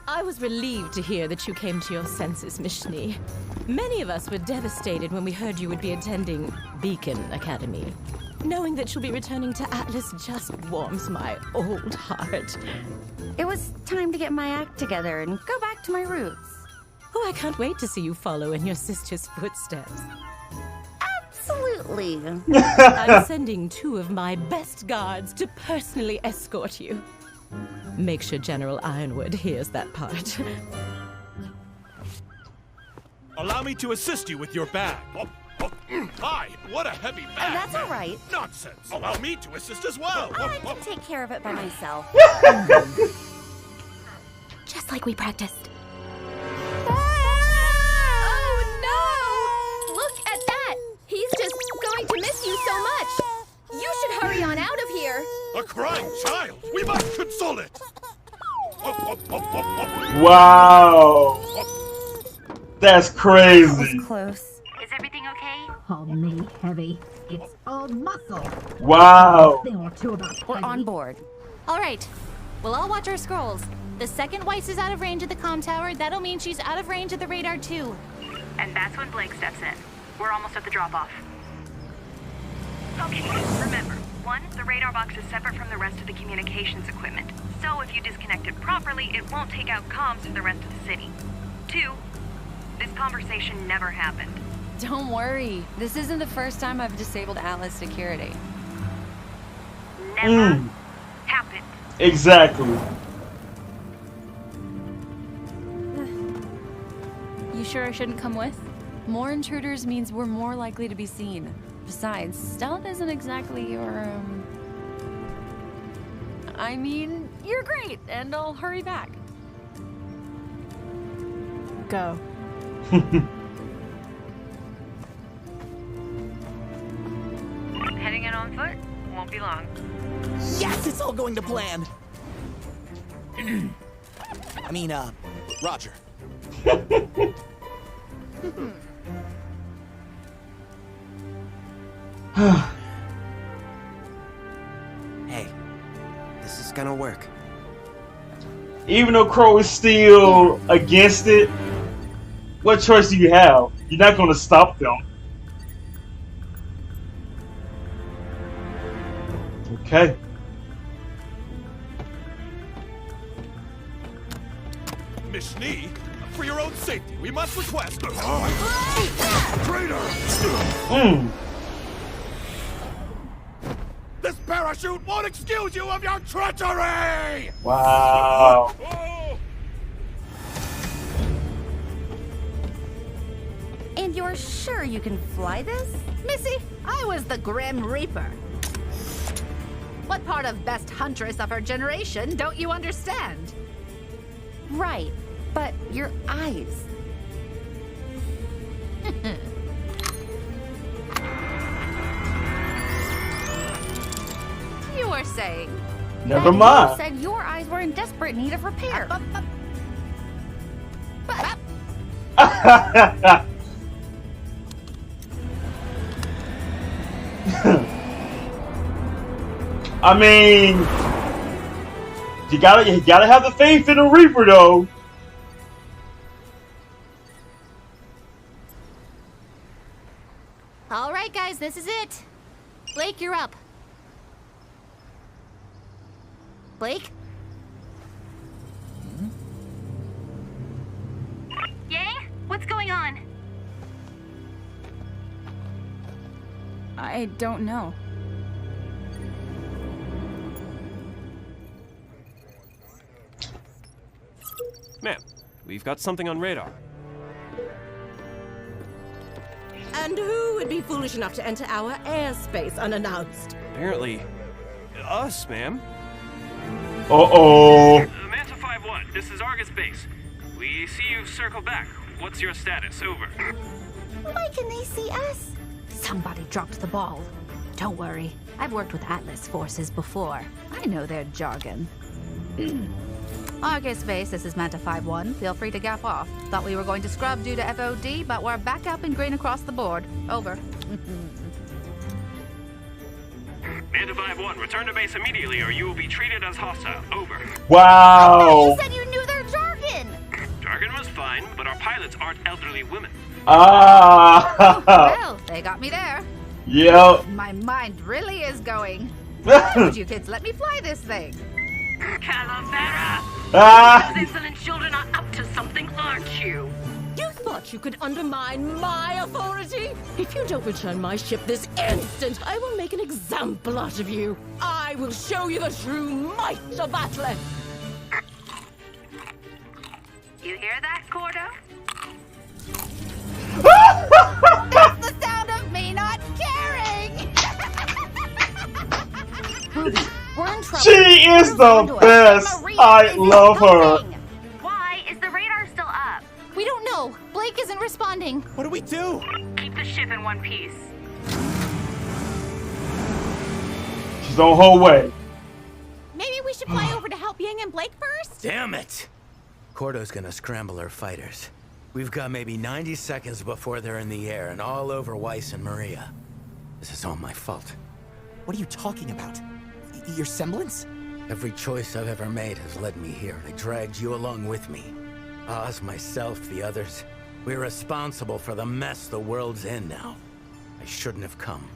I was relieved to hear that you came to your senses, Mishni. Many of us were devastated when we heard you would be attending Beacon Academy. Knowing that you'll be returning to Atlas just warms my old heart. It was time to get my act together and go back to my roots. Oh, I can't wait to see you follow in your sister's footsteps. Absolutely. I'm sending 2 of my best guards to personally escort you. Make sure General Ironwood hears that part. Allow me to assist you with your bag. Hi, what a heavy bag. That's all right. Nonsense. Allow me to assist as well. I can take care of it by myself. Just like we practiced. Oh no! Look at that! He's just going to miss you so much. You should hurry on out of here. A crying child! We must console it! Wow. That's crazy. Close. Is everything okay? Call me heavy. It's all muscle. Wow. Thing or two about We're heavy. on board. All right. We'll all watch our scrolls. The second Weiss is out of range of the comm tower, that'll mean she's out of range of the radar too. And that's when Blake steps in. We're almost at the drop-off. Okay, remember, 1, the radar box is separate from the rest of the communications equipment. So if you disconnect it properly, it won't take out comms for the rest of the city. 2, this conversation never happened. Don't worry. This isn't the first time I've disabled Atlas security. Never happened. Exactly. You sure I shouldn't come with? More intruders means we're more likely to be seen. Besides, stealth isn't exactly your, I mean, you're great, and I'll hurry back. Go. Heading in on foot? Won't be long. Yes, it's all going to plan. I mean, Roger. Hey, this is gonna work. Even though Crow is still against it, what choice do you have? You're not going to stop them. Okay. Mishni, for your own safety, we must request. Traitor! This parachute won't excuse you of your treachery! Wow. And you're sure you can fly this? Missy, I was the Grim Reaper. What part of best huntress of her generation don't you understand? Right, but your eyes. You were saying. Never But mind. You said your eyes were in desperate need of repair. I mean, you gotta have the faith in the Reaper, though. All right, guys, this is it. Blake, you're up. Blake? Yang? What's going on? I don't know. Ma'am, we've got something on radar. And who would be foolish enough to enter our airspace unannounced? Apparently, us, ma'am. Uh-oh. Manta 5-1, this is Argus Base. We see you've circled back. What's your status? Over. Why can they see us? Somebody dropped the ball. Don't worry. I've worked with Atlas forces before. I know their jargon. Argus Base, this is Manta 5-1. Feel free to gap off. Thought we were going to scrub due to FOD, but we're back up in green across the board. Over. Manta 5-1, return to base immediately or you will be treated as hostile. Over. Wow. You said you knew their jargon! Jargon was fine, but our pilots aren't elderly women. Ah. Well, they got me there. Yep. My mind really is going. Why would you kids let me fly this thing? Calavera! Ah. Those insolent children are up to something, aren't you? You thought you could undermine my authority? If you don't return my ship this instant, I will make an example out of you. I will show you the true might of Atlas. You hear that, Cordo? That's the sound of me not caring! We're in trouble. She is the best. I love her. Why is the radar still up? We don't know. Blake isn't responding. What do we do? Keep the ship in one piece. don't hold way. Maybe we should fly over to help Yang and Blake first? Damn it! Cordo's gonna scramble our fighters. We've got maybe 90 seconds before they're in the air and all over Weiss and Maria. This is all my fault. What are you talking about? Your semblance? Every choice I've ever made has led me here. I dragged you along with me. Oz, myself, the others. We're responsible for the mess the world's in now. I shouldn't have come.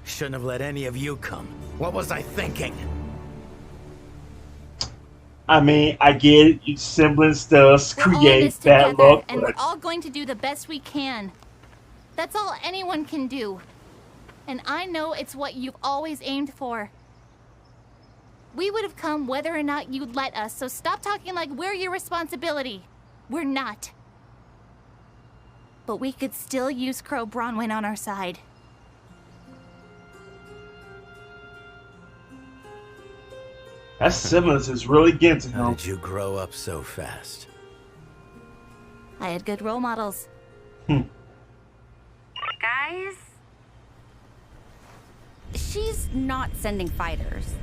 Shouldn't have let any of you come. What was I thinking? I mean, I get it. Your semblance does We're all in create this bad together, luck, and we're but all going to do the best we can. That's all anyone can do. And I know it's what you've always aimed for. We would have come whether or not you'd let us, so stop talking like we're your responsibility. We're not. But we could still use Crow Bronwyn on our side. that semblance is really getting to How him. did you grow up so fast? I had good role models. Guys? She's not sending fighters.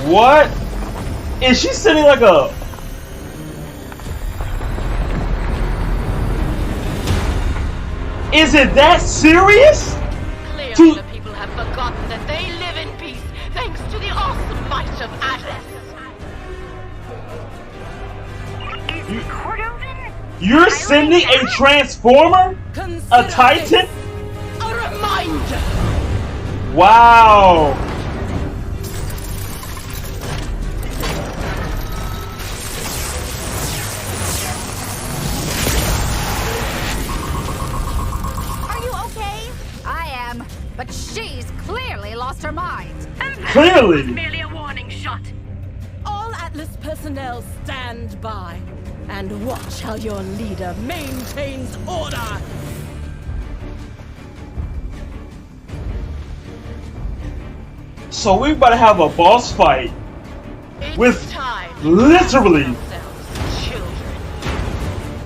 What? Is she sending like a... Is it that serious? Clearly the people have forgotten that they live in peace thanks to the awesome might of Atlas. Is Cordovin? You're sending a Transformer? A Titan? A reminder! Wow. Are you okay? I am, but she's clearly lost her mind. Clearly. It was merely a warning shot. All Atlas personnel stand by and watch how your leader maintains order. So we about to have a boss fight with literally Children,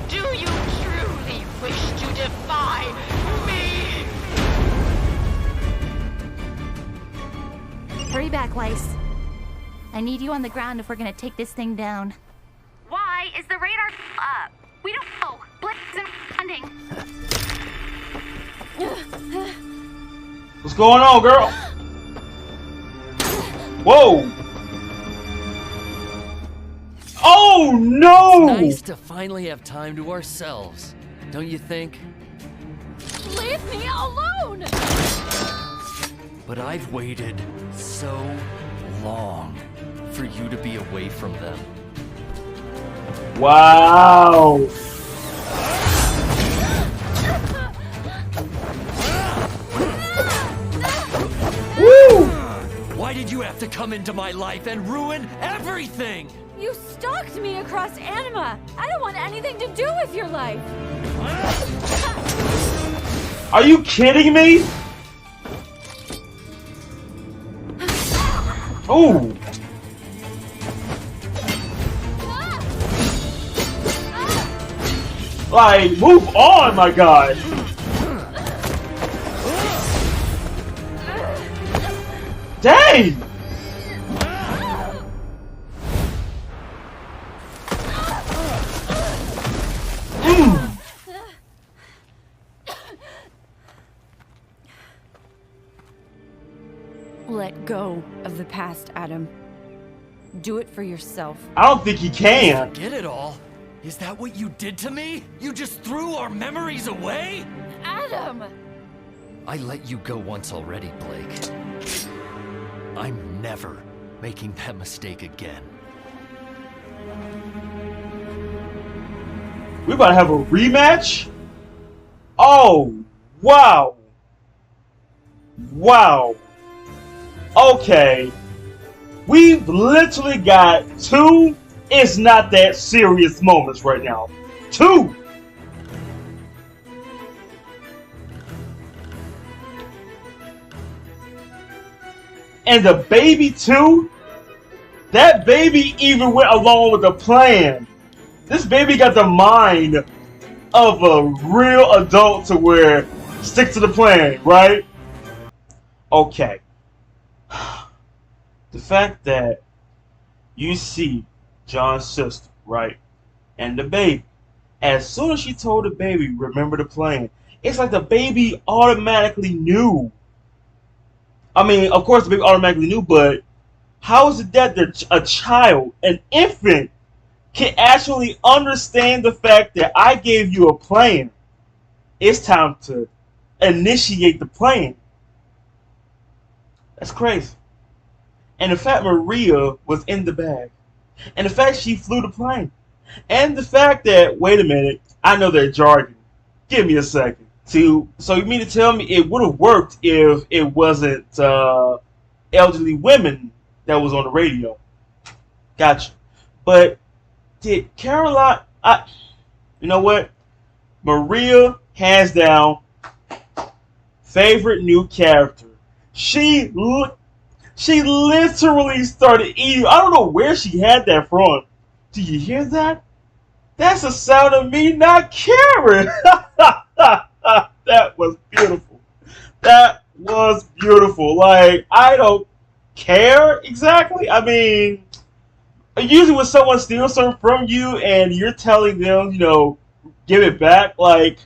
do you truly wish to defy me? Hurry back, Weiss. I need you on the ground if we're gonna take this thing down. Why is the radar up? We don't know. Blake isn't responding. What's going on, girl? Whoa! Oh no! It's nice to finally have time to ourselves, don't you think? Leave me alone! But I've waited so long for you to be away from them. Wow! Woo! Why did you have to come into my life and ruin everything? You stalked me across Anima. I don't want anything to do with your life. Are you kidding me? Oh! Like, move on, my god! Dang! Let go of the past, Adam. Do it for yourself. I don't think he can. Forget it all. Is that what you did to me? You just threw our memories away? Adam! I let you go once already, Blake. I'm never making that mistake again. We about to have a rematch? Oh, wow. Wow. Okay. We've literally got two it's not that serious moments right now. Two! And the baby too? That baby even went along with the plan. This baby got the mind of a real adult to where stick to the plan, right? Okay. The fact that you see John's sister, right? And the baby. As soon as she told the baby, remember the plan, it's like the baby automatically knew. I mean, of course the baby automatically knew, but how is it that a child, an infant, can actually understand the fact that I gave you a plan? It's time to initiate the plan. That's crazy. And the fact Maria was in the bag. And the fact she flew the plane. And the fact that, wait a minute, I know that jargon. Give me a second. So you mean to tell me it would have worked if it wasn't elderly women that was on the radio? Gotcha. But did Caroline... you know what? Maria, hands down, favorite new character. She literally started eating. I don't know where she had that from. Do you hear that? That's the sound of me not caring. That was beautiful. That was beautiful. Like, I don't care exactly. I mean, usually when someone steals something from you and you're telling them, you know, give it back, like,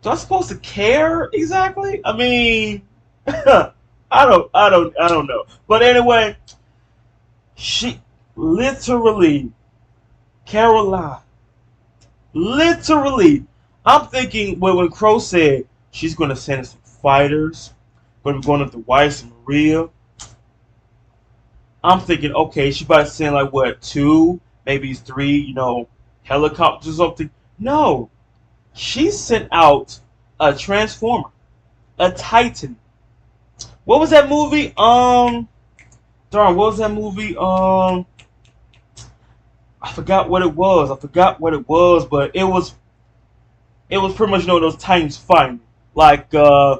am I supposed to care exactly? I mean, I don't know. But anyway, she literally, Caroline, literally, I'm thinking when Crow said she's going to send us some fighters, going to be going up to Weiss and Maria, I'm thinking, okay, she about to send like what, 2, maybe 3, you know, helicopters or something. No, she sent out a Transformer, a Titan. What was that movie? Darn, what was that movie? I forgot what it was. But it was pretty much, you know, those Titans fighting. Like I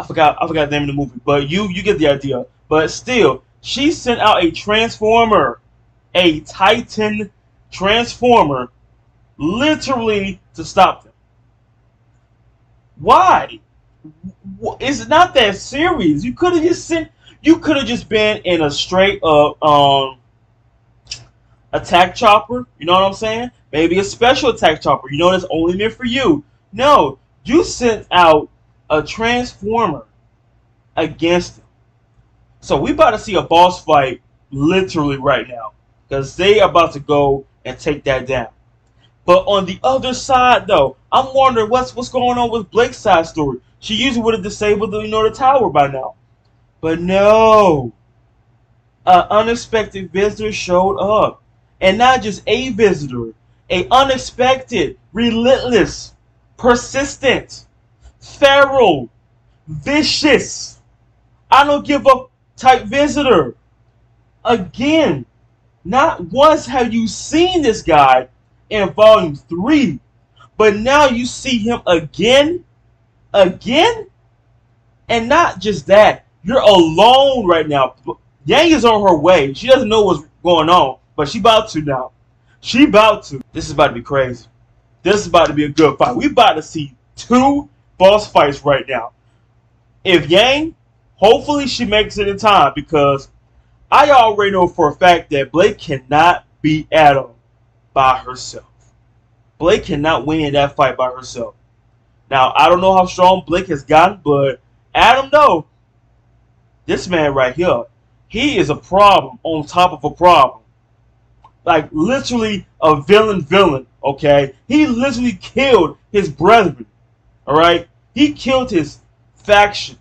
forgot the name of the movie, but you get the idea. But still, she sent out a Transformer, a Titan Transformer, literally to stop them. Why? It's not that serious. You could have just sent. You could have just been in a straight up attack chopper. You know what I'm saying? Maybe a special attack chopper. You know that's only meant for you. No, you sent out a Transformer against them. So we about to see a boss fight literally right now, because they about to go and take that down. But on the other side, though, I'm wondering what's going on with Blake's side story. She usually would have disabled the tower by now. But no. An unexpected visitor showed up. And not just a visitor. A unexpected, relentless, persistent, feral, vicious, I don't give up type visitor. Again, not once have you seen this guy in Volume 3. But now you see him again. And not just that, you're alone right now. Yang is on her way. She doesn't know what's going on, but she about to now. She about to. This is about to be crazy. This is about to be a good fight. We about to see 2 boss fights right now. If Yang, hopefully she makes it in time, because I already know for a fact that Blake cannot beat Adam by herself. Blake cannot win that fight by herself. Now, I don't know how strong Blake has gotten, but Adam, though, this man right here, he is a problem on top of a problem. Like, literally a villain, okay? He literally killed his brethren, alright? He killed his faction,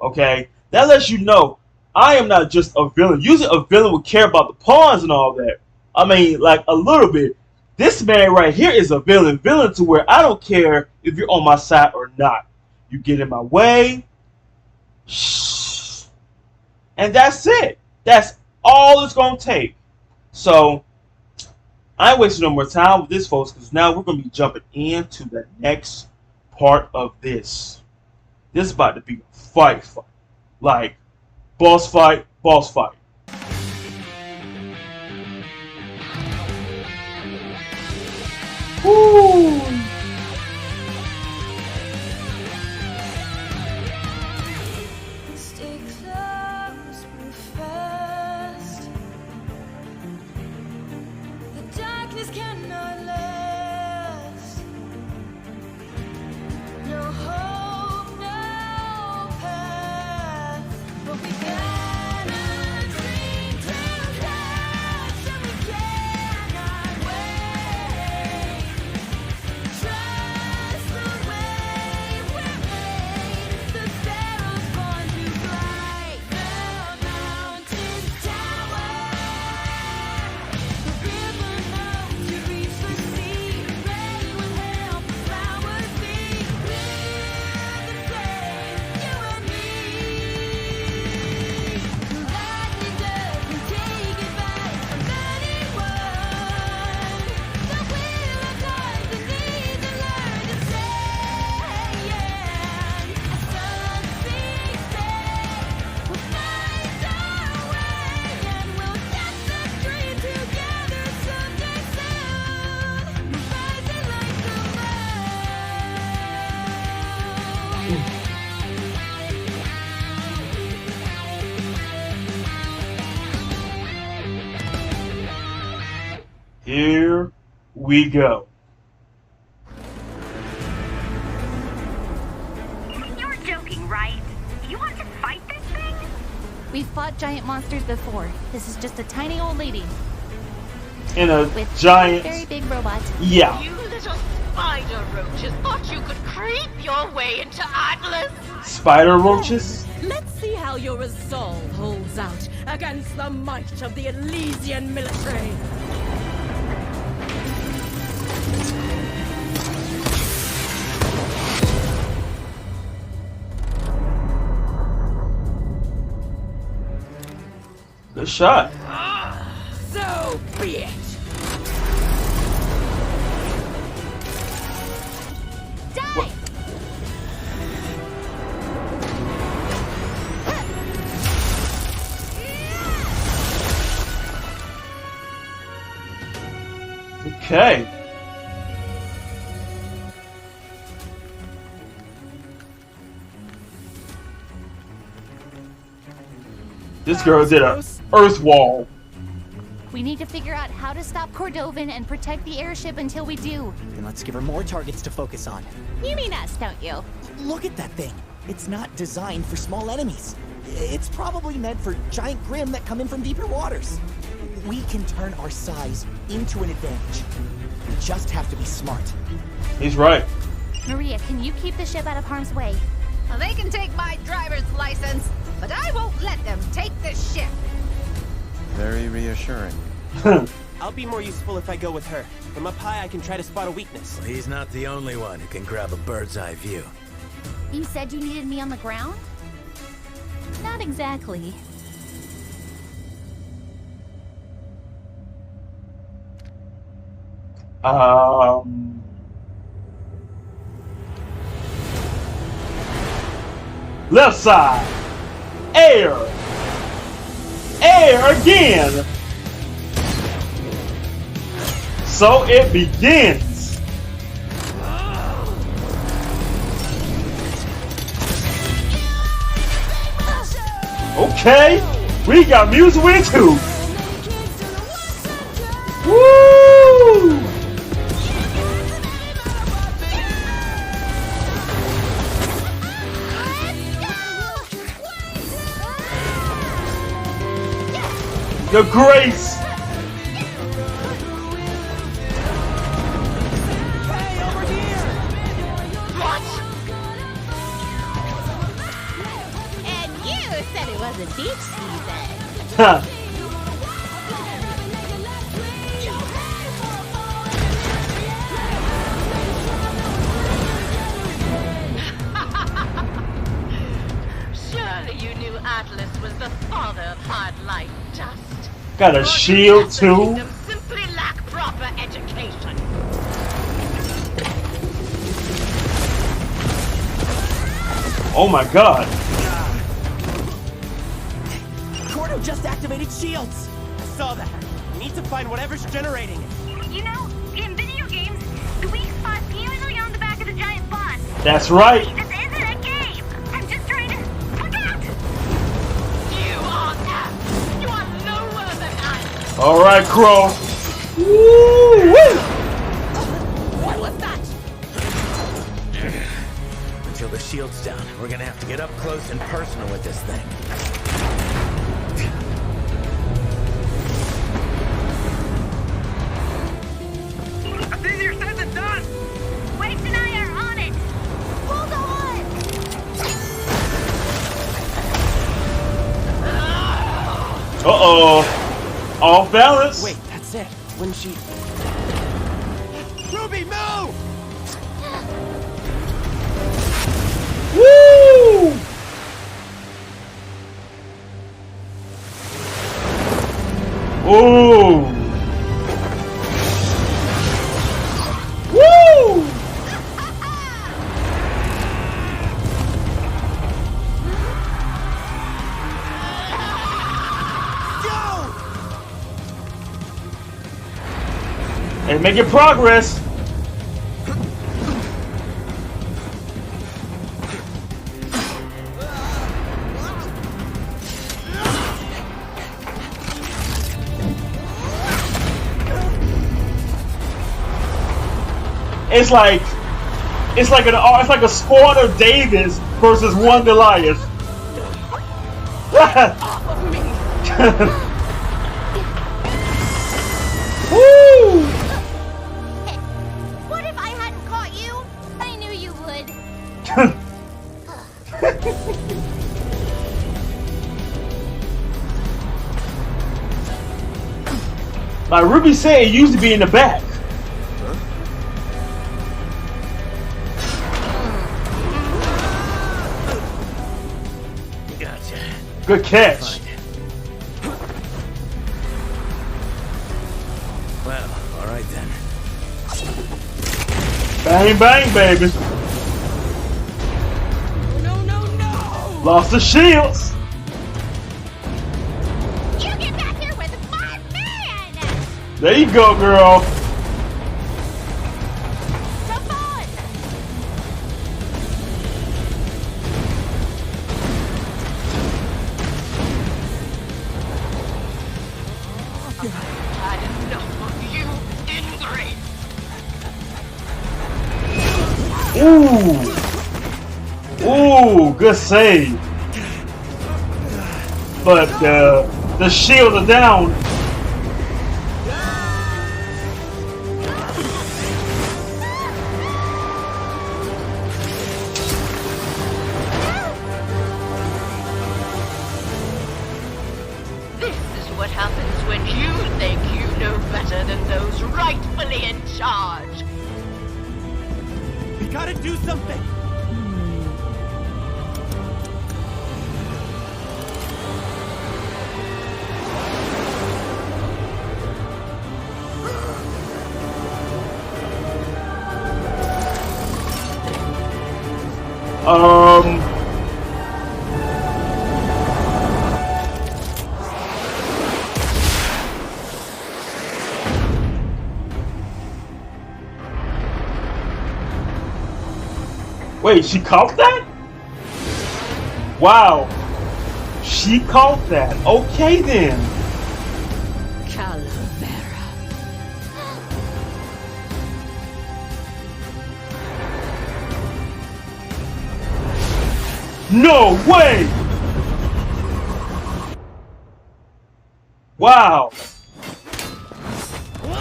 okay? That lets you know, I am not just a villain. Usually a villain would care about the pawns and all that. I mean, like, a little bit. This man right here is a villain to where I don't care if you're on my side or not. You get in my way, and that's it. That's all it's going to take. So, I ain't wasting no more time with this, folks, because now we're going to be jumping into the next part of this. This is about to be a fight. Like, Boss fight, boss fight. Woo! Stay close, move fast. The darkness cannot last. No hope, no path. But we got a dream to catch, and we cannot wait. Trust the way we're made. The sparrows born to fly. The mountain tower. The river knows to reach the sea. Ready with help, the flowers be. We're the flame, you and me. Lightning doesn't take advice from anyone. The wheel of time that needs to learn to say, yeah. Sun seeks day, we'll find our way, and we'll get the dream together someday soon. Rising like the Here we go. You're joking, right? You want to fight this thing? We've fought giant monsters before. This is just a tiny old lady In a with giant. very big robot. Yeah. You little spider roaches thought you could creep your way into Atlas? Spider roaches? Let's see how your resolve holds out against the might of the Elysian military. Good shot. So be it. Die! Okay. This girl did a earth wall. We need to figure out how to stop Cordovan and protect the airship until we do. Then let's give her more targets to focus on. You mean us, don't you? Look at that thing. It's not designed for small enemies. It's probably meant for giant Grimm that come in from deeper waters. We can turn our size into an advantage. We just have to be smart. He's right. Maria, can you keep the ship out of harm's way? Well, they can take my driver's license, but I won't let them take the ship. Very reassuring. I'll be more useful if I go with her. From up high, I can try to spot a weakness. Well, he's not the only one who can grab a bird's eye view. You said you needed me on the ground? Not exactly. Left side. Air. Air again. So it begins. Okay, we got music win too. Woo! The grace. And you said it wasn't beach season. Huh. Surely you knew Atlas was the father of hard light dust. Got a shield too. Them simply lack proper education. Oh my god. shield just activated shields! I saw that. We need to find whatever's generating it. You know, in video games, the weak spot's usually on the back of the giant boss. That's right. This isn't a game. I'm just trying to look out. You are them. You are lower than us. All right, Crow. Woo-wee. What was that? Until the shield's down, we're gonna have to get up close and personal with this thing. That's easier said than done. Waste and I are on it. Hold on. Uh-oh. Off balance. Wait, that's it. When she... Ruby, move! Woo! Ooh! Woo! Hey, making progress. It's like a squad of Davis versus one Goliath. Woo! What if I hadn't caught you? I knew you would. Like Ruby said, it used to be in the back. Gotcha. Good catch. Well, all right then. Bang, bang, baby. No. Lost the shields. You get back here with my man! There you go, girl. Jump on! Had enough of you, ingrate. Ooh, good save. But the shields are down. This is what happens when you think you know better than those rightfully in charge. We gotta do something. Wait, she caught that? Wow. She caught that. Okay then. Calavera. No way! Wow.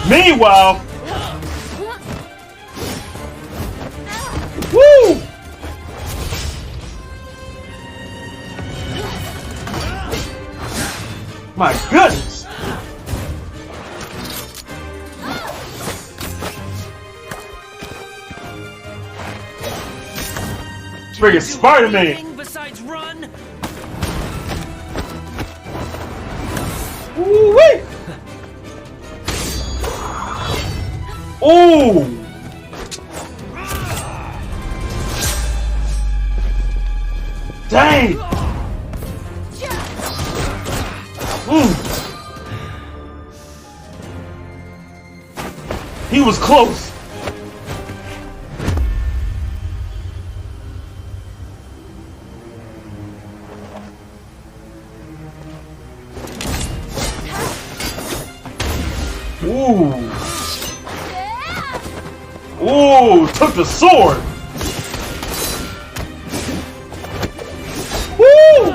Meanwhile. Woo! My goodness! Friggin' Spider-Man! Besides run? Ooh-wee! Ooh! Dang! was close. Ooh. Ooh, took the sword. Woo!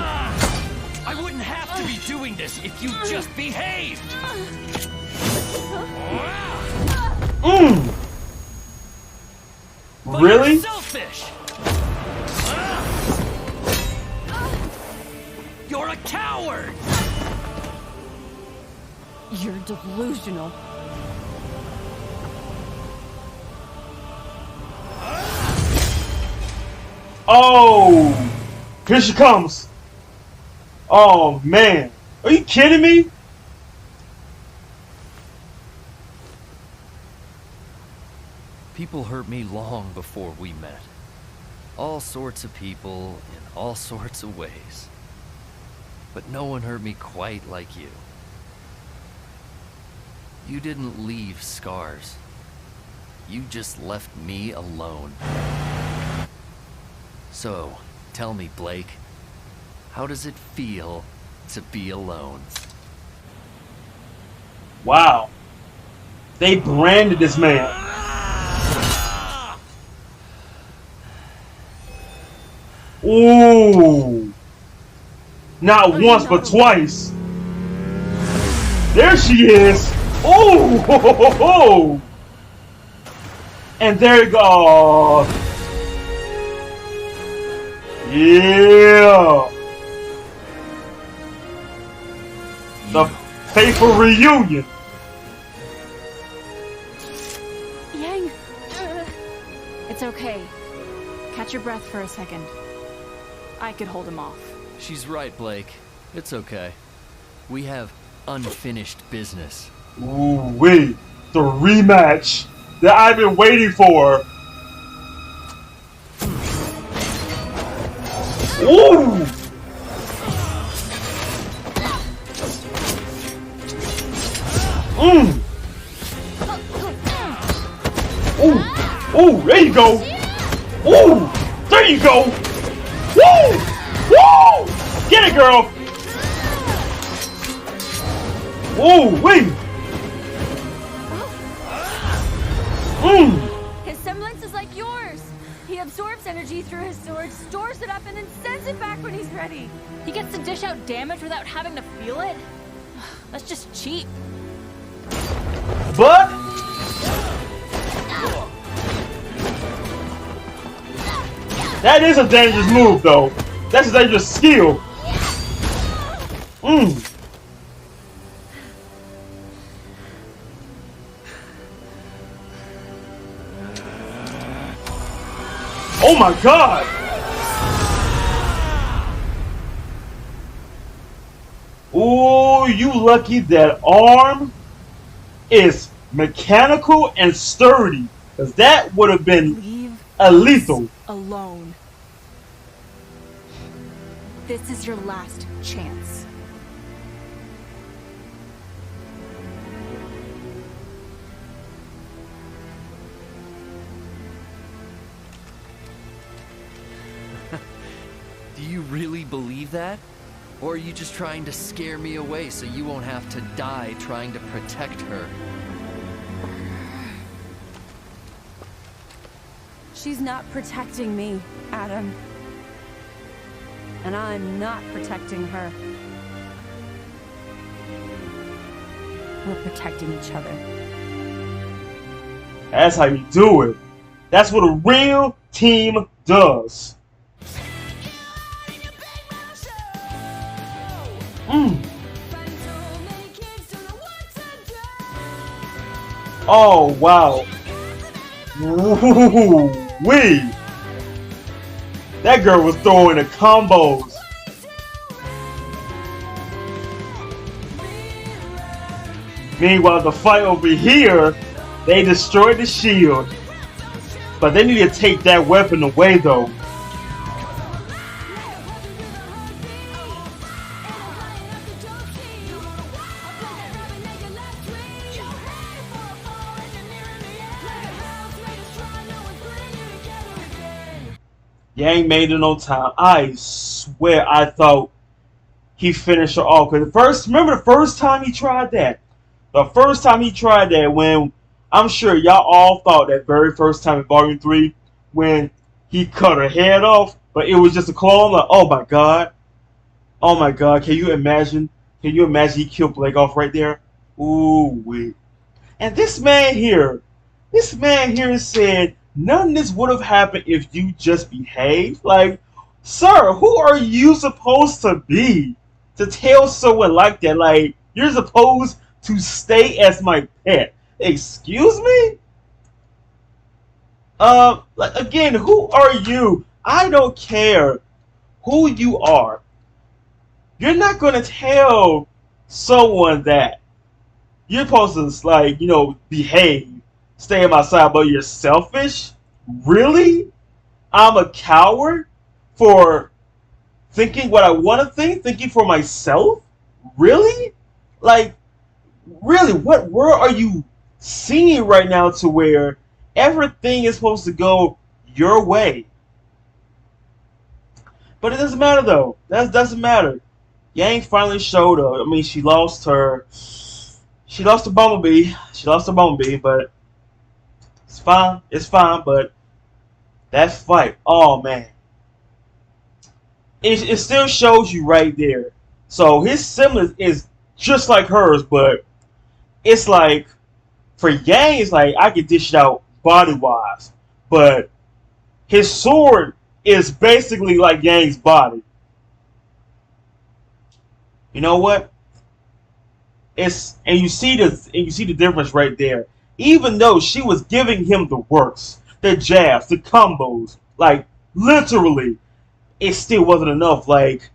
I wouldn't have to be doing this if you just behaved. But Really? you're selfish. You're a coward. You're delusional. Oh, here she comes. Oh man, are you kidding me? People hurt me long before we met. All sorts of people in all sorts of ways. But no one hurt me quite like you. You didn't leave scars. You just left me alone. So, tell me, Blake, how does it feel to be alone? Wow. They branded this man. Ooh. Not once, but twice. There she is. Ooh. Ho, ho, ho, ho. And there you go. Yeah. The faithful reunion. Yang! It's okay. Catch your breath for a second. I could hold him off. She's right, Blake. It's okay. We have unfinished business. Ooh, wait. The rematch that I've been waiting for. Ooh! Ooh! Ooh! There you go! Ooh! There you go! Woo! Woo! Get it, girl! Ooh! Wait! His semblance is like yours. He absorbs energy through his sword, stores it up, and then sends it back when he's ready. He gets to dish out damage without having to feel it? That's just cheap. But that is a dangerous move, though. That's a dangerous skill. Oh my god! Ooh, you lucky that arm is mechanical and sturdy, because that would have been lethal. Alone. This is your last chance. Do you really believe that? Or are you just trying to scare me away so you won't have to die trying to protect her? She's not protecting me, Adam. And I'm not protecting her. We're protecting each other. That's how you do it. That's what a real team does. Oh wow. Woo-wee. That girl was throwing the combos. Meanwhile, the fight over here, they destroyed the shield. But they need to take that weapon away though. Yang made it on time. I swear I thought he finished her off. Cause remember the first time he tried that? The first time he tried that, when I'm sure y'all all thought that very first time in Volume 3 when he cut her head off, but it was just a claw. Like, oh my god. Oh my god. Can you imagine? Can you imagine he killed Blake off right there? Ooh wee. And this man here said none of this would have happened if you just behaved. Like, sir, who are you supposed to be to tell someone like that? Like, you're supposed to stay as my pet. Excuse me? Like, again, who are you? I don't care who you are. You're not gonna tell someone that you're supposed to, like, you know, behave, stay at my side, but you're selfish? Really? I'm a coward for thinking what I want to think, thinking for myself? Really? Like, really, what world are you seeing right now to where everything is supposed to go your way? But it doesn't matter though. That doesn't matter. Yang finally showed up. I mean, she lost to Bumblebee. But it's fine. It's fine. But that fight, oh man, it still shows you right there. So his semblance is just like hers, but it's like for Yang, it's like I can dish it out body wise, but his sword is basically like Yang's body. You know what? And you see the difference right there. Even though she was giving him the works, the jabs, the combos, like literally, it still wasn't enough. Like,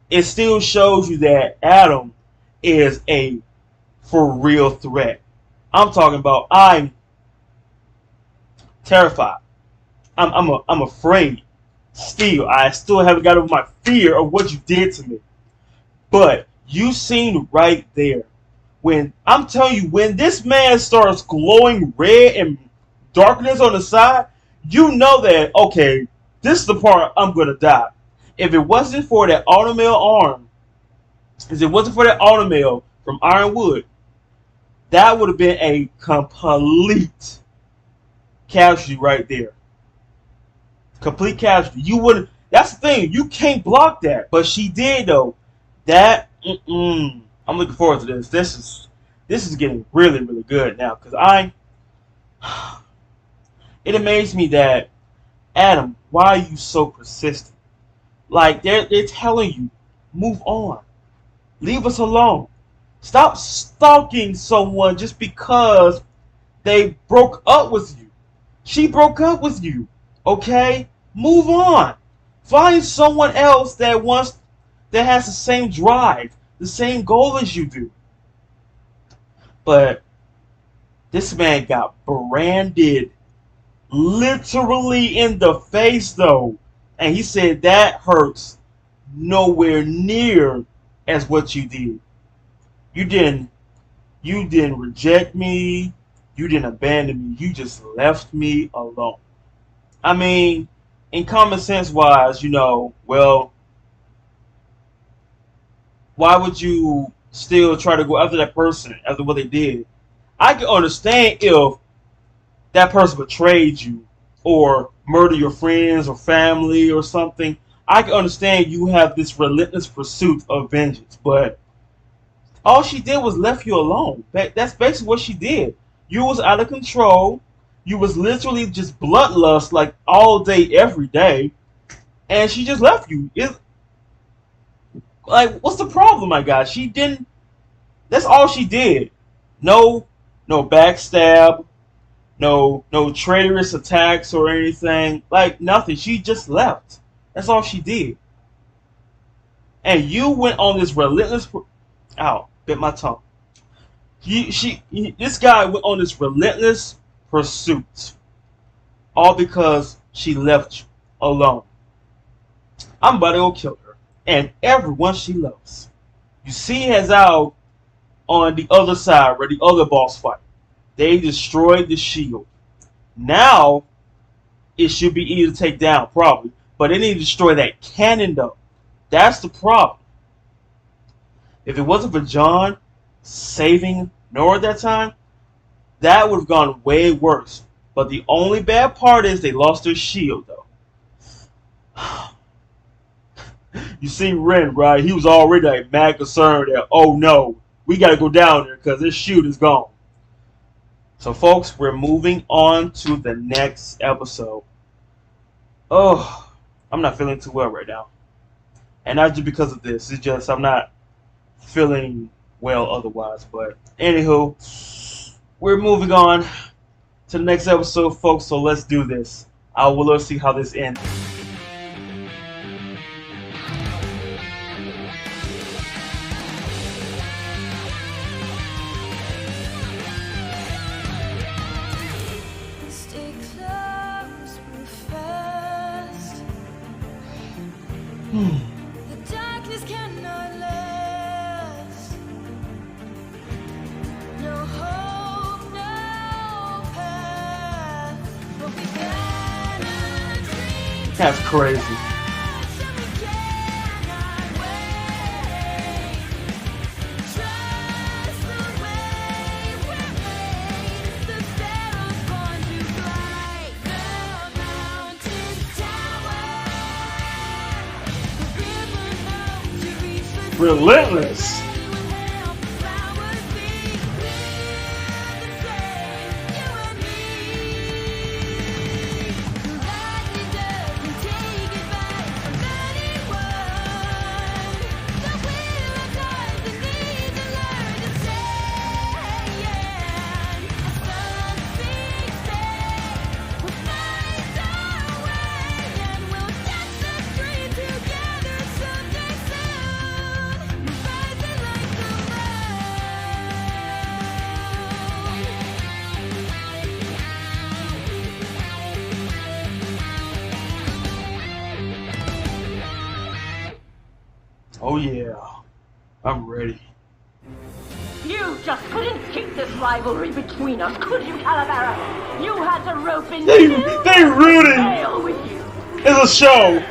it still shows you that Adam is a for real threat. I'm talking about I'm terrified. I'm afraid. Still, I still haven't got over my fear of what you did to me. But you seen right there, when I'm telling you, when this man starts glowing red and darkness on the side, you know that, okay, this is the part I'm gonna die. If it wasn't for that automail arm, if it wasn't for that automail from Ironwood, that would have been a complete casualty right there. Complete casualty. You wouldn't. That's the thing. You can't block that, but she did though. That I'm looking forward to this. This is getting really, really good now, because it amazed me that Adam, why are you so persistent? Like, they're telling you, move on, leave us alone, stop stalking someone just because they broke up with you. She broke up with you, okay? Move on. Find someone else that has the same drive, the same goal as you do. But this man got branded literally in the face though. And he said that hurts nowhere near as what you did. You didn't reject me. You didn't abandon me. You just left me alone. I mean, in common sense wise, you know, well, why would you still try to go after that person after what they did? I can understand if that person betrayed you or murdered your friends or family or something. I can understand you have this relentless pursuit of vengeance, but all she did was left you alone. That's basically what she did. You was out of control. You was literally just bloodlust like all day, every day, and she just left you. Like, what's the problem, my guy? She didn't. That's all she did. No backstab, no traitorous attacks or anything. Like, nothing. She just left. That's all she did. And you went on this relentless. Ow, bit my tongue. This guy went on this relentless pursuit, all because she left you alone. I'm about to go kill her and everyone she loves. You see Hazal on the other side where the other boss fight. They destroyed the shield. Now it should be easy to take down, probably. But they need to destroy that cannon, though. That's the problem. If it wasn't for John saving Nora at that time, that would have gone way worse. But the only bad part is they lost their shield, though. You see Ren, right? He was already like mad concerned that, oh no, we got to go down there because this shield is gone. So, folks, we're moving on to the next episode. Oh, I'm not feeling too well right now. And not just because of this. It's just I'm not feeling well otherwise. But, anywho, we're moving on to the next episode, folks. So, let's do this. I will see how this ends. The darkness cannot last. No hope, no path. But we gotta dream. That's crazy. Relentless. Oh yeah, I'm ready. You just couldn't keep this rivalry between us, could you, Calavera? You had to rope in They to rooting. fail with you. It's a show.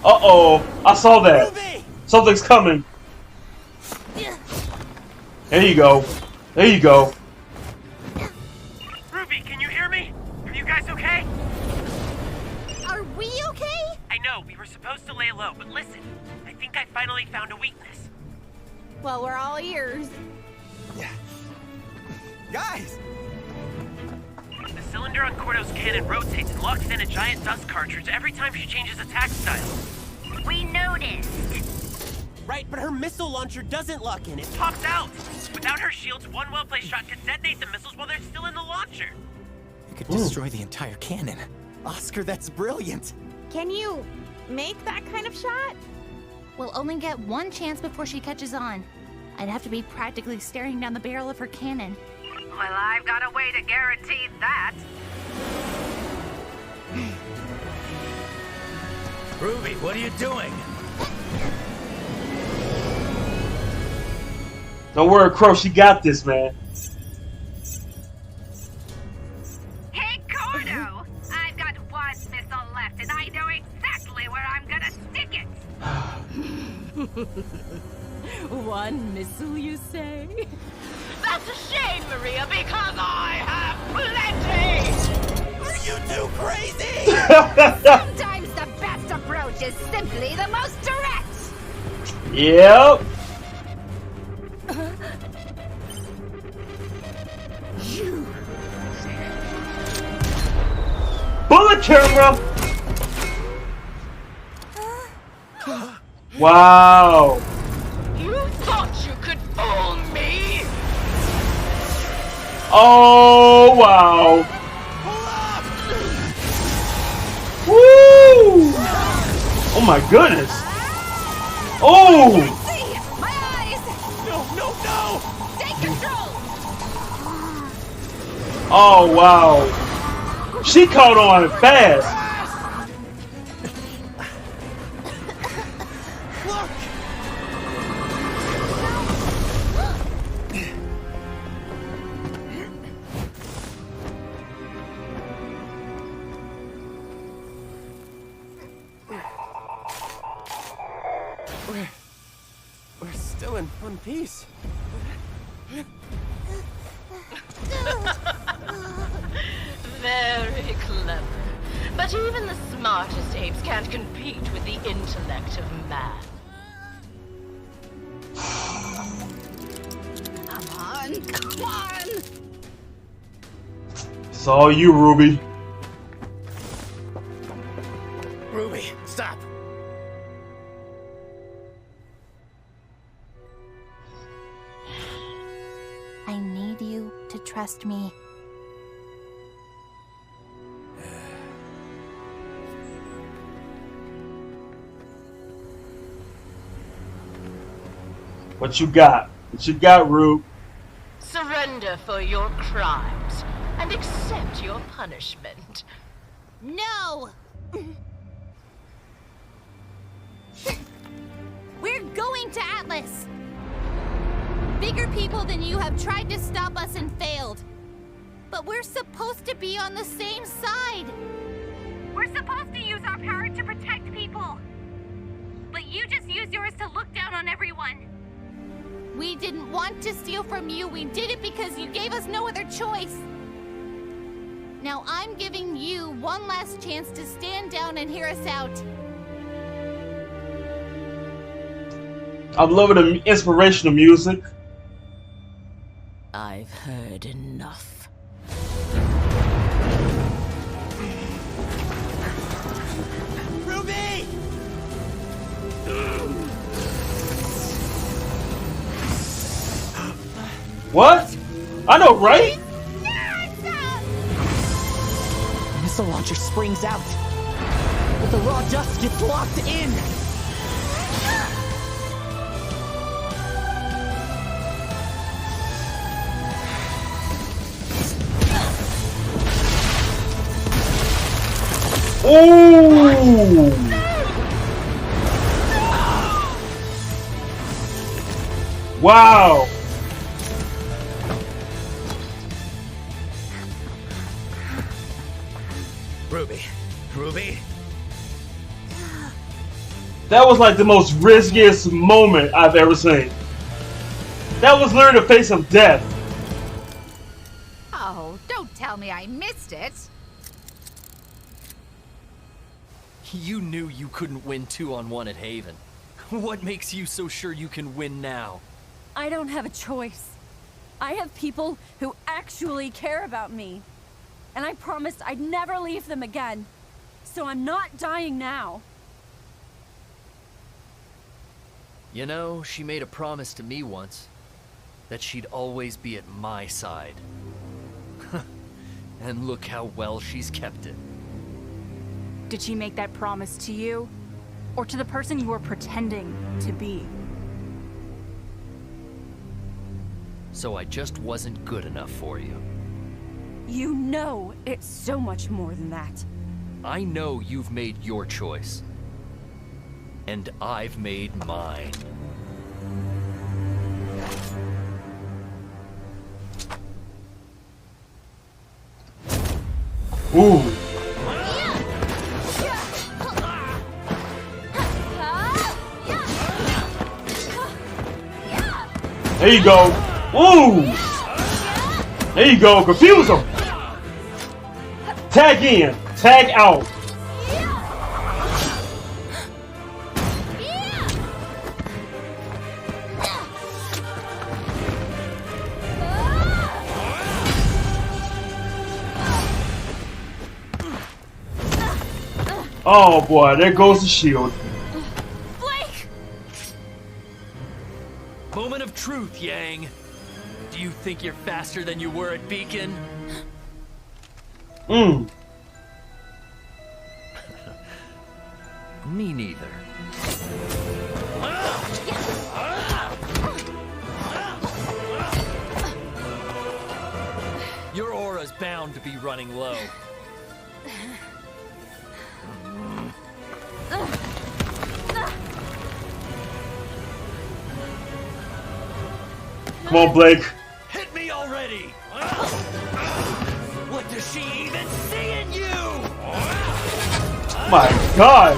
Uh-oh, I saw that. Something's coming. There you go. There you go. Ruby, can you hear me? Are you guys okay? Are we okay? I know, we were supposed to lay low, but listen. I think I finally found a weakness. Well, we're all ears. Guys! The cylinder on Cordo's cannon rotates and locks in a giant dust cartridge every time she changes attack style. We noticed. Right, but her missile launcher doesn't lock in. It pops out! Without her shields, one well-placed shot could detonate the missiles while they're still in the launcher. You could destroy the entire cannon. Oscar, that's brilliant. Can you make that kind of shot? We'll only get one chance before she catches on. I'd have to be practically staring down the barrel of her cannon. Well, I've got a way to guarantee that. Ruby, what are you doing? Don't worry, Crow, she got this, man. Hey, Cordo! I've got one missile left, and I know exactly where I'm gonna stick it. One missile, you say? That's a shame, Maria, because I have plenty! Are you too crazy? Sometimes the best approach is simply the most direct! Yep. You. Bullet camera. Wow. You thought you could fool me? Oh wow. Woo! Oh my goodness. Oh. My eyes! No, no, no! Take control! Oh wow. She caught on fast. We're still in one piece. Very clever. But even the smartest apes can't compete with the intellect of man. Come on, come on! It's all you, Ruby. Ruby, stop! I need you to trust me. What you got? What you got, Rube? Surrender for your crimes and accept your punishment. No! We're going to Atlas! Bigger people than you have tried to stop us and failed. But we're supposed to be on the same side. We're supposed to use our power to protect people. But you just use yours to look down on everyone. We didn't want to steal from you. We did it because you gave us no other choice. Now I'm giving you one last chance to stand down and hear us out. I'm loving the inspirational music. I've heard enough. Ruby! What? I know, right? The missile launcher springs out, but the raw dust gets locked in. Ooh! Wow! Ruby? That was like the most riskiest moment I've ever seen. That was literally the face of death. Oh, don't tell me I missed it. You knew you couldn't win 2-on-1 at Haven. What makes you so sure you can win now? I don't have a choice. I have people who actually care about me. And I promised I'd never leave them again. So I'm not dying now. You know, she made a promise to me once. That she'd always be at my side. And look how well she's kept it. Did she make that promise to you? Or to the person you were pretending to be? So I just wasn't good enough for you. You know it's so much more than that. I know you've made your choice. And I've made mine. Ooh. There you go. Ooh. There you go. Confuse them. Tag in. Tag out. Oh boy, there goes the shield. Moment of truth, Yang. Do you think you're faster than you were at Beacon? Me neither. Your aura's bound to be running low. Come on, Blake. Hit me already! What does she even see in you? My God,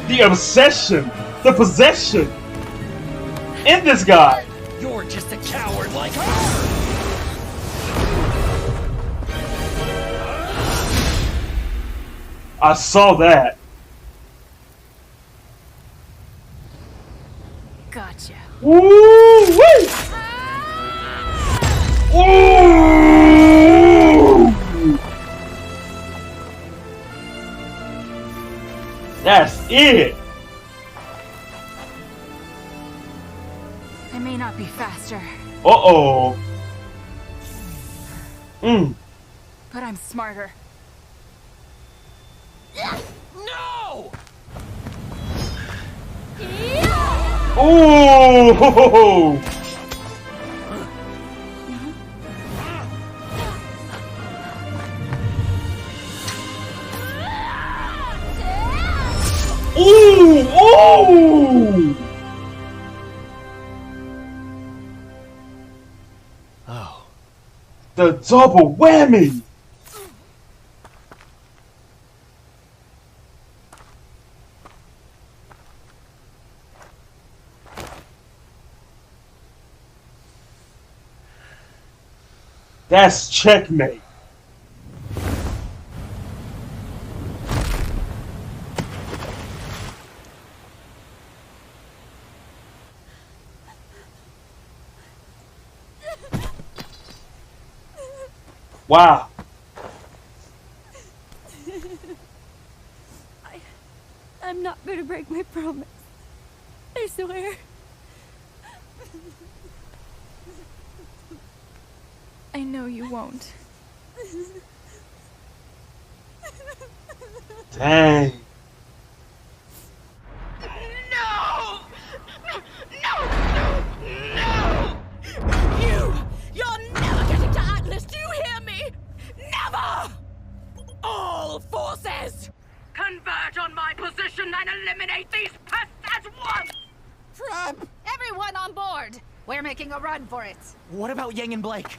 the obsession. the possession in this guy. You're just a coward like her! I saw that. Gotcha. Woo-wee! Ooh! That's it. I may not be faster, Uh-oh. but I'm smarter. No! Ooh! Ooh! Ooh! Oh. The double whammy! That's checkmate. Wow. I'm not gonna break my promise. I swear. I know you won't. Dang. No! No! You're never getting to Atlas, do you hear me? Never! All forces! Converge on my position and eliminate these pests at once! Trap! Everyone on board! We're making a run for it. What about Yang and Blake?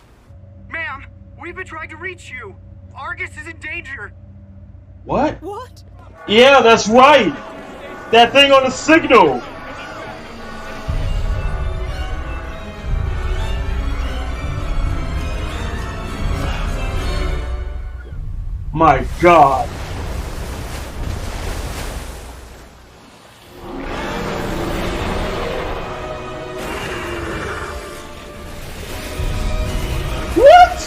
Ma'am, we've been trying to reach you. Argus is in danger. What? What? Yeah, that's right. That thing on the signal. My God. What?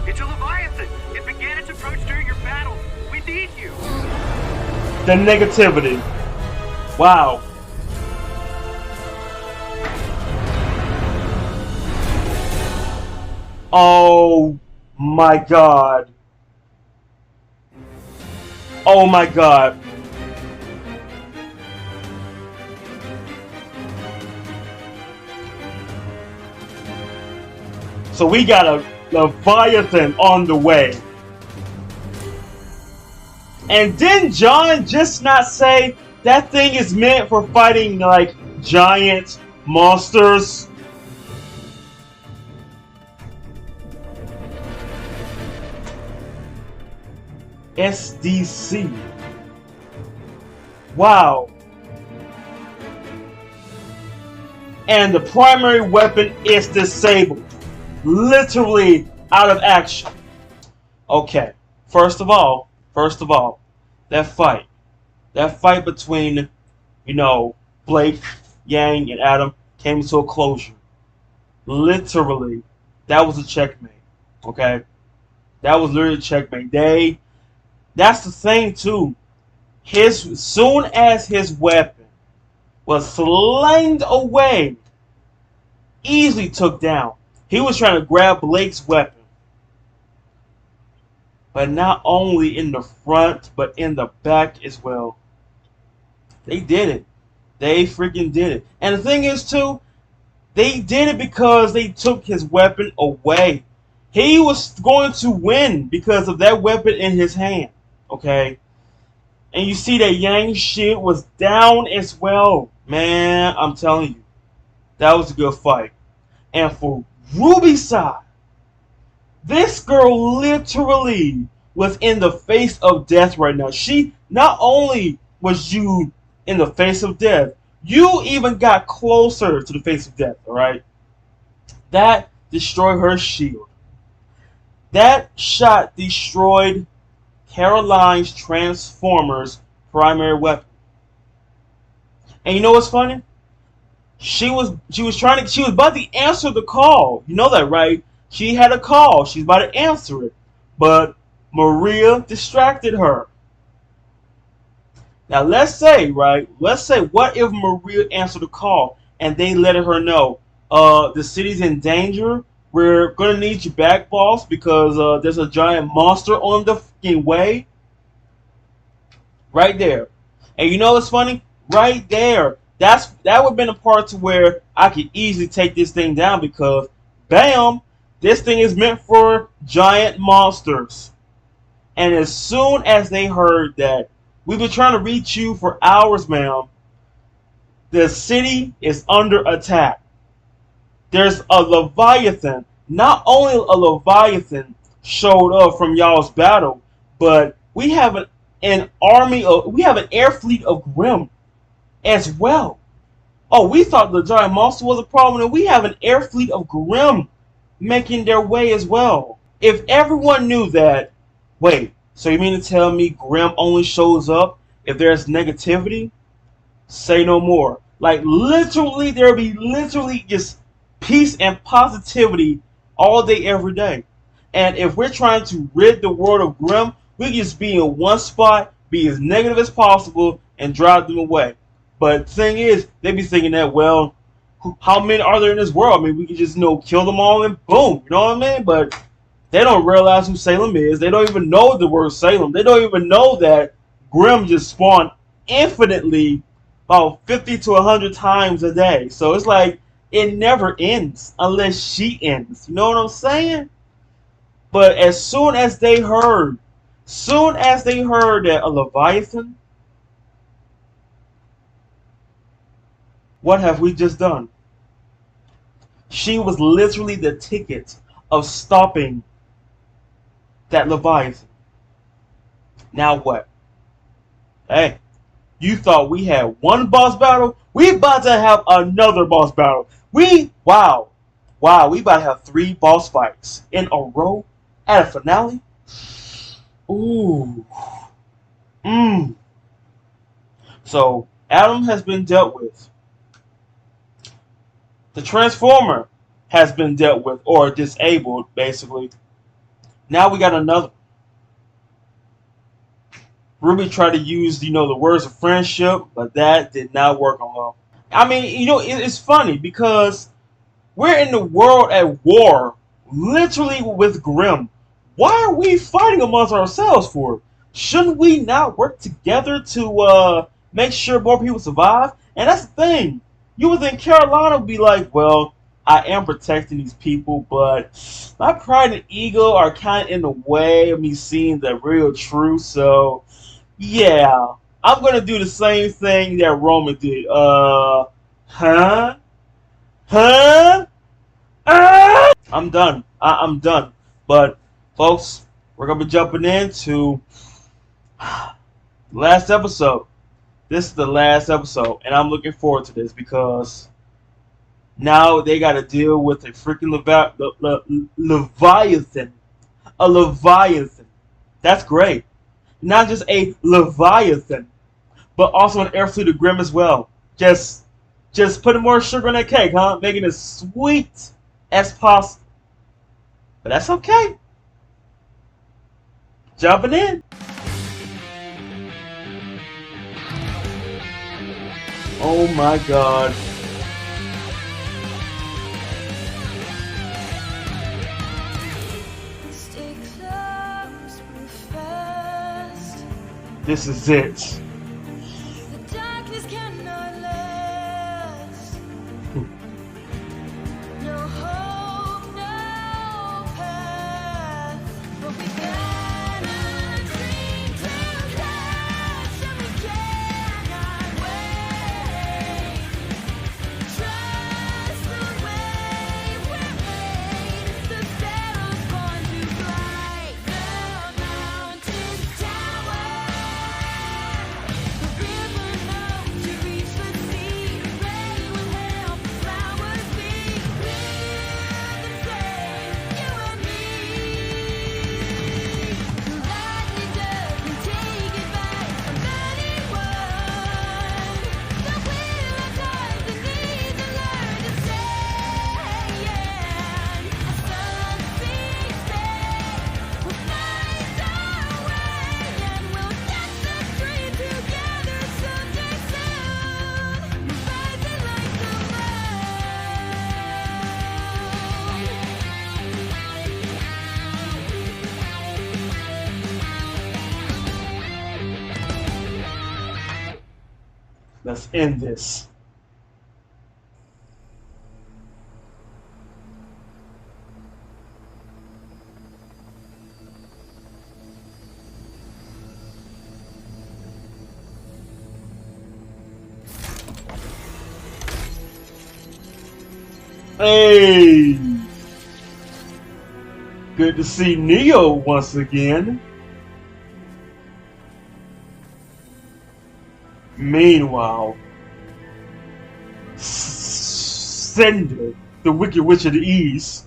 It's a Leviathan. It began its approach during your battle. We need you. The negativity. Wow. Oh my God. Oh my God. So we got a Leviathan on the way. And didn't John just not say that thing is meant for fighting like giant monsters? SDC. Wow. And the primary weapon is disabled. Literally out of action. Okay. First of all, that fight between, Blake, Yang, and Adam came to a closure. Literally, that was a checkmate. Okay? That was literally a checkmate. That's the thing too. Soon as his weapon was slanged away, easily took down. He was trying to grab Blake's weapon. But not only in the front, but in the back as well. They did it. They freaking did it. And the thing is too, they did it because they took his weapon away. He was going to win because of that weapon in his hand. Okay? And you see that Yang's shit was down as well. Man, I'm telling you. That was a good fight. And for RWBY's side, this girl literally was in the face of death right now. She not only was you in the face of death, you even got closer to the face of death, alright? That destroyed her shield. That shot destroyed Caroline's Transformer's primary weapon. And you know what's funny? She was about to answer the call. You know that, right? She had a call. She's about to answer it. But Maria distracted her. Now let's say, right? Let's say, what if Maria answered the call and they let her know, the city's in danger. We're gonna need you back, boss, because there's a giant monster on the fucking way. Right there. And you know what's funny? Right there. That would have been a part to where I could easily take this thing down because, bam, this thing is meant for giant monsters. And as soon as they heard that, we've been trying to reach you for hours, ma'am, the city is under attack. There's a Leviathan. Not only a Leviathan showed up from y'all's battle, but we have an air fleet of Grimm as well. Oh, we thought the giant monster was a problem, and we have an air fleet of Grimm making their way as well. If everyone knew that, wait, so you mean to tell me Grimm only shows up if there's negativity? Say no more. Like, literally, there'll be literally just peace and positivity all day, every day. And if we're trying to rid the world of Grimm, we can just be in one spot, be as negative as possible, and drive them away. But the thing is, they be thinking that, well, how many are there in this world? I mean, we can just, kill them all and boom, you know what I mean? But they don't realize who Salem is. They don't even know the word Salem. They don't even know that Grimm just spawned infinitely about 50 to 100 times a day. So it's like, it never ends unless she ends. You know what I'm saying? But as soon as they heard that a Leviathan, what have we just done? She was literally the ticket of stopping that Leviathan. Now what? Hey, you thought we had one boss battle? We about to have another boss battle. Wow, we about to have 3 boss fights in a row at a finale. Ooh. So, Adam has been dealt with. The Transformer has been dealt with, or disabled, basically. Now we got another. RWBY tried to use, the words of friendship, but that did not work on well. I mean, it's funny because we're in the world at war, literally with Grimm. Why are we fighting amongst ourselves for? Shouldn't we not work together to make sure more people survive? And that's the thing. You would think Carolina would be like, well, I am protecting these people, but my pride and ego are kind of in the way of me seeing the real truth. So, yeah, I'm going to do the same thing that Roman did. I'm done. I'm done. But, folks, we're going to be jumping into the last episode. This is the last episode, and I'm looking forward to this because now they got to deal with a freaking Leviathan. A Leviathan. That's great. Not just a Leviathan, but also an air fleet of Grimm as well. Just putting more sugar on that cake, huh? Making it sweet as possible. But that's okay. Jumping in. Oh my god. This is it. Let's end this. Hey! Good to see Neo once again. Meanwhile, Cinder, the Wicked Witch of the East.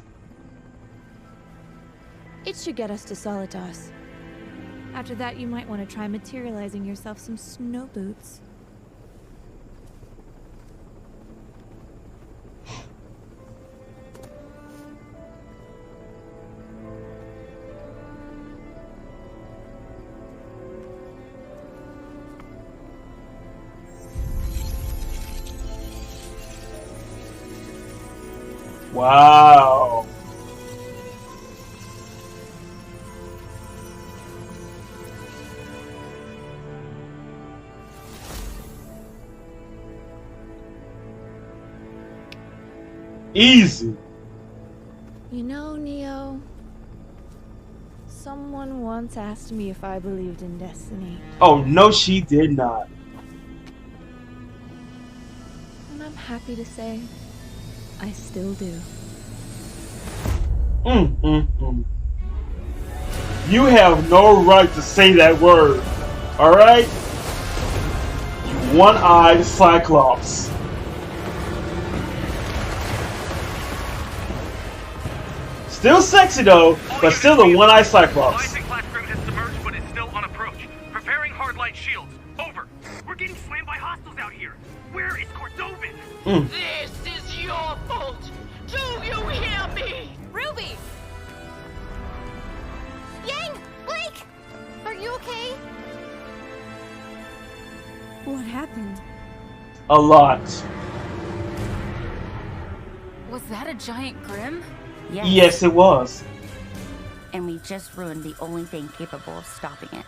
It should get us to Solitas. After that, you might want to try materializing yourself some snow boots. Wow. Easy. You know, Neo, someone once asked me if I believed in destiny. Oh, no, she did not. And I'm happy to say, I still do. You have no right to say that word. Alright? You one-eyed Cyclops. Still sexy though, but still the one-eyed Cyclops. BlackxGhostxFace has submerged, but is still on approach. Preparing hard light shields. Over. We're getting slammed by hostiles out here. Where is Cordovin? This is your fault. Do you hear me? Ruby! Yang! Blake! Are you okay? What happened? A lot. Was that a giant Grim? Yes, it was. And we just ruined the only thing capable of stopping it.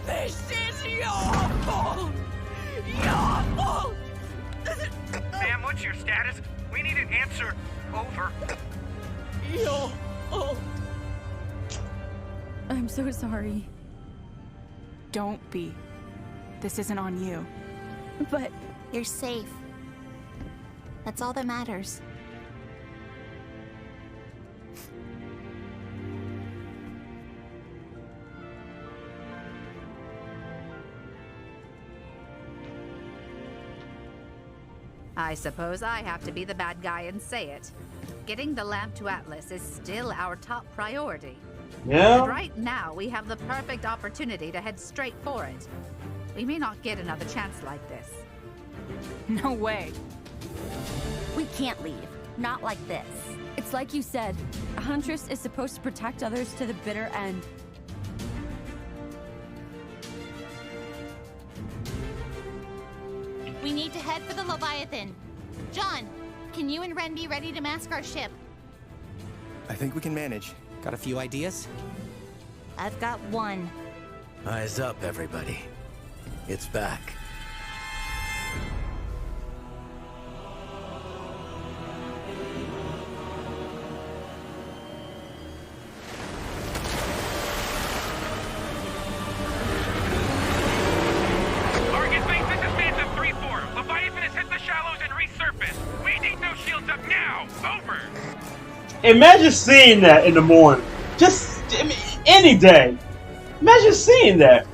This is your fault. Your fault. Ma'am, what's your status? We need an answer. Over. Your fault. I'm so sorry. Don't be. This isn't on you. But you're safe. That's all that matters. I suppose I have to be the bad guy and say it. Getting the lamp to Atlas is still our top priority. Yeah? And right now, we have the perfect opportunity to head straight for it. We may not get another chance like this. No way. We can't leave. Not like this. it's like you said, a huntress is supposed to protect others to the bitter end. We need to head for the Leviathan. John, can you and Ren be ready to mask our ship? I think we can manage. Got a few ideas? I've got one. Eyes up, everybody. It's back. Argus Base, this is Phantom 3-4. Leviathan has hit the shallows and resurfaced. We need those shields up now. Over. Imagine seeing that in the morning. Just, I mean, any day. Imagine seeing that.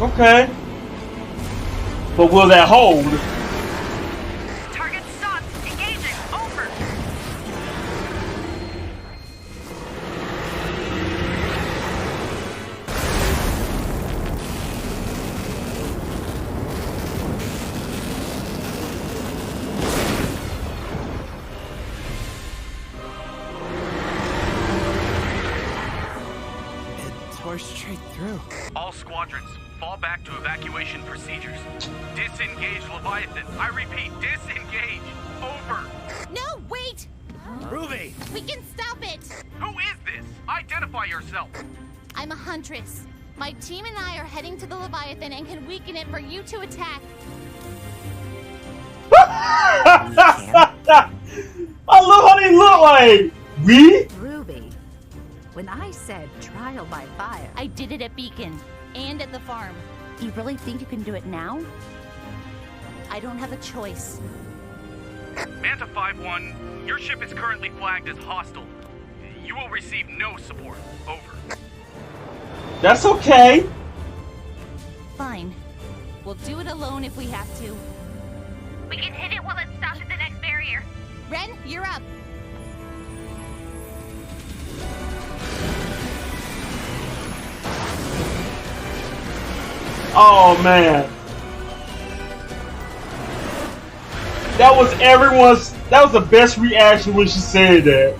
Okay. But will that hold? Target stopped. Engaging. Over. squadrons. Fall back to evacuation procedures. Disengage Leviathan. I repeat, disengage. Over. No, wait! Ruby! We can stop it! Who is this? Identify yourself. I'm a huntress. My team and I are heading to the Leviathan and can weaken it for you to attack. I love how they look like. We? Ruby, when I said trial by fire, I did it at Beacon and at the farm. Do you really think you can do it now? I don't have a choice. Manta 5-1, your ship is currently flagged as hostile. You will receive no support. Over. That's okay. Fine. We'll do it alone if we have to. We can hit it while it stops at the next barrier. Ren, you're up. Oh man. That was the best reaction when she said that.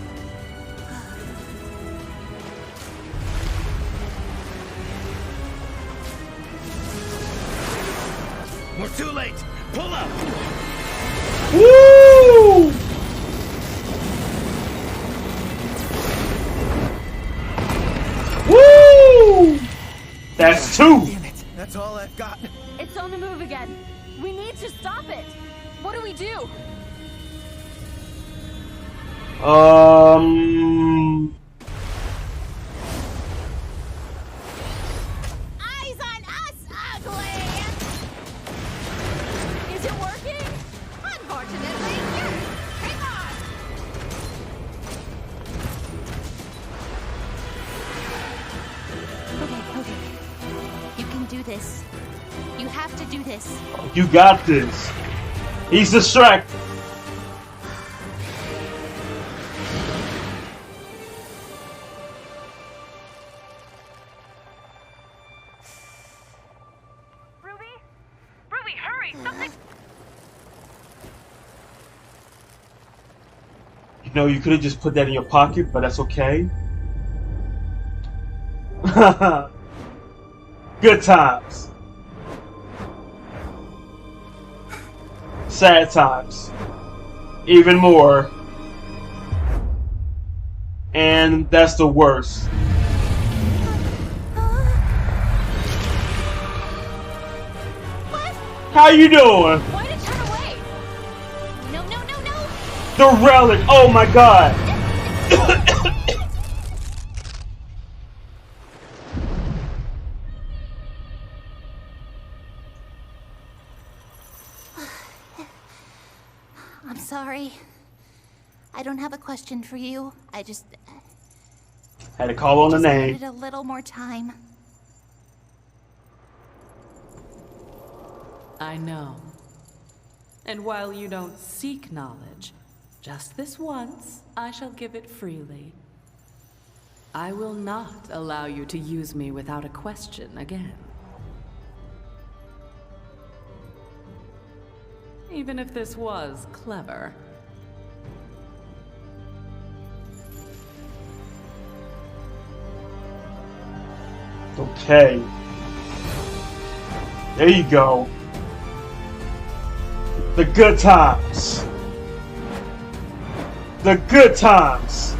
We're too late. Pull up. Woo! Woo! That's two. Damn it. That's all I've got. It's on the move again. We need to stop it. What do we do? Eyes on us, ugly! Is it working? Unfortunately, yes. Hang on! Okay. You can do this. You have to do this. You got this. He's distracted. Ruby, hurry! Something. You know, you could have just put that in your pocket, but that's okay. Good times. Sad times. Even more. And that's the worst. How you doing? Why did it turn away? No. The relic. Oh my god. I'm sorry. I don't have a question for you. I just Had to call on the name. wanted a little more time. I know. And while you don't seek knowledge, just this once, I shall give it freely. I will not allow you to use me without a question again. Even if this was clever. Okay. There you go. The good times. The good times.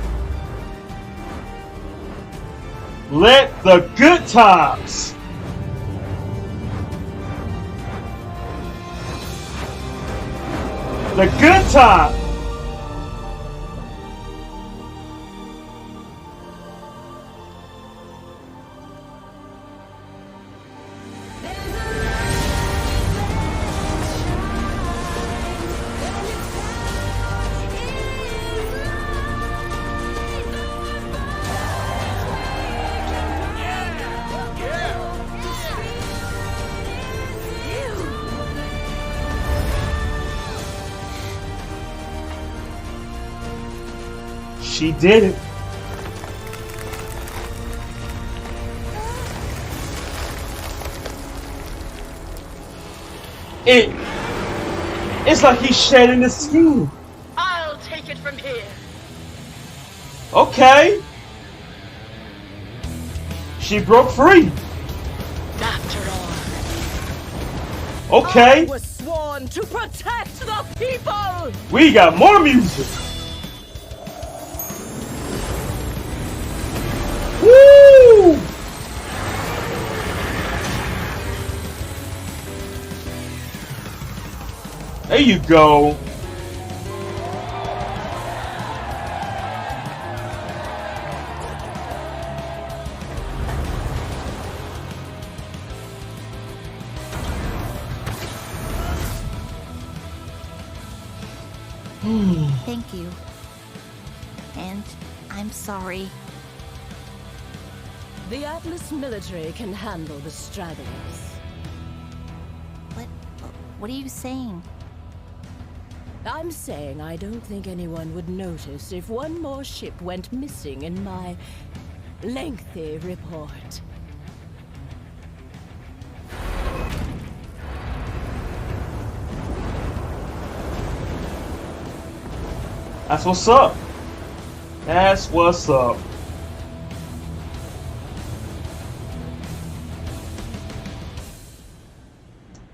Let the good times. The good time. She did it. It's like he's shedding his skin. I'll take it from here. Okay. She broke free. Okay. I was sworn to protect the people! We got more music. Woo! There you go. Thank you. And I'm sorry. The Atlas military can handle the stragglers. What are you saying? I'm saying I don't think anyone would notice if one more ship went missing in my lengthy report. That's what's up. That's what's up.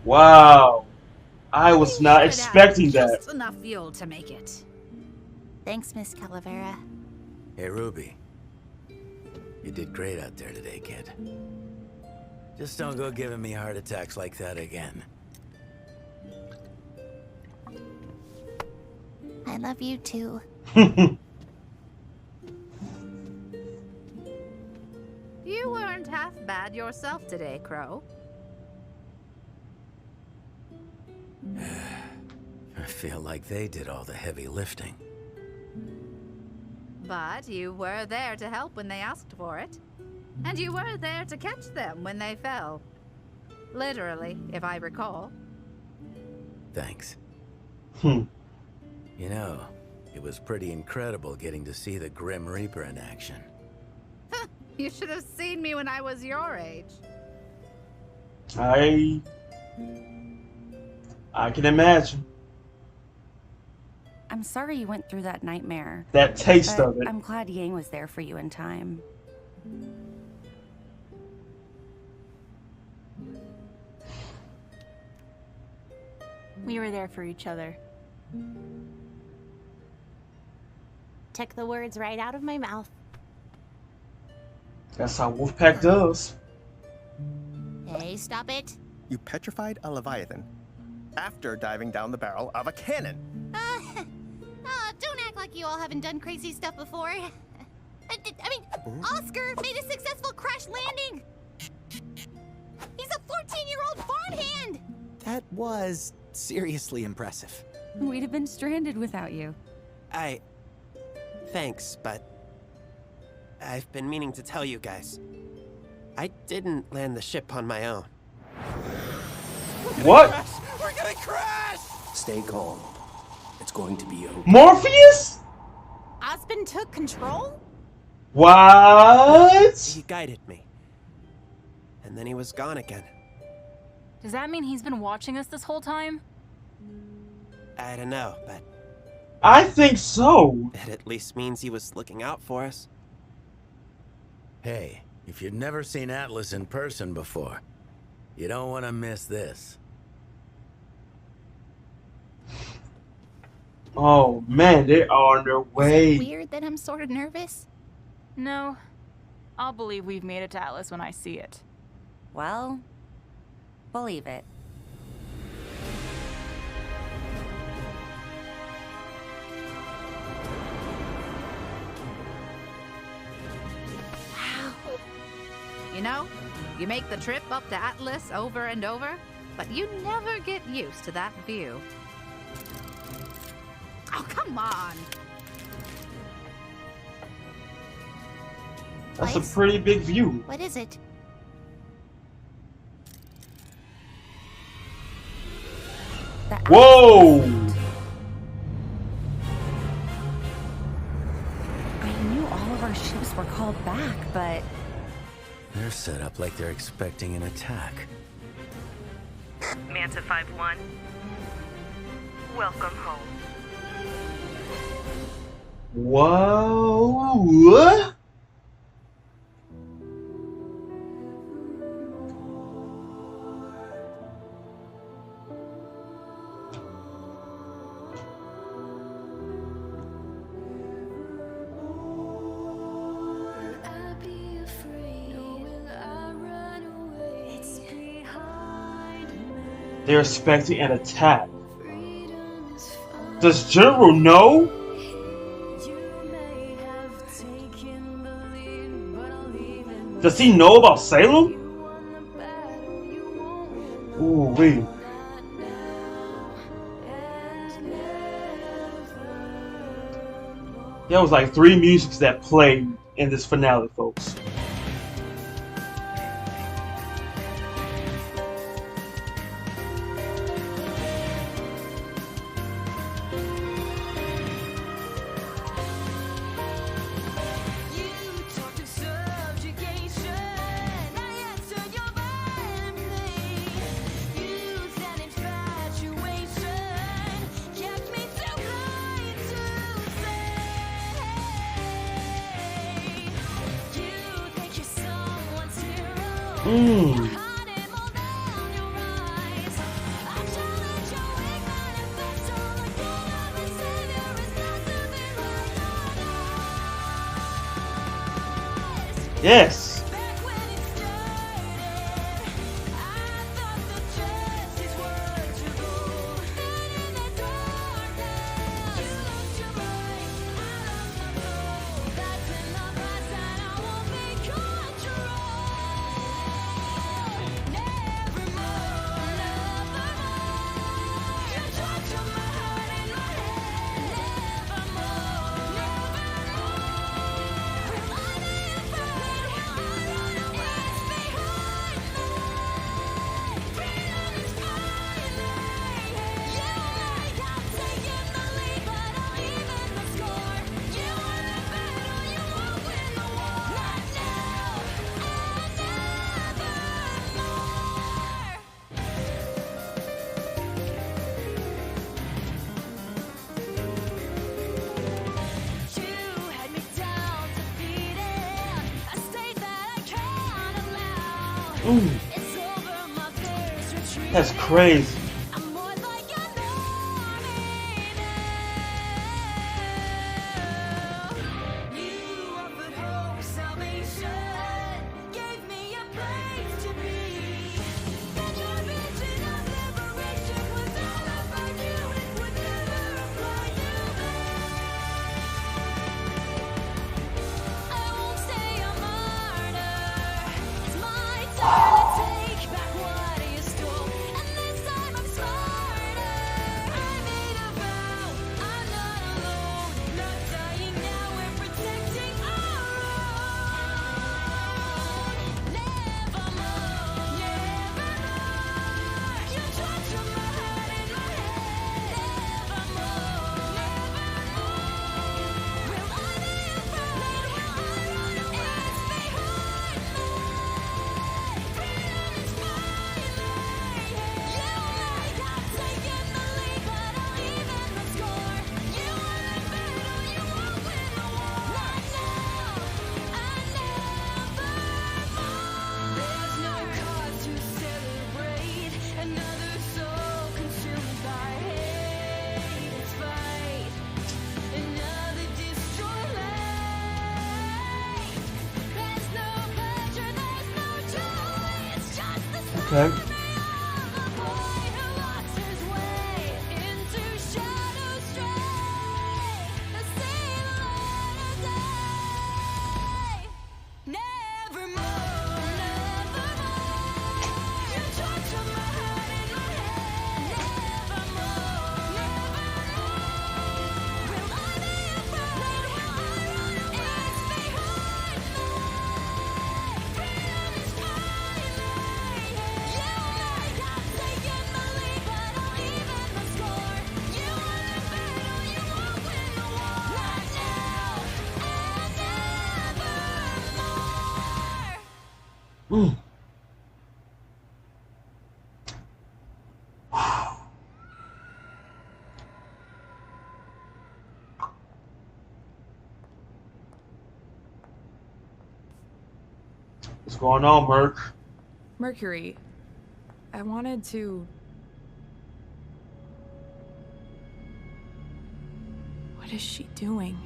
Wow. I was not expecting that. Just enough fuel to make it. Thanks, Miss Calavera. Hey, Ruby. You did great out there today, kid. Just don't go giving me heart attacks like that again. I love you too. You weren't half bad yourself today, Crow. I feel like they did all the heavy lifting. But you were there to help when they asked for it. And you were there to catch them when they fell. Literally, if I recall. Thanks. You know, it was pretty incredible getting to see the Grim Reaper in action. You should have seen me when I was your age. I can imagine. I'm sorry you went through that nightmare. That taste but of it. I'm glad Yang was there for you in time. We were there for each other. Took the words right out of my mouth. That's how Wolfpack does. Hey, stop it. You petrified a Leviathan after diving down the barrel of a cannon. Don't act like you all haven't done crazy stuff before. I mean, Oscar made a successful crash landing. He's a 14-year-old farmhand. That was seriously impressive. We'd have been stranded without you. Thanks, but I've been meaning to tell you guys. I didn't land the ship on my own. What? We're gonna crash! Stay calm. It's going to be okay. Morpheus? Osmond took control? What? He guided me. And then he was gone again. Does that mean he's been watching us this whole time? I don't know, but I think so. it at least means he was looking out for us. Hey, if you've never seen Atlas in person before, you don't want to miss this. Oh man, they are on their way. Weird that I'm sort of nervous. No. I'll believe we've made it to Atlas when I see it. Well, believe it. You know, you make the trip up to Atlas over and over, but you never get used to that view. Oh, come on! That's a pretty big view. What is it? Whoa! I knew all of our ships were called back, but... They're set up like they're expecting an attack. Manta 5-1. Welcome home. Whoa! They're expecting an attack. Does General know? Does he know about Salem? Ooh, wait. There was like 3 musics that played in this finale, folks. Yes. Ooh. That's crazy. Okay. Mm. What's going on, Merc? Mercury, I wanted to... What is she doing?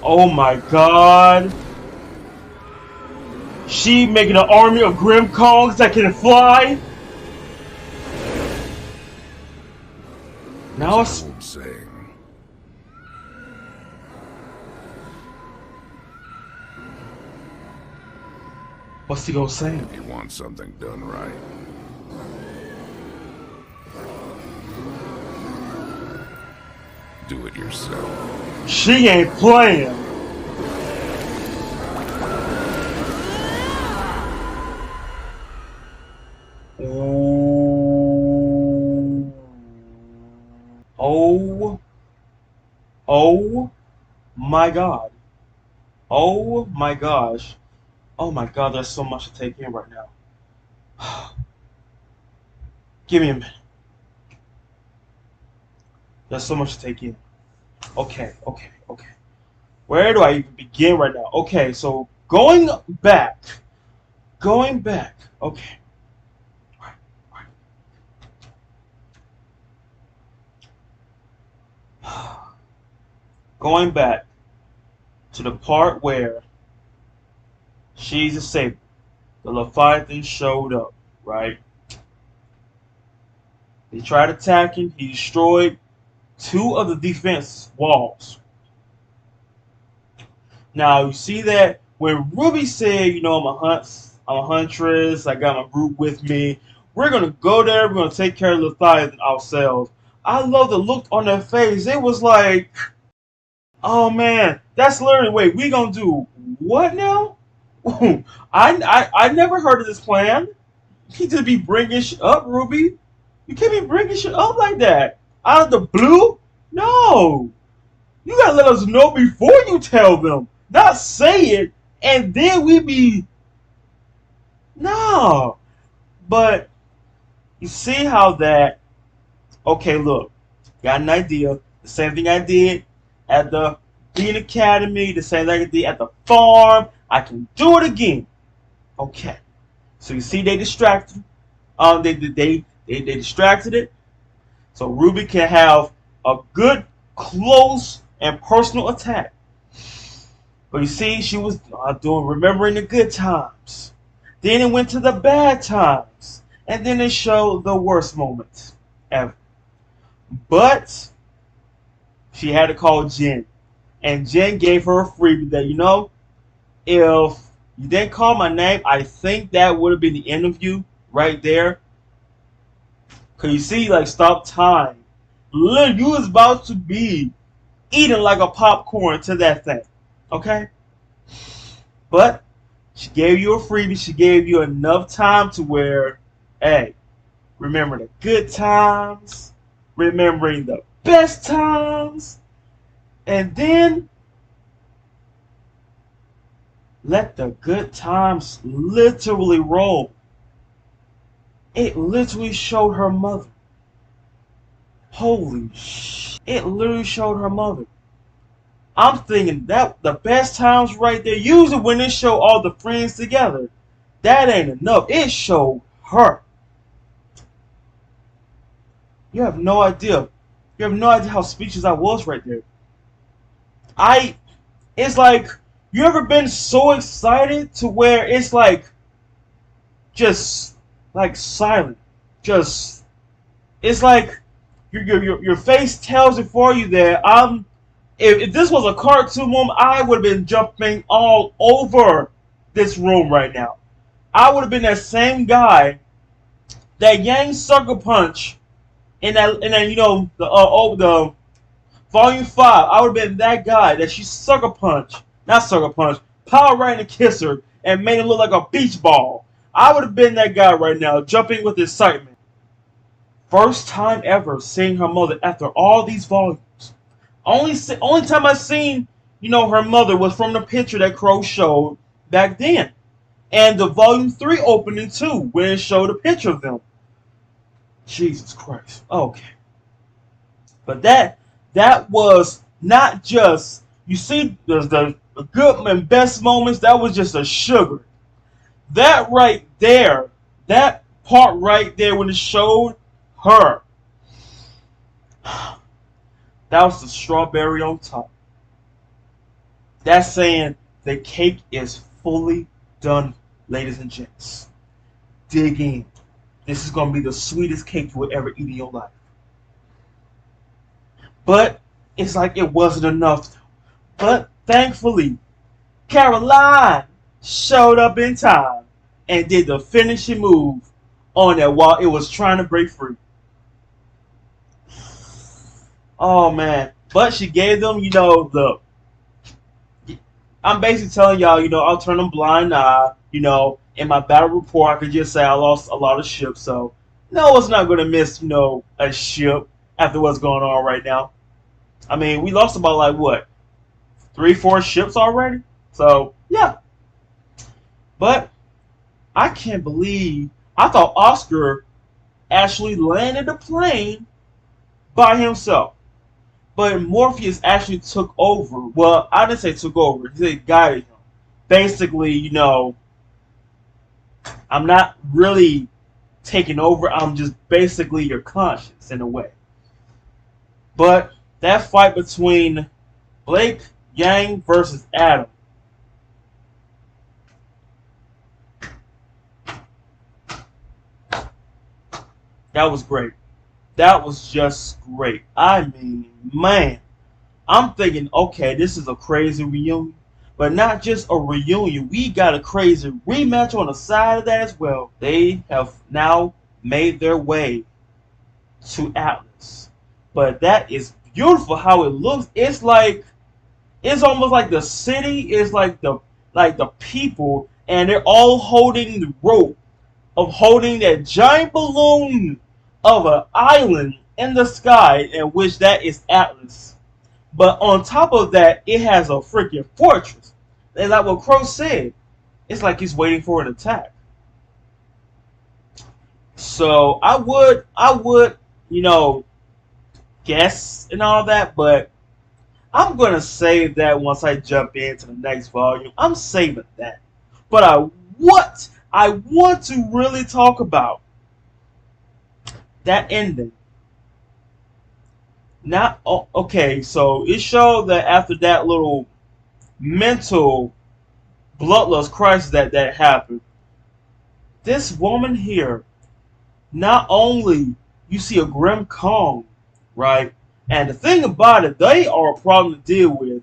Oh my god. She making an army of Grim Kongs that can fly? Now it's... What's he gonna say? You want something done right. Do it yourself. She ain't playing. Oh. Oh my god. Oh my gosh. Oh my god, there's so much to take in right now. Give me a minute. There's so much to take in. Okay. Where do I even begin right now? Okay, so going back. Okay. Going back to the part where she's disabled. The Leviathan showed up, right? They tried attacking. He destroyed 2 of the defense walls. Now you see that when Ruby said, you know, I'm a huntress, I got my group with me. We're gonna go there, we're gonna take care of the Leviathan ourselves. I love the look on their face. It was like, oh man, that's literally, wait, we gonna do what now? I never heard of this plan. You just be bringing shit up, Ruby. You can't be bringing shit up like that. Out of the blue? No. You gotta let us know before you tell them. Not say it, and then we be... No. But, you see how that... Okay, look. Got an idea. The same thing I did at the Bean Academy. The same thing I did at the farm. I can do it again. Okay. So you see they distracted. They distracted it. So Ruby can have a good, close, and personal attack. But you see, she was remembering the good times. Then it went to the bad times. And then it showed the worst moments ever. But she had to call Jen. And Jen gave her a freebie that, you know, if you didn't call my name, I think that would have been the end of you right there. Because you see, like, stop time. Literally, you was about to be eating like a popcorn to that thing. Okay? But she gave you a freebie. She gave you enough time to where, hey, remember the good times, remembering the best times, and then let the good times literally roll. It literally showed her mother. Holy shit. It literally showed her mother. I'm thinking that the best times right there, usually when it show all the friends together, that ain't enough. It showed her. You have no idea. You have no idea how speechless I was right there. It's like, you ever been so excited to where it's like, just like silent. Just, it's like, your face tells it for you that if this was a cartoon moment, I would have been jumping all over this room right now. I would have been that same guy that Yang Sucker Punch in that you know the Volume 5. I would have been that guy that she sucker punch, not sucker punch, power right and kiss her and made it look like a beach ball. I would have been that guy right now, jumping with excitement. First time ever seeing her mother after all these volumes. Only time I seen, you know, her mother was from the picture that Crow showed back then. And the Volume 3 opening too, when it showed a picture of them. Jesus Christ. Okay. But that was not just, you see, the good and best moments, that was just a sugar. That right there, that part right there when it showed her, that was the strawberry on top. That's saying the cake is fully done, ladies and gents. Dig in. This is going to be the sweetest cake you will ever eat in your life. But it's like it wasn't enough. But thankfully, Caroline showed up in time and did the finishing move on that while it was trying to break free. Oh man. But she gave them, I'm basically telling y'all, I'll turn them blind eye. In my battle report, I could just say I lost a lot of ships. So, no, it's not going to miss, a ship after what's going on right now. I mean, we lost about, 3-4 ships already? So, yeah. But, I can't believe, I thought Oscar actually landed the plane by himself. But Morpheus actually took over. Well, I didn't say took over. He said guided him. Basically, I'm not really taking over. I'm just basically your conscience in a way. But that fight between Blake, Yang versus Adam. That was great. That was just great. I mean, man. I'm thinking, okay, this is a crazy reunion. But not just a reunion. We got a crazy rematch on the side of that as well. They have now made their way to Atlas. But that is beautiful how it looks. It's almost like the city is like the people, and they're all holding the rope of holding that giant balloon of an island in the sky, in which that is Atlas. But on top of that, it has a freaking fortress. And like what Crow said, it's like he's waiting for an attack. So I would, guess and all that, but I'm gonna save that once I jump into the next volume. I'm saving that. But I want to really talk about that ending. Okay, so it showed that after that little mental bloodlust crisis that happened, this woman here, not only you see a Grim Kong, right? And the thing about it, they are a problem to deal with,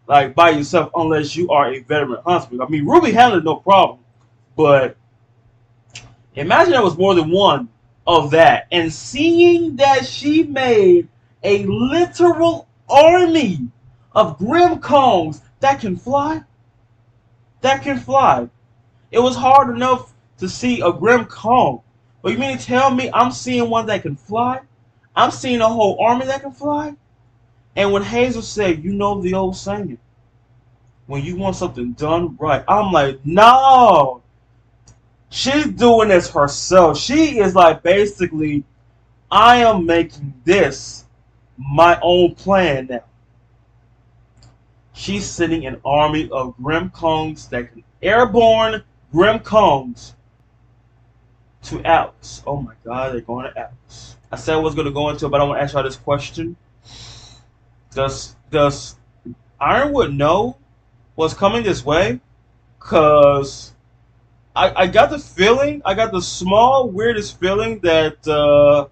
by yourself, unless you are a veteran huntsman. I mean, RWBY handled no problem, but imagine there was more than one of that, and seeing that she made a literal army of Grim Kongs that can fly. That can fly. It was hard enough to see a Grim Kong. But you mean to tell me I'm seeing one that can fly? I'm seeing a whole army that can fly? And when Hazel said, the old saying, when you want something done right, I'm like, no. She's doing this herself. She is basically, I am making this my own plan now. She's sending an army of Grim Kongs that can airborne Grim Kongs to Atlas. Oh my god, they're going to Atlas. I said I was going to go into it, but I want to ask y'all this question. Does Ironwood know what's coming this way? Because I got the feeling, I got the small, weirdest feeling that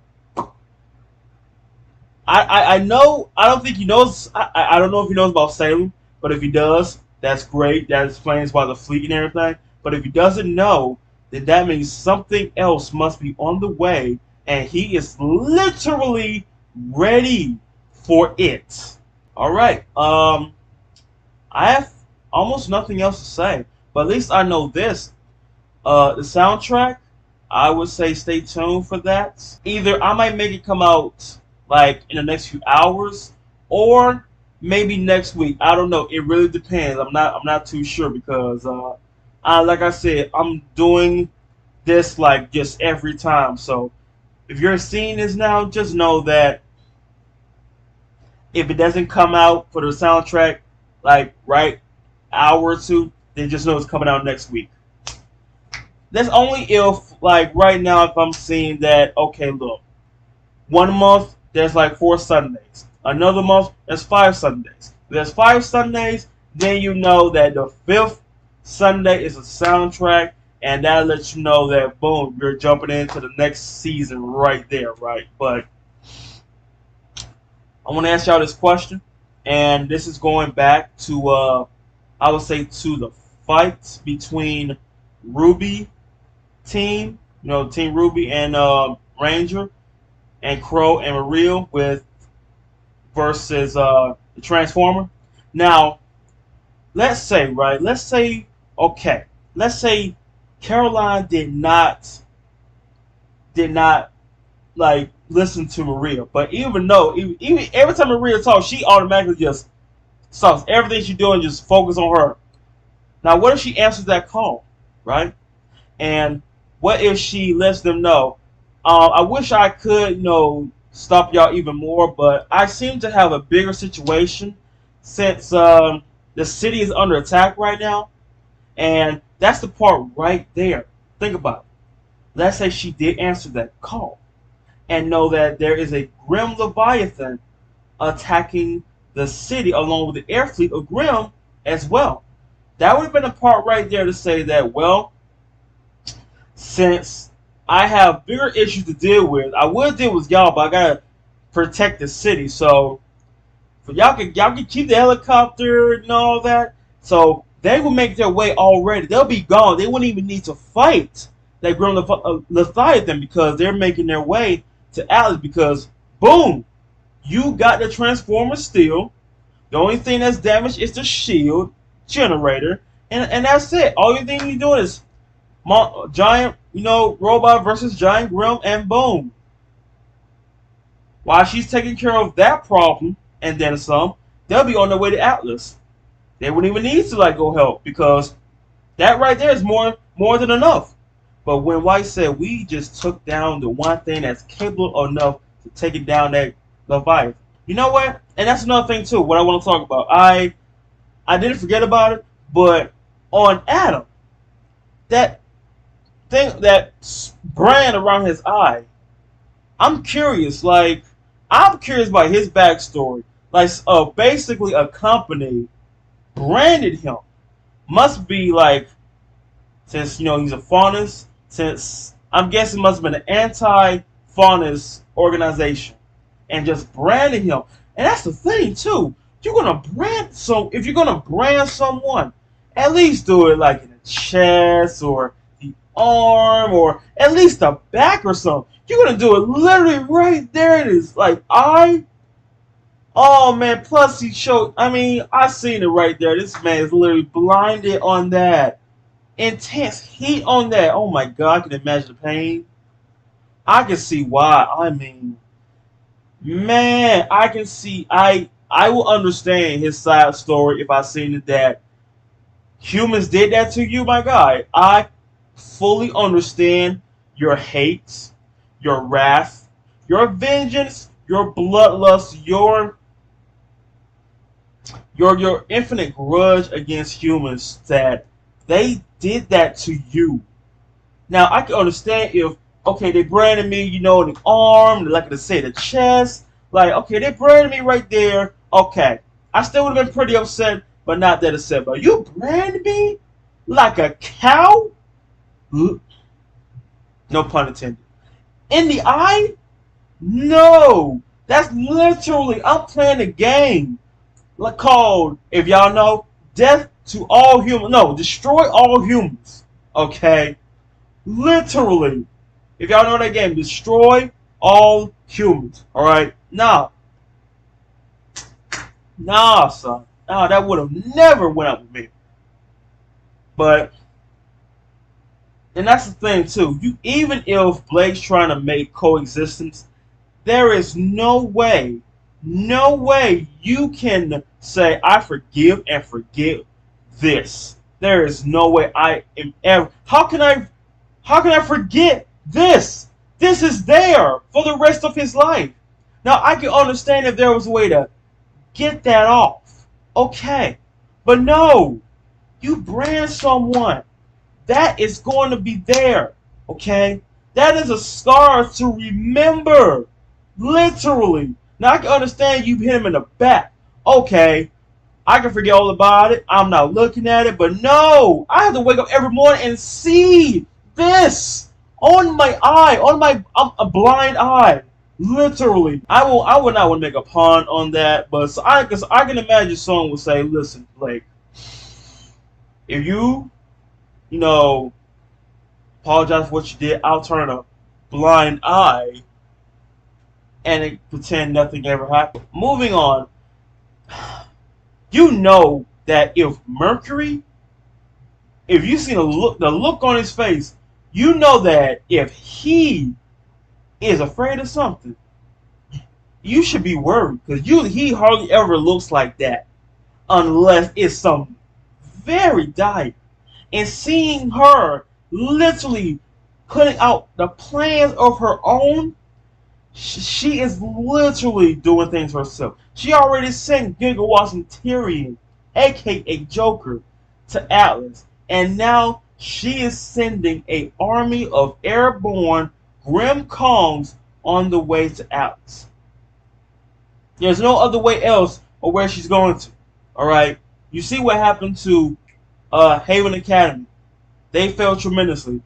I know, I don't think he knows, I don't know if he knows about Salem, but if he does, that's great. That explains why the fleet and everything. But if he doesn't know, then that means something else must be on the way, and he is literally ready for it. Alright, I have almost nothing else to say, but at least I know this. The soundtrack, I would say stay tuned for that. Either I might make it come out in the next few hours, or maybe next week. I don't know. It really depends. I'm not too sure because like I said, I'm doing this just every time. So if you're seeing this now, just know that if it doesn't come out for the soundtrack right hour or two, then just know it's coming out next week. That's only if right now if I'm seeing that, okay, look, 1 month there's 4 Sundays. Another month there's 5 Sundays. There's 5 Sundays, then you know that the 5th Sunday is a soundtrack, and that lets you know that, boom, you're jumping into the next season right there, right? But I want to ask y'all this question, and this is going back to, I would say, to the fights between RWBY team, Team RWBY and Ranger, and Crow and Maria with versus the Transformer. Now, let's say Caroline did not like listen to Maria, but even every time Maria talks, she automatically just stops everything she's doing, just focus on her. Now, what if she answers that call, right? And what if she lets them know? I wish I could, stop y'all even more, but I seem to have a bigger situation since the city is under attack right now, and that's the part right there. Think about it. Let's say she did answer that call and know that there is a Grim Leviathan attacking the city along with the air fleet of Grim as well. That would have been a part right there to say that, well, since I have bigger issues to deal with, I would deal with y'all, but I gotta protect the city. So y'all can keep the helicopter and all that. So they will make their way already. They'll be gone. They wouldn't even need to fight that Grim Leviathan because they're making their way to Atlas. Because boom, you got the Transformer still. The only thing that's damaged is the shield generator, and that's it. All you think you're doing is giant, robot versus giant Grim, and boom. While she's taking care of that problem and then some, they'll be on their way to Atlas. They wouldn't even need to go help because that right there is more than enough. But when White said we just took down the one thing that's capable enough to take it down that Leviathan, you know what? And that's another thing too. What I want to talk about, I didn't forget about it, but on Adam, that thing, that brand around his eye, I'm curious. I'm curious about his backstory. Basically, a company branded him. Must be since he's a faunus. Since I'm guessing, must have been an anti-faunus organization, and just branded him. And that's the thing too. If you're gonna brand someone, at least do it in the chest or the arm or at least the back or something. You're gonna do it literally right there. It is eye. Oh man! Plus he showed. I seen it right there. This man is literally blinded on that. Intense heat on that. Oh my God! I can imagine the pain. I can see why. Man, I can see. I will understand his side story if I seen it that humans did that to you. My God, I fully understand your hate, your wrath, your vengeance, your bloodlust, your infinite grudge against humans that they did that to you. Now I can understand if they branded me, in the arm, like I say, the chest. They branded me right there. Okay, I still would have been pretty upset, but not that upset. But you branded me like a cow? No pun intended. In the eye? No. That's literally, I'm playing a game called, if y'all know, Death to All Humans. No, Destroy All Humans. Okay? Literally. If y'all know that game, Destroy All Humans. Alright? Nah, son. Nah, that would have never went up with me. But, and that's the thing too. Even if Blake's trying to make coexistence, there is no way you can say I forgive and forget this. There is no way I am ever. How can I forget this? This is there for the rest of his life. Now I can understand if there was a way to get that off. Okay. But no. You brand someone. That is going to be there. Okay? That is a scar to remember. Literally. Now I can understand you hit him in the back. Okay. I can forget all about it. I'm not looking at it. But no, I have to wake up every morning and see this on my eye, on my a blind eye. Literally. I would not want to make a pun on that, but so cause I can imagine someone would say, listen, Blake, if you know, apologize for what you did, I'll turn a blind eye and pretend nothing ever happened. Moving on, you know that if Mercury, if you see the look on his face, you know that if he is afraid of something, you should be worried because he hardly ever looks like that unless it's some very dire. And seeing her literally putting out the plans of her own, she is literally doing things herself. She already sent Gigawatts and Tyrion, aka Joker, to Atlas, and now she is sending an army of airborne Grim Kongs on the way to Atlas. There's no other way else or where she's going to. Alright? You see what happened to Haven Academy. They failed tremendously.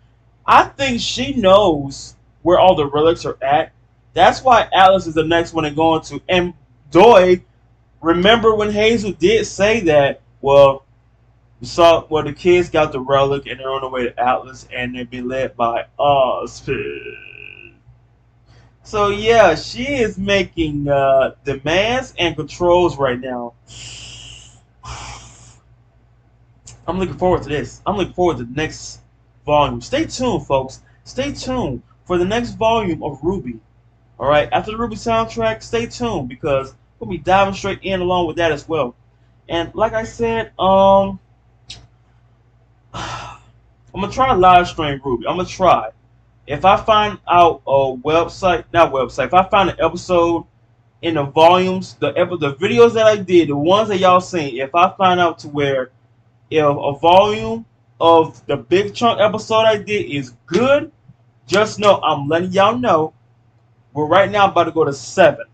I think she knows where all the relics are at. That's why Atlas is the next one they're going to. And Doy, remember when Hazel did say that, well, the kids got the relic and they're on the way to Atlas and they've been led by Ozpin. So yeah, she is making demands and controls right now. I'm looking forward to this. I'm looking forward to the next volume. Stay tuned, folks. Stay tuned for the next volume of RWBY. Alright, after the RWBY soundtrack, stay tuned because we'll be diving straight in along with that as well. And like I said, I'm gonna try live stream RWBY. I'm gonna try. If I find out a if I find an episode in the volumes, the videos that I did, the ones that y'all seen, if I find out to where if a volume of the big chunk episode I did is good, just know I'm letting y'all know. We're right now about to go to 7.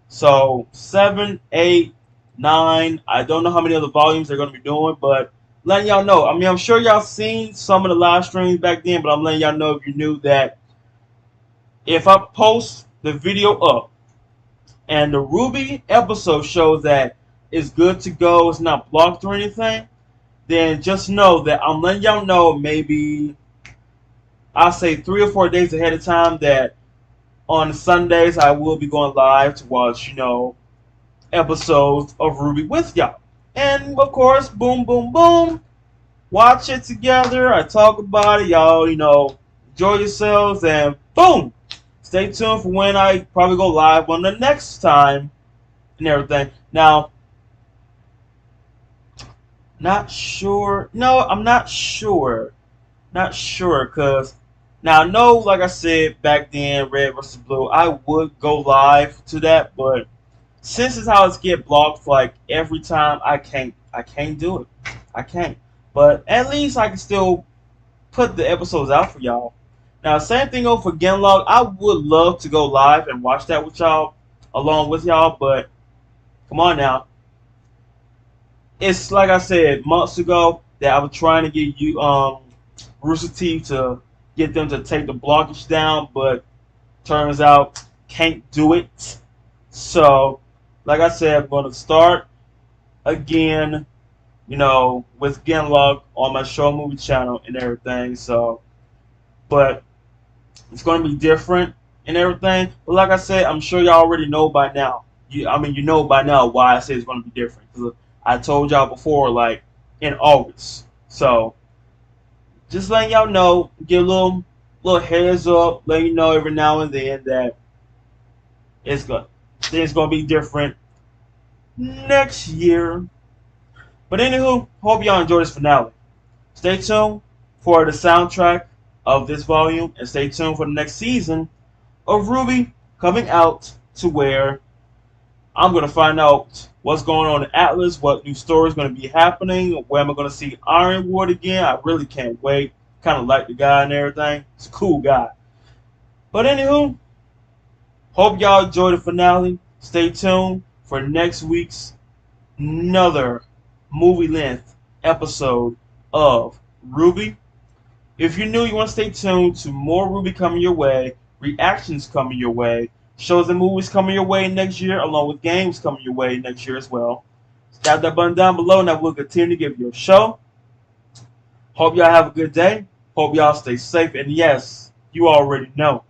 So 7, 8, 9. I don't know how many other volumes they're going to be doing, but letting y'all know. I mean, I'm sure y'all seen some of the live streams back then, but I'm letting y'all know if you knew that if I post the video up and the RWBY episode shows that it's good to go, it's not blocked or anything, then just know that I'm letting y'all know maybe I'll say 3 or 4 days ahead of time that on Sundays I will be going live to watch, episodes of RWBY with y'all. And of course, boom, boom, boom. Watch it together. I talk about it. Y'all, enjoy yourselves and boom. Stay tuned for when I probably go live on the next time and everything. Now, not sure. No, I'm not sure. Not sure, because now I know, like I said back then, Red vs. Blue, I would go live to that, but since it's how it's get blocked like every time, I can't do it. I can't. But at least I can still put the episodes out for y'all. Now, same thing over for Genlog. I would love to go live and watch that with y'all, along with y'all, but come on now. It's like I said months ago that I was trying to get you Rooster Teeth to get them to take the blockage down, but turns out can't do it. So, like I said, I'm going to start again, with Genlog on my show movie channel and everything. So, but it's going to be different and everything. But like I said, I'm sure y'all already know by now. You know by now why I say it's going to be different. Because I told y'all before, like, in August. So, just letting y'all know, give a little heads up, letting you know every now and then that it's going to be different next year. But anywho, hope y'all enjoy this finale. Stay tuned for the soundtrack of this volume, and stay tuned for the next season of RWBY coming out, to where I'm going to find out what's going on in Atlas, what new story is going to be happening, where am I going to see Ironwood again. I really can't wait. Kind of like the guy and everything. He's a cool guy. But anywho, hope y'all enjoy the finale. Stay tuned for next week's another movie-length episode of RWBY. If you're new, you want to stay tuned to more RWBY coming your way, reactions coming your way, shows and movies coming your way next year, along with games coming your way next year as well. Tap that button down below and I will continue to give you a show. Hope y'all have a good day. Hope y'all stay safe. And yes, you already know.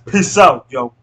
Peace out, yo.